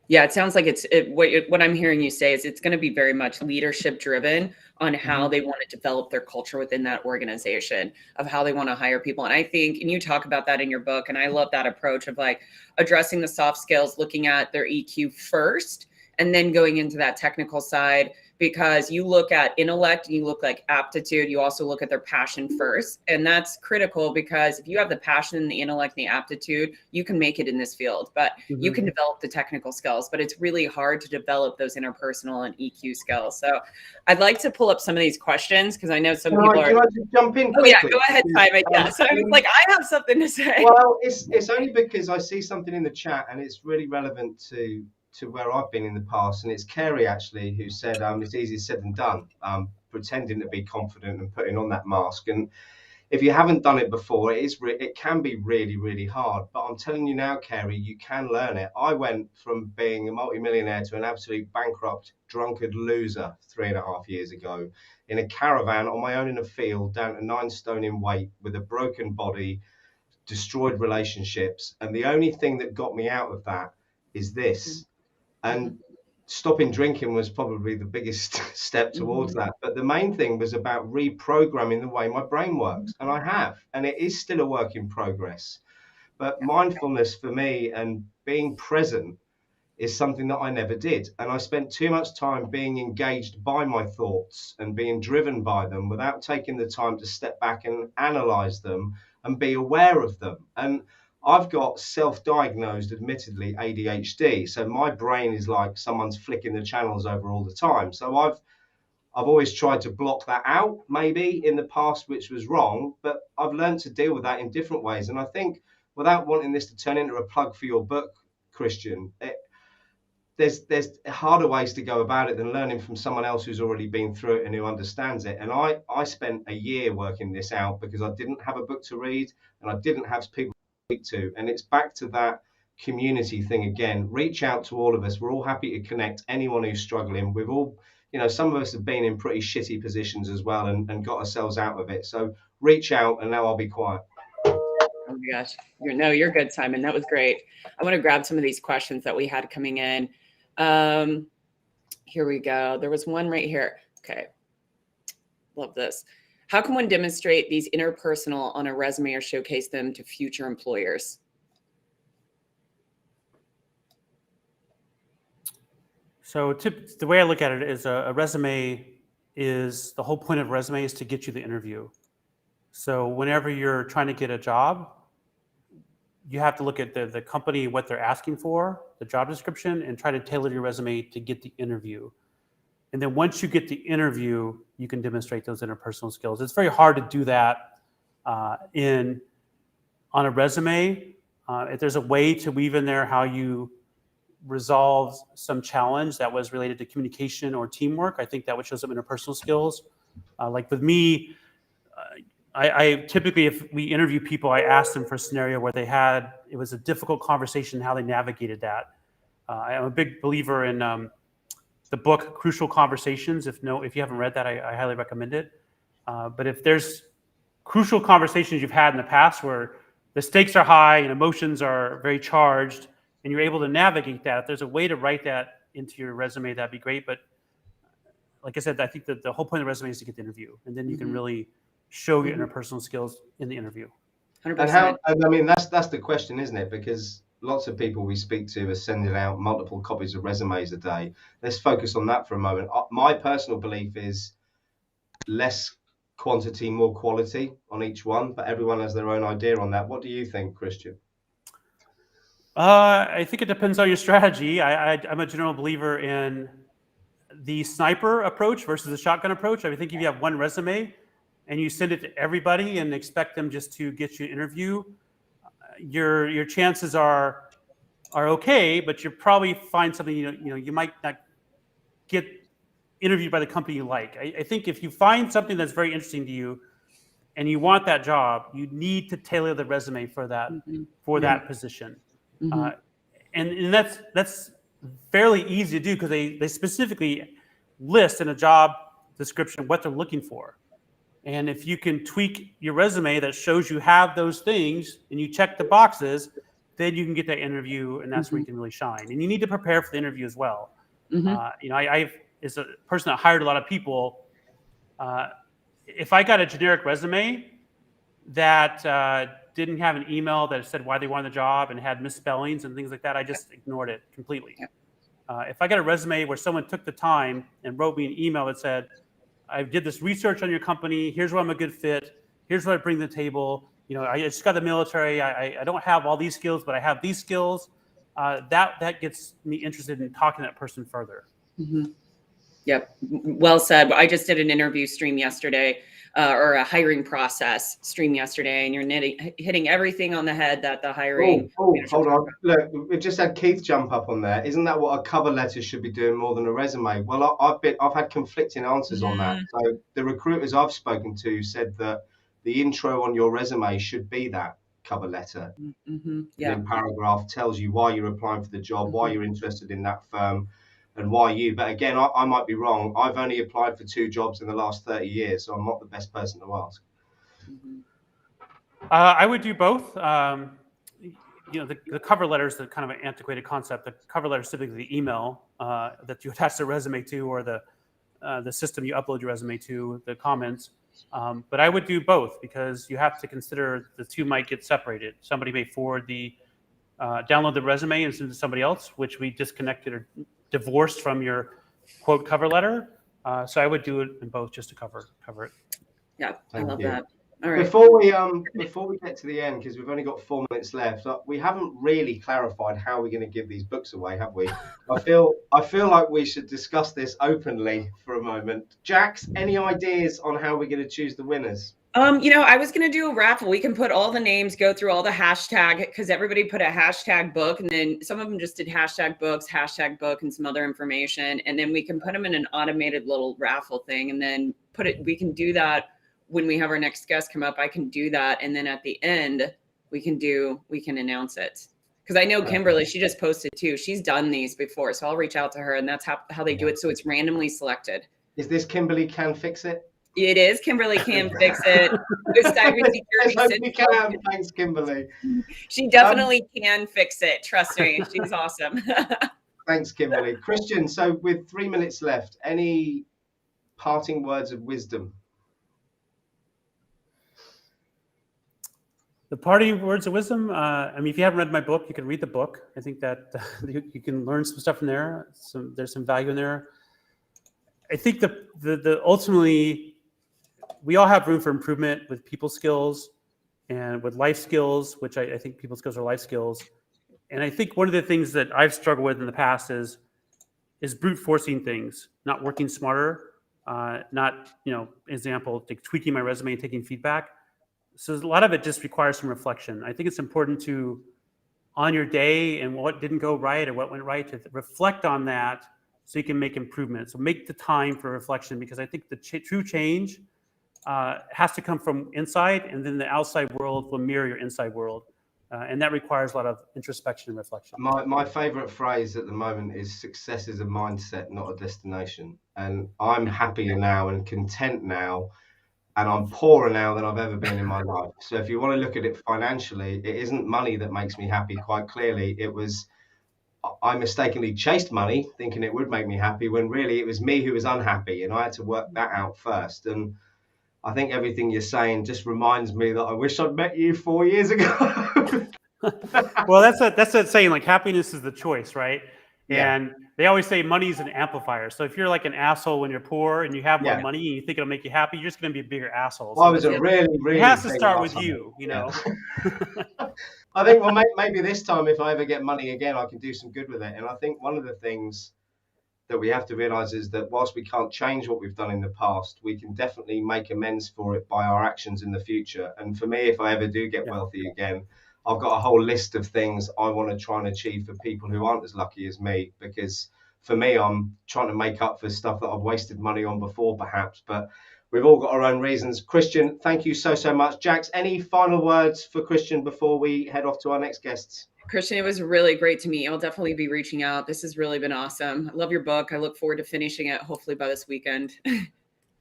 Yeah, it sounds like what I'm hearing you say is it's going to be very much leadership driven on how they want to develop their culture within that organization, of how they want to hire people. And I think, and you talk about that in your book, and I love that approach of like addressing the soft skills, looking at their EQ first, and then going into that technical side, because you look at intellect and you look like aptitude, you also look at their passion first. And that's critical, because if you have the passion and the intellect and the aptitude, you can make it in this field, but you can develop the technical skills, but it's really hard to develop those interpersonal and EQ skills. So I'd like to pull up some of these questions, because I know some people are. Can I just jump in quickly? Oh yeah, go ahead, Simon. Yeah, so I was like, I have something to say. Well, it's only because I see something in the chat and it's really relevant to where I've been in the past, and it's Kerry actually who said it's easier said than done, pretending to be confident and putting on that mask. And if you haven't done it before, it can be really, really hard. But I'm telling you now, Kerry, you can learn it. I went from being a multimillionaire to an absolute bankrupt, drunkard loser 3.5 years ago in a caravan on my own in a field, down to 9 stone in weight, with a broken body, destroyed relationships. And the only thing that got me out of that is this. And stopping drinking was probably the biggest step towards that. But the main thing was about reprogramming the way my brain works. And I have, and it is still a work in progress. But mindfulness for me and being present is something that I never did. And I spent too much time being engaged by my thoughts and being driven by them without taking the time to step back and analyze them and be aware of them. And I've got self-diagnosed, admittedly, ADHD. So my brain is like someone's flicking the channels over all the time. So I've always tried to block that out, maybe in the past, which was wrong, but I've learned to deal with that in different ways. And I think, without wanting this to turn into a plug for your book, Christian, there's harder ways to go about it than learning from someone else who's already been through it and who understands it. And I spent a year working this out because I didn't have a book to read and I didn't have people to speak to. And it's back to that community thing again. Reach out to all of us. We're all happy to connect anyone who's struggling. We've all, some of us have been in pretty shitty positions as well and got ourselves out of it. So reach out, and now I'll be quiet. Oh my gosh. You're good, Simon. That was great. I want to grab some of these questions that we had coming in. Here we go. There was one right here. Okay. Love this. How can one demonstrate these interpersonal on a resume or showcase them to future employers? So the way I look at it is a resume is, the whole point of resume is to get you the interview. So whenever you're trying to get a job, you have to look at the company, what they're asking for, the job description, and try to tailor your resume to get the interview. And then once you get the interview, you can demonstrate those interpersonal skills. It's very hard to do that on a resume. If there's a way to weave in there how you resolve some challenge that was related to communication or teamwork, I think that would show some interpersonal skills. Like with me, I typically, if we interview people, I ask them for a scenario where it was a difficult conversation, how they navigated that. I'm a big believer in the book Crucial Conversations. If you haven't read that, I highly recommend it. But if there's crucial conversations you've had in the past where the stakes are high and emotions are very charged, and you're able to navigate that, if there's a way to write that into your resume, that'd be great. But like I said, I think that the whole point of the resume is to get the interview, and then you can really show your interpersonal skills in the interview. 100%. And I mean, that's the question, isn't it? Because lots of people we speak to are sending out multiple copies of resumes a day. Let's focus on that for a moment. My personal belief is less quantity, more quality on each one, but everyone has their own idea on that. What do you think, Christian? I think it depends on your strategy. I'm a general believer in the sniper approach versus the shotgun approach. I think if you have one resume and you send it to everybody and expect them just to get you an interview, your chances are okay, but you probably find something you might not get interviewed by the company you like. I think if you find something that's very interesting to you and you want that job, you need to tailor the resume for that that position. And that's fairly easy to do because they specifically list in a job description what they're looking for. And if you can tweak your resume that shows you have those things and you check the boxes, then you can get that interview, and that's where you can really shine. And you need to prepare for the interview as well. I as a person that hired a lot of people, if I got a generic resume that didn't have an email that said why they wanted the job and had misspellings and things like that, I just ignored it completely. If I got a resume where someone took the time and wrote me an email that said, I did this research on your company, here's where I'm a good fit, here's what I bring to the table, I just got the military, I don't have all these skills, but I have these skills, that gets me interested in talking to that person further. Yep. Well said. I just did an interview stream yesterday, or a hiring process stream yesterday, and you're hitting everything on the head that the hiring. Hold on. Look, we've just had Keith jump up on there. Isn't that what a cover letter should be doing more than a resume? Well, I've had conflicting answers on that. So the recruiters I've spoken to said that the intro on your resume should be that cover letter. In paragraph tells you why you're applying for the job, why you're interested in that firm, and why you. But again, I might be wrong. I've only applied for 2 jobs in the last 30 years, so I'm not the best person to ask. I would do both. The cover letter is the kind of an antiquated concept. The cover letter is typically the email that you attach the resume to, or the system you upload your resume to, the comments. But I would do both because you have to consider the two might get separated. Somebody may download the resume and send it to somebody else, which we disconnected or divorced from your quote cover letter. So I would do it in both just to cover it. Yeah, I love that. All right. Before we get to the end, because we've only got 4 minutes left, we haven't really clarified how we're going to give these books away, have we? I feel like we should discuss this openly for a moment. Jax, any ideas on how we're going to choose the winners? I was going to do a raffle. We can put all the names, go through all the hashtag, because everybody put a hashtag book, and then some of them just did hashtag books, hashtag book, and some other information. And then we can put them in an automated little raffle thing, and then we can do that when we have our next guest come up. I can do that. And then at the end, we can announce it. Because I know Kimberly, she just posted too. She's done these before. So I'll reach out to her, and that's how they do it. So it's randomly selected. Is this Kimberly Can Fix It? It is. Kimberly Can Fix It. Thanks, Kimberly. She definitely can fix it. Trust me. She's awesome. Thanks, Kimberly. Christian, so with 3 minutes left, any parting words of wisdom? The parting words of wisdom. If you haven't read my book, you can read the book. I think that you can learn some stuff from there. There's some value in there. I think the ultimately, we all have room for improvement with people skills and with life skills, which I think people skills are life skills. And I think one of the things that I've struggled with in the past is brute forcing things, not working smarter, not, example, like tweaking my resume and taking feedback. So a lot of it just requires some reflection. I think it's important to, on your day and what didn't go right or what went right, to reflect on that so you can make improvements. So make the time for reflection, because I think the true change has to come from inside, and then the outside world will mirror your inside world. And that requires a lot of introspection and reflection. My favorite phrase at the moment is success is a mindset, not a destination. And I'm happier now and content now, and I'm poorer now than I've ever been in my life. So if you want to look at it financially, it isn't money that makes me happy. Quite clearly, I mistakenly chased money thinking it would make me happy, when really it was me who was unhappy, and I had to work that out first. And I think everything you're saying just reminds me that I wish I'd met you 4 years ago. Well, that's that saying, like, happiness is the choice, right? Yeah. And they always say money is an amplifier. So if you're like an asshole when you're poor and you have more money and you think it'll make you happy, you're just going to be a bigger asshole. So I was a really it has to start with you, I think, well, maybe this time, if I ever get money again, I can do some good with it. And I think one of the things that we have to realize is that whilst we can't change what we've done in the past, we can definitely make amends for it by our actions in the future. And for me, if I ever do get wealthy again, I've got a whole list of things I want to try and achieve for people who aren't as lucky as me, because for me, I'm trying to make up for stuff that I've wasted money on before, perhaps, but we've all got our own reasons. Christian, thank you so much. Jax, any final words for Christian before we head off to our next guests? Christian, it was really great to meet you. I'll definitely be reaching out. This has really been awesome. I love your book. I look forward to finishing it, hopefully by this weekend.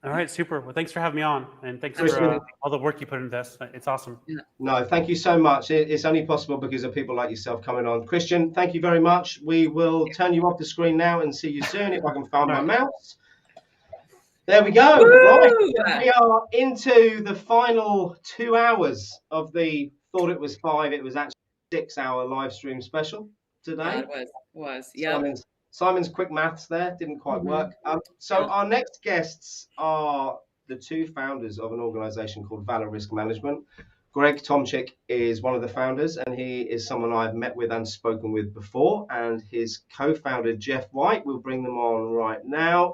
All right, super. Well, thanks for having me on, and thanks for all the work you put into this. It's awesome. No, thank you so much. It's only possible because of people like yourself coming on. Christian, thank you very much. We will turn you off the screen now and see you soon if I can find my mouse. There we go. Right. We are into the final 2 hours of the Thought It Was 5. It was actually 6-hour live stream special today. It was. Yeah. Simon's quick maths there didn't quite work. So our next guests are the two founders of an organization called Valor Risk Management. Greg Tomczyk is one of the founders, and he is someone I've met with and spoken with before. And his co-founder, Jeff White, will bring them on right now.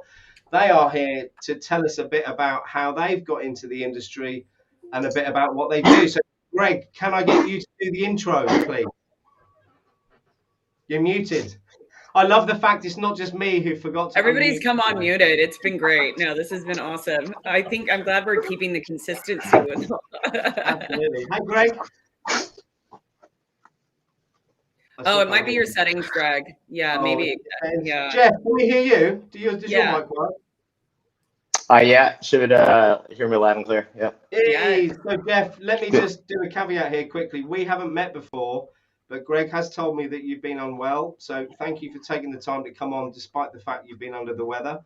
They are here to tell us a bit about how they've got into the industry and a bit about what they do. So, Greg, can I get you to do the intro, please? You're muted. I love the fact it's not just me who forgot to. Everybody's come on muted. It's been great. No, this has been awesome. I'm glad we're keeping the consistency with Absolutely. Hi, Greg. It might be your settings, Greg. Yeah, maybe. Yeah. Jeff, can we hear you? Does your mic work? Yeah, should hear me loud and clear. Yeah. Hey, so Jeff, let me just do a caveat here quickly. We haven't met before, but Greg has told me that you've been unwell. So thank you for taking the time to come on, despite the fact you've been under the weather.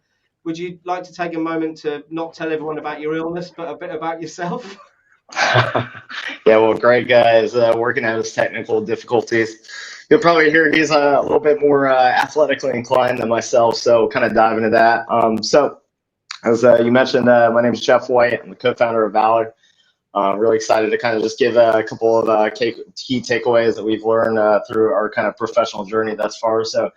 Would you like to take a moment to not tell everyone about your illness, but a bit about yourself? Yeah, well, Greg is working out his technical difficulties. You'll probably hear he's a little bit more athletically inclined than myself, so kind of dive into that. So as you mentioned, my name is Jeff White. I'm the co-founder of Valor. Really excited to kind of just give a couple of key takeaways that we've learned through our kind of professional journey thus far. So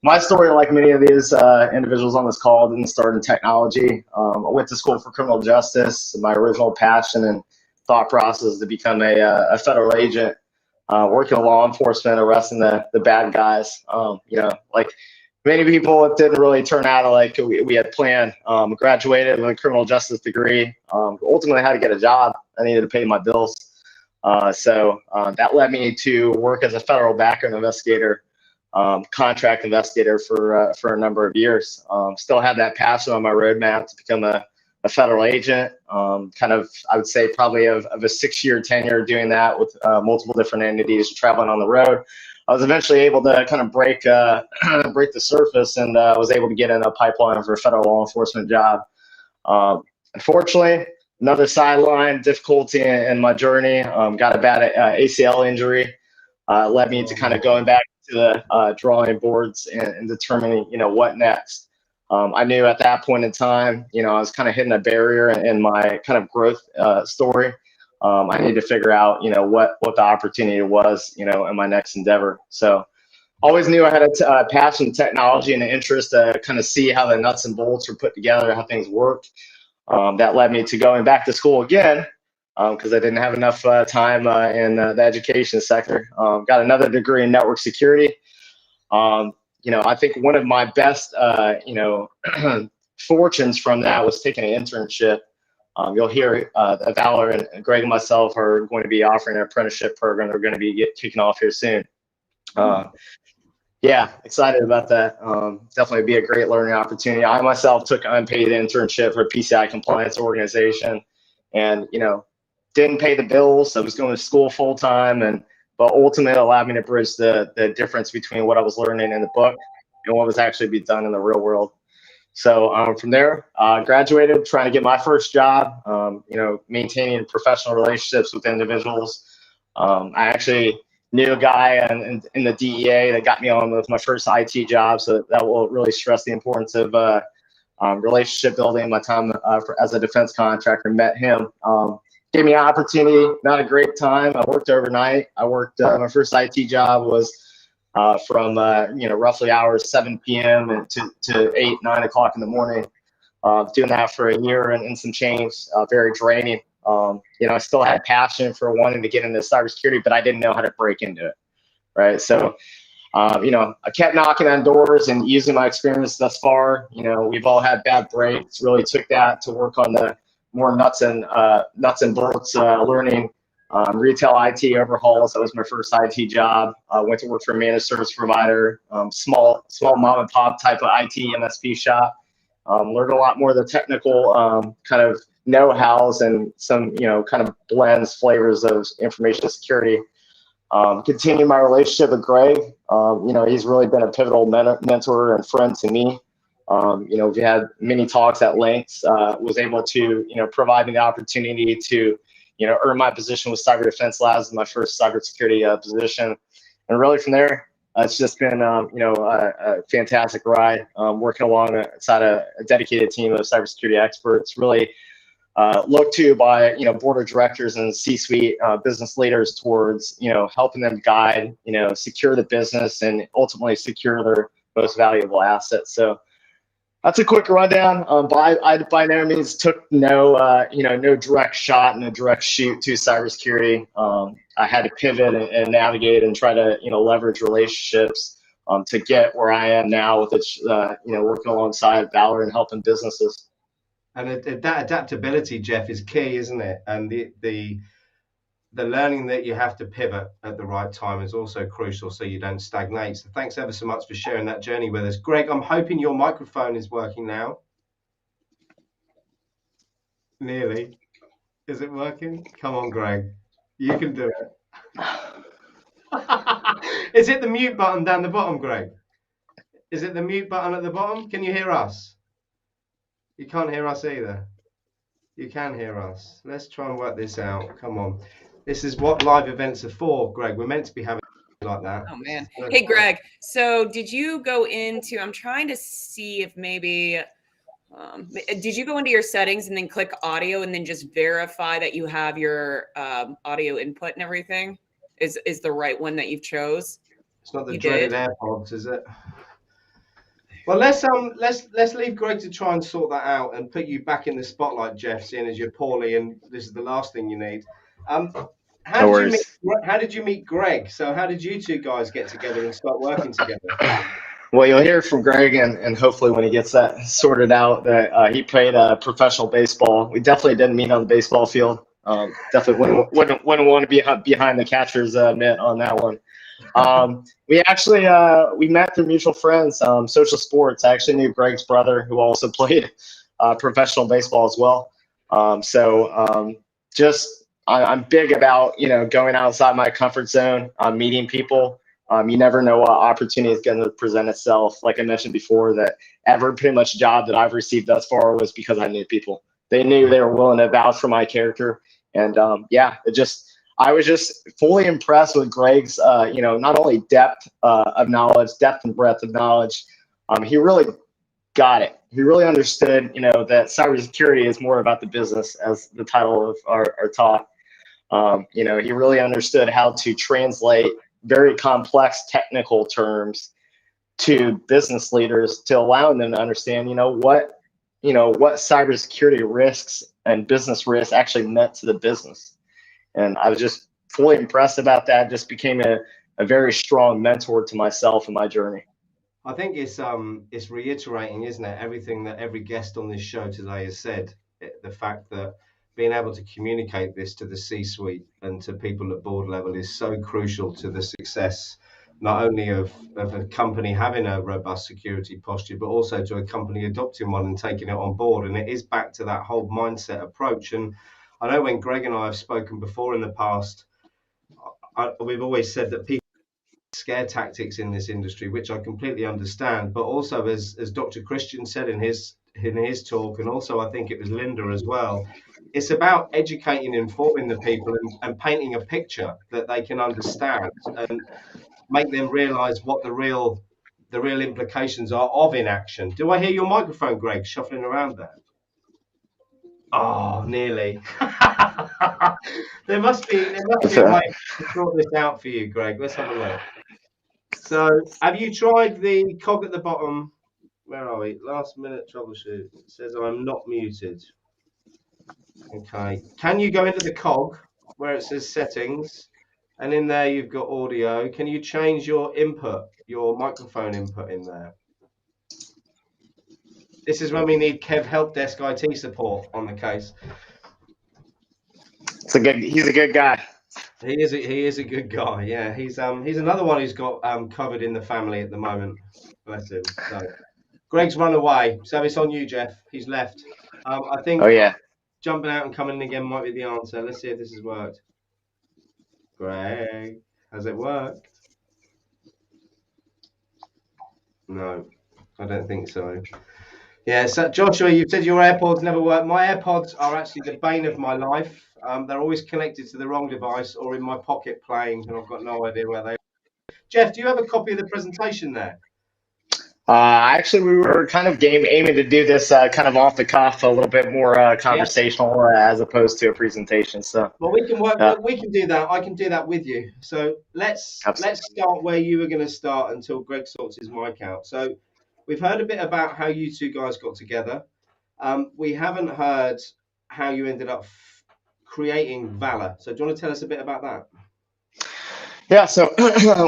my story, like many of these individuals on this call, didn't start in technology. I went to school for criminal justice. My original passion and thought process to become a federal agent, working in law enforcement, arresting the bad guys. Like many people, it didn't really turn out like we had planned. Graduated with a criminal justice degree. Ultimately, had to get a job. I needed to pay my bills. So that led me to work as a federal background investigator, contract investigator for a number of years. Still had that passion on my roadmap to become a federal agent. Kind of, I would say, probably of a 6-year tenure doing that with multiple different entities, traveling on the road. I was eventually able to kind of break the surface, and was able to get in a pipeline for a federal law enforcement job. Unfortunately, another sideline difficulty in my journey. Got a bad ACL injury. Led me to kind of going back to the drawing boards and determining, what next. I knew at that point in time, I was kind of hitting a barrier in my kind of growth story. I need to figure out, what the opportunity was, in my next endeavor. So always knew I had a passion in technology and an interest to kind of see how the nuts and bolts were put together, how things worked. That led me to going back to school again, because I didn't have enough time in the education sector. Got another degree in network security. I think one of my best, fortunes from that was taking an internship. You'll hear Valor and Greg and myself are going to be offering an apprenticeship program. They're going to be kicking off here soon. Yeah, excited about that. Definitely be a great learning opportunity. I myself took an unpaid internship for a PCI compliance organization, and didn't pay the bills. I was going to school full time, but ultimately allowed me to bridge the difference between what I was learning in the book and what was actually being done in the real world. So from there, graduated, trying to get my first job, maintaining professional relationships with individuals. I actually knew a guy in the DEA that got me on with my first IT job. So that will really stress the importance of relationship building. My time as a defense contractor, met him. Gave me an opportunity, not a great time. I worked overnight. My first IT job was from roughly hours 7 p.m. to 8, 9 o'clock in the morning. Doing that for a year and some change. Very draining. I still had passion for wanting to get into cybersecurity, but I didn't know how to break into it. Right. So, I kept knocking on doors and using my experience thus far. We've all had bad breaks. Really took that to work on the more nuts and bolts learning. Retail IT overhauls. That was my first IT job. Went to work for a managed service provider, small mom and pop type of IT MSP shop. Learned a lot more of the technical kind of know-hows and some kind of blends, flavors of information security. Continued my relationship with Greg. He's really been a pivotal mentor and friend to me. We had many talks at length. Was able to provide me the opportunity to earn my position with Cyber Defense Labs, my first cybersecurity position. And really from there, it's just been, a fantastic ride, working alongside a dedicated team of cybersecurity experts, really looked to by, board of directors and C-suite business leaders towards, helping them guide, secure the business and ultimately secure their most valuable assets. So that's a quick rundown. I by no means took no direct shot, no direct shoot to cybersecurity. I had to pivot and navigate and try to, leverage relationships to get where I am now with it, working alongside Valor and helping businesses. And that adaptability, Jeff, is key, isn't it? And the learning that you have to pivot at the right time is also crucial so you don't stagnate. So thanks ever so much for sharing that journey with us. Greg, I'm hoping your microphone is working now. Nearly. Is it working? Come on, Greg. You can do it. Is it the mute button down the bottom, Greg? Is it the mute button at the bottom? Can you hear us? You can't hear us either. You can hear us. Let's try and work this out. Come on. This is what live events are for, Greg. We're meant to be having like that. Oh, man. Hey, Greg. So did you go into, I'm trying to see if maybe Did you go into your settings and then click audio and then just verify that you have your audio input and everything? Is the right one that you've chose? It's not the You dreaded did? AirPods, is it? Well, let's leave Greg to try and sort that out and put you back in the spotlight, Jeff, seeing as you're poorly and this is the last thing you need. How did you meet Greg? So how did you two guys get together and start working together? Well, you'll hear from Greg, and hopefully when he gets that sorted out, that he played professional baseball. We definitely didn't meet on the baseball field. Definitely wouldn't want to be behind the catcher's mitt on that one. We actually we met through mutual friends, social sports. I actually knew Greg's brother, who also played professional baseball as well. I'm big about going outside my comfort zone, meeting people. You never know what opportunity is going to present itself. Like I mentioned before, that every pretty much job that I've received thus far was because I knew people. They knew they were willing to vouch for my character, and I was just fully impressed with Greg's, not only depth of knowledge, depth and breadth of knowledge. He really got it. He really understood, that cybersecurity is more about the business, as the title of our talk. He really understood how to translate very complex technical terms to business leaders to allow them to understand, what cybersecurity risks and business risks actually meant to the business. And I was just fully impressed about that. Just became a very strong mentor to myself and my journey. I think it's reiterating, isn't it, everything that every guest on this show today has said. The fact that being able to communicate this to the C-suite and to people at board level is so crucial to the success, not only of a company having a robust security posture, but also to a company adopting one and taking it on board. And it is back to that whole mindset approach. And I know when Greg and I have spoken before in the past, we've always said that people scare tactics in this industry, which I completely understand. But also, as Dr. Christian said in his talk, and also I think it was Linda as well, it's about educating, informing the people, and painting a picture that they can understand and make them realize what the real implications are of inaction. Do I hear your microphone, Greg, shuffling around there? Oh, nearly. there must be a way to sort this out for you, Greg. Let's have a look. So, have you tried the cog at the bottom? Where are we? Last minute troubleshoot. It says I'm not muted. Okay. Can you go into the cog where it says settings? And in there you've got audio. Can you change your input, your microphone input in there? This is when we need Kev Help Desk IT support on the case. He's a good guy. He is a good guy. Yeah, he's another one who's got covered in the family at the moment. Bless him. So Greg's run away, so it's on you, Jeff. He's left. I think. Oh yeah. Jumping out and coming in again might be the answer. Let's see if this has worked. Greg, has it worked? No, I don't think so. Yeah, so Joshua, you said your AirPods never work. My AirPods are actually the bane of my life. They're always connected to the wrong device or in my pocket playing, and I've got no idea where they are. Jeff, do you have a copy of the presentation there? Actually, we were kind of aiming to do this kind of off the cuff, a little bit more conversational as opposed to a presentation. So, well, we can work. We can do that. I can do that with you. So let's start where you were going to start until Greg sorts his mic out. So we've heard a bit about how you two guys got together. We haven't heard how you ended up creating Valor. So do you want to tell us a bit about that? Yeah, so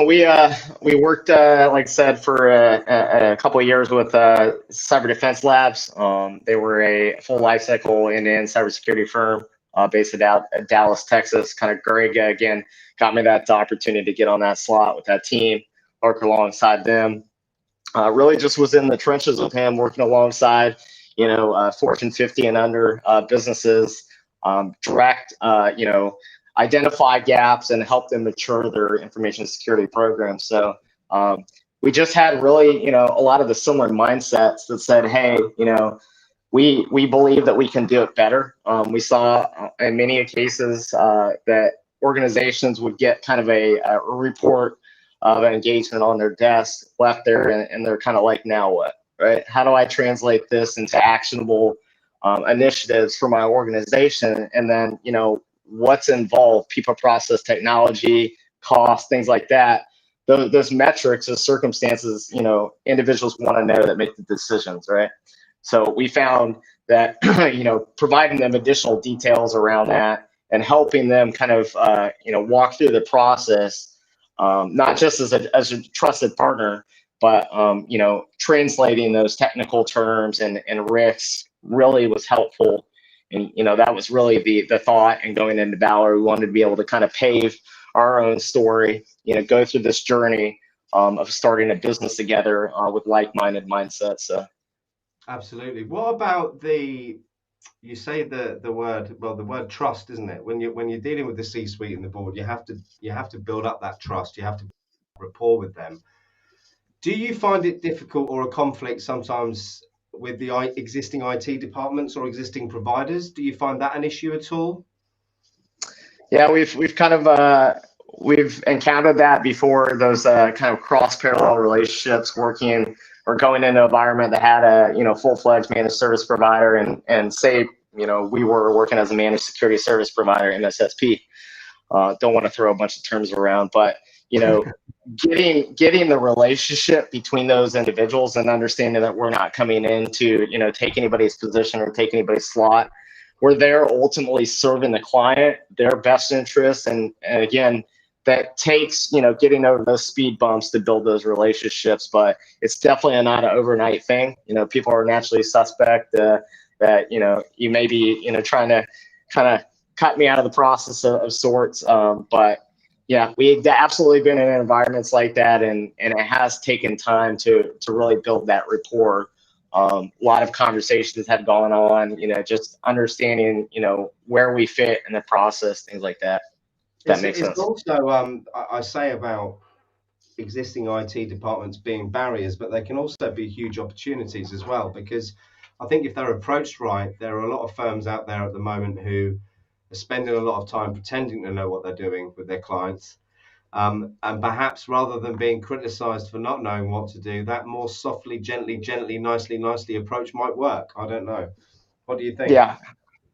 we worked, like I said, for a couple of years with Cyber Defense Labs. They were a full lifecycle end-to-end cybersecurity firm based out of Dallas, Texas. Kind of Greg, again, got me that opportunity to get on that slot with that team, work alongside them. Really just was in the trenches with him, working alongside, Fortune 50 and under businesses, direct, identify gaps and help them mature their information security programs. So we just had really, a lot of the similar mindsets that said, hey, we believe that we can do it better. We saw in many cases that organizations would get kind of a report of an engagement on their desk, left there, and they're kind of like, now what? right? How do I translate this into actionable initiatives for my organization? And then, you know, what's involved, people, process, technology, cost, things like that. Those metrics, those circumstances, you know, individuals want to know that make the decisions, right? So we found that, you know, providing them additional details around that and helping them kind of, you know, walk through the process, not just as a trusted partner, but, you know, translating those technical terms and risks really was helpful. And, you know, that was really the thought. And going into Valor, we wanted to be able to kind of pave our own story, you know, go through this journey of starting a business together with like-minded mindsets. So. Absolutely. What about you say the word trust, isn't it? When you're dealing with the C-suite and the board, you have to build up that trust. You have to build rapport with them. Do you find it difficult or a conflict sometimes with the existing IT departments or existing providers? Do you find that an issue at all? Yeah, we've kind of we've encountered that before. Those kind of cross-parallel relationships, working or going into an environment that had a, you know, full-fledged managed service provider, and say, you know, we were working as a managed security service provider, MSSP. Don't want to throw a bunch of terms around, but, you know, getting the relationship between those individuals and understanding that we're not coming in to, you know, take anybody's position or take anybody's slot. We're there ultimately serving the client, their best interests, and again, that takes, you know, getting over those speed bumps to build those relationships. But it's definitely not an overnight thing. You know, people are naturally suspect that, you know, you may be, you know, trying to kind of cut me out of the process of sorts. But yeah, we've absolutely been in environments like that, and it has taken time to really build that rapport. A lot of conversations have gone on, you know, just understanding, you know, where we fit in the process, things like that. That makes sense. Also, I say about existing IT departments being barriers, but they can also be huge opportunities as well, because I think if they're approached right, there are a lot of firms out there at the moment who are spending a lot of time pretending to know what they're doing with their clients. And perhaps rather than being criticized for not knowing what to do, that more softly, gently, nicely approach might work. I don't know. What do you think? Yeah,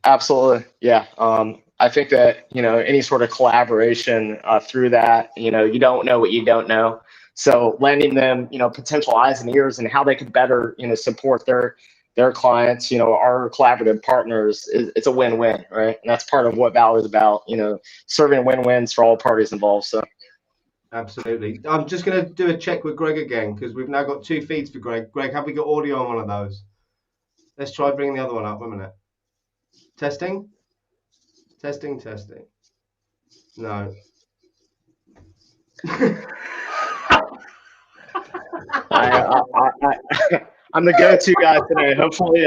absolutely. Yeah. I think that, you know, any sort of collaboration through that, you know, you don't know what you don't know. So lending them, you know, potential eyes and ears and how they could better, you know, support their clients, you know, our collaborative partners, it's a win-win, right? And that's part of what Valor is about, you know, serving win-wins for all parties involved. So. Absolutely. I'm just going to do a check with Greg again, because we've now got 2 feeds for Greg. Greg, have we got audio on one of those? Let's try bringing the other one up. 1 minute. Testing. No. I'm the go-to guy today. Hopefully,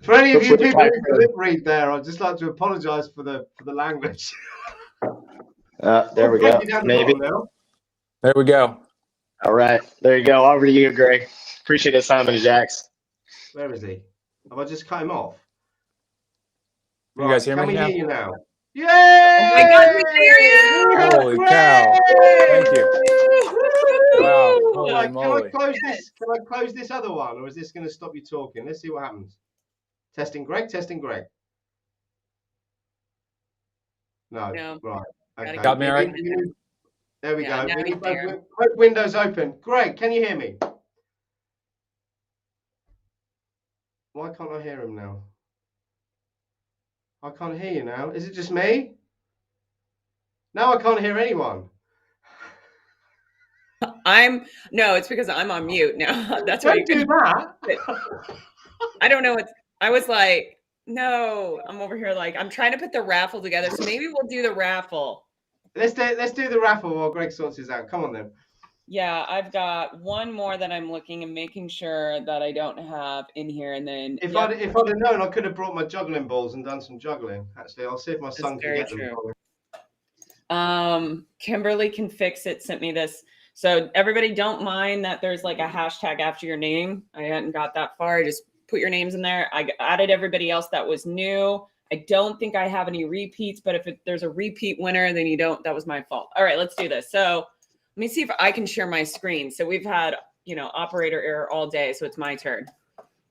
for any of you people who lip read there, I'd just like to apologise for the language. There we go. Maybe. There we go. All right. There you go. Over to you, Greg. Appreciate it, Simon and Jax. Where is he? Have I just cut him off? Right. You guys hear me now? Can we hear you now? Yay! Oh my God, we hear you! Holy cow. Thank you. Wow. Holy moly. Can I close this other one, or is this going to stop you talking? Let's see what happens. Testing Greg. No. Right. Okay. Got me all right? There we go. Windows open. Greg, can you hear me? Why can't I hear him now? I can't hear you now. Is it just me? Now I can't hear anyone. No, it's because I'm on mute now. That's why you do that. I don't know what I was like. No, I'm over here like I'm trying to put the raffle together. So maybe we'll do the raffle. Let's do the raffle while Greg sorts his out. Come on then. Yeah, I've got one more that I'm looking and making sure that I don't have in here. And then if I'd have known, I could have brought my juggling balls and done some juggling. Actually, I'll see if my son can get them. Kimberly can fix it. Sent me this. So everybody don't mind that there's like a hashtag after your name. I hadn't got that far. I just put your names in there. I added everybody else that was new. I don't think I have any repeats, but if there's a repeat winner, then you don't. That was my fault. All right, let's do this. So let me see if I can share my screen. So we've had operator error all day. So it's my turn.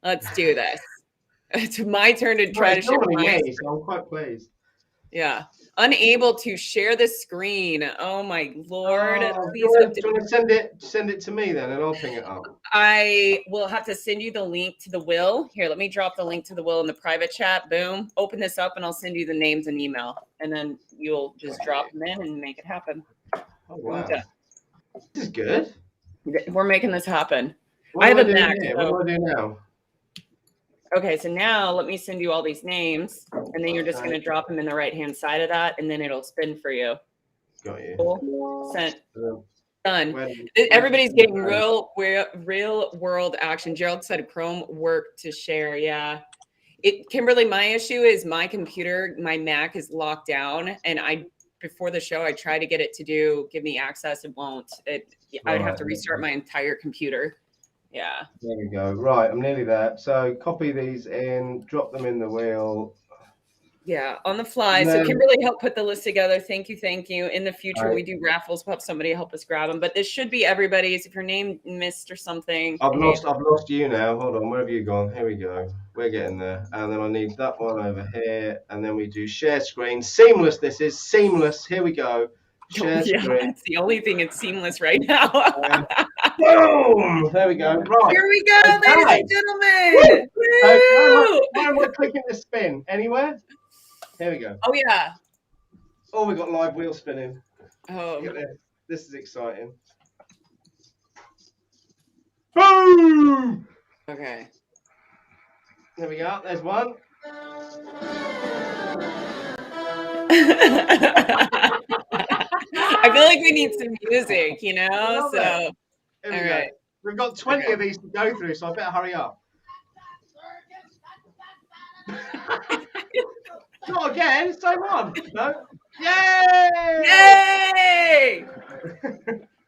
Let's do this. It's my turn to try to share my screen. So I'm quite pleased. Yeah. Unable to share the screen. Oh my Lord. Do you want to send it to me then, and I'll ping it up? I will have to send you the link to the will. Here, let me drop the link to the will in the private chat. Boom. Open this up and I'll send you the names and email. And then you'll just drop them in and make it happen. Oh, wow. This is good. We're making this happen. I have a Mac. What do I do now? Okay, so now let me send you all these names, and then you're just going to drop them in the right-hand side of that, and then it'll spin for you. Got you. Cool. Sent. Done. Everybody's getting real world action. Gerald said Chrome work to share. Yeah. Kimberly, my issue is my computer, my Mac is locked down, and before the show, I tried to get it to give me access. It won't. I'd have to restart my entire computer. Yeah. There we go. Right, I'm nearly there. So copy these in, drop them in the wheel. Yeah, on the fly. So Kimberly helped put the list together. Thank you. In the future, we do raffles. We'll have somebody help us grab them. But this should be everybody's. If your name missed or something. I've lost you now. Hold on. Where have you gone? Here we go. We're getting there. And then I need that one over here. And then we do share screen. Seamless. This is seamless. Here we go. Share screen. That's the only thing it's seamless right now. Boom! There we go. Right. Here we go, ladies and gentlemen. Where am I clicking the spin? Anywhere? Here we go. Oh, yeah. Oh, we got live wheel spinning. Oh. Look at this. This is exciting. Boom! Okay. There we go. There's one. I feel like we need some music, So, all right. We've got 20 of these to go through, so I better hurry up. Not again, same one. No. Yay! Yay!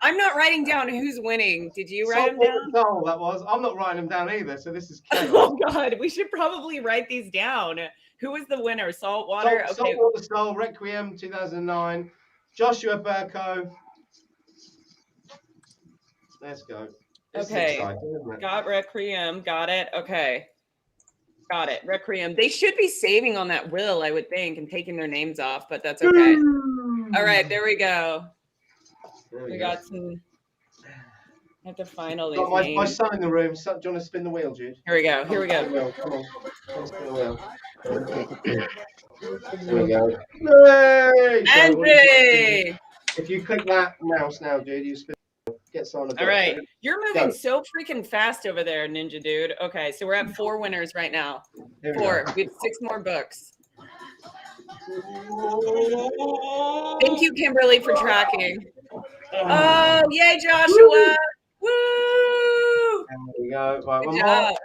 I'm not writing down who's winning. Did you write them down? No, that was. I'm not writing them down either, so this is chaos. Oh, God. We should probably write these down. Who was the winner? Saltwater? Okay. Saltwater Soul, Requiem 2009. Joshua Burko. Let's go. This okay. Is exciting, isn't it? Got Requiem. Got it. Okay. Got it. Requiem. They should be saving on that will, I would think, and taking their names off, but that's okay. All right. There we go. We got some. I have to find all these names. My son in the room. Do you want to spin the wheel, Jude? Here we go. Here we go. Come on. Spin the wheel. There we go. Yay! Andy! If you click that mouse now, dude, you spin. Get someone. All right. You're moving so freaking fast over there, Ninja Dude. Okay, so we're at 4 winners right now. 4. We have 6 more books. Thank you, Kimberly, for tracking. Oh, yay, Joshua! Woo! There we go. Right, good job.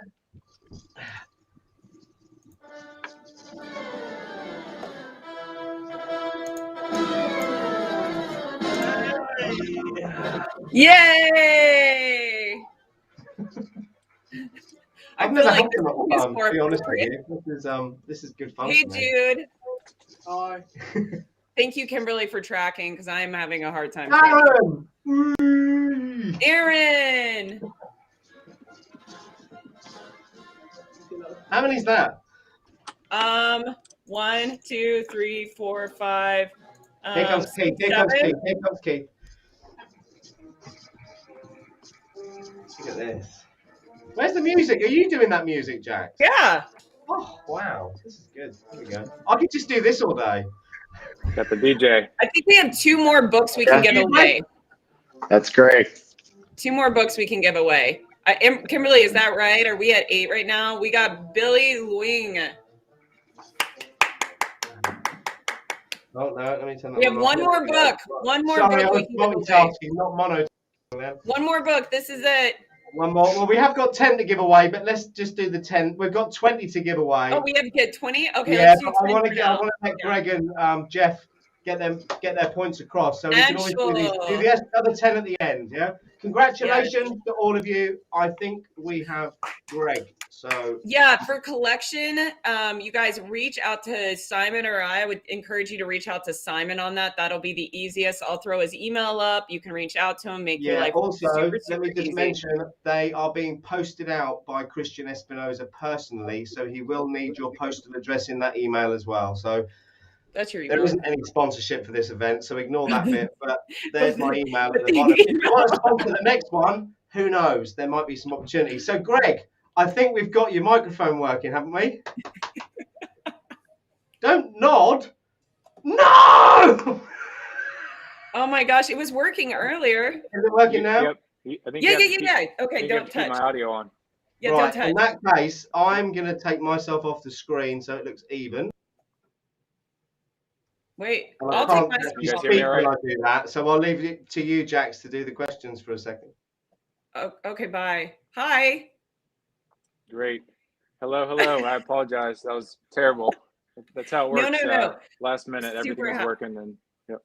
Yay! I've never had them at the farm, to be honest with you. This is good fun. Hey, Jude. Hi. Thank you, Kimberly, for tracking because I'm having a hard time. Aaron! How many is that? 1, 2, 3, 4, 5. Here comes Keith. Here comes Keith. Here comes Keith. Look at this. Where's the music? Are you doing that music, Jack? Yeah. Oh, wow. This is good. Here we go. I could just do this all day. Got the DJ. I think we have 2 more books we can give away. That's great. 2 more books we can give away. Kimberly, is that right? Are we at 8 right now? We got Billy Luing. Oh, no, let me turn that We have one more book. One more book. I was multitasking, not mono. One more book. This is it. One more. Well, we have got 10 to give away, but let's just do the 10. We've got 20 to give away. Oh, we have to get 20? Okay, yeah, let's do 20. I want to let Greg and Jeff get their points across. So we can always do Angelo. the other 10 at the end. Yeah. Congratulations to all of you. I think we have Greg. So yeah, for collection, you guys reach out to Simon, or I would encourage you to reach out to Simon on that. That'll be the easiest. I'll throw his email up. You can reach out to him, make your life also, super, let me just easy. mention they are being posted out by Christian Espinosa personally, so he will need your postal address in that email as well. So that's your email. There isn't any sponsorship for this event, so ignore that bit. But there's my email at the bottom. If you want to sponsor the next one, who knows? There might be some opportunities. So, Greg, I think we've got your microphone working, haven't we? Don't nod. No! Oh my gosh, it was working earlier. Is it working now? Yep. I think Yeah. Okay, don't touch. Keep my audio on. Yeah, right, don't touch. in that case, I'm going to take myself off the screen so it looks even. Wait, And I'll take myself You guys off. hear me all right? when I do that, so I'll leave it to you, Jax, to do the questions for a second. Oh, okay, bye. Hi. Great. Hello. I apologize. That was terrible. That's how it works. No. Last minute, Super everything was working, and yep.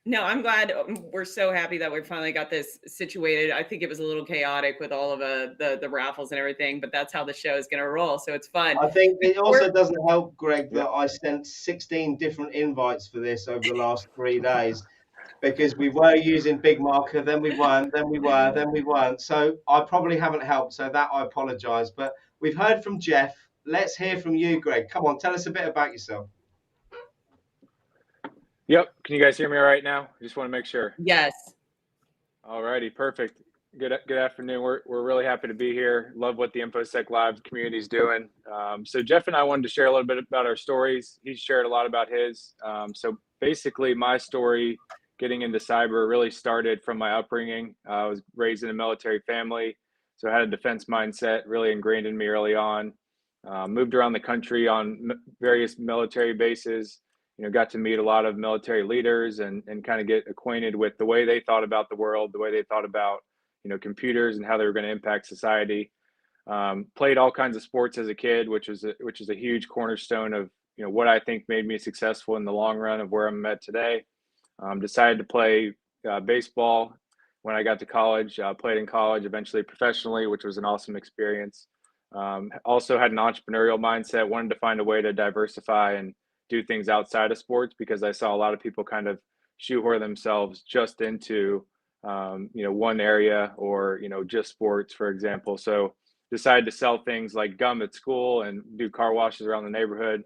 No, I'm glad. We're so happy that we finally got this situated. I think it was a little chaotic with all of the raffles and everything, but that's how the show is going to roll. So it's fun. I think it also doesn't help, Greg, that I sent 16 different invites for this over the last 3 days, because we were using Big Marker, then we weren't, then we were, then we weren't. So I probably haven't helped. So that I apologize. But we've heard from Jeff. Let's hear from you, Greg. Come on, tell us a bit about yourself. Yep. Can you guys hear me all right now? I just want to make sure. Yes. All righty. Perfect. Good afternoon. We're really happy to be here. Love what the InfoSec Live community is doing. So Jeff and I wanted to share a little bit about our stories. He shared a lot about his. So basically, my story getting into cyber really started from my upbringing. I was raised in a military family, so I had a defense mindset really ingrained in me early on. Moved around the country on various military bases. Got to meet a lot of military leaders and kind of get acquainted with the way they thought about the world, the way they thought about, computers and how they were going to impact society. Played all kinds of sports as a kid, which is a huge cornerstone of, what I think made me successful in the long run of where I'm at today. Decided to play baseball when I got to college, played in college, eventually professionally, which was an awesome experience. Also had an entrepreneurial mindset, wanted to find a way to diversify and do things outside of sports, because I saw a lot of people kind of shoehorn themselves just into, one area or, just sports, for example. So decided to sell things like gum at school and do car washes around the neighborhood,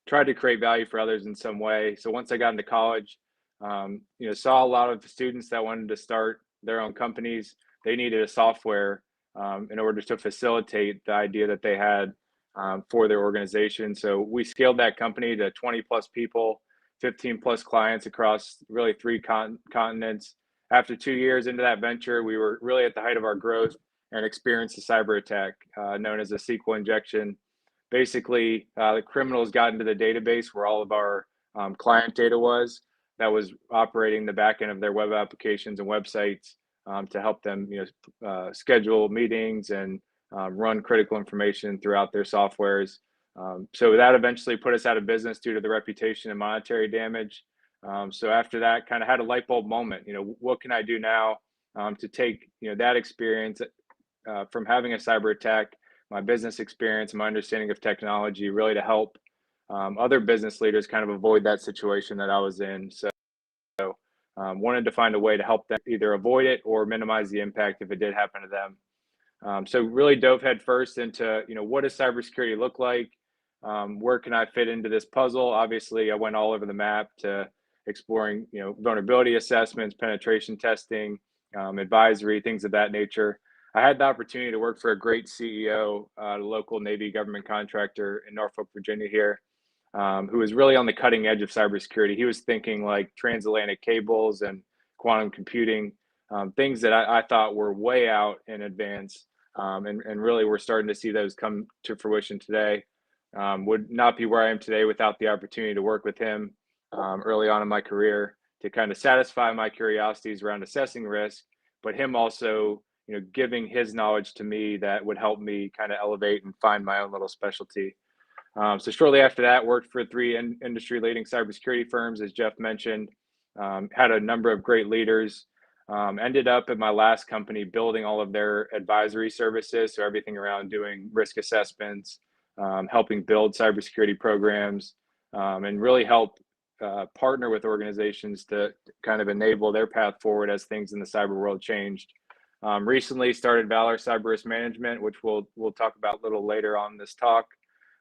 tried to create value for others in some way. So once I got into college, saw a lot of students that wanted to start their own companies. They needed a software in order to facilitate the idea that they had for their organization. So we scaled that company to 20 plus people, 15 plus clients across really 3 continents. After 2 years into that venture, we were really at the height of our growth and experienced a cyber attack known as a SQL injection. Basically, the criminals got into the database where all of our client data was, that was operating the back end of their web applications and websites to help them, schedule meetings and run critical information throughout their softwares. So that eventually put us out of business due to the reputation and monetary damage. So after that, kind of had a light bulb moment. What can I do now to take that experience from having a cyber attack, my business experience, my understanding of technology, really to help other business leaders kind of avoid that situation that I was in. So wanted to find a way to help them either avoid it or minimize the impact if it did happen to them. So really dove head first into, what does cybersecurity look like? Where can I fit into this puzzle? Obviously, I went all over the map to exploring, vulnerability assessments, penetration testing, advisory, things of that nature. I had the opportunity to work for a great CEO, a local Navy government contractor in Norfolk, Virginia here, who was really on the cutting edge of cybersecurity. He was thinking like transatlantic cables and quantum computing, things that I thought were way out in advance. And really we're starting to see those come to fruition today. Would not be where I am today without the opportunity to work with him early on in my career to kind of satisfy my curiosities around assessing risk, but him also, giving his knowledge to me that would help me kind of elevate and find my own little specialty. So shortly after that, worked for 3 industry-leading cybersecurity firms, as Jeff mentioned. Had a number of great leaders. Ended up at my last company building all of their advisory services, so everything around doing risk assessments, helping build cybersecurity programs, and really help partner with organizations to kind of enable their path forward as things in the cyber world changed. Recently started Valor Cyber Risk Management, which we'll talk about a little later on this talk.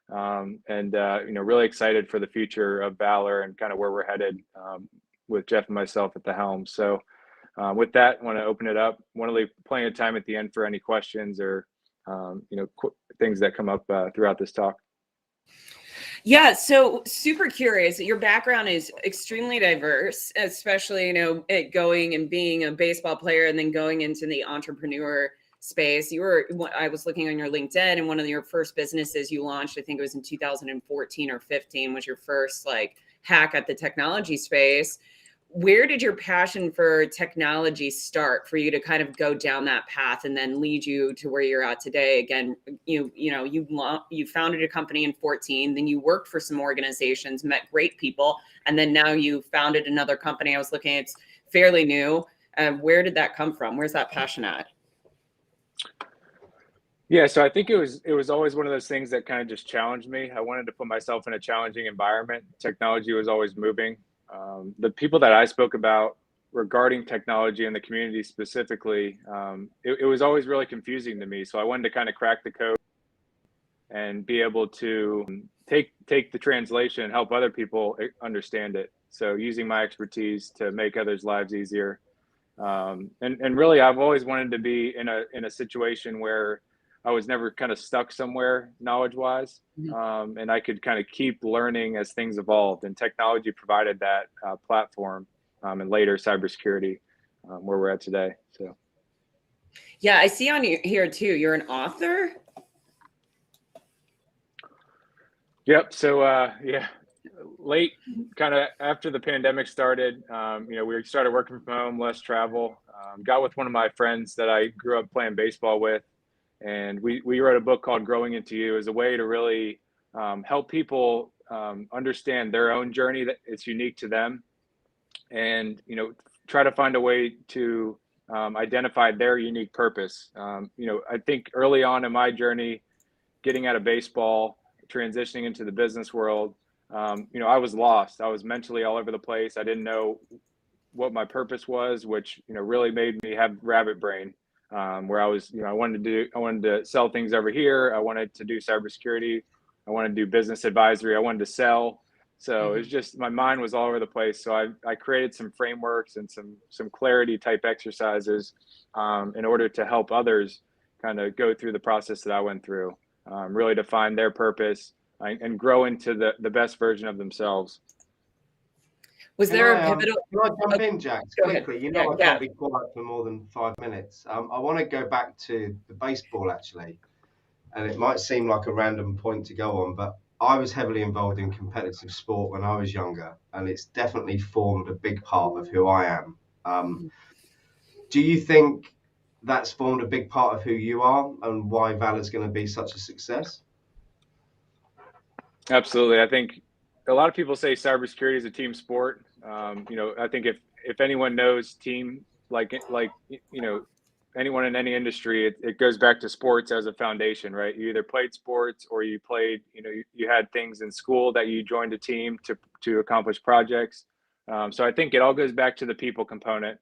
Really excited for the future of Valor and kind of where we're headed with Jeff and myself at the helm. So with that, I want to open it up. Want to leave plenty of time at the end for any questions or things that come up throughout this talk. Yeah, so super curious. Your background is extremely diverse, especially going and being a baseball player and then going into the entrepreneur space. I was looking on your LinkedIn, and one of your first businesses you launched, I think it was in 2014 or 15, was your first hack at the technology space. Where did your passion for technology start for you to kind of go down that path and then lead you to where you're at today? Again, you founded a company in 14, then you worked for some organizations, met great people, and then now you founded another company. I was looking, it's fairly new. Where did that come from? Where's that passion at? Yeah, so I think it was always one of those things that kind of just challenged me. I wanted to put myself in a challenging environment. Technology was always moving. The people that I spoke about regarding technology and the community specifically, it was always really confusing to me. So I wanted to kind of crack the code and be able to take the translation and help other people understand it. So using my expertise to make others' lives easier. And really, I've always wanted to be in a situation where I was never kind of stuck somewhere knowledge-wise, and I could kind of keep learning as things evolved. And technology provided that platform, and later cybersecurity, where we're at today. So, yeah, I see on here too. You're an author. Yep. So yeah, late kind of after the pandemic started, we started working from home, less travel. Got with one of my friends that I grew up playing baseball with. And we wrote a book called Growing Into You as a way to really help people understand their own journey that it's unique to them, and try to find a way to identify their unique purpose. I think early on in my journey, getting out of baseball, transitioning into the business world, I was lost. I was mentally all over the place. I didn't know what my purpose was, which really made me have rabbit brain. Where I was, I wanted to sell things over here. I wanted to do cybersecurity. I wanted to do business advisory. I wanted to sell. So it's just, my mind was all over the place. So I created some frameworks and some clarity type exercises in order to help others kind of go through the process that I went through, really to find their purpose and grow into the best version of themselves. Was there a pivotal? Can I jump in, Jack, quickly? I can't be quiet for more than 5 minutes. I want to go back to the baseball, actually. And it might seem like a random point to go on, but I was heavily involved in competitive sport when I was younger, and it's definitely formed a big part of who I am. Do you think that's formed a big part of who you are and why Valor's going to be such a success? Absolutely. I think a lot of people say cybersecurity is a team sport. I think if anyone knows team, like anyone in any industry, it goes back to sports as a foundation, right? You either played sports or you played, you had things in school that you joined a team to accomplish projects. So I think it all goes back to the people component.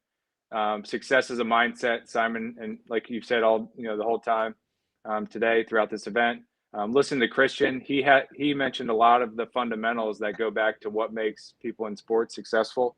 Success is a mindset, Simon, and like you've said the whole time today throughout this event. Listen to Christian. He mentioned a lot of the fundamentals that go back to what makes people in sports successful.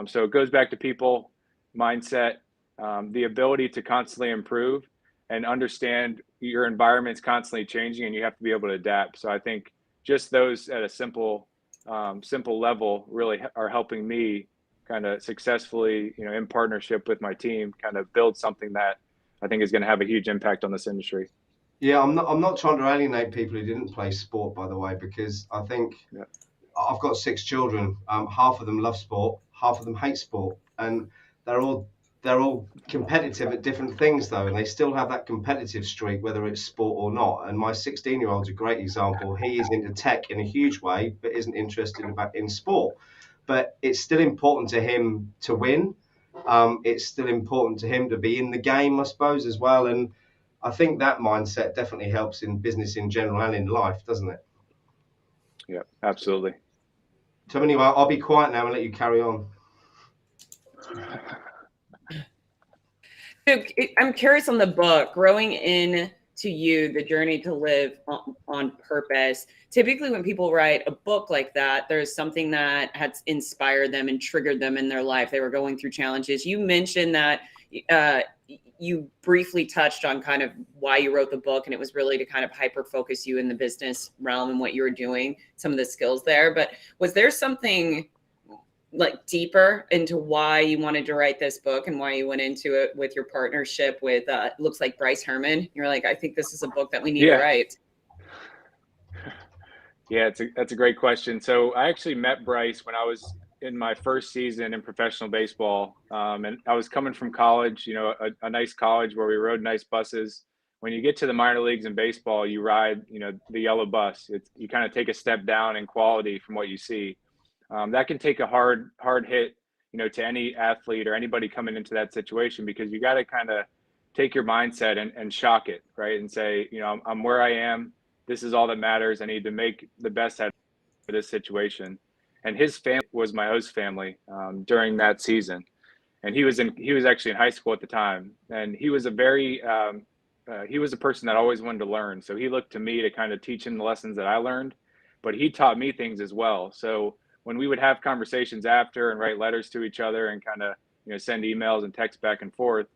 So it goes back to people, mindset, the ability to constantly improve and understand your environment's constantly changing and you have to be able to adapt. So I think just those at a simple level really are helping me kind of successfully, in partnership with my team, kind of build something that I think is going to have a huge impact on this industry. Yeah, I'm not trying to alienate people who didn't play sport, by the way, because I think I've got 6 children. Half of them love sport, half of them hate sport, and they're all they're all competitive at different things though, and they still have that competitive streak, whether it's sport or not. And my 16-year-old's a great example. He is into tech in a huge way, but isn't interested in sport. But it's still important to him to win. It's still important to him to be in the game, I suppose, as well. And I think that mindset definitely helps in business in general and in life, doesn't it? Yeah, absolutely. So anyway, I'll be quiet now and let you carry on. So I'm curious on the book, Growing In to You, The Journey to Live on Purpose. Typically when people write a book like that, there's something that has inspired them and triggered them in their life. They were going through challenges. You mentioned that you briefly touched on kind of why you wrote the book, and it was really to kind of hyper focus you in the business realm and what you were doing, some of the skills there. But was there something like deeper into why you wanted to write this book and why you went into it with your partnership with looks like Bryce Herman? You're like, I think this is a book that we need to write. Yeah, that's a great question. So I actually met Bryce when I was in my first season in professional baseball. And I was coming from college, a nice college where we rode nice buses. When you get to the minor leagues in baseball, you ride, the yellow bus. You kind of take a step down in quality from what you see. That can take a hard hit, to any athlete or anybody coming into that situation, because you got to kind of take your mindset and shock it, right? And say, I'm where I am. This is all that matters. I need to make the best out of this situation. And his family was my host family during that season, and he was actually in high school at the time, and he was he was a person that always wanted to learn. So he looked to me to kind of teach him the lessons that I learned, but he taught me things as well. So when we would have conversations after and write letters to each other and kind of send emails and text back and forth,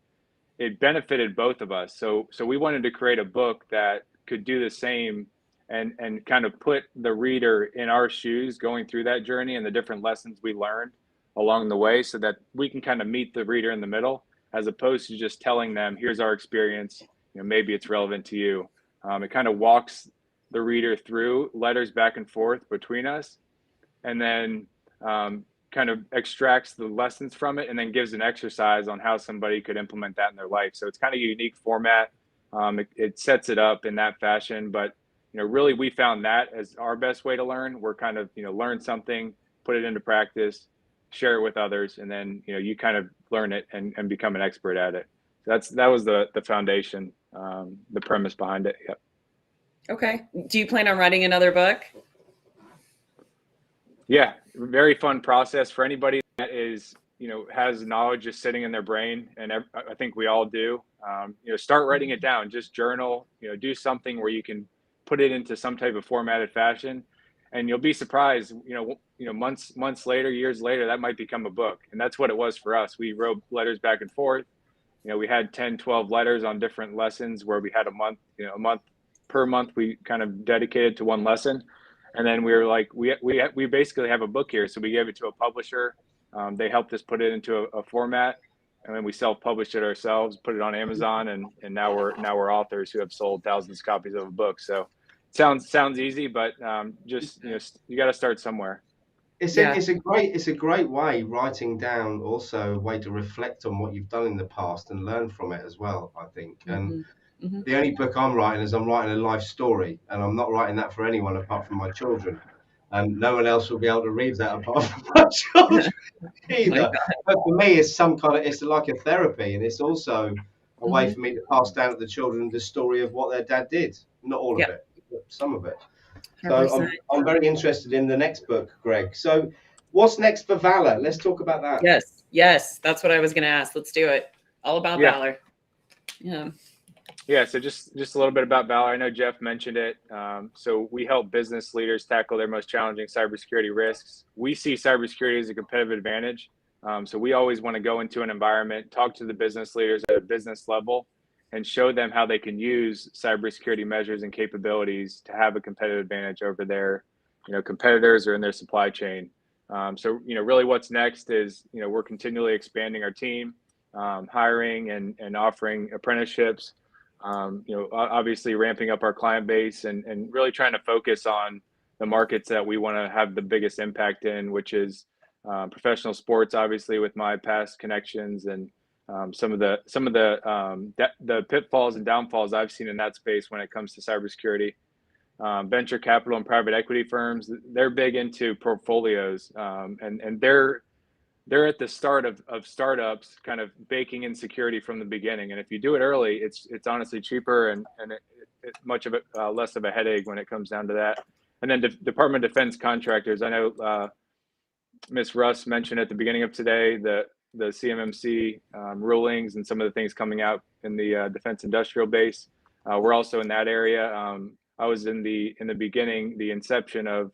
it benefited both of us. So we wanted to create a book that could do the same and kind of put the reader in our shoes going through that journey and the different lessons we learned along the way, so that we can kind of meet the reader in the middle, as opposed to just telling them, here's our experience, maybe it's relevant to you. It kind of walks the reader through letters back and forth between us, and then kind of extracts the lessons from it, and then gives an exercise on how somebody could implement that in their life. So it's kind of a unique format. It sets it up in that fashion, but really we found that as our best way to learn. We're kind of, learn something, put it into practice, share it with others, and then, you kind of learn it and become an expert at it. So that was the foundation, the premise behind it. Yep. Okay. Do you plan on writing another book? Yeah, very fun process for anybody that is, has knowledge just sitting in their brain, and I think we all do. Start writing it down, just journal, do something where you can put it into some type of formatted fashion, and you'll be surprised, months later, years later, that might become a book. And that's what it was for us. We wrote letters back and forth. We had 10, 12 letters on different lessons where we had a month per month, we kind of dedicated to one lesson. And then we were like, we basically have a book here. So we gave it to a publisher. They helped us put it into a format, and then we self-published it ourselves, put it on Amazon, and now we're authors who have sold thousands of copies of a book. So it sounds easy, but just you got to start somewhere. It's a great way, writing down, also a way to reflect on what you've done in the past and learn from it as well, I think. And the only book I'm writing is I'm writing a life story, and I'm not writing that for anyone apart from my children. And no one else will be able to read that apart from my children either. But for me, it's it's like a therapy, and it's also a way for me to pass down to the children the story of what their dad did. Not all of it, but some of it. So I'm very interested in the next book, Greg. So what's next for Valor? Let's talk about that. Yes, that's what I was going to ask. Let's do it. All about Valor. Yeah, so just a little bit about Valor. I know Jeff mentioned it. So we help business leaders tackle their most challenging cybersecurity risks. We see cybersecurity as a competitive advantage. So we always want to go into an environment, talk to the business leaders at a business level, and show them how they can use cybersecurity measures and capabilities to have a competitive advantage over their, competitors or in their supply chain. So really what's next is, we're continually expanding our team, hiring and offering apprenticeships. Obviously ramping up our client base and really trying to focus on the markets that we want to have the biggest impact in, which is professional sports, obviously with my past connections, and some of the pitfalls and downfalls I've seen in that space when it comes to cybersecurity. Venture capital and private equity firms, they're big into portfolios, and they're at the start of startups, kind of baking in security from the beginning. And if you do it early, it's honestly cheaper and it's much of it less of a headache when it comes down to that. And then Department of Defense contractors, I know Ms. Russ mentioned at the beginning of today the CMMC rulings and some of the things coming out in the defense industrial base. We're also in that area. I was in the beginning, the inception of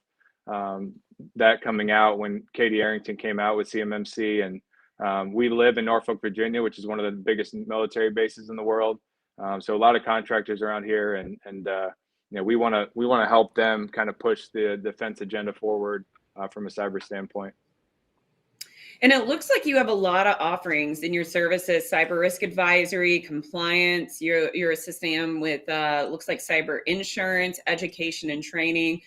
that coming out when Katie Arrington came out with CMMC, and we live in Norfolk, Virginia, which is one of the biggest military bases in the world. So a lot of contractors around here, and we want to help them kind of push the defense agenda forward from a cyber standpoint. And it looks like you have a lot of offerings in your services: cyber risk advisory, compliance. You're assisting them with looks like cyber insurance, education, and training.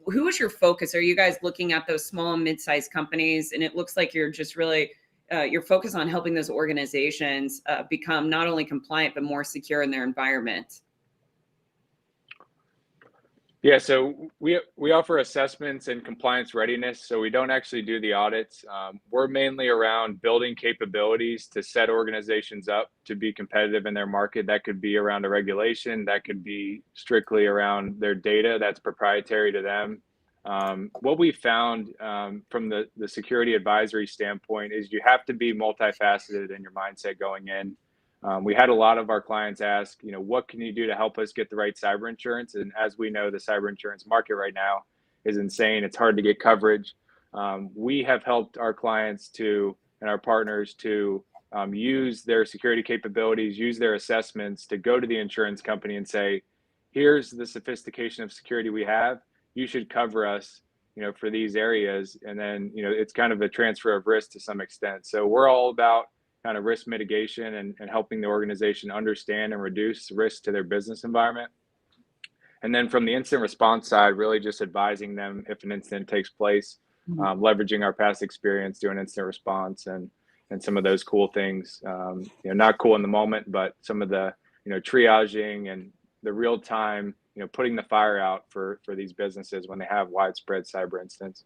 Who is your focus? Are you guys looking at those small and mid-sized companies? And it looks like you're just really you're focused on helping those organizations become not only compliant but more secure in their environment. Yeah, so we offer assessments and compliance readiness. So we don't actually do the audits. We're mainly around building capabilities to set organizations up to be competitive in their market. That could be around a regulation. That could be strictly around their data that's proprietary to them. What we found from the security advisory standpoint is you have to be multifaceted in your mindset going in. We had a lot of our clients ask, what can you do to help us get the right cyber insurance? And as we know, the cyber insurance market right now is insane. It's hard to get coverage. We have helped our clients and our partners to use their security capabilities, use their assessments to go to the insurance company and say, here's the sophistication of security we have. You should cover us, for these areas. And then, it's kind of a transfer of risk to some extent. So we're all about kind of risk mitigation and helping the organization understand and reduce risk to their business environment. And then from the incident response side, really just advising them if an incident takes place, leveraging our past experience doing incident response and some of those cool things, not cool in the moment, but some of the, triaging and the real time, putting the fire out for these businesses when they have widespread cyber incidents.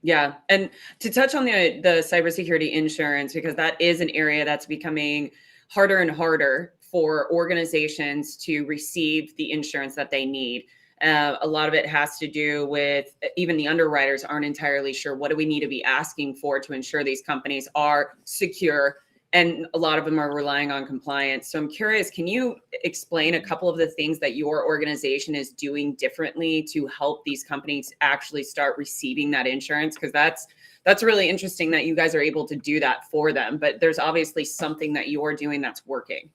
Yeah. And to touch on the cybersecurity insurance, because that is an area that's becoming harder and harder for organizations to receive the insurance that they need. A lot of it has to do with even the underwriters aren't entirely sure what do we need to be asking for to ensure these companies are secure. And a lot of them are relying on compliance. So I'm curious, can you explain a couple of the things that your organization is doing differently to help these companies actually start receiving that insurance? Because that's really interesting that you guys are able to do that for them. But there's obviously something that you're doing that's working.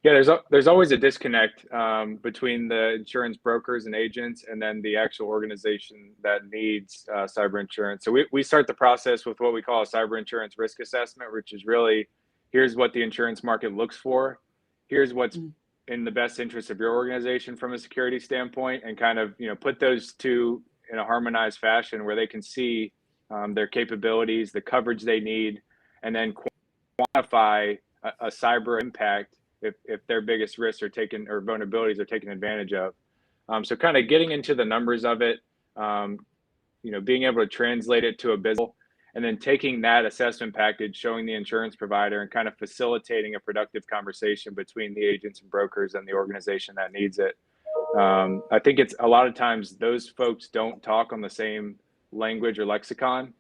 Yeah, there's always a disconnect between the insurance brokers and agents and then the actual organization that needs cyber insurance. So we start the process with what we call a cyber insurance risk assessment, which is really, here's what the insurance market looks for. Here's what's in the best interest of your organization from a security standpoint, and kind of, put those two in a harmonized fashion where they can see their capabilities, the coverage they need, and then quantify a cyber impact if their biggest risks are taken or vulnerabilities are taken advantage of. So kind of getting into the numbers of it, being able to translate it to a business, and then taking that assessment package, showing the insurance provider, and kind of facilitating a productive conversation between the agents and brokers and the organization that needs it. I think it's a lot of times those folks don't talk on the same language or lexicon,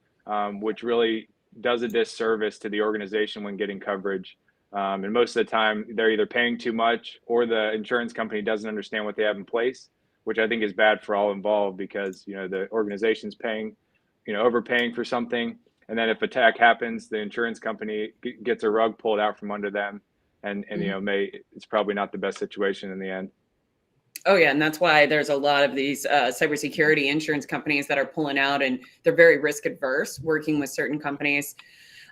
which really does a disservice to the organization when getting coverage. And most of the time they're either paying too much or the insurance company doesn't understand what they have in place, which I think is bad for all involved, because, the organization's paying, overpaying for something. And then if attack happens, the insurance company gets a rug pulled out from under them, and it's probably not the best situation in the end. Oh yeah, and that's why there's a lot of these cybersecurity insurance companies that are pulling out, and they're very risk adverse working with certain companies.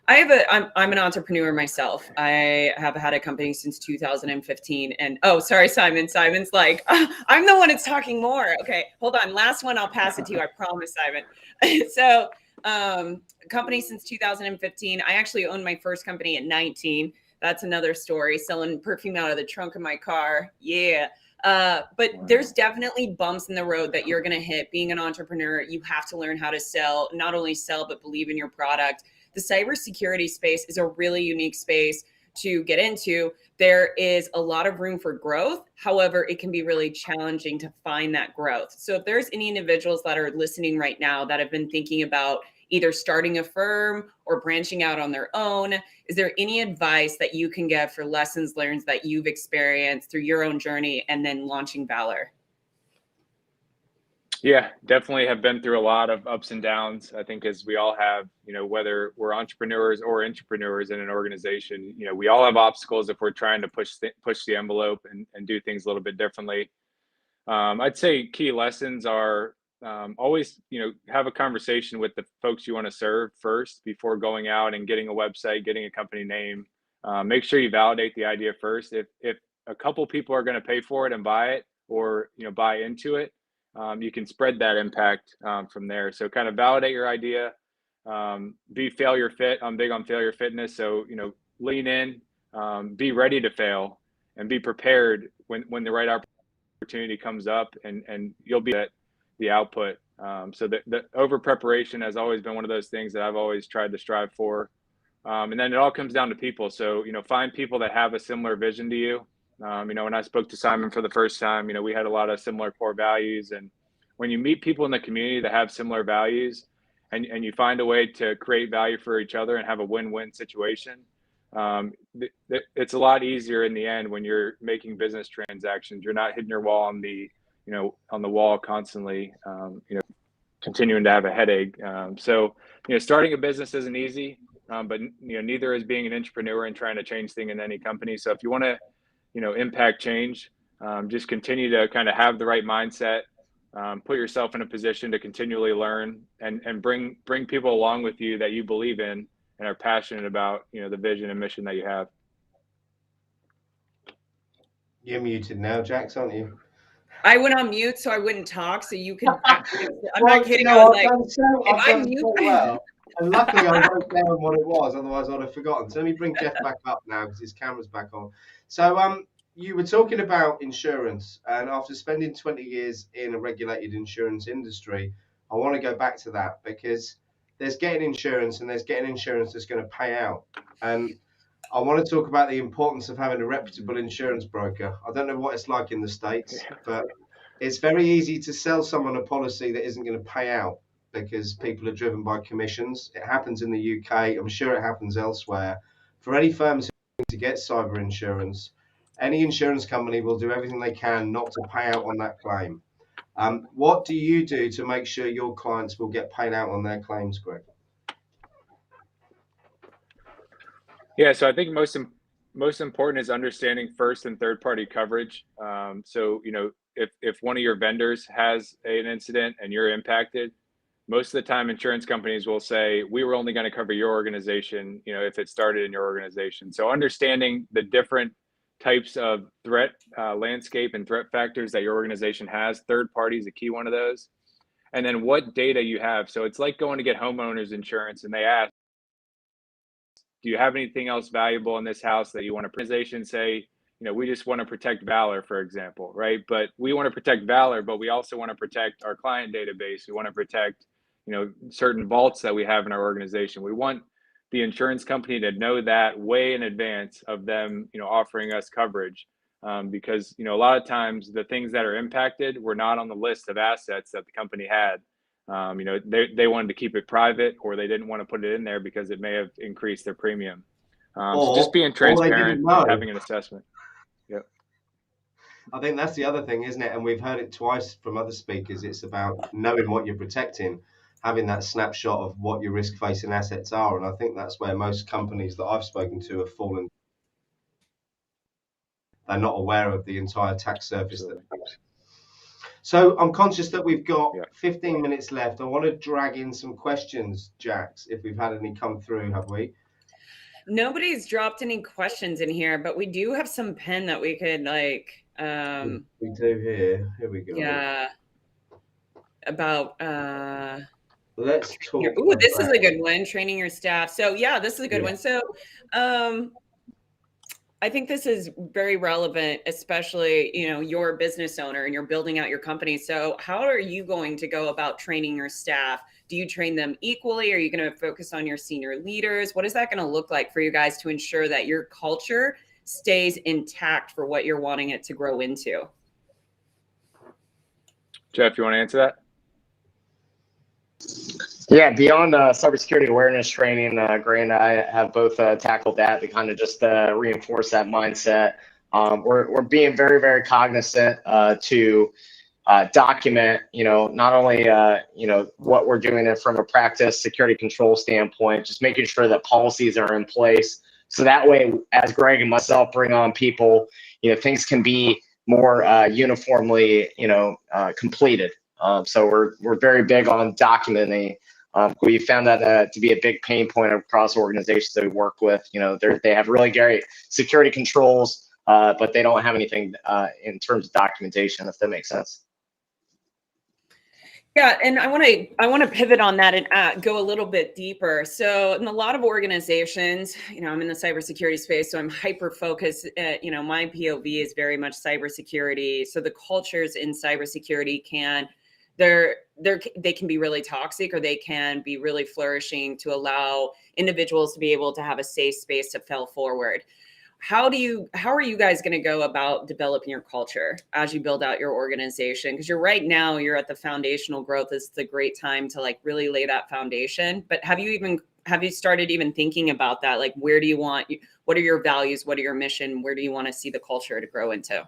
I'm an entrepreneur myself. I have had a company since 2015. And sorry, Simon. Simon's like, I'm the one that's talking more. Okay, hold on. Last one, I'll pass it to you. I promise, Simon. So Company since 2015. I actually owned my first company at 19. That's another story, selling perfume out of the trunk of my car. Yeah. But there's definitely bumps in the road that you're going to hit. Being an entrepreneur, you have to learn how to sell, not only sell, but believe in your product. The cybersecurity space is a really unique space to get into. There is a lot of room for growth. However, it can be really challenging to find that growth. So if there's any individuals that are listening right now that have been thinking about either starting a firm or branching out on their own, is there any advice that you can give for lessons learned that you've experienced through your own journey and then launching Valor? Yeah, definitely have been through a lot of ups and downs. I think as we all have, whether we're entrepreneurs or intrapreneurs in an organization, we all have obstacles if we're trying to push the envelope and do things a little bit differently. I'd say key lessons are always, have a conversation with the folks you want to serve first before going out and getting a website, getting a company name. Make sure you validate the idea first. If a couple people are going to pay for it and buy it, or buy into it, you can spread that impact from there. So kind of validate your idea, be failure fit. I'm big on failure fitness. So, lean in, be ready to fail, and be prepared when the right opportunity comes up, and you'll be at the output. So the over preparation has always been one of those things that I've always tried to strive for. And then it all comes down to people. So, find people that have a similar vision to you. When I spoke to Simon for the first time, we had a lot of similar core values. And when you meet people in the community that have similar values, and you find a way to create value for each other and have a win-win situation, it's a lot easier in the end when you're making business transactions. You're not hitting your wall on the wall constantly, continuing to have a headache. So, starting a business isn't easy, but neither is being an entrepreneur and trying to change things in any company. So if you want to, impact change, just continue to kind of have the right mindset, put yourself in a position to continually learn and bring people along with you that you believe in and are passionate about, the vision and mission that you have. You're muted now, Jax, aren't you? I went on mute so I wouldn't talk, so you could. I'm not kidding. I was like, if I mute. Well. And luckily, I wrote down what it was. Otherwise, I'd have forgotten. So let me bring Jeff back up now because his camera's back on. So you were talking about insurance, and after spending 20 years in a regulated insurance industry, I want to go back to that because there's getting insurance and there's getting insurance that's going to pay out. And I want to talk about the importance of having a reputable insurance broker. I don't know what it's like in the States, but it's very easy to sell someone a policy that isn't going to pay out because people are driven by commissions. It happens in the UK. I'm sure it happens elsewhere. For any firms who need to get cyber insurance, any insurance company will do everything they can not to pay out on that claim. What do you do to make sure your clients will get paid out on their claims, Greg? Yeah, so I think most important is understanding first and third party coverage. So, if one of your vendors has an incident and you're impacted, most of the time insurance companies will say, we were only going to cover your organization, if it started in your organization. So understanding the different types of threat landscape and threat factors that your organization has, third party is a key one of those. And then what data you have. So it's like going to get homeowners insurance and they ask, do you have anything else valuable in this house that you want to organization say, we just want to protect Valor, for example, right? But we want to protect Valor, but we also want to protect our client database. We want to protect, certain vaults that we have in our organization. We want the insurance company to know that way in advance of them, offering us coverage. Because, a lot of times the things that are impacted were not on the list of assets that the company had. They wanted to keep it private, or they didn't want to put it in there because it may have increased their premium. So just being transparent and having an assessment. Yep. I think that's the other thing, isn't it? And we've heard it twice from other speakers. It's about knowing what you're protecting, having that snapshot of what your risk-facing assets are. And I think that's where most companies that I've spoken to have fallen. They're not aware of the entire attack surface. So I'm conscious that we've got 15 minutes left. I want to drag in some questions, Jax, if we've had any come through, have we? Nobody's dropped any questions in here, but we do have some pen that we could we do here. Here we go. Yeah. About let's talk. Ooh, this is a good one. Training your staff. So yeah, this is a good one. So I think this is very relevant, especially, you're a business owner and you're building out your company. So how are you going to go about training your staff? Do you train them equally? Are you going to focus on your senior leaders? What is that going to look like for you guys to ensure that your culture stays intact for what you're wanting it to grow into? Jeff, you want to answer that? Yeah, beyond cybersecurity awareness training, Gray and I have both tackled that to kind of just reinforce that mindset. We're being very, very cognizant to document, not only, what we're doing from a practice security control standpoint, just making sure that policies are in place. So that way, as Greg and myself bring on people, things can be more uniformly, completed. So we're very big on documenting. We found that to be a big pain point across organizations that we work with. They have really great security controls, but they don't have anything in terms of documentation, if that makes sense. Yeah, and I want to pivot on that and go a little bit deeper. So in a lot of organizations, I'm in the cybersecurity space, so I'm hyper focused. My POV is very much cybersecurity. So the cultures in cybersecurity they can be really toxic, or they can be really flourishing to allow individuals to be able to have a safe space to fail forward. How are you guys going to go about developing your culture as you build out your organization? Because you're at the foundational growth. It's the great time to really lay that foundation. But have you started even thinking about that? Like, what are your values? What are your mission? Where do you want to see the culture to grow into?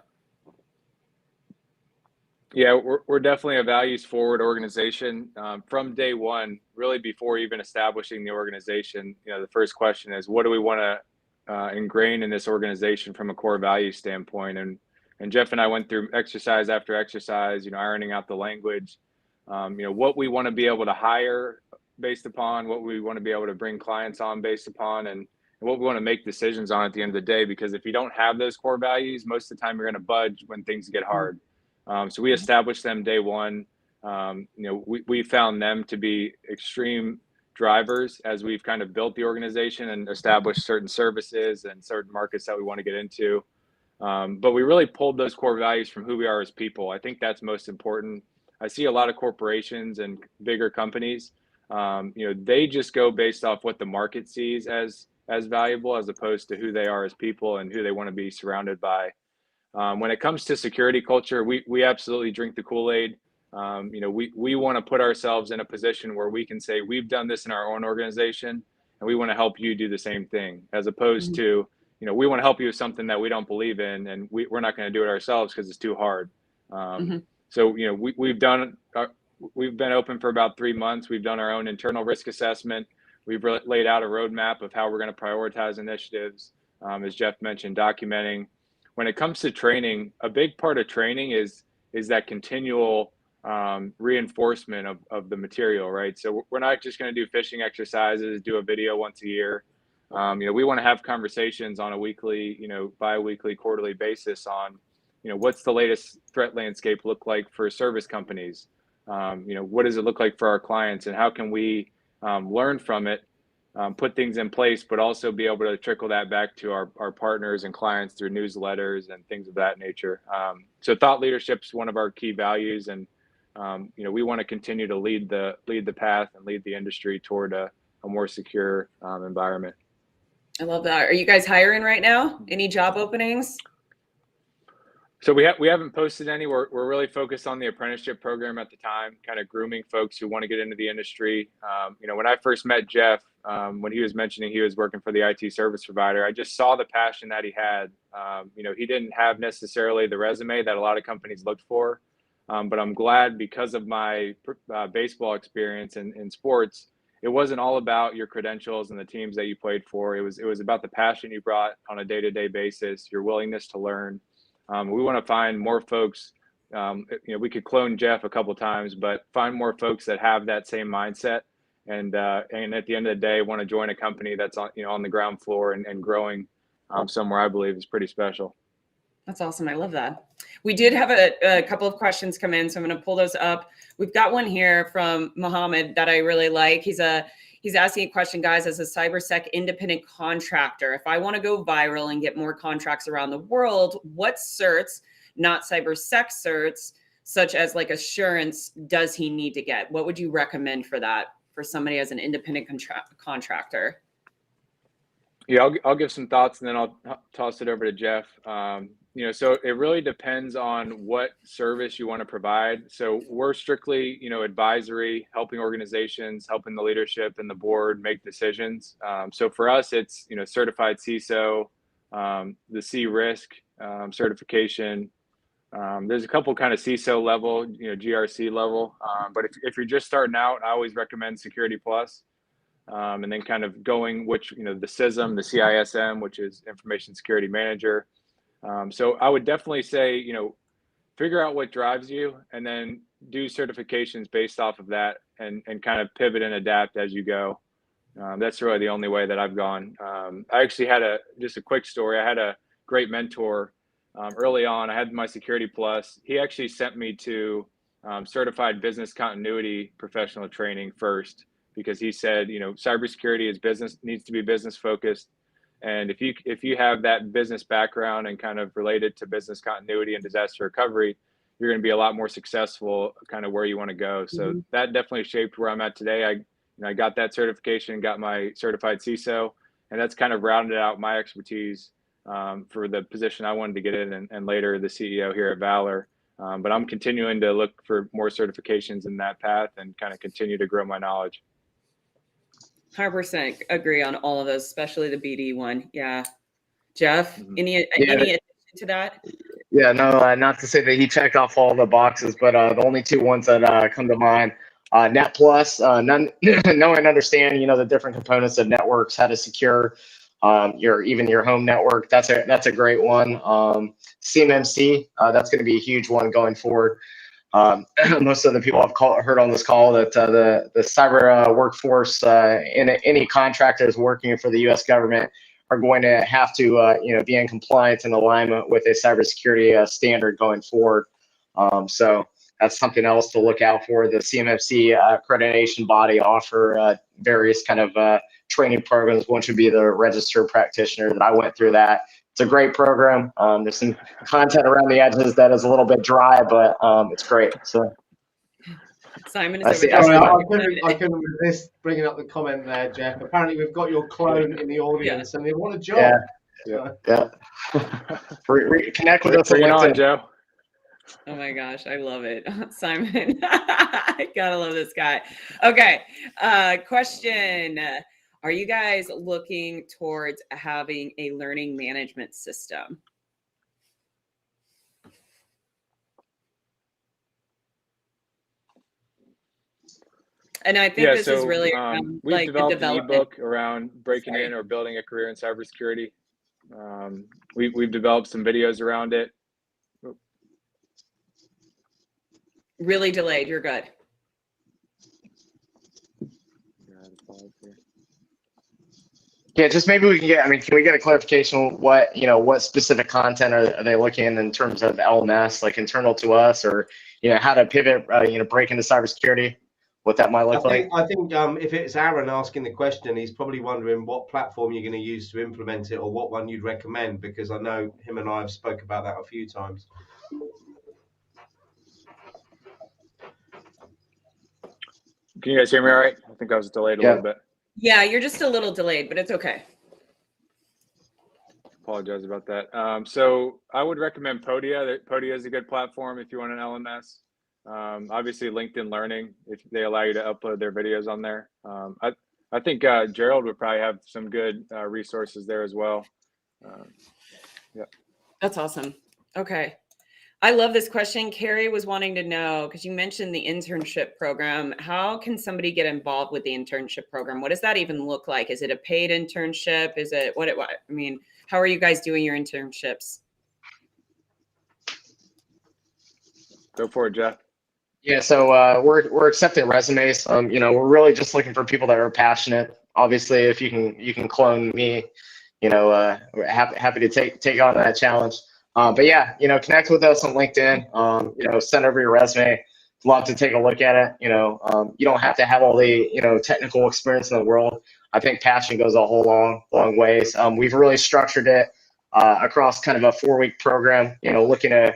Yeah, we're definitely a values forward organization from day one. Really, before even establishing the organization, the first question is, what do we want to ingrain in this organization from a core value standpoint? And Jeff and I went through exercise after exercise, ironing out the language, what we want to be able to hire based upon, what we want to be able to bring clients on based upon, and what we want to make decisions on at the end of the day. Because if you don't have those core values, most of the time you're going to budge when things get hard. So we established them day one. We found them to be extreme drivers as we've kind of built the organization and established certain services and certain markets that we want to get into. But we really pulled those core values from who we are as people. I think that's most important. I see a lot of corporations and bigger companies, they just go based off what the market sees as valuable, as opposed to who they are as people and who they want to be surrounded by. When it comes to security culture, we absolutely drink the Kool-Aid. We want to put ourselves in a position where we can say, we've done this in our own organization, and we want to help you do the same thing, as opposed to, we want to help you with something that we don't believe in, and we're not going to do it ourselves because it's too hard. So, we've been open for about 3 months. We've done our own internal risk assessment. We've laid out a roadmap of how we're going to prioritize initiatives. As Jeff mentioned, documenting. When it comes to training, a big part of training is that continual reinforcement of the material, right? So we're not just going to do phishing exercises, do a video once a year. We want to have conversations on a weekly, bi-weekly, quarterly basis on, what's the latest threat landscape look like for service companies? What does it look like for our clients, and how can we learn from it? Put things in place, but also be able to trickle that back to our partners and clients through newsletters and things of that nature. So thought leadership is one of our key values, and we want to continue to lead the path and lead the industry toward a more secure environment. I love that. Are you guys hiring right now? Any job openings? So we haven't posted any. We're really focused on the apprenticeship program at the time, kind of grooming folks who want to get into the industry. When I first met Jeff, when he was mentioning he was working for the IT service provider, I just saw the passion that he had. He didn't have necessarily the resume that a lot of companies looked for, but I'm glad, because of my baseball experience in sports, it wasn't all about your credentials and the teams that you played for. It was about the passion you brought on a day-to-day basis, your willingness to learn. We want to find more folks. We could clone Jeff a couple times, but find more folks that have that same mindset, and at the end of the day, want to join a company that's on the ground floor and growing somewhere I believe is pretty special. That's awesome. I love that. We did have a couple of questions come in, so I'm going to pull those up. We've got one here from Mohammed that I really like. He's asking a question, guys, as a CyberSec independent contractor, if I want to go viral and get more contracts around the world, what certs, not CyberSec certs, such as like assurance, does he need to get? What would you recommend for that, for somebody as an independent contractor? Yeah, I'll give some thoughts and then I'll toss it over to Jeff. You know, so it really depends on what service you want to provide. So we're strictly, you know, advisory, helping organizations, helping the leadership and the board make decisions. So for us, it's, you know, certified CISO, the C risk certification. There's a couple kind of CISO level, you know, GRC level. But if you're just starting out, I always recommend Security Plus. And then kind of going, which, you know, the CISM, the CISM, which is Information Security Manager. So I would definitely say, you know, figure out what drives you and then do certifications based off of that and kind of pivot and adapt as you go. That's really the only way that I've gone. I actually had just a quick story. I had a great mentor early on. I had my Security Plus. He actually sent me to certified business continuity professional training first, because he said, you know, cybersecurity is business, needs to be business focused. And if you have that business background and kind of related to business continuity and disaster recovery, you're going to be a lot more successful kind of where you want to go. So that definitely shaped where I'm at today. I got that certification, got my certified CISO, and that's kind of rounded out my expertise for the position I wanted to get in and later the CEO here at Valor. But I'm continuing to look for more certifications in that path and kind of continue to grow my knowledge. 100% agree on all of those, especially the BD one. Yeah. Jeff, any addition to that? Yeah, no, not to say that he checked off all the boxes, but the only two ones that come to mind, Net Plus, know and understand, you know, the different components of networks, how to secure your home network. That's a great one. CMMC, that's going to be a huge one going forward. Most of the people I've heard on this call that the cyber workforce in any contractors working for the U.S. government are going to have to you know, be in compliance and alignment with a cybersecurity standard going forward. So that's something else to look out for. The CMMC accreditation body offer various kind of training programs. One should be the registered practitioner that I went through that. It's a great program. There's some content around the edges that is a little bit dry, but it's great. So Simon is I couldn't resist bringing up the comment there, Jeff. Apparently, we've got your clone in the audience, and they want a job. Yeah. Connect with us. Bring it on, Joe. Oh my gosh, I love it, Simon. I gotta love this guy. Okay, question. Are you guys looking towards having a learning management system? And I think this is really we've like developed the an ebook around breaking in or building a career in cybersecurity. We've developed some videos around it. Really delayed. You're good. Yeah, just maybe we can get, can we get a clarification what specific content are they looking in terms of LMS, like internal to us, or, how to pivot, break into cybersecurity, what that might look like? I think if it's Aaron asking the question, he's probably wondering what platform you're going to use to implement it or what one you'd recommend, because I know him and I have spoke about that a few times. Can you guys hear me all right? I think I was delayed a little bit. Yeah, you're just a little delayed, but it's okay. Apologize about that. So I would recommend Podia. Podia is a good platform if you want an LMS. Obviously, LinkedIn Learning, if they allow you to upload their videos on there. I think Gerald would probably have some good resources there as well. Yeah. That's awesome. Okay. I love this question. Carrie was wanting to know, because you mentioned the internship program. How can somebody get involved with the internship program? What does that even look like? Is it a paid internship? Is it how are you guys doing your internships? Go for it, Jeff. Yeah, so we're accepting resumes. We're really just looking for people that are passionate. Obviously, if you can clone me, we're happy to take on that challenge. But yeah, connect with us on LinkedIn. Send over your resume. Love to take a look at it. You don't have to have all the technical experience in the world. I think passion goes a whole long ways. We've really structured it across kind of a 4-week program. Looking to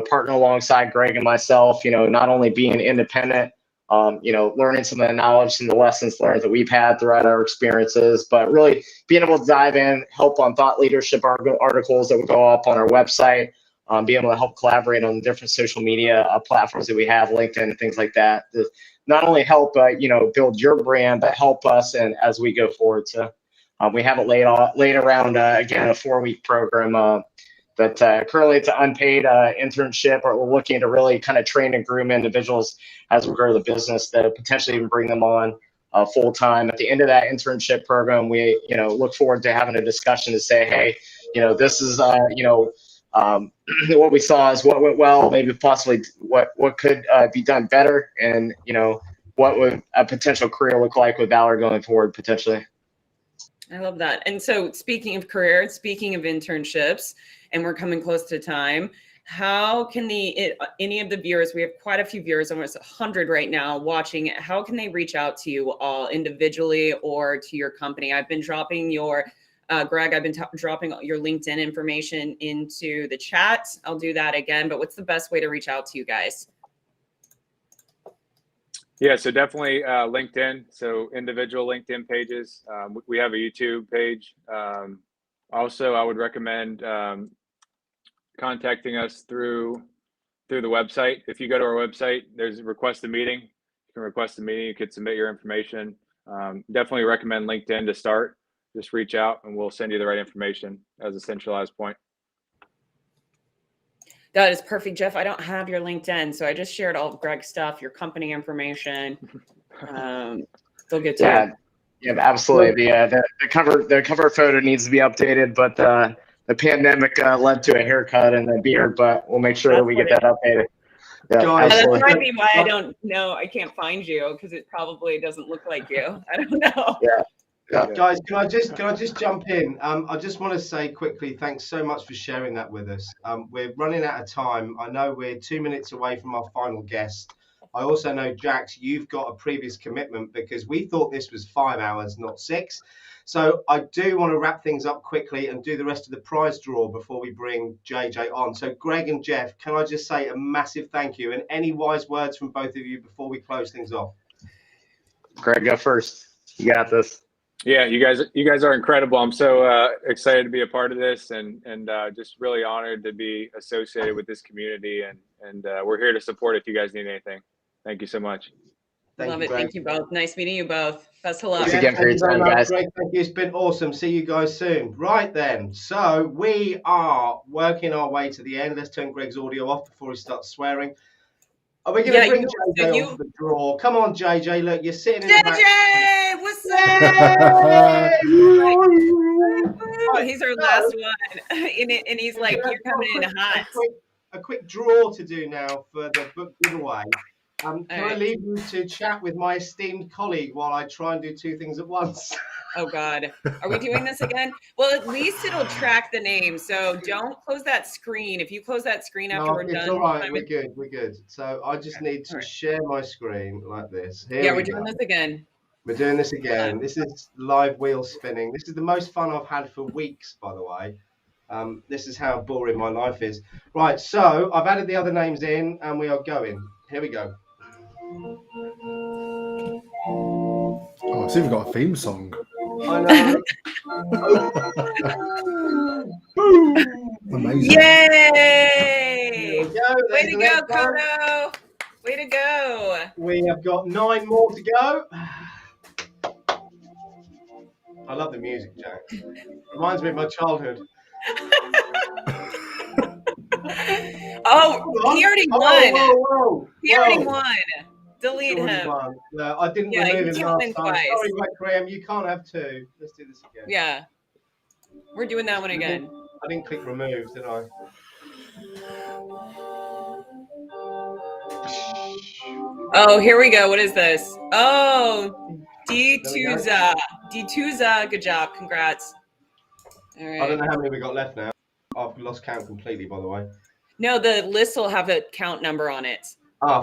partner alongside Greg and myself. Not only being independent, learning some of the knowledge and the lessons learned that we've had throughout our experiences, but really being able to dive in, help on thought leadership articles that will go up on our website, be able to help collaborate on different social media platforms that we have, LinkedIn and things like that. To not only help, build your brand, but help us and as we go forward. So we have it laid around, again, a 4-week program. But currently it's an unpaid internship, or we're looking to really kind of train and groom individuals as we grow the business to potentially even bring them on full time. At the end of that internship program, we look forward to having a discussion to say, hey, this is what we saw is what went well, maybe possibly what could be done better, and what would a potential career look like with Valor going forward potentially. I love that. And so speaking of career, speaking of internships, and we're coming close to time, how can any of the viewers, we have quite a few viewers, almost 100 right now watching, how can they reach out to you all individually or to your company? I've been dropping your, Greg, I've been dropping your LinkedIn information into the chat. I'll do that again, but what's the best way to reach out to you guys? Yeah, so definitely LinkedIn. So individual LinkedIn pages. We have a YouTube page. Also, I would recommend contacting us through the website. If you go to our website, there's a request a meeting. You can request a meeting. You could submit your information. Definitely recommend LinkedIn to start. Just reach out and we'll send you the right information as a centralized point. That is perfect, Jeff. I don't have your LinkedIn, so I just shared all of Greg's stuff, your company information. They'll get to it. Yeah, absolutely. The cover photo needs to be updated, but the pandemic led to a haircut and a beard, but we'll make sure that we get that updated. Yeah, that might be why I don't know. I can't find you because it probably doesn't look like you. I don't know. Yeah. Guys, can I just jump in? I just want to say quickly, thanks so much for sharing that with us. We're running out of time. I know we're 2 minutes away from our final guest. I also know, Jax, you've got a previous commitment because we thought this was 5 hours, not 6. So I do want to wrap things up quickly and do the rest of the prize draw before we bring JJ on. So Greg and Jeff, can I just say a massive thank you, and any wise words from both of you before we close things off? Greg, go first. You got this. Yeah, you guys are incredible. I'm so excited to be a part of this, and just really honored to be associated with this community. And we're here to support if you guys need anything. Thank you so much. Love it. Thank you both. Nice meeting you both. Best of luck. Thanks again for your time, guys. Greg, thank you. It's been awesome. See you guys soon. Right then. So we are working our way to the end. Let's turn Greg's audio off before he starts swearing. Are we going to bring JJ on for the draw? Come on, JJ. Look, you're sitting in the back. JJ, what's up? Oh, he's our last one. And he's like, you're coming in hot. A quick draw to do now for the book giveaway. Can I leave you to chat with my esteemed colleague while I try and do 2 things at once? Oh, God. Are we doing this again? Well, at least it'll track the name. So don't close that screen. If you close that screen after we're done. It's all right. We're good. We're good. So I just need to share my screen like this. Here we're doing this again. We're doing this again. This is live wheel spinning. This is the most fun I've had for weeks, by the way. This is how boring my life is. Right. So I've added the other names in and we are going. Here we go. Oh, I see we've got a theme song. I know. Amazing. Yay! Way to go, Kodo! Way to go! We have got 9 more to go. I love the music, Jack. Reminds me of my childhood. Oh, he already won. Whoa. He already won. Delete him. I didn't remove him last time. Sorry, Graham, you can't have 2. Let's do this again. Yeah. We're doing that one again. I didn't click remove, did I? Oh, here we go. What is this? Oh, D2za. Good job. Congrats. All right. I don't know how many we got left now. After lost count completely, by the way. No, the list will have a count number on it.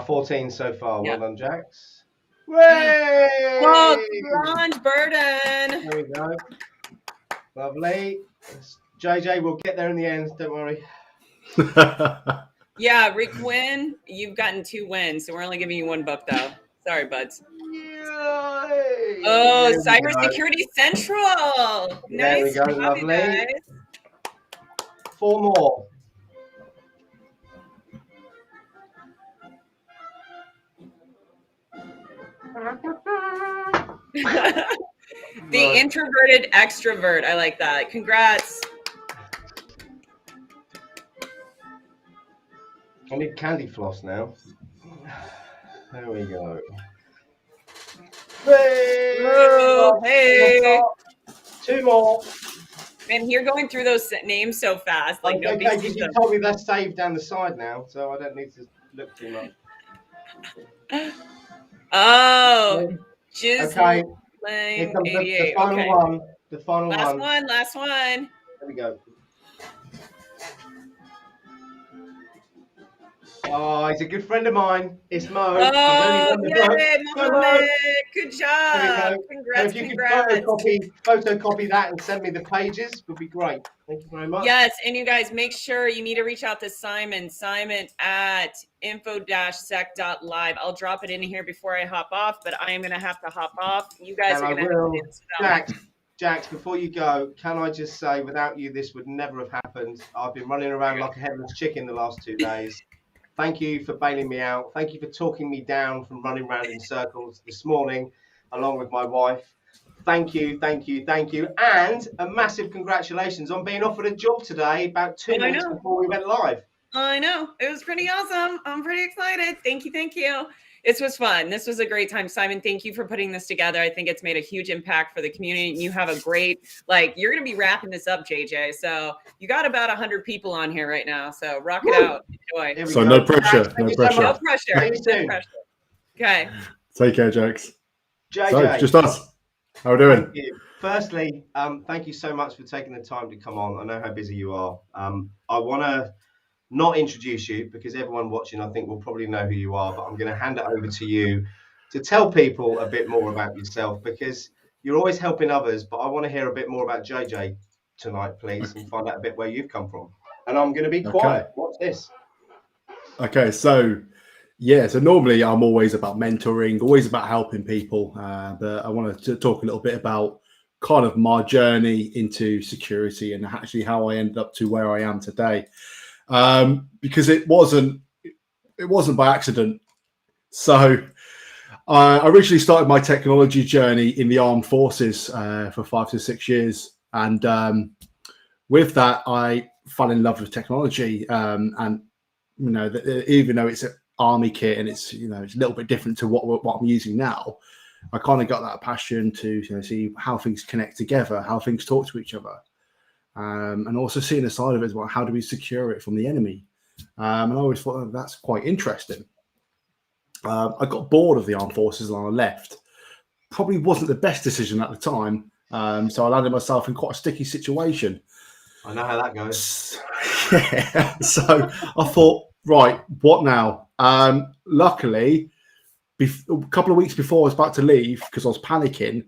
14 so far. Yeah. Well done, Jax. Way! Oh, Grunge Burden. There we go. Lovely. JJ, we'll get there in the end. Don't worry. Yeah, Rick Wynn, you've gotten 2 wins, so we're only giving you 1 book, though. Sorry, buds. Yay! Oh, There we go. Cybersecurity Central. There we Nice go. job, you Lovely. guys. 4 more. The introverted extrovert. I like that. Congrats. I need candy floss now. There we go. Whoa, hey. 2 more. Man, you're going through those names so fast. Like Okay, nobody because you told me that's saved down the side now, so I don't need to look too much. Oh, just okay. Lane Here comes the 88. final Okay. one. The final Last one. one. Last one. There we go. Oh, he's a good friend of mine. It's Mo. He's Oh, only done the yay, book. Mohammed. Good There job. we go. Congrats, So if you congrats. could photocopy that and send me the pages, would be great. Thank you very much. Yes, and you guys make sure you need to reach out to Simon at info-sec.live. I'll drop it in here before I hop off, but I am going to have to hop off. You guys And are I going to have will. to do this without me. Jax, before you go, can I just say, without you, this would never have happened. I've been running around like a headless chicken the last 2 days. Thank you for bailing me out. Thank you for talking me down from running around in circles this morning, along with my wife. Thank you, thank you, thank you. And a massive congratulations on being offered a job today about 2 minutes before we went live. I know. It was pretty awesome. I'm pretty excited. Thank you. Thank you. This was fun. This was a great time. Simon, thank you for putting this together. I think it's made a huge impact for the community. And you have a great, you're going to be wrapping this up, JJ. So you got about 100 people on here right now. So rock it out. Enjoy. So no pressure. No pressure. No pressure. No pressure. Okay. Take care, Jax. JJ. So, just us. How are we doing? Thank you. Firstly, thank you so much for taking the time to come on. I know how busy you are. I want to not introduce you because everyone watching, I think, will probably know who you are, but I'm going to hand it over to you to tell people a bit more about yourself because you're always helping others, but I want to hear a bit more about JJ tonight, please, and find out a bit where you've come from. And I'm going to be quiet. What's this? Okay, so normally I'm always about mentoring, always about helping people, but I wanted to talk a little bit about kind of my journey into security and actually how I ended up to where I am today. Because it wasn't by accident. So I originally started my technology journey in the armed forces for 5 to 6 years, and with that I fell in love with technology. And even though it's an army kit and it's it's a little bit different to what I'm using now, I kind of got that passion to see how things connect together, how things talk to each other. And also seeing the side of it as well, how do we secure it from the enemy? And I always thought that's quite interesting. I got bored of the armed forces and I left. Probably wasn't the best decision at the time. So I landed myself in quite a sticky situation. I know how that goes. Yeah. So I thought, right, what now? Luckily, a couple of weeks before I was about to leave, because I was panicking,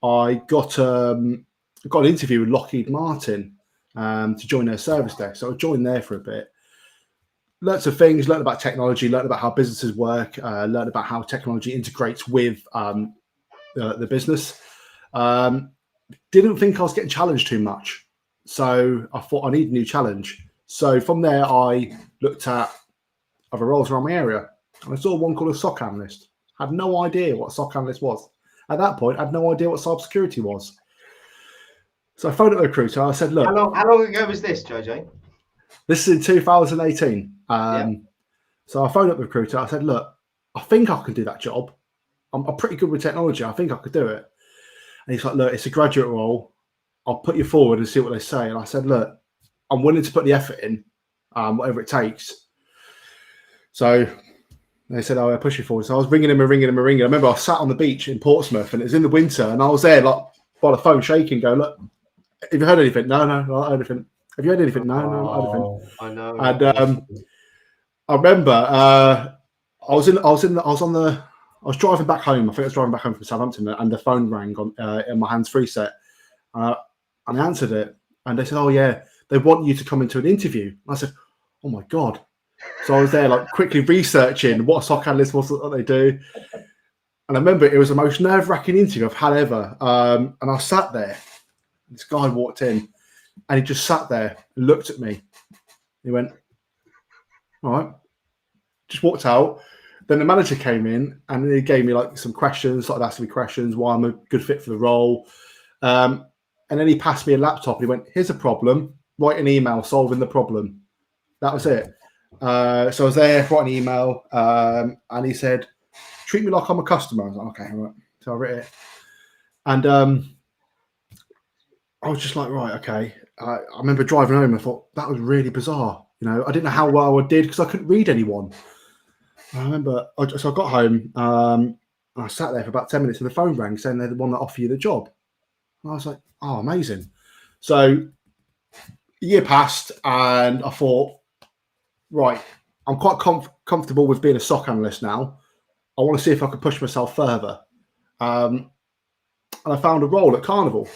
I got an interview with Lockheed Martin to join their service desk. So I joined there for a bit. Lots of things, learned about technology, learned about how businesses work, learned about how technology integrates with the business. Didn't think I was getting challenged too much. So I thought I need a new challenge. So from there, I looked at other roles around my area. And I saw one called a SOC analyst. Had no idea what a SOC analyst was. At that point, I had no idea what cybersecurity was. So I phoned up the recruiter. I said, look. How long ago was this, JJ? This is in 2018. So I phoned up the recruiter. I said, look, I think I can do that job. I'm pretty good with technology. I think I could do it. And he's like, look, it's a graduate role. I'll put you forward and see what they say. And I said, look, I'm willing to put the effort in, whatever it takes. So they said, oh, I'll push you forward. So I was ringing him. I remember I sat on the beach in Portsmouth and it was in the winter and I was there like by the phone shaking, going, look, have you heard anything? No, not heard anything. Have you heard anything? No, not anything. I know. And I remember I was driving back home. I think I was driving back home from Southampton, and the phone rang on in my hands-free set, and I answered it, and they said, "Oh yeah, they want you to come into an interview." And I said, "Oh my god!" So I was there, like quickly researching what a SOC analyst was, what they do, and I remember it was the most nerve-wracking interview I've had ever. And I sat there. This guy walked in, and he just sat there and looked at me. He went, "All right," just walked out. Then the manager came in and he gave me like some questions, started asking me questions, why I'm a good fit for the role. And then he passed me a laptop and he went, "Here's a problem, write an email solving the problem." That was it. So I was there, write an email, and he said, "Treat me like I'm a customer." I was like, "Okay, all right." So I wrote it. And I was just like, right, okay. I remember driving home and I thought, that was really bizarre. You know, I didn't know how well I did because I couldn't read anyone. I remember, so I got home, and I sat there for about 10 minutes and the phone rang saying they're the one that offer you the job. And I was like, oh, amazing. So a year passed and I thought, right, I'm quite comfortable with being a SOC analyst now. I want to see if I could push myself further. And I found a role at Carnival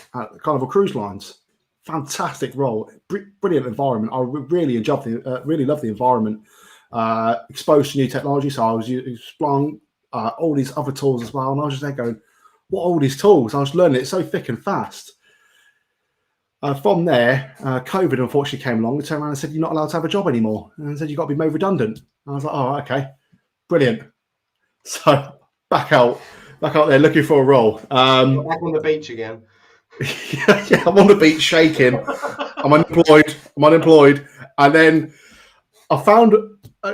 Cruise Lines. Fantastic role, brilliant environment. I really loved the environment. Exposed to new technology, so I was using Splunk, all these other tools as well, and I was just there going, what are all these tools? I was learning it so thick and fast. From there, COVID unfortunately came along and turned around and said, "You're not allowed to have a job anymore," and said, "You've got to be made redundant." And I was like, "Oh, okay, brilliant." So back out there looking for a role. Back on the beach again. Yeah, I'm on the beach shaking. I'm unemployed, and then I found.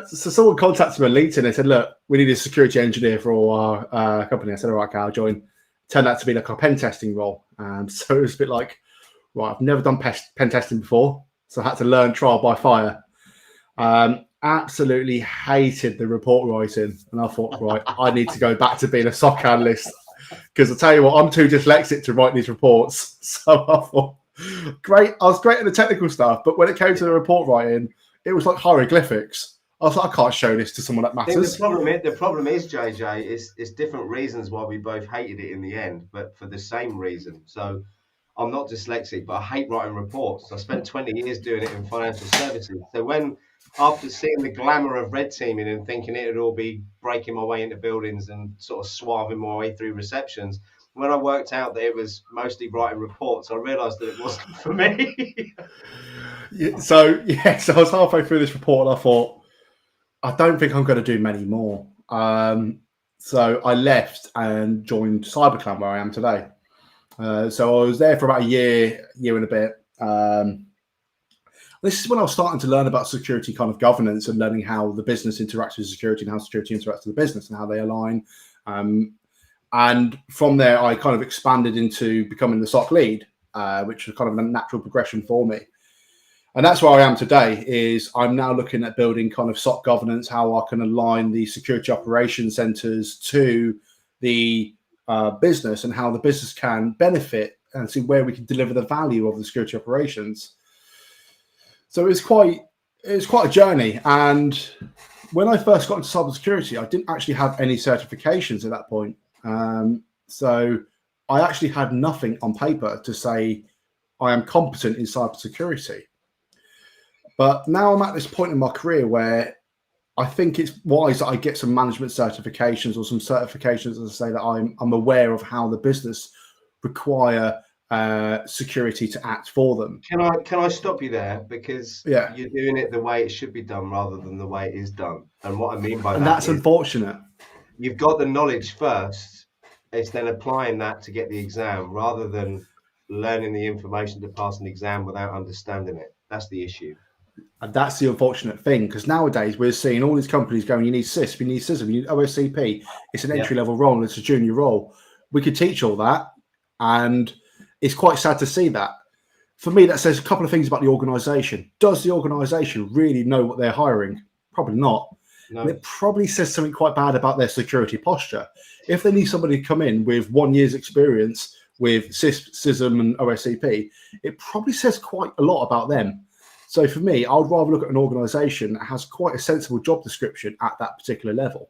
So someone contacted me on LinkedIn. They said, "Look, we need a security engineer for our company." I said, "All right, okay, I'll join." Turned out to be like a pen testing role, and so it was a bit like, right, I've never done pen testing before, so I had to learn trial by fire. Absolutely hated the report writing, and I thought, right, I need to go back to being a SOC analyst because I tell you what, I'm too dyslexic to write these reports. So I thought, great, I was great at the technical stuff, but when it came to the report writing, it was like hieroglyphics. I was like, I can't show this to someone that matters. The problem is, JJ, it's different reasons why we both hated it in the end, but for the same reason. So I'm not dyslexic, but I hate writing reports. I spent 20 years doing it in financial services. So when, after seeing the glamour of red teaming and thinking it would all be breaking my way into buildings and sort of swerving my way through receptions, when I worked out that it was mostly writing reports, I realised that it wasn't for me. So I was halfway through this report and I thought, I don't think I'm going to do many more. So I left and joined CyberClan, where I am today. So I was there for about a year and a bit. This is when I was starting to learn about security kind of governance and learning how the business interacts with security and how security interacts with the business and how they align. And from there, I kind of expanded into becoming the SOC lead, which was kind of a natural progression for me. And that's where I am today. Is I'm now looking at building kind of SOC governance, how I can align the security operations centers to the business and how the business can benefit and see where we can deliver the value of the security operations. So it's quite a journey. And when I first got into cybersecurity, I didn't actually have any certifications at that point. So I actually had nothing on paper to say I am competent in cybersecurity. But now I'm at this point in my career where I think it's wise that I get some management certifications or some certifications to say that I'm aware of how the business require security to act for them. Can I stop you there? Because you're doing it the way it should be done rather than the way it is done. And what I mean by that that's is unfortunate. You've got the knowledge first. It's then applying that to get the exam rather than learning the information to pass an exam without understanding it. That's the issue. And that's the unfortunate thing, because nowadays we're seeing all these companies going, you need CISP, you need CISO, you need OSCP. It's an entry-level role and it's a junior role. We could teach all that, and it's quite sad to see that. For me, that says a couple of things about the organisation. Does the organisation really know what they're hiring? Probably not. No. And it probably says something quite bad about their security posture. If they need somebody to come in with 1 year's experience with CISM and OSCP, it probably says quite a lot about them. So for me, I'd rather look at an organization that has quite a sensible job description at that particular level.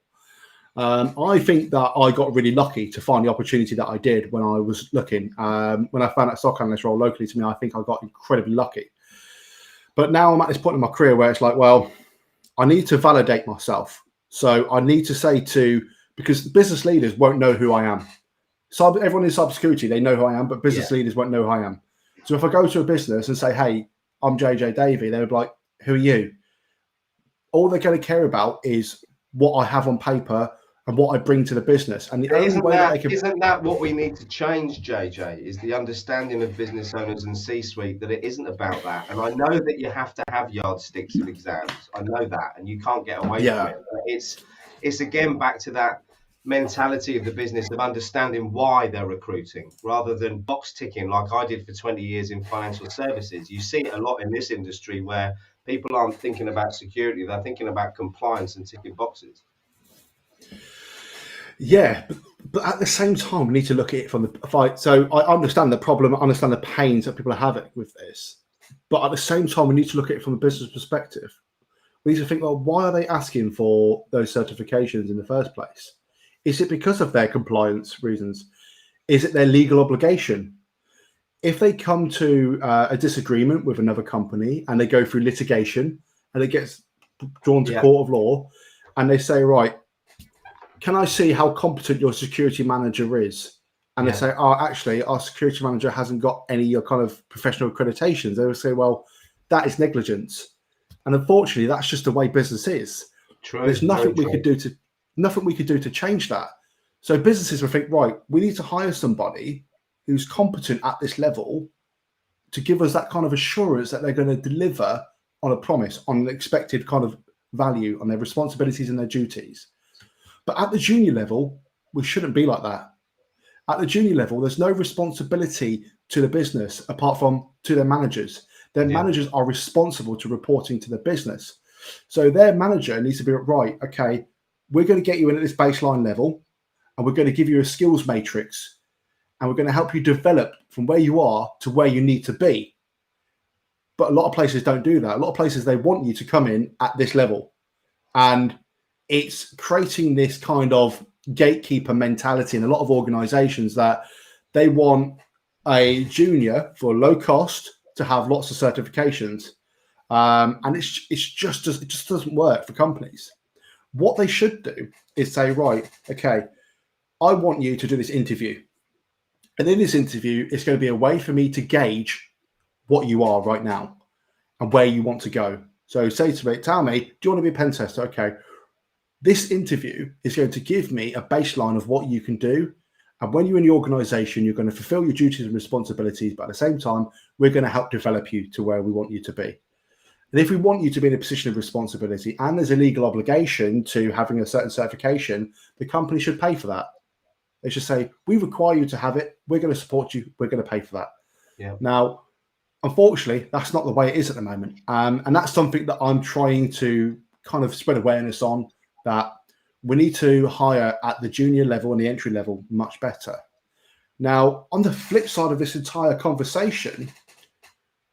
I think that I got really lucky to find the opportunity that I did when I was looking. When I found that stock analyst role locally to me, I think I got incredibly lucky. But now I'm at this point in my career where it's like, well, I need to validate myself. So I need to say because the business leaders won't know who I am. Everyone in cybersecurity, they know who I am, but business leaders won't know who I am. So if I go to a business and say, hey, I'm JJ Davey, they would be like, who are you? All they're going to care about is what I have on paper and what I bring to the business. And the only way that they can... Isn't that what we need to change, JJ, is the understanding of business owners and C-suite that it isn't about that. And I know that you have to have yardsticks of exams. I know that, and you can't get away from it. But it's again back to that mentality of the business of understanding why they're recruiting rather than box ticking like I did for 20 years in financial services. You see it a lot in this industry where people aren't thinking about security, they're thinking about compliance and ticking boxes. Yeah, but at the same time, we need to look at it from the fight. So I understand the problem, I understand the pains that people are having with this, but at the same time, we need to look at it from a business perspective. We need to think, well, why are they asking for those certifications in the first place? Is it because of their compliance reasons? Is it their legal obligation? If they come to a disagreement with another company and they go through litigation and it gets drawn to court of law and they say, right, can I see how competent your security manager is? And they say, oh, actually, our security manager hasn't got any kind of professional accreditations. They will say, well, that is negligence. And unfortunately, that's just the way business is. True. There's nothing we could do to change that. So businesses will think, right, we need to hire somebody who's competent at this level to give us that kind of assurance that they're going to deliver on a promise, on an expected kind of value, on their responsibilities and their duties. But at the junior level, we shouldn't be like that. At the junior level, there's no responsibility to the business apart from to their managers. Their managers are responsible to reporting to the business. So their manager needs to be right, okay, we're going to get you in at this baseline level and we're going to give you a skills matrix and we're going to help you develop from where you are to where you need to be. But a lot of places don't do that. A lot of places, they want you to come in at this level. And it's creating this kind of gatekeeper mentality in a lot of organizations that they want a junior for low cost to have lots of certifications. And it just doesn't work for companies. What they should do is say, right, okay, I want you to do this interview. And in this interview, it's going to be a way for me to gauge what you are right now and where you want to go. So say to me, tell me, do you want to be a pen tester? Okay. This interview is going to give me a baseline of what you can do. And when you're in the organization, you're going to fulfill your duties and responsibilities. But at the same time, we're going to help develop you to where we want you to be. And if we want you to be in a position of responsibility and there's a legal obligation to having a certain certification, the company should pay for that. They should say, we require you to have it. We're going to support you. We're going to pay for that. Yeah. Now, unfortunately, that's not the way it is at the moment. And that's something that I'm trying to kind of spread awareness on, that we need to hire at the junior level and the entry level much better. Now, on the flip side of this entire conversation,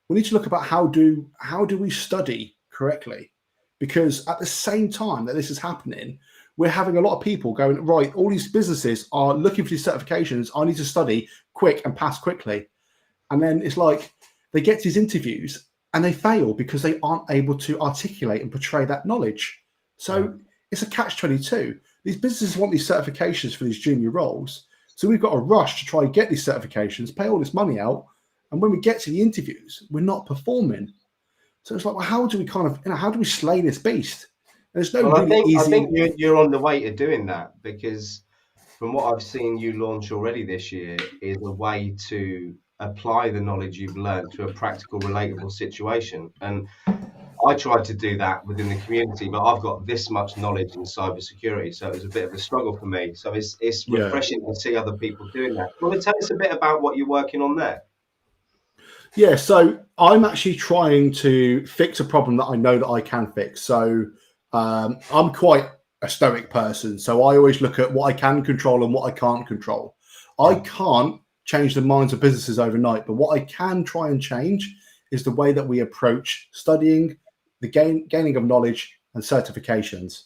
we need to look about how do we study correctly? Because at the same time that this is happening, we're having a lot of people going, right, all these businesses are looking for these certifications. I need to study quick and pass quickly. And then it's like they get to these interviews and they fail because they aren't able to articulate and portray that knowledge. So it's a catch-22. These businesses want these certifications for these junior roles. So we've got a rush to try and get these certifications, pay all this money out. And when we get to the interviews, we're not performing. So it's like, well, how do we how do we slay this beast? There's no really easy... I think you're on the way to doing that, because from what I've seen you launch already this year is a way to apply the knowledge you've learned to a practical, relatable situation. And I tried to do that within the community, but I've got this much knowledge in cybersecurity, so it was a bit of a struggle for me. So it's refreshing to see other people doing that. Want to tell us a bit about what you're working on there? Yeah, so I'm actually trying to fix a problem that I know that I can fix. So I'm quite a stoic person, so I always look at what I can control and what I can't control. I can't change the minds of businesses overnight, but what I can try and change is the way that we approach studying, the gaining of knowledge and certifications.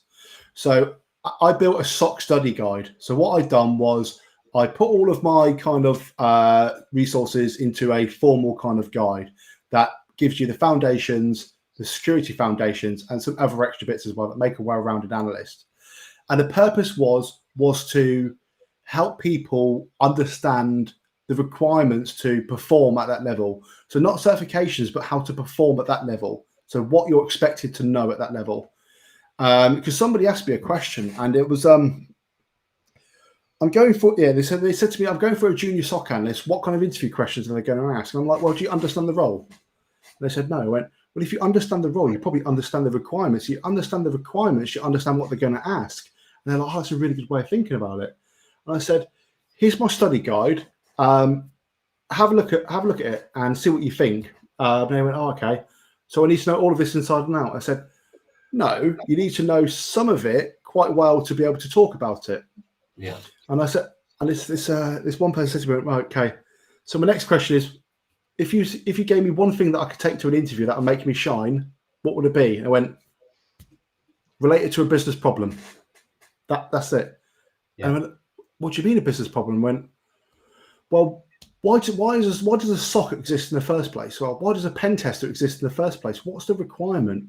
So I built a SOC study guide. So what I'd done was I put all of my kind of resources into a formal kind of guide that gives you the foundations, the security foundations, and some other extra bits as well that make a well-rounded analyst. And the purpose was to help people understand the requirements to perform at that level. So not certifications, but how to perform at that level. So what you're expected to know at that level. Because somebody asked me a question, and it was I'm going for they said to me, I'm going for a junior SOC analyst. What kind of interview questions are they going to ask? And I'm like, well, do you understand the role? And they said no. I went, well, if you understand the role, you probably understand the requirements. You understand the requirements, you understand what they're going to ask. And they're like, oh, that's a really good way of thinking about it. And I said, here's my study guide. Have a look at it and see what you think. And they went, oh, okay. So I need to know all of this inside and out. I said, no, you need to know some of it quite well to be able to talk about it. Yeah. And I said, and this one person said to me, right, okay. So my next question is, if you gave me one thing that I could take to an interview that would make me shine, what would it be? And I went, related to a business problem. That's it. Yeah. And I went, what do you mean a business problem? I went, well, why does a SOC exist in the first place? Well, why does a pen tester exist in the first place? What's the requirement?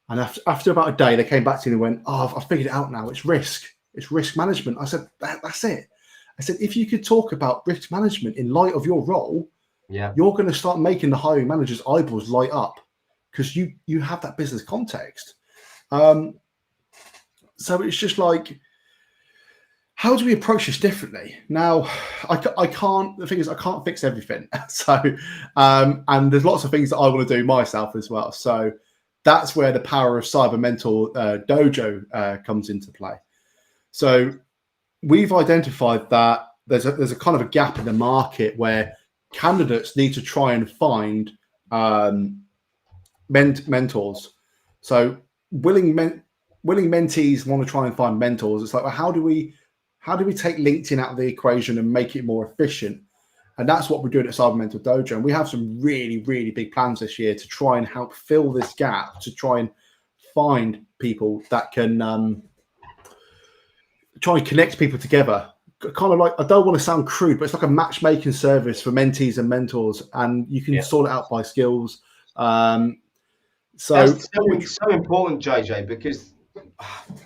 And after about a day, they came back to me and went, oh, I've figured it out now. It's risk. It's risk management. I said, that's it. I said, if you could talk about risk management in light of your role, you're going to start making the hiring manager's eyeballs light up because you have that business context. So it's just like, how do we approach this differently? Now, I can't. The thing is, I can't fix everything. So, and there's lots of things that I want to do myself as well. So that's where the power of Cyber Mentor Dojo comes into play. So we've identified that there's a kind of a gap in the market where candidates need to try and find mentors. So willing mentees want to try and find mentors. It's like, well, how do we take LinkedIn out of the equation and make it more efficient? And that's what we're doing at Cyber Mentor Dojo. And we have some really, really big plans this year to try and help fill this gap, to try and find people that can try and connect people together. Kind of like, I don't want to sound crude, but it's like a matchmaking service for mentees and mentors, and you can sort it out by skills. So that's so important, JJ, because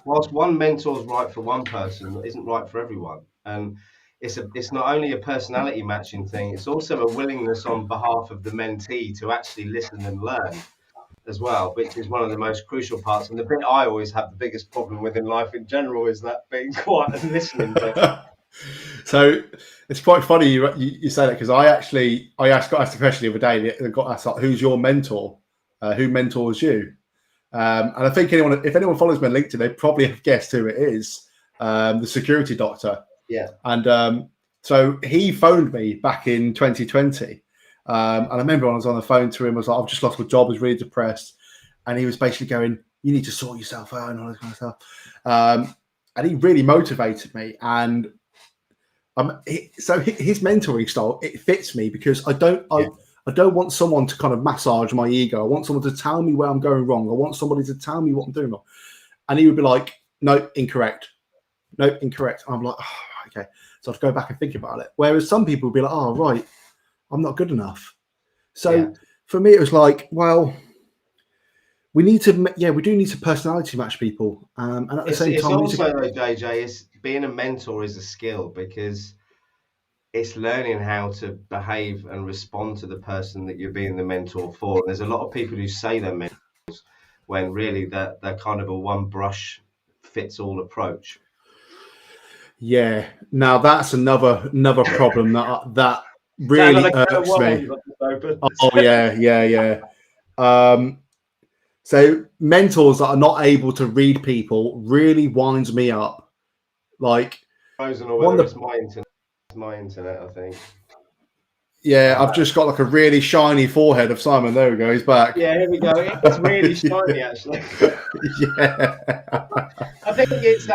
whilst one mentor is right for one person, it isn't right for everyone. And it's not only a personality matching thing, it's also a willingness on behalf of the mentee to actually listen and learn as well, which is one of the most crucial parts. And the bit I always have the biggest problem with in life in general is that being quiet and listening. But so it's quite funny you say that, because I got asked a question the other day. I got asked, like, who's your mentor? Who mentors you? And I think if anyone follows me on LinkedIn, they probably have guessed who it is. The security doctor. Yeah. And so he phoned me back in 2020. And I remember when I was on the phone to him, I was like, I've just lost my job, I was really depressed. And he was basically going, you need to sort yourself out and all this kind of stuff. And he really motivated me. And so his mentoring style, it fits me, because I don't want someone to kind of massage my ego. I want someone to tell me where I'm going wrong. I want somebody to tell me what I'm doing wrong. And he would be like, no, incorrect. No, incorrect. I'm like, oh, okay. So I'd go back and think about it. Whereas some people would be like, oh, right, I'm not good enough. So for me, it was like, well, we do need to personality match people. And at the same time, also, JJ, being a mentor is a skill, because it's learning how to behave and respond to the person that you're being the mentor for. And there's a lot of people who say they're mentors when really they're kind of a one brush fits all approach. Yeah. Now that's another problem that really irks me. Oh yeah. So mentors that are not able to read people really winds me up. Like, frozen, or whether it's my internet, I think. Yeah, I've just got like a really shiny forehead of Simon. There we go, he's back. Yeah, here we go. It's really shiny, actually. Yeah. I think it's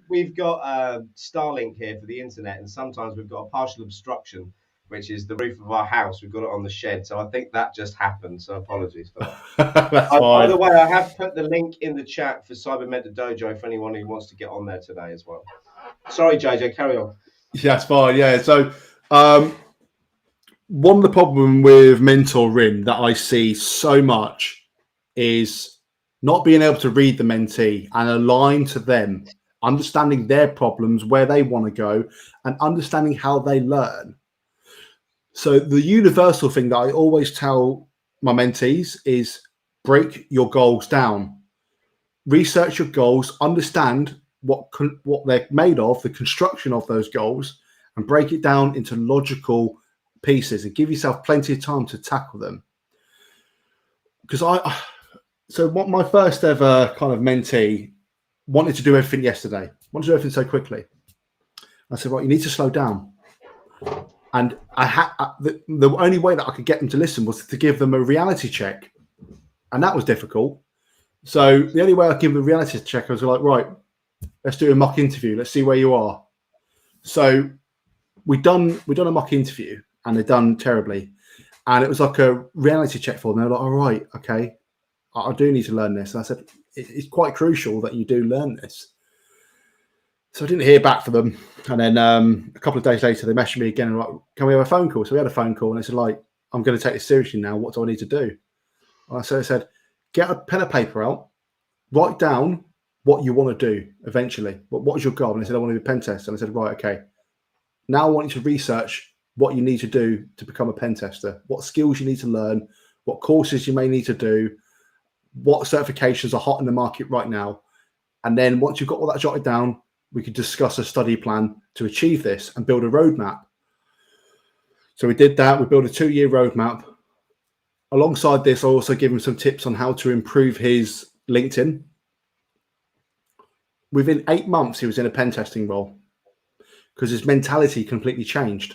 we've got Starlink here for the internet, and sometimes we've got a partial obstruction which is the roof of our house. We've got it on the shed, so I think that just happened. So apologies for that. That's By fine. the way, I have put the link in the chat for Cyber Mentor Dojo for anyone who wants to get on there today as well. Sorry, JJ, carry on. Yeah, that's fine. Yeah. So one of the problem with mentoring that I see so much is not being able to read the mentee and align to them, understanding their problems, where they want to go, and understanding how they learn. So the universal thing that I always tell my mentees is break your goals down. Research your goals, understand what they're made of, the construction of those goals, and break it down into logical pieces and give yourself plenty of time to tackle them. Because what my first ever kind of mentee wanted to do everything yesterday, wanted to do everything so quickly. I said, right, you need to slow down. And the only way that I could get them to listen was to give them a reality check. And that was difficult. So the only way I could give them a reality check, I was like, right, let's do a mock interview. Let's see where you are. So we'd done a mock interview and they'd done terribly. And it was like a reality check for them. They were like, all right, okay, I do need to learn this. And I said, it's quite crucial that you do learn this. So I didn't hear back from them. And then a couple of days later, they messaged me again and like, can we have a phone call? So we had a phone call and they said, like, I'm going to take this seriously now. What do I need to do? And so I said, get a pen and paper out, write down what you want to do eventually. What is your goal? And they said, I want to be a pen tester. And I said, right, okay. Now I want you to research what you need to do to become a pen tester, what skills you need to learn, what courses you may need to do, what certifications are hot in the market right now. And then once you've got all that jotted down, we could discuss a study plan to achieve this and build a roadmap. So we did that. We built a 2-year roadmap. Alongside this, I also gave him some tips on how to improve his LinkedIn. Within 8 months, he was in a pen testing role because his mentality completely changed.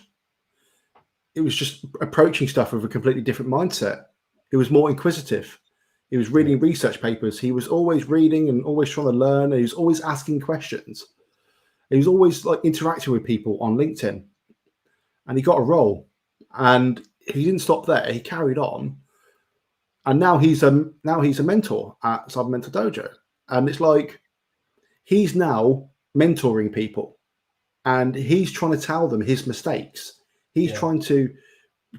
It was just approaching stuff with a completely different mindset. He was more inquisitive. He was reading research papers. He was always reading and always trying to learn. And he was always asking questions. He was always like interacting with people on LinkedIn. And he got a role. And he didn't stop there. He carried on. And now he's a mentor at Cyber Mentor Dojo. And it's like he's now mentoring people. And he's trying to tell them his mistakes. He's trying to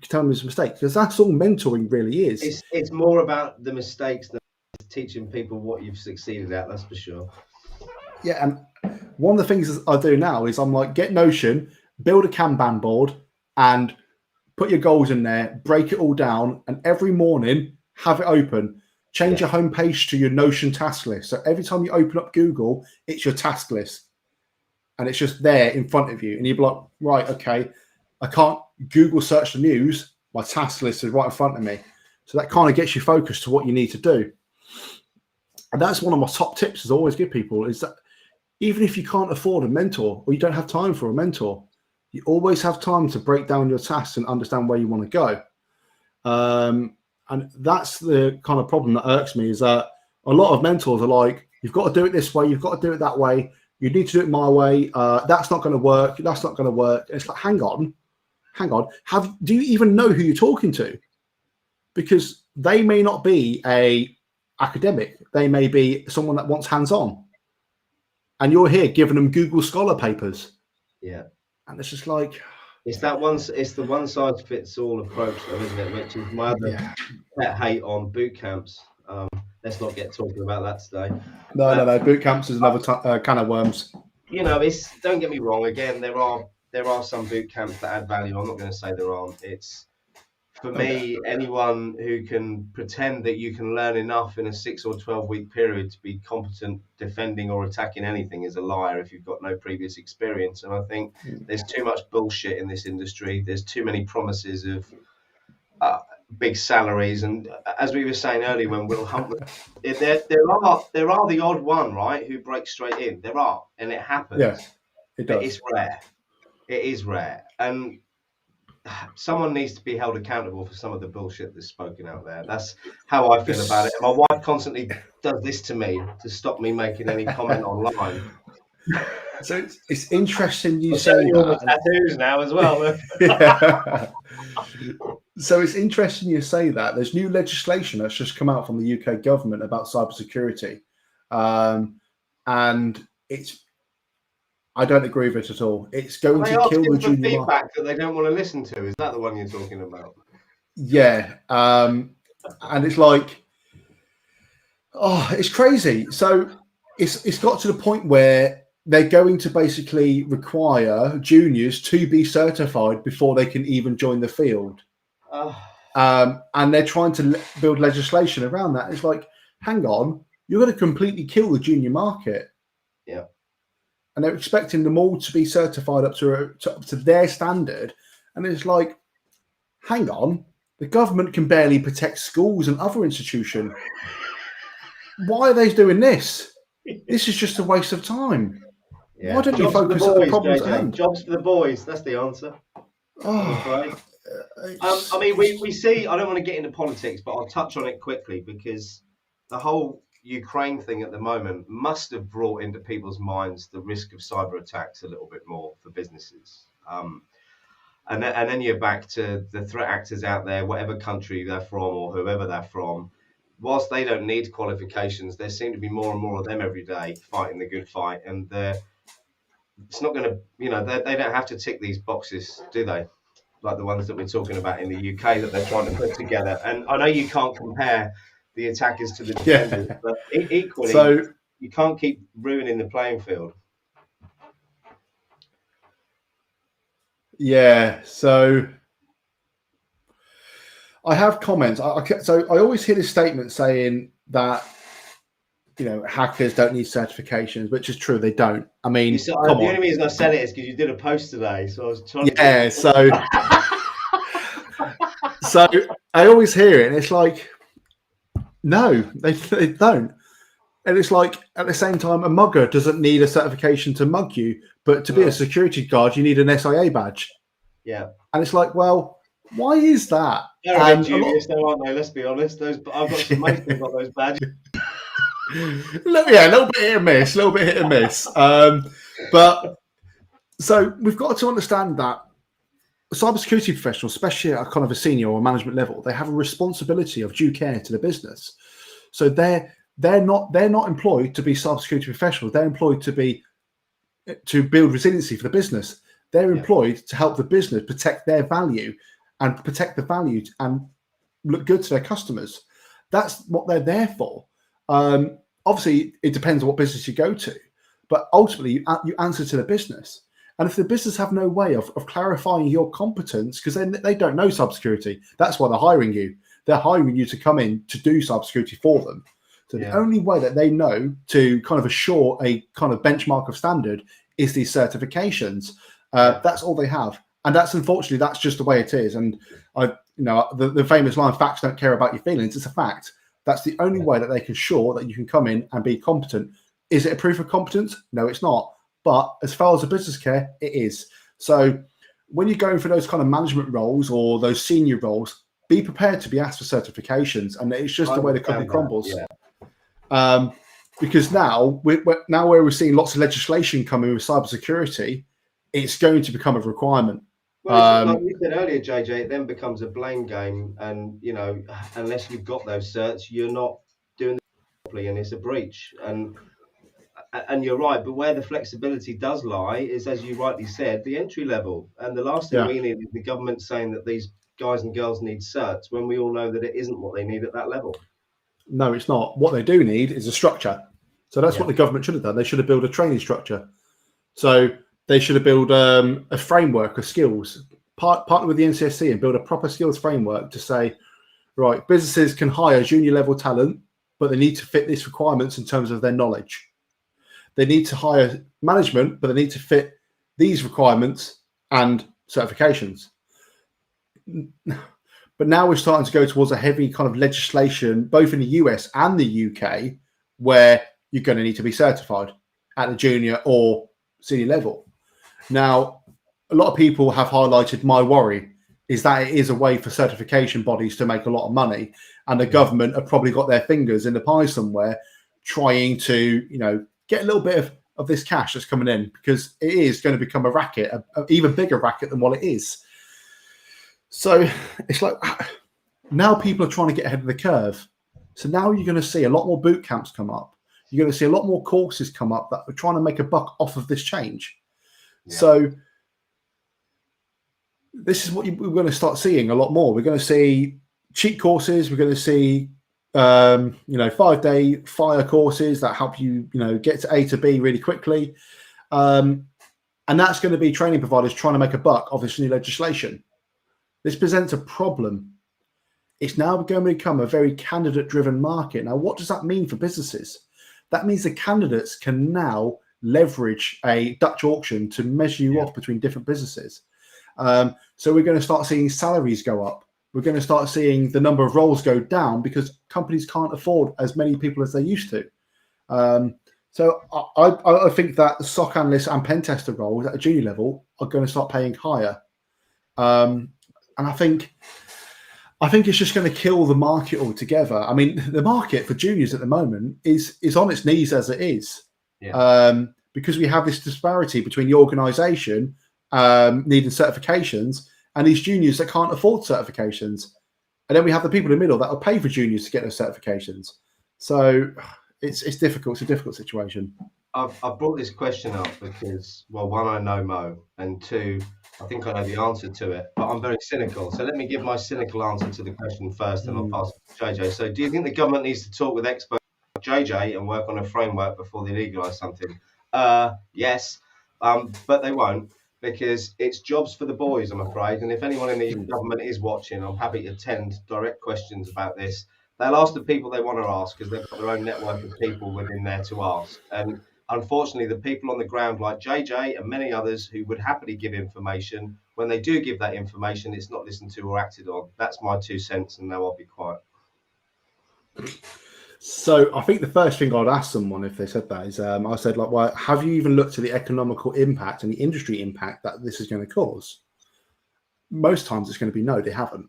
tell them his mistakes because that's all mentoring really is. It's more about the mistakes than teaching people what you've succeeded at. That's for sure. Yeah, and one of the things I do now is I'm like, get Notion, build a Kanban board, and put your goals in there, break it all down, and every morning have it open. Change your homepage to your Notion task list. So every time you open up Google, it's your task list, and it's just there in front of you. And you'll be like, right, okay. I can't Google search the news. My task list is right in front of me. So that kind of gets you focused to what you need to do. And that's one of my top tips is always give people is that even if you can't afford a mentor or you don't have time for a mentor, you always have time to break down your tasks and understand where you want to go. And that's the kind of problem that irks me is that a lot of mentors are like, you've got to do it this way. You've got to do it that way. You need to do it my way. That's not going to work. That's not going to work. It's like, hang on. Do you even know who you're talking to? Because they may not be a academic. They may be someone that wants hands-on. And you're here giving them Google Scholar papers. Yeah. And it's just like... It's the one-size-fits-all approach, though, isn't it? Which is my other pet hate on boot camps. Let's not get talking about that today. No. Boot camps is another can of worms. You know, don't get me wrong. Again, there are some boot camps that add value. I'm not going to say there aren't. It's for me, anyone who can pretend that you can learn enough in a 6 or 12-week period to be competent defending or attacking anything is a liar if you've got no previous experience. And I think there's too much bullshit in this industry. There's too many promises of big salaries, and as we were saying earlier when Will Humphrey, there are the odd one, right, who breaks straight in. There are, and it happens. Yeah, it does. It's rare. It is rare, and someone needs to be held accountable for some of the bullshit that's spoken out there. That's how I feel about it. And my wife constantly does this to me to stop me making any comment online. So it's interesting you I'll say show you all my that. tattoos now as well. Look. Yeah. So it's interesting you say that. There's new legislation that's just come out from the UK government about cybersecurity, and I don't agree with it at all. It's going to kill the junior feedback market. that they don't want to listen to. Is that the one you're talking about? Yeah, and it's like, oh, it's crazy. So it's got to the point where they're going to basically require juniors to be certified before they can even join the field. And they're trying to build legislation around that. It's like, hang on, you're going to completely kill the junior market. Yeah. And they're expecting them all to be certified up to their standard. And it's like, hang on, the government can barely protect schools and other institutions. Why are they doing this? This is just a waste of time. Yeah. Why don't you focus on the problems at hand? Jobs for the boys. That's the answer. Oh, I mean, we see, I don't want to get into politics, but I'll touch on it quickly because the whole Ukraine thing at the moment must have brought into people's minds the risk of cyber attacks a little bit more for businesses. And then you're back to the threat actors out there, whatever country they're from or whoever they're from. Whilst they don't need qualifications, there seem to be more and more of them every day fighting the good fight. And it's not going to, they don't have to tick these boxes, do they? Like the ones that we're talking about in the UK that they're trying to put together. And I know you can't compare the attackers to the defenders, but equally, you can't keep ruining the playing field. Yeah, so I have comments. So I always hear this statement saying that, hackers don't need certifications, which is true. They don't. I mean, the only reason I said it is because you did a post today. So I was trying to... So I always hear it, and it's like, no, they don't. And it's like, at the same time, a mugger doesn't need a certification to mug you, but to be a security guard, you need an SIA badge. Yeah. And it's like, well, why is that? They're a bit dubious, though, aren't they? Let's be honest. I've got some mates who've got those badges. A little bit hit and miss. But so we've got to understand that cybersecurity professionals, especially at kind of a senior or management level, they have a responsibility of due care to the business. So they're not employed to be cybersecurity professionals. They're employed to build resiliency for the business. They're employed to help the business protect their value and protect the value and look good to their customers. That's what they're there for. Obviously, it depends on what business you go to, but ultimately you answer to the business. And if the business have no way of clarifying your competence, because they don't know cybersecurity, that's why they're hiring you. They're hiring you to come in to do cybersecurity for them. So the only way that they know to kind of assure a kind of benchmark of standard is these certifications. That's all they have. And unfortunately, that's just the way it is. And the famous line, facts don't care about your feelings. It's a fact. That's the only way that they can assure that you can come in and be competent. Is it a proof of competence? No, it's not. But as far as the business care, it is. So when you're going for those kind of management roles or those senior roles, be prepared to be asked for certifications. And it's just the way the company crumbles. Because now where we're seeing lots of legislation coming with cybersecurity, it's going to become a requirement. Well, like you said earlier, JJ, it then becomes a blame game. And, unless you've got those certs, you're not doing it properly and it's a breach. And you're right, but where the flexibility does lie is, as you rightly said, the entry level. And the last thing we need is the government saying that these guys and girls need certs when we all know that it isn't what they need at that level. No, it's not. What they do need is a structure. So that's what the government should have done. They should have built a training structure. So they should have built a framework of skills, partner with the NCSC and build a proper skills framework to say, right, businesses can hire junior level talent, but they need to fit these requirements in terms of their knowledge. They need to hire management, but they need to fit these requirements and certifications. But now we're starting to go towards a heavy kind of legislation, both in the US and the UK, where you're going to need to be certified at the junior or senior level. Now, a lot of people have highlighted my worry is that it is a way for certification bodies to make a lot of money, and the government have probably got their fingers in the pie somewhere trying to, get a little bit of of this cash that's coming in, because it is going to become a racket, an even bigger racket than what it is. So it's like now people are trying to get ahead of the curve. So now you're going to see a lot more boot camps come up. You're going to see a lot more courses come up that are trying to make a buck off of this change. Yeah. So this is what we're going to start seeing a lot more. We're going to see cheat courses. We're going to see 5-day fire courses that help you, get to A to B really quickly. And that's going to be training providers trying to make a buck of this new legislation. This presents a problem. It's now going to become a very candidate-driven market. Now, what does that mean for businesses? That means the candidates can now leverage a Dutch auction to measure you off between different businesses. So we're going to start seeing salaries go up. We're going to start seeing the number of roles go down because companies can't afford as many people as they used to. So I think that the SOC analyst and pen tester roles at a junior level are going to start paying higher. And I think it's just going to kill the market altogether. I mean, the market for juniors at the moment is on its knees as it is, because we have this disparity between the organisation needing certifications and these juniors that can't afford certifications. And then we have the people in the middle that will pay for juniors to get those certifications. So it's difficult. It's a difficult situation. I've brought this question up because, well, one, I know Mo, and two, I think I know the answer to it, but I'm very cynical. So let me give my cynical answer to the question first, and I'll pass it to JJ. So do you think the government needs to talk with experts like JJ and work on a framework before they legalise something? Yes, but they won't, because it's jobs for the boys, I'm afraid. And if anyone in the government is watching, I'm happy to attend direct questions about this. They'll ask the people they want to ask because they've got their own network of people within there to ask. And unfortunately, the people on the ground like JJ and many others who would happily give information, when they do give that information, it's not listened to or acted on. That's my 2 cents, and now I'll be quiet. So I think the first thing I'd ask someone if they said that is, I said, like, well, have you even looked at the economical impact and the industry impact that this is going to cause? Most times it's going to be no, they haven't.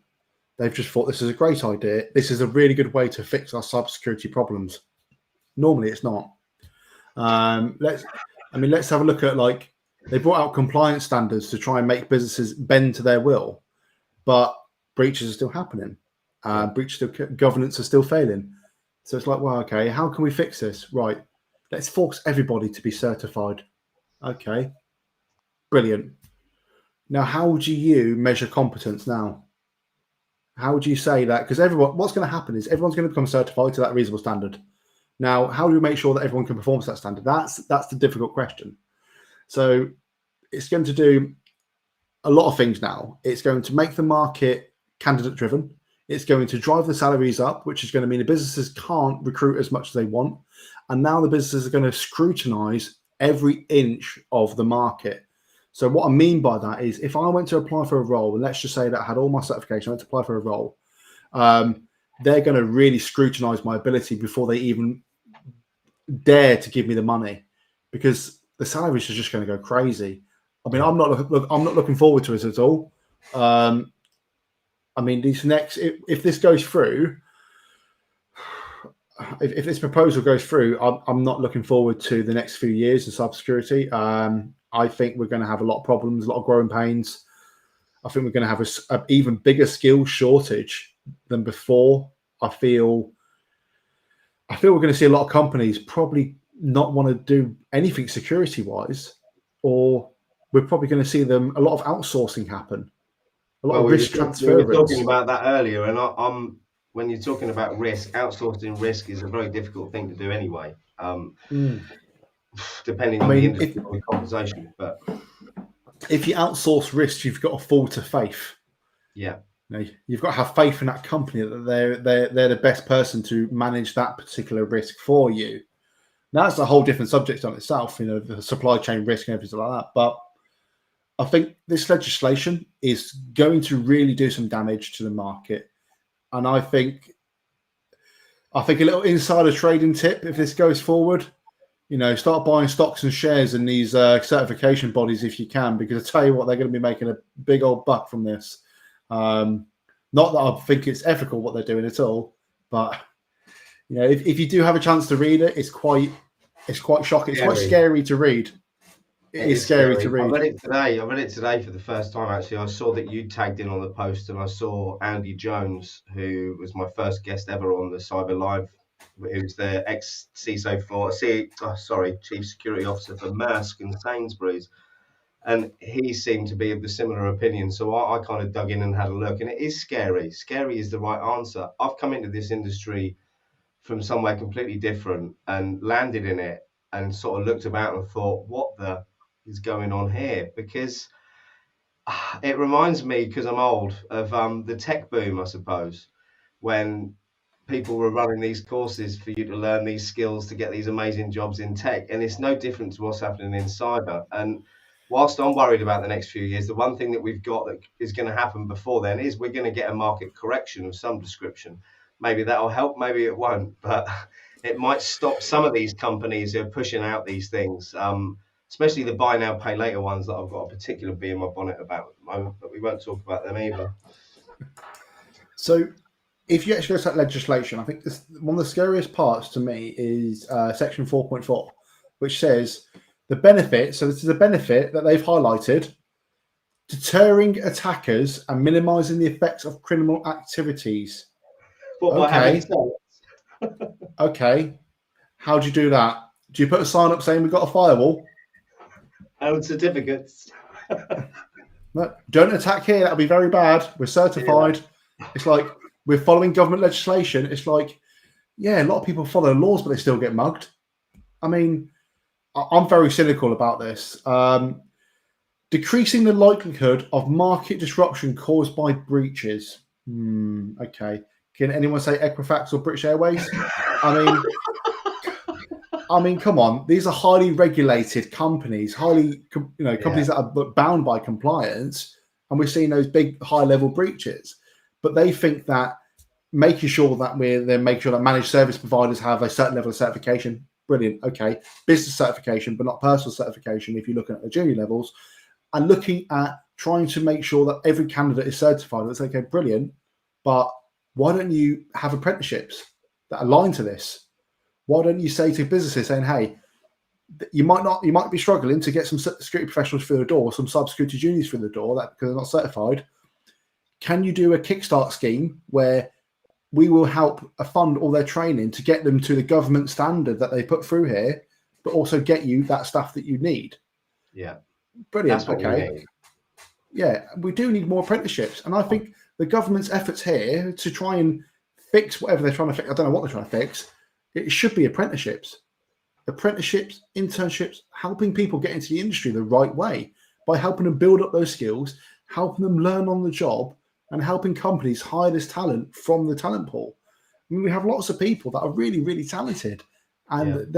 They've just thought this is a great idea. This is a really good way to fix our cybersecurity problems. Normally it's not. Let's have a look at, like, they brought out compliance standards to try and make businesses bend to their will, but breaches are still happening. Breaches of governance are still failing. So it's like, well, okay, how can we fix this? Right, let's force everybody to be certified. Okay, brilliant. Now, how do you measure competence now? How would you say that? Because what's going to happen is everyone's going to become certified to that reasonable standard. Now, how do we make sure that everyone can perform to that standard? That's the difficult question. So it's going to do a lot of things now. It's going to make the market candidate driven. It's going to drive the salaries up, which is going to mean the businesses can't recruit as much as they want. And now the businesses are going to scrutinize every inch of the market. So what I mean by that is, if I went to apply for a role, and let's just say that I had all my certification, I went to apply for a role, they're going to really scrutinize my ability before they even dare to give me the money, because the salaries are just going to go crazy. I mean, I'm not looking forward to it at all. I mean, if this goes through, if this proposal goes through, I'm not looking forward to the next few years in cybersecurity. I think we're going to have a lot of problems, a lot of growing pains. I think we're going to have an even bigger skills shortage than before. I feel we're going to see a lot of companies probably not want to do anything security-wise, or we're probably going to see a lot of outsourcing happen. A lot of risk transfer. We were talking about that earlier, and when you're talking about risk, outsourcing risk is a very difficult thing to do anyway. Depending on the industry or the conversation, but if you outsource risk, you've got to fall to faith. Yeah, you've got to have faith in that company that they're the best person to manage that particular risk for you. Now, that's a whole different subject on itself, the supply chain risk and everything like that. But I think this legislation is going to really do some damage to the market, and I think a little insider trading tip: if this goes forward, start buying stocks and shares in these certification bodies if you can, because I tell you what, they're going to be making a big old buck from this. Not that I think it's ethical what they're doing at all, but if you do have a chance to read it, it's quite It's quite shocking. It's quite scary to read. It is scary to read. I read it today. I read it today for the first time, actually. I saw that you tagged in on the post, and I saw Andy Jones, who was my first guest ever on the Cyber Live, who's the ex-CISO Chief Security Officer for Maersk and Sainsbury's. And he seemed to be of the similar opinion. So I kind of dug in and had a look, and it is scary. Scary is the right answer. I've come into this industry from somewhere completely different and landed in it and sort of looked about and thought, what the is going on here? Because it reminds me, because I'm old, of the tech boom, I suppose, when people were running these courses for you to learn these skills to get these amazing jobs in tech. And it's no different to what's happening in cyber. And whilst I'm worried about the next few years, the one thing that we've got that is going to happen before then is we're going to get a market correction of some description. Maybe that'll help, maybe it won't, but it might stop some of these companies who are pushing out these things, especially the buy now, pay later ones that I've got a particular bee in my bonnet about at the moment, but we won't talk about them either. So if you actually go to that legislation, I think one of the scariest parts to me is section 4.4, which says the benefit, so this is a benefit that they've highlighted, deterring attackers and minimizing the effects of criminal activities. Okay. Okay. How do you do that? Do you put a sign up saying we've got a firewall? And certificates. No, don't attack here. That'll be very bad. We're certified. Yeah. It's like we're following government legislation. It's like, yeah, a lot of people follow laws, but they still get mugged. I mean, I'm very cynical about this. Decreasing the likelihood of market disruption caused by breaches. Okay. Can anyone say Equifax or British Airways? I mean, come on. These are highly regulated companies, companies that are bound by compliance, and we're seeing those big, high-level breaches. But they think that making sure that managed service providers have a certain level of certification, brilliant. Okay, business certification, but not personal certification. If you're looking at the junior levels, and looking at trying to make sure that every candidate is certified, it's okay, brilliant, but why don't you have apprenticeships that align to this? Why don't you say to businesses saying, hey, you might be struggling to get some security professionals through the door, some cybersecurity juniors through the door because they're not certified. Can you do a kickstart scheme where we will help fund all their training to get them to the government standard that they put through here, but also get you that stuff that you need? Yeah. Brilliant. Okay. Yeah, we do need more apprenticeships. And I think the government's efforts here to try and fix whatever they're trying to fix, I don't know what they're trying to fix, it should be apprenticeships. Apprenticeships, internships, helping people get into the industry the right way by helping them build up those skills, helping them learn on the job, and helping companies hire this talent from the talent pool. I mean, we have lots of people that are really, really talented, and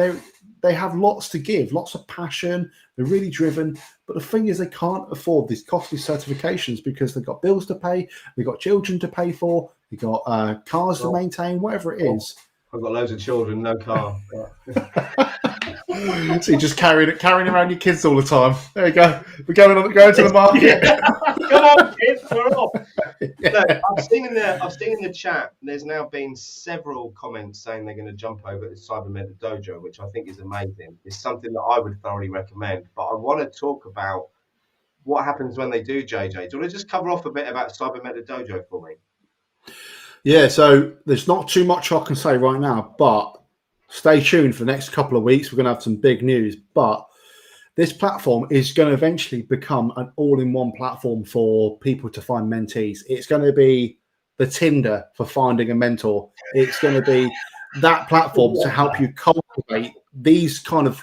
they have lots to give, lots of passion. They're really driven, but the thing is, they can't afford these costly certifications because they've got bills to pay, they've got children to pay for, they've got cars to maintain, whatever it is. I've got loads of children, no car. So you're just carrying around your kids all the time. There you go. We're going to the market. Come on, kids, we're off. Look, I've seen in the chat, there's now been several comments saying they're going to jump over to Cyber Mentor Dojo, which I think is amazing. It's something that I would thoroughly recommend. But I want to talk about what happens when they do, JJ. Do you want to just cover off a bit about Cyber Mentor Dojo for me? Yeah, so there's not too much I can say right now, but stay tuned for the next couple of weeks. We're going to have some big news, but this platform is going to eventually become an all-in-one platform for people to find mentees. It's going to be the Tinder for finding a mentor. It's going to be that platform to help you cultivate these kind of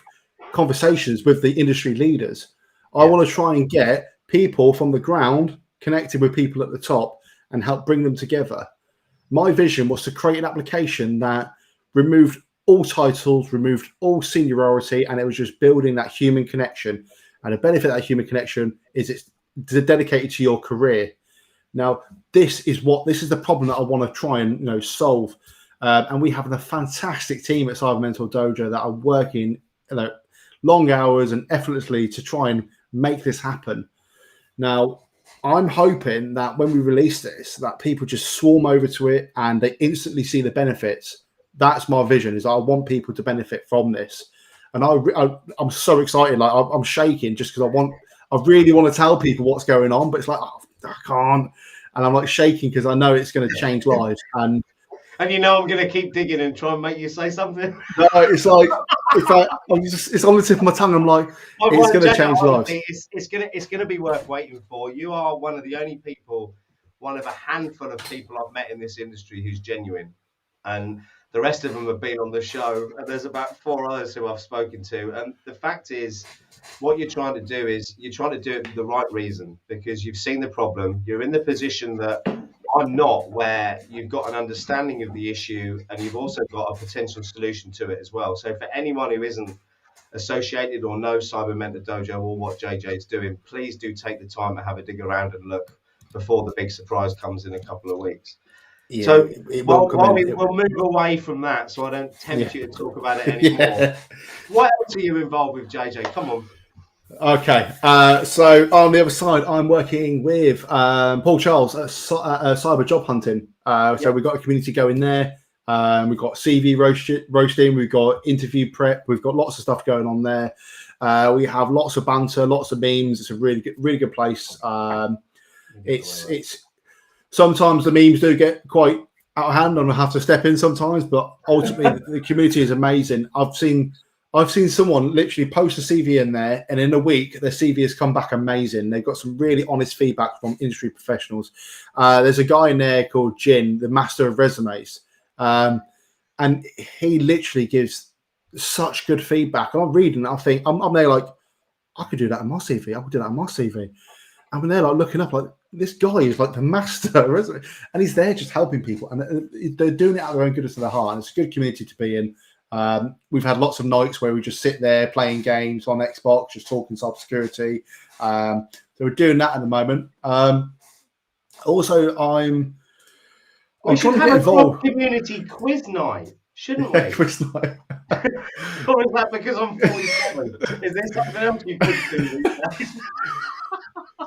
conversations with the industry leaders. I want to try and get people from the ground connected with people at the top and help bring them together. My vision was to create an application that removed all titles, removed all seniority, and it was just building that human connection. And the benefit of that human connection is it's dedicated to your career. Now, this is the problem that I want to try and solve. And we have a fantastic team at Cyber Mentor Dojo that are working long hours and effortlessly to try and make this happen. Now, I'm hoping that when we release this, that people just swarm over to it and they instantly see the benefits. That's my vision, is I want people to benefit from this. and I'm so excited. Like I'm shaking just because I really want to tell people what's going on, but it's like, oh, I can't. And I'm like shaking because I know it's going to change lives. And you know I'm going to keep digging and try and make you say something. No, it's like it's on the tip of my tongue. I'm like, it's going to change lives. It's going to be worth waiting for. You are one of the only people, one of a handful of people I've met in this industry who's genuine, and the rest of them have been on the show. And there's about 4 others who I've spoken to. And the fact is, what you're trying to do is you're trying to do it for the right reason, because you've seen the problem. You're in the position that I'm not, where you've got an understanding of the issue and you've also got a potential solution to it as well. So for anyone who isn't associated or knows Cyber Mentor Dojo or what JJ's doing, please do take the time to have a dig around and look before the big surprise comes in a couple of weeks. Yeah, so we'll move away from that so I don't tempt you to talk about it anymore. What else are you involved with, JJ? Come on. Okay, so on the other side, I'm working with Paul Charles at Cyber Job Hunting. So we've got a community going there. We've got CV roasting, we've got interview prep, we've got lots of stuff going on there. We have lots of banter, lots of memes. It's a really good place. It's sometimes the memes do get quite out of hand and I have to step in sometimes, but ultimately the community is amazing. I've seen someone literally post a CV in there, and in a week, their CV has come back amazing. They've got some really honest feedback from industry professionals. There's a guy in there called Jin, the master of resumes, and he literally gives such good feedback. And I'm reading, I think I'm there like, I could do that in my CV. I could do that in my CV. And when they're like looking up, like this guy is like the master, and he's there just helping people, and they're doing it out of their own goodness of their heart. And it's a good community to be in. We've had lots of nights where we just sit there playing games on Xbox, just talking cybersecurity. So we're doing that at the moment. Also, I'm trying to get involved. Community quiz night, shouldn't we? Quiz night. Or is that because I'm 47? Is there something else you could do these days?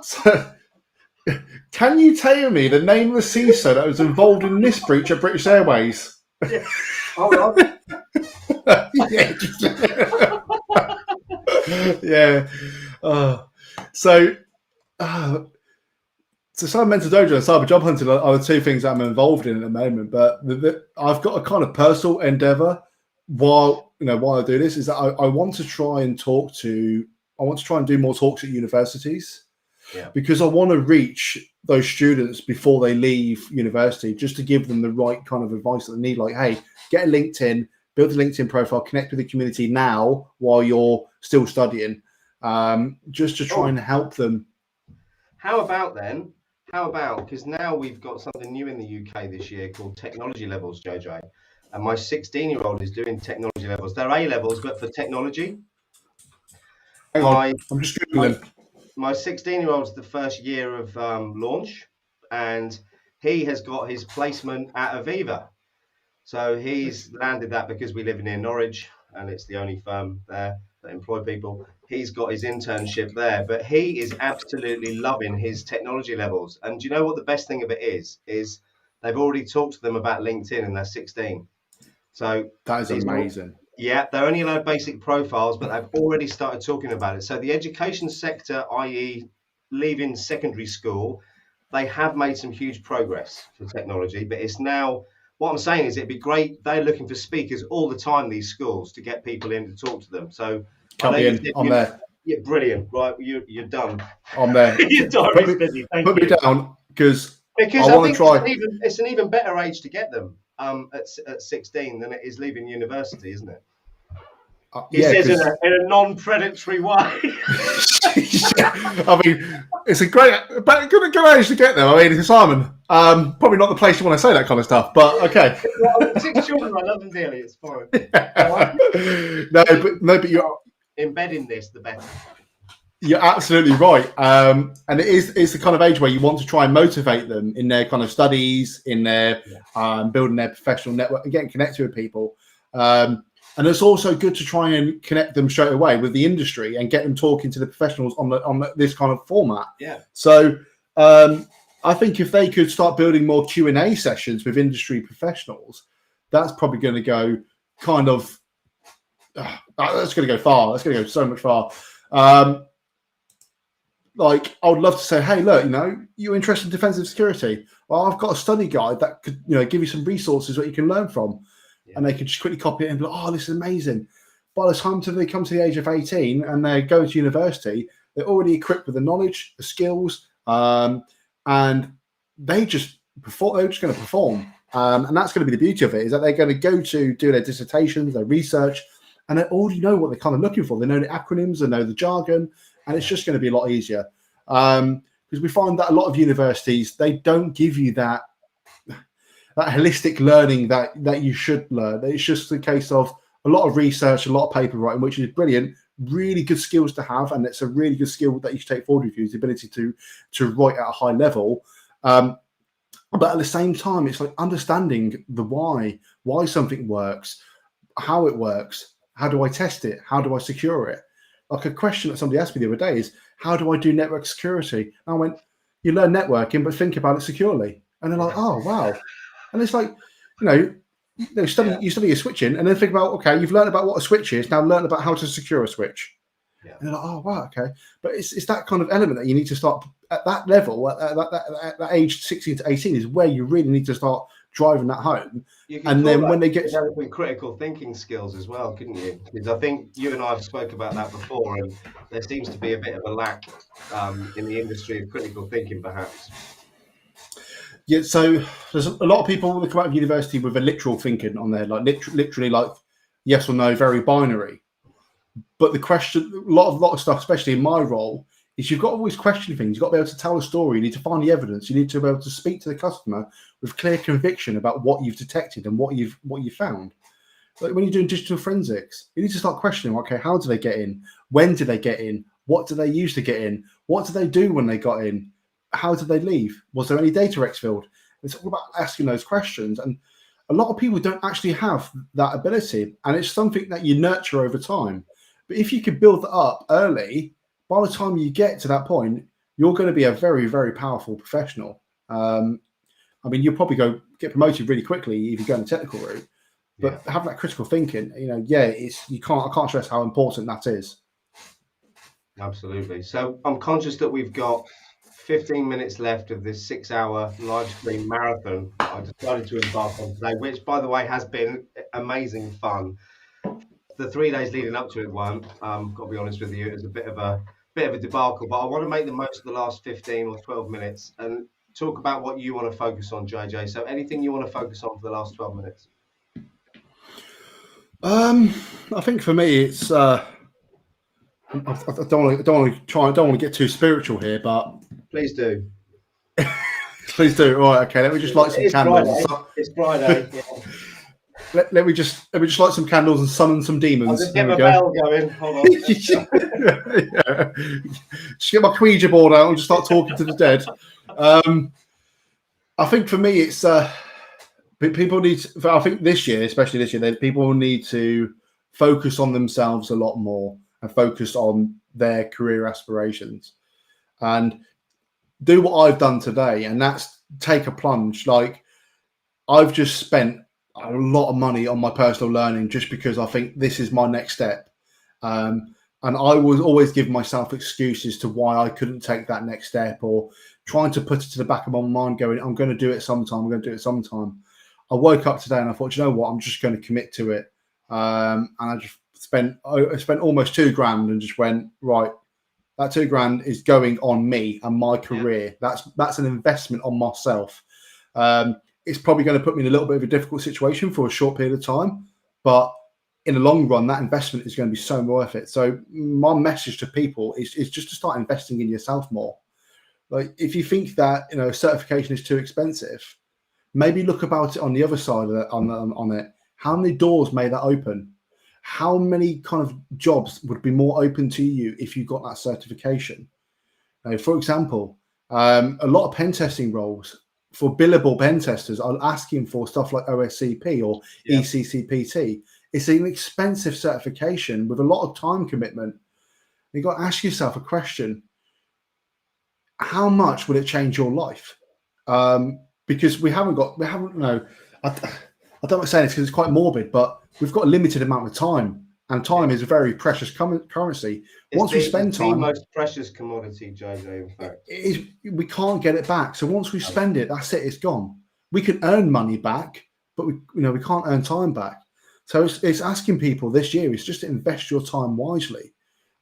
So, can you tell me the name of the CISO that was involved in this breach at British Airways? Yeah. Hold on. Yeah. So Cyber Mentor Dojo and Cyber Job Hunting are the two things I'm involved in at the moment. But I've got a kind of personal endeavor while I do this, is that I want to try and do more talks at universities. Yeah. Because I want to reach those students before they leave university, just to give them the right kind of advice that they need. Like, hey, get a LinkedIn, build a LinkedIn profile, connect with the community now while you're still studying, just to try and help them. How about, because now we've got something new in the UK this year called Technology Levels, JJ. And my 16-year-old is doing Technology Levels. They're A-levels, but for technology. Hang on, I'm just Googling. My 16-year-old's the first year of launch, and he has got his placement at Aviva. So he's landed that because we live near Norwich, and it's the only firm there that employ people. He's got his internship there, but he is absolutely loving his Technology Levels. And do you know what the best thing of it is they've already talked to them about LinkedIn, and they're 16. So that is amazing. Yeah, they're only allowed basic profiles, but they've already started talking about it. So the education sector, i.e. leaving secondary school, they have made some huge progress for technology, but it's now, what I'm saying is it'd be great. They're looking for speakers all the time, these schools, to get people in to talk to them. So I'm there. Yeah, brilliant. Right, you're done. I'm there. Your diary's busy. Put me down, because I want to try. It's an even better age to get them at 16 than it is leaving university, isn't it? He says in a non-predatory way. I mean, it's a good age to get there. I mean, Simon, probably not the place you want to say that kind of stuff, but okay. Well, 6 children, I love them dearly. It's fine. No, but you're embedding this, the better. You're absolutely right, and it's the kind of age where you want to try and motivate them in their kind of studies, in their building their professional network and getting connected with people. And it's also good to try and connect them straight away with the industry and get them talking to the professionals on this kind of format. Yeah. So I think if they could start building more Q&A sessions with industry professionals, that's probably going to go kind of That's going to go far. That's going to go so much far. Like, I would love to say, hey, look, you're interested in defensive security. Well, I've got a study guide that could, give you some resources that you can learn from. Yeah. And they can just quickly copy it and be like, oh, this is amazing. By the time they come to the age of 18 and they go to university, they're already equipped with the knowledge, the skills, and they're just going to perform. And that's going to be the beauty of it, is that they're going to go to do their dissertations, their research, and they already know what they're kind of looking for. They know the acronyms, they know the jargon, and it's just going to be a lot easier. Because we find that a lot of universities, they don't give you that holistic learning that you should learn. It's just a case of a lot of research, a lot of paper writing, which is brilliant, really good skills to have, and it's a really good skill that you should take forward with you, is the ability to write at a high level. But at the same time, it's like understanding the why something works, how it works, how do I test it, how do I secure it? Like a question that somebody asked me the other day is, how do I do network security? And I went, you learn networking, but think about it securely. And they're like, oh, wow. And it's like, you study your switching, and then think about, okay, you've learned about what a switch is, now learn about how to secure a switch. Yeah. And they're like, oh, wow, okay. But it's that kind of element that you need to start at that level, at that age 16 to 18 is where you really need to start driving that home. And then when they get critical thinking skills as well, couldn't you? Because I think you and I have spoke about that before, and there seems to be a bit of a lack in the industry of critical thinking, perhaps. Yeah, so there's a lot of people that come out of university with a literal thinking on there, like literally like yes or no, very binary. But the question, a lot of stuff, especially in my role, is you've got to always question things. You've got to be able to tell a story. You need to find the evidence. You need to be able to speak to the customer with clear conviction about what you've detected and what you've found. Like when you're doing digital forensics, you need to start questioning, okay, how do they get in? When did they get in? What do they use to get in? What do they do when they got in? How did they leave? Was there any data exfilled? It's all about asking those questions. And a lot of people don't actually have that ability. And it's something that you nurture over time. But if you can build that up early, by the time you get to that point, you're going to be a very, very powerful professional. You'll probably get promoted really quickly if you go in the technical route. But having that critical thinking, I can't stress how important that is. Absolutely. So I'm conscious that we've got 15 minutes left of this 6-hour live stream marathon I decided to embark on today, which, by the way, has been amazing fun. The 3 days leading up to it got to be honest with you, it was a bit of a debacle, but I want to make the most of the last 15 or 12 minutes and talk about what you want to focus on, JJ. So anything you want to focus on for the last 12 minutes? I think for me, it's I don't want to get too spiritual here, but please do. Please do. All right, okay. Let me just light some candles. It's Friday. Yeah. Let me just light some candles and summon some demons. I'll just get my bell going. Hold on. Yeah. Just get my Ouija board out and just start talking to the dead. I think for me, it's people need. I think this year, especially this year, people need to focus on themselves a lot more and focus on their career aspirations, and do what I've done today, and that's take a plunge. Like I've just spent a lot of money on my personal learning just because I think this is my next step. And I would always give myself excuses to why I couldn't take that next step, or trying to put it to the back of my mind going, I'm going to do it sometime. I woke up today and I thought, you know what, I'm just going to commit to it. And I just spent almost $2,000 and just went, right, that $2,000 is going on me and my career. Yeah. That's an investment on myself. It's probably going to put me in a little bit of a difficult situation for a short period of time, but in the long run, that investment is going to be so worth it. So my message to people is just to start investing in yourself more. Like if you think that certification is too expensive, maybe look about it on the other side of it, on it. How many doors may that open? How many kind of jobs would be more open to you if you got that certification? For example, a lot of pen testing roles for billable pen testers are asking for stuff like OSCP or ECCPT. It's an expensive certification with a lot of time commitment. You've got to ask yourself a question. How much would it change your life? Because I don't want to say this because it's quite morbid, but we've got a limited amount of time. and time is a very precious currency. Once we spend time, the most precious commodity, JJ. In fact, we can't get it back. So once we spend it, that's it. It's gone. We can earn money back, but we can't earn time back. So it's asking people this year is just to invest your time wisely,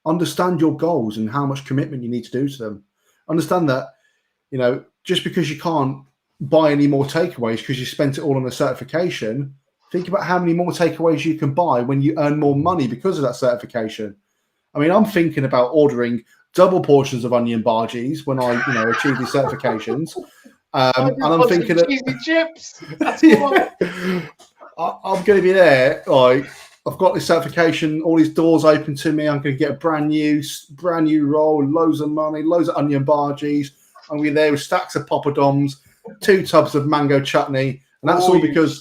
understand your goals and how much commitment you need to do to them. Understand that, just because you can't buy any more takeaways because you spent it all on a certification, think about how many more takeaways you can buy when you earn more money because of that certification. I mean, I'm thinking about ordering double portions of onion bhajis when I, achieve these certifications. And I'm thinking that cheesy chips. I'm going to be there. Like, I've got this certification, all these doors open to me. I'm going to get a brand new roll, loads of money, loads of onion bhajis. I'm going to be there with stacks of poppadoms, 2 tubs of mango chutney, and that's all because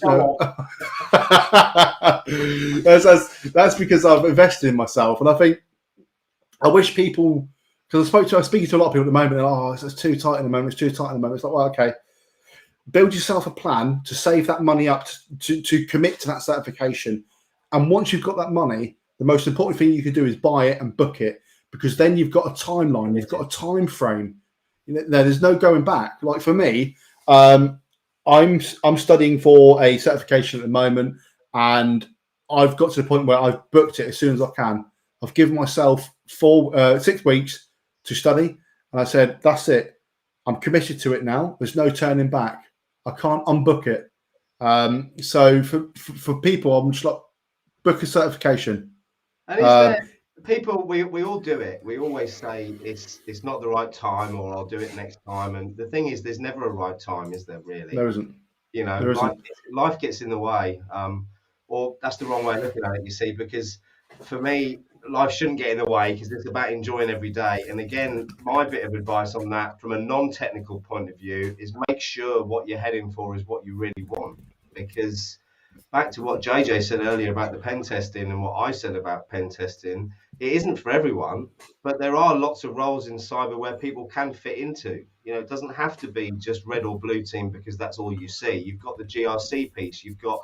that's because I've invested in myself. And I think I wish people, because I'm speaking to a lot of people at the moment, and it's too tight at the moment. It's too tight at the moment. It's like, well, okay, build yourself a plan to save that money up to commit to that certification. And once you've got that money, the most important thing you can do is buy it and book it, because then you've got a timeline, you've got a time frame. There's no going back. Like for me, I'm studying for a certification at the moment, and I've got to the point where I've booked it as soon as I can. I've given myself 6 weeks to study, and I said, that's it. I'm committed to it now. There's no turning back. I can't unbook it. So for people, I'm just like, book a certification. And people, we all do it. We always say it's not the right time, or I'll do it next time. And the thing is, there's never a right time, is there? Really? There isn't. There isn't. Life gets in the way, or that's the wrong way of looking at it. You see, because for me, life shouldn't get in the way, because it's about enjoying every day. And again, my bit of advice on that, from a non-technical point of view, is make sure what you're heading for is what you really want. Because back to what JJ said earlier about the pen testing and what I said about pen testing, it isn't for everyone, but there are lots of roles in cyber where people can fit into. It doesn't have to be just red or blue team because that's all you see. You've got the GRC piece, you've got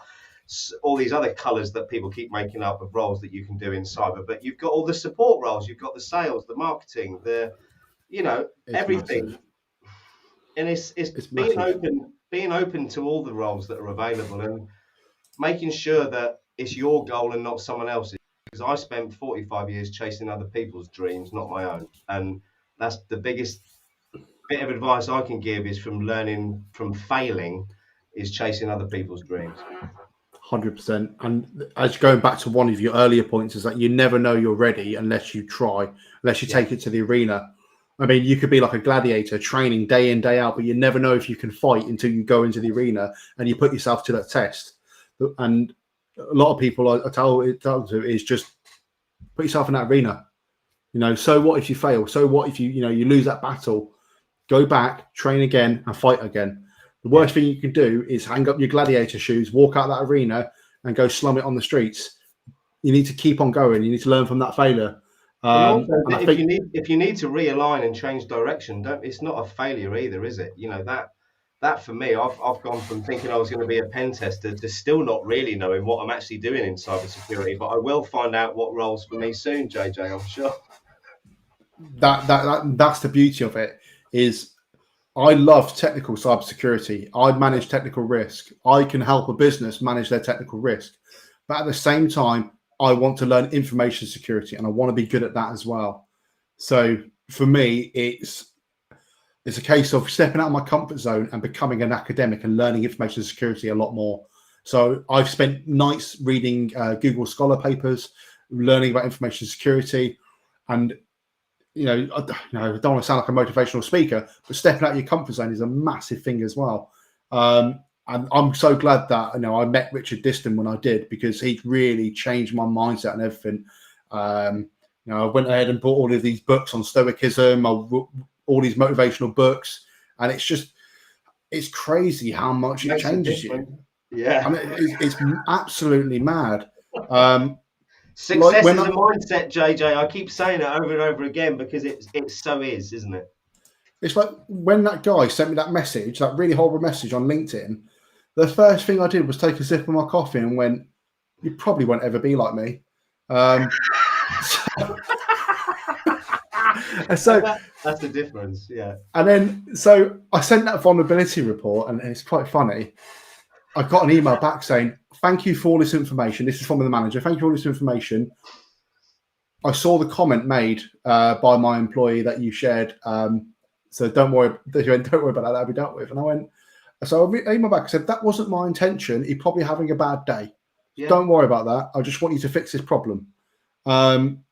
all these other colors that people keep making up of roles that you can do in cyber, but you've got all the support roles, you've got the sales, the marketing, everything. Massive. And it's being open to all the roles that are available, and making sure that it's your goal and not someone else's. Because I spent 45 years chasing other people's dreams, not my own. And that's the biggest bit of advice I can give, is from learning from failing, is chasing other people's dreams. 100%. And as going back to one of your earlier points, is that you never know you're ready unless you try, unless you take it to the arena. I mean, you could be like a gladiator training day in, day out, but you never know if you can fight until you go into the arena and you put yourself to that test. And a lot of people I tell to is just put yourself in that arena. So what if you fail? So what if you lose that battle? Go back, train again, and fight again. The worst thing you can do is hang up your gladiator shoes, walk out that arena, and go slum it on the streets. You need to keep on going. You need to learn from that failure. If you need to realign and change direction, it's not a failure either, is it? That for me, I've gone from thinking I was going to be a pen tester to still not really knowing what I'm actually doing in cybersecurity. But I will find out what roles for me soon, JJ. I'm sure. That's the beauty of it. Is I love technical cybersecurity. I manage technical risk. I can help a business manage their technical risk. But at the same time, I want to learn information security, and I want to be good at that as well. So for me, it's a case of stepping out of my comfort zone and becoming an academic and learning information security a lot more. So I've spent nights reading Google Scholar papers, learning about information security. And, I don't want to sound like a motivational speaker, but stepping out of your comfort zone is a massive thing as well. And I'm so glad that, I met Richard Diston when I did, because he really changed my mindset and everything. I went ahead and bought all of these books on stoicism, all these motivational books, and it's crazy how much it changes you. Yeah, I mean, it's absolutely mad. Success is a mindset, JJ. I keep saying it over and over again because it so is, isn't it? It's like when that guy sent me that message, that really horrible message on LinkedIn, the first thing I did was take a sip of my coffee and went, you probably won't ever be like me. So that's the difference, yeah. And then, so I sent that vulnerability report, and it's quite funny. I got an email back saying, "Thank you for all this information." This is from the manager. "Thank you for all this information. I saw the comment made by my employee that you shared. So don't worry about that. That'll be dealt with." And I went, so I emailed back and said, "That wasn't my intention. He's probably having a bad day. Yeah. Don't worry about that. I just want you to fix this problem."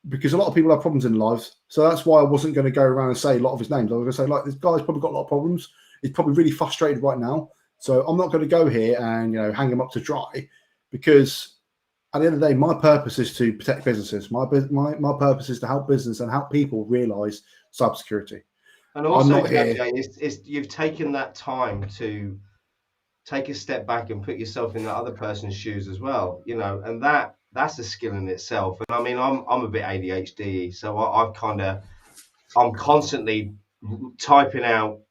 Because a lot of people have problems in lives. So that's why I wasn't going to go around and say a lot of his names. I was going to say, like, this guy's probably got a lot of problems. He's probably really frustrated right now. So I'm not going to go here and, hang him up to dry, because at the end of the day, my purpose is to protect businesses. My purpose is to help business and help people realize cybersecurity. And also, JJ, you've taken that time to take a step back and put yourself in the other person's shoes as well, and that's a skill in itself. And I mean, I'm a bit ADHD, so I'm constantly typing out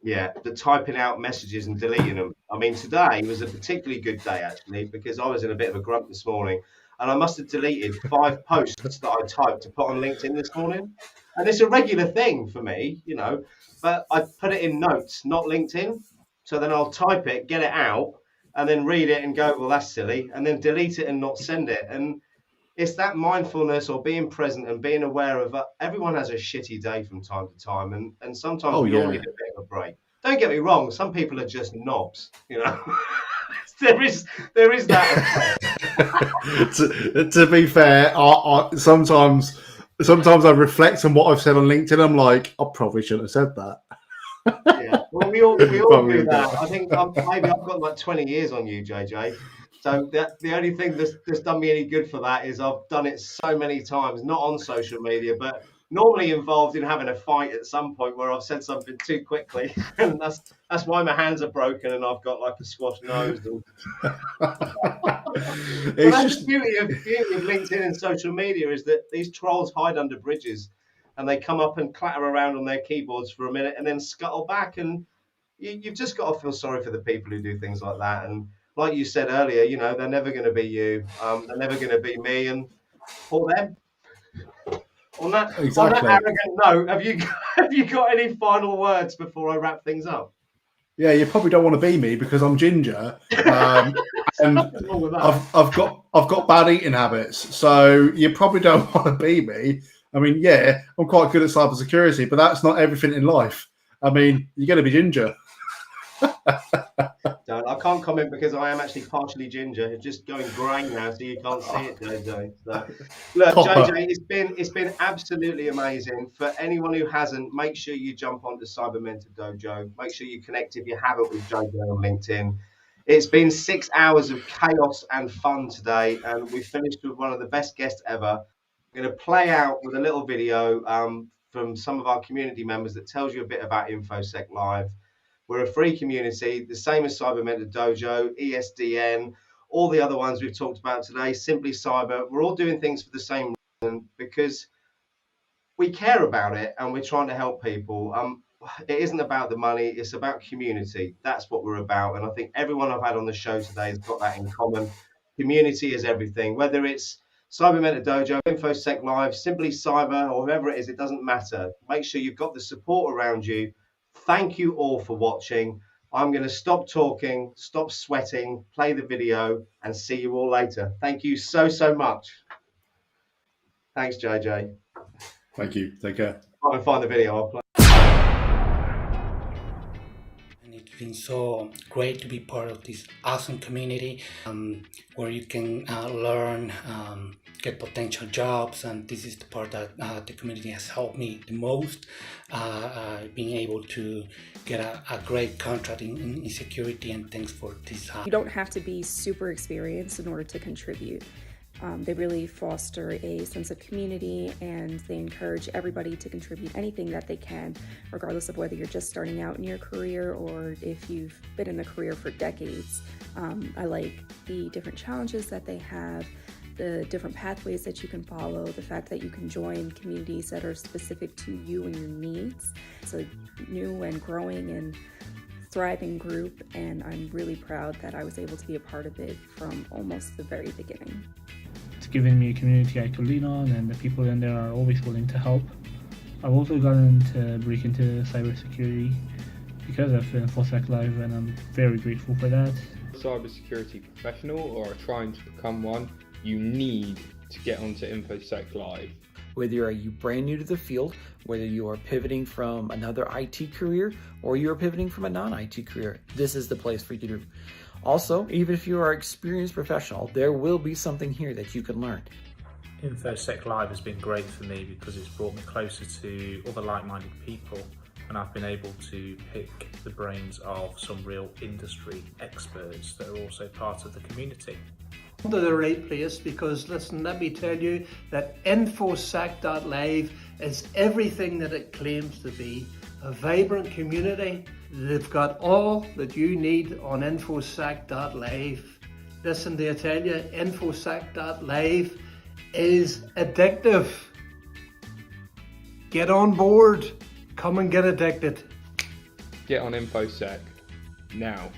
messages and deleting them. I mean, today was a particularly good day, actually, because I was in a bit of a grump this morning, and I must have deleted 5 posts that I typed to put on LinkedIn this morning. And it's a regular thing for me, but I put it in notes, not LinkedIn. So then I'll type it, get it out, and then read it and go, well, that's silly, and then delete it and not send it. And it's that mindfulness, or being present and being aware of everyone has a shitty day from time to time, and sometimes we all need a bit of a break. Don't get me wrong, some people are just knobs, there is that. to be fair, I sometimes I reflect on what I've said on LinkedIn. I'm like, I probably shouldn't have said that. Yeah, well, we all do that. I think maybe I've got like 20 years on you, JJ. So the only thing that's done me any good for that is I've done it so many times, not on social media, but normally involved in having a fight at some point where I've said something too quickly, and that's why my hands are broken and I've got like a squashed nose. The beauty of LinkedIn and social media is that these trolls hide under bridges, and they come up and clatter around on their keyboards for a minute and then scuttle back, and you've just got to feel sorry for the people who do things like that. And like you said earlier, they're never going to be you. They're never going to be me, and for them. On that arrogant note, have you got any final words before I wrap things up? Yeah, you probably don't want to be me because I'm ginger, and I've got bad eating habits. So you probably don't want to be me. I mean, yeah, I'm quite good at cybersecurity, but that's not everything in life. I mean, you're going to be ginger. I can't comment because I am actually partially ginger. It's just going grey now, so you can't see it, JJ. So, look, JJ, it's been absolutely amazing. For anyone who hasn't, make sure you jump onto Cyber Mentor Dojo. Make sure you connect if you haven't with JJ on LinkedIn. It's been 6 hours of chaos and fun today, and we finished with one of the best guests ever. I'm going to play out with a little video from some of our community members that tells you a bit about InfoSec Live. We're a free community, the same as Cyber Mentor Dojo, ESDN, all the other ones we've talked about today, Simply Cyber. We're all doing things for the same reason, because we care about it and we're trying to help people. It isn't about the money, it's about community. That's what we're about. And I think everyone I've had on the show today has got that in common. Community is everything, whether it's Cyber Mentor Dojo, InfoSec Live, Simply Cyber, or whoever it is, it doesn't matter. Make sure you've got the support around you. Thank you all for watching. I'm going to stop talking, stop sweating, play the video, and see you all later. Thank you so much. Thanks, JJ. Thank you. Take care. I'll find the video. I'll play. And it's been so great to be part of this awesome community where you can learn, get potential jobs, and this is the part that the community has helped me the most, being able to get a great contract in security, and thanks for this. You don't have to be super experienced in order to contribute. They really foster a sense of community, and they encourage everybody to contribute anything that they can, regardless of whether you're just starting out in your career or if you've been in the career for decades. I like the different challenges that they have, the different pathways that you can follow, the fact that you can join communities that are specific to you and your needs. It's a new and growing and thriving group, and I'm really proud that I was able to be a part of it from almost the very beginning. given me a community I could lean on, and the people in there are always willing to help. I've also gotten to break into cybersecurity because of InfoSec Live, and I'm very grateful for that. Cybersecurity professional or are trying to become one, you need to get onto InfoSec Live. Whether you brand new to the field, whether you are pivoting from another IT career or you're pivoting from a non-IT career, this is the place for you to. Also, even if you are an experienced professional, there will be something here that you can learn. InfoSec Live has been great for me because it's brought me closer to other like-minded people, and I've been able to pick the brains of some real industry experts that are also part of the community. To the right place, because listen, let me tell you that InfoSec.live is everything that it claims to be. A vibrant community. They've got all that you need on InfoSec.live. Listen, to tell you, InfoSec.live is addictive. Get on board. Come and get addicted. Get on InfoSec now.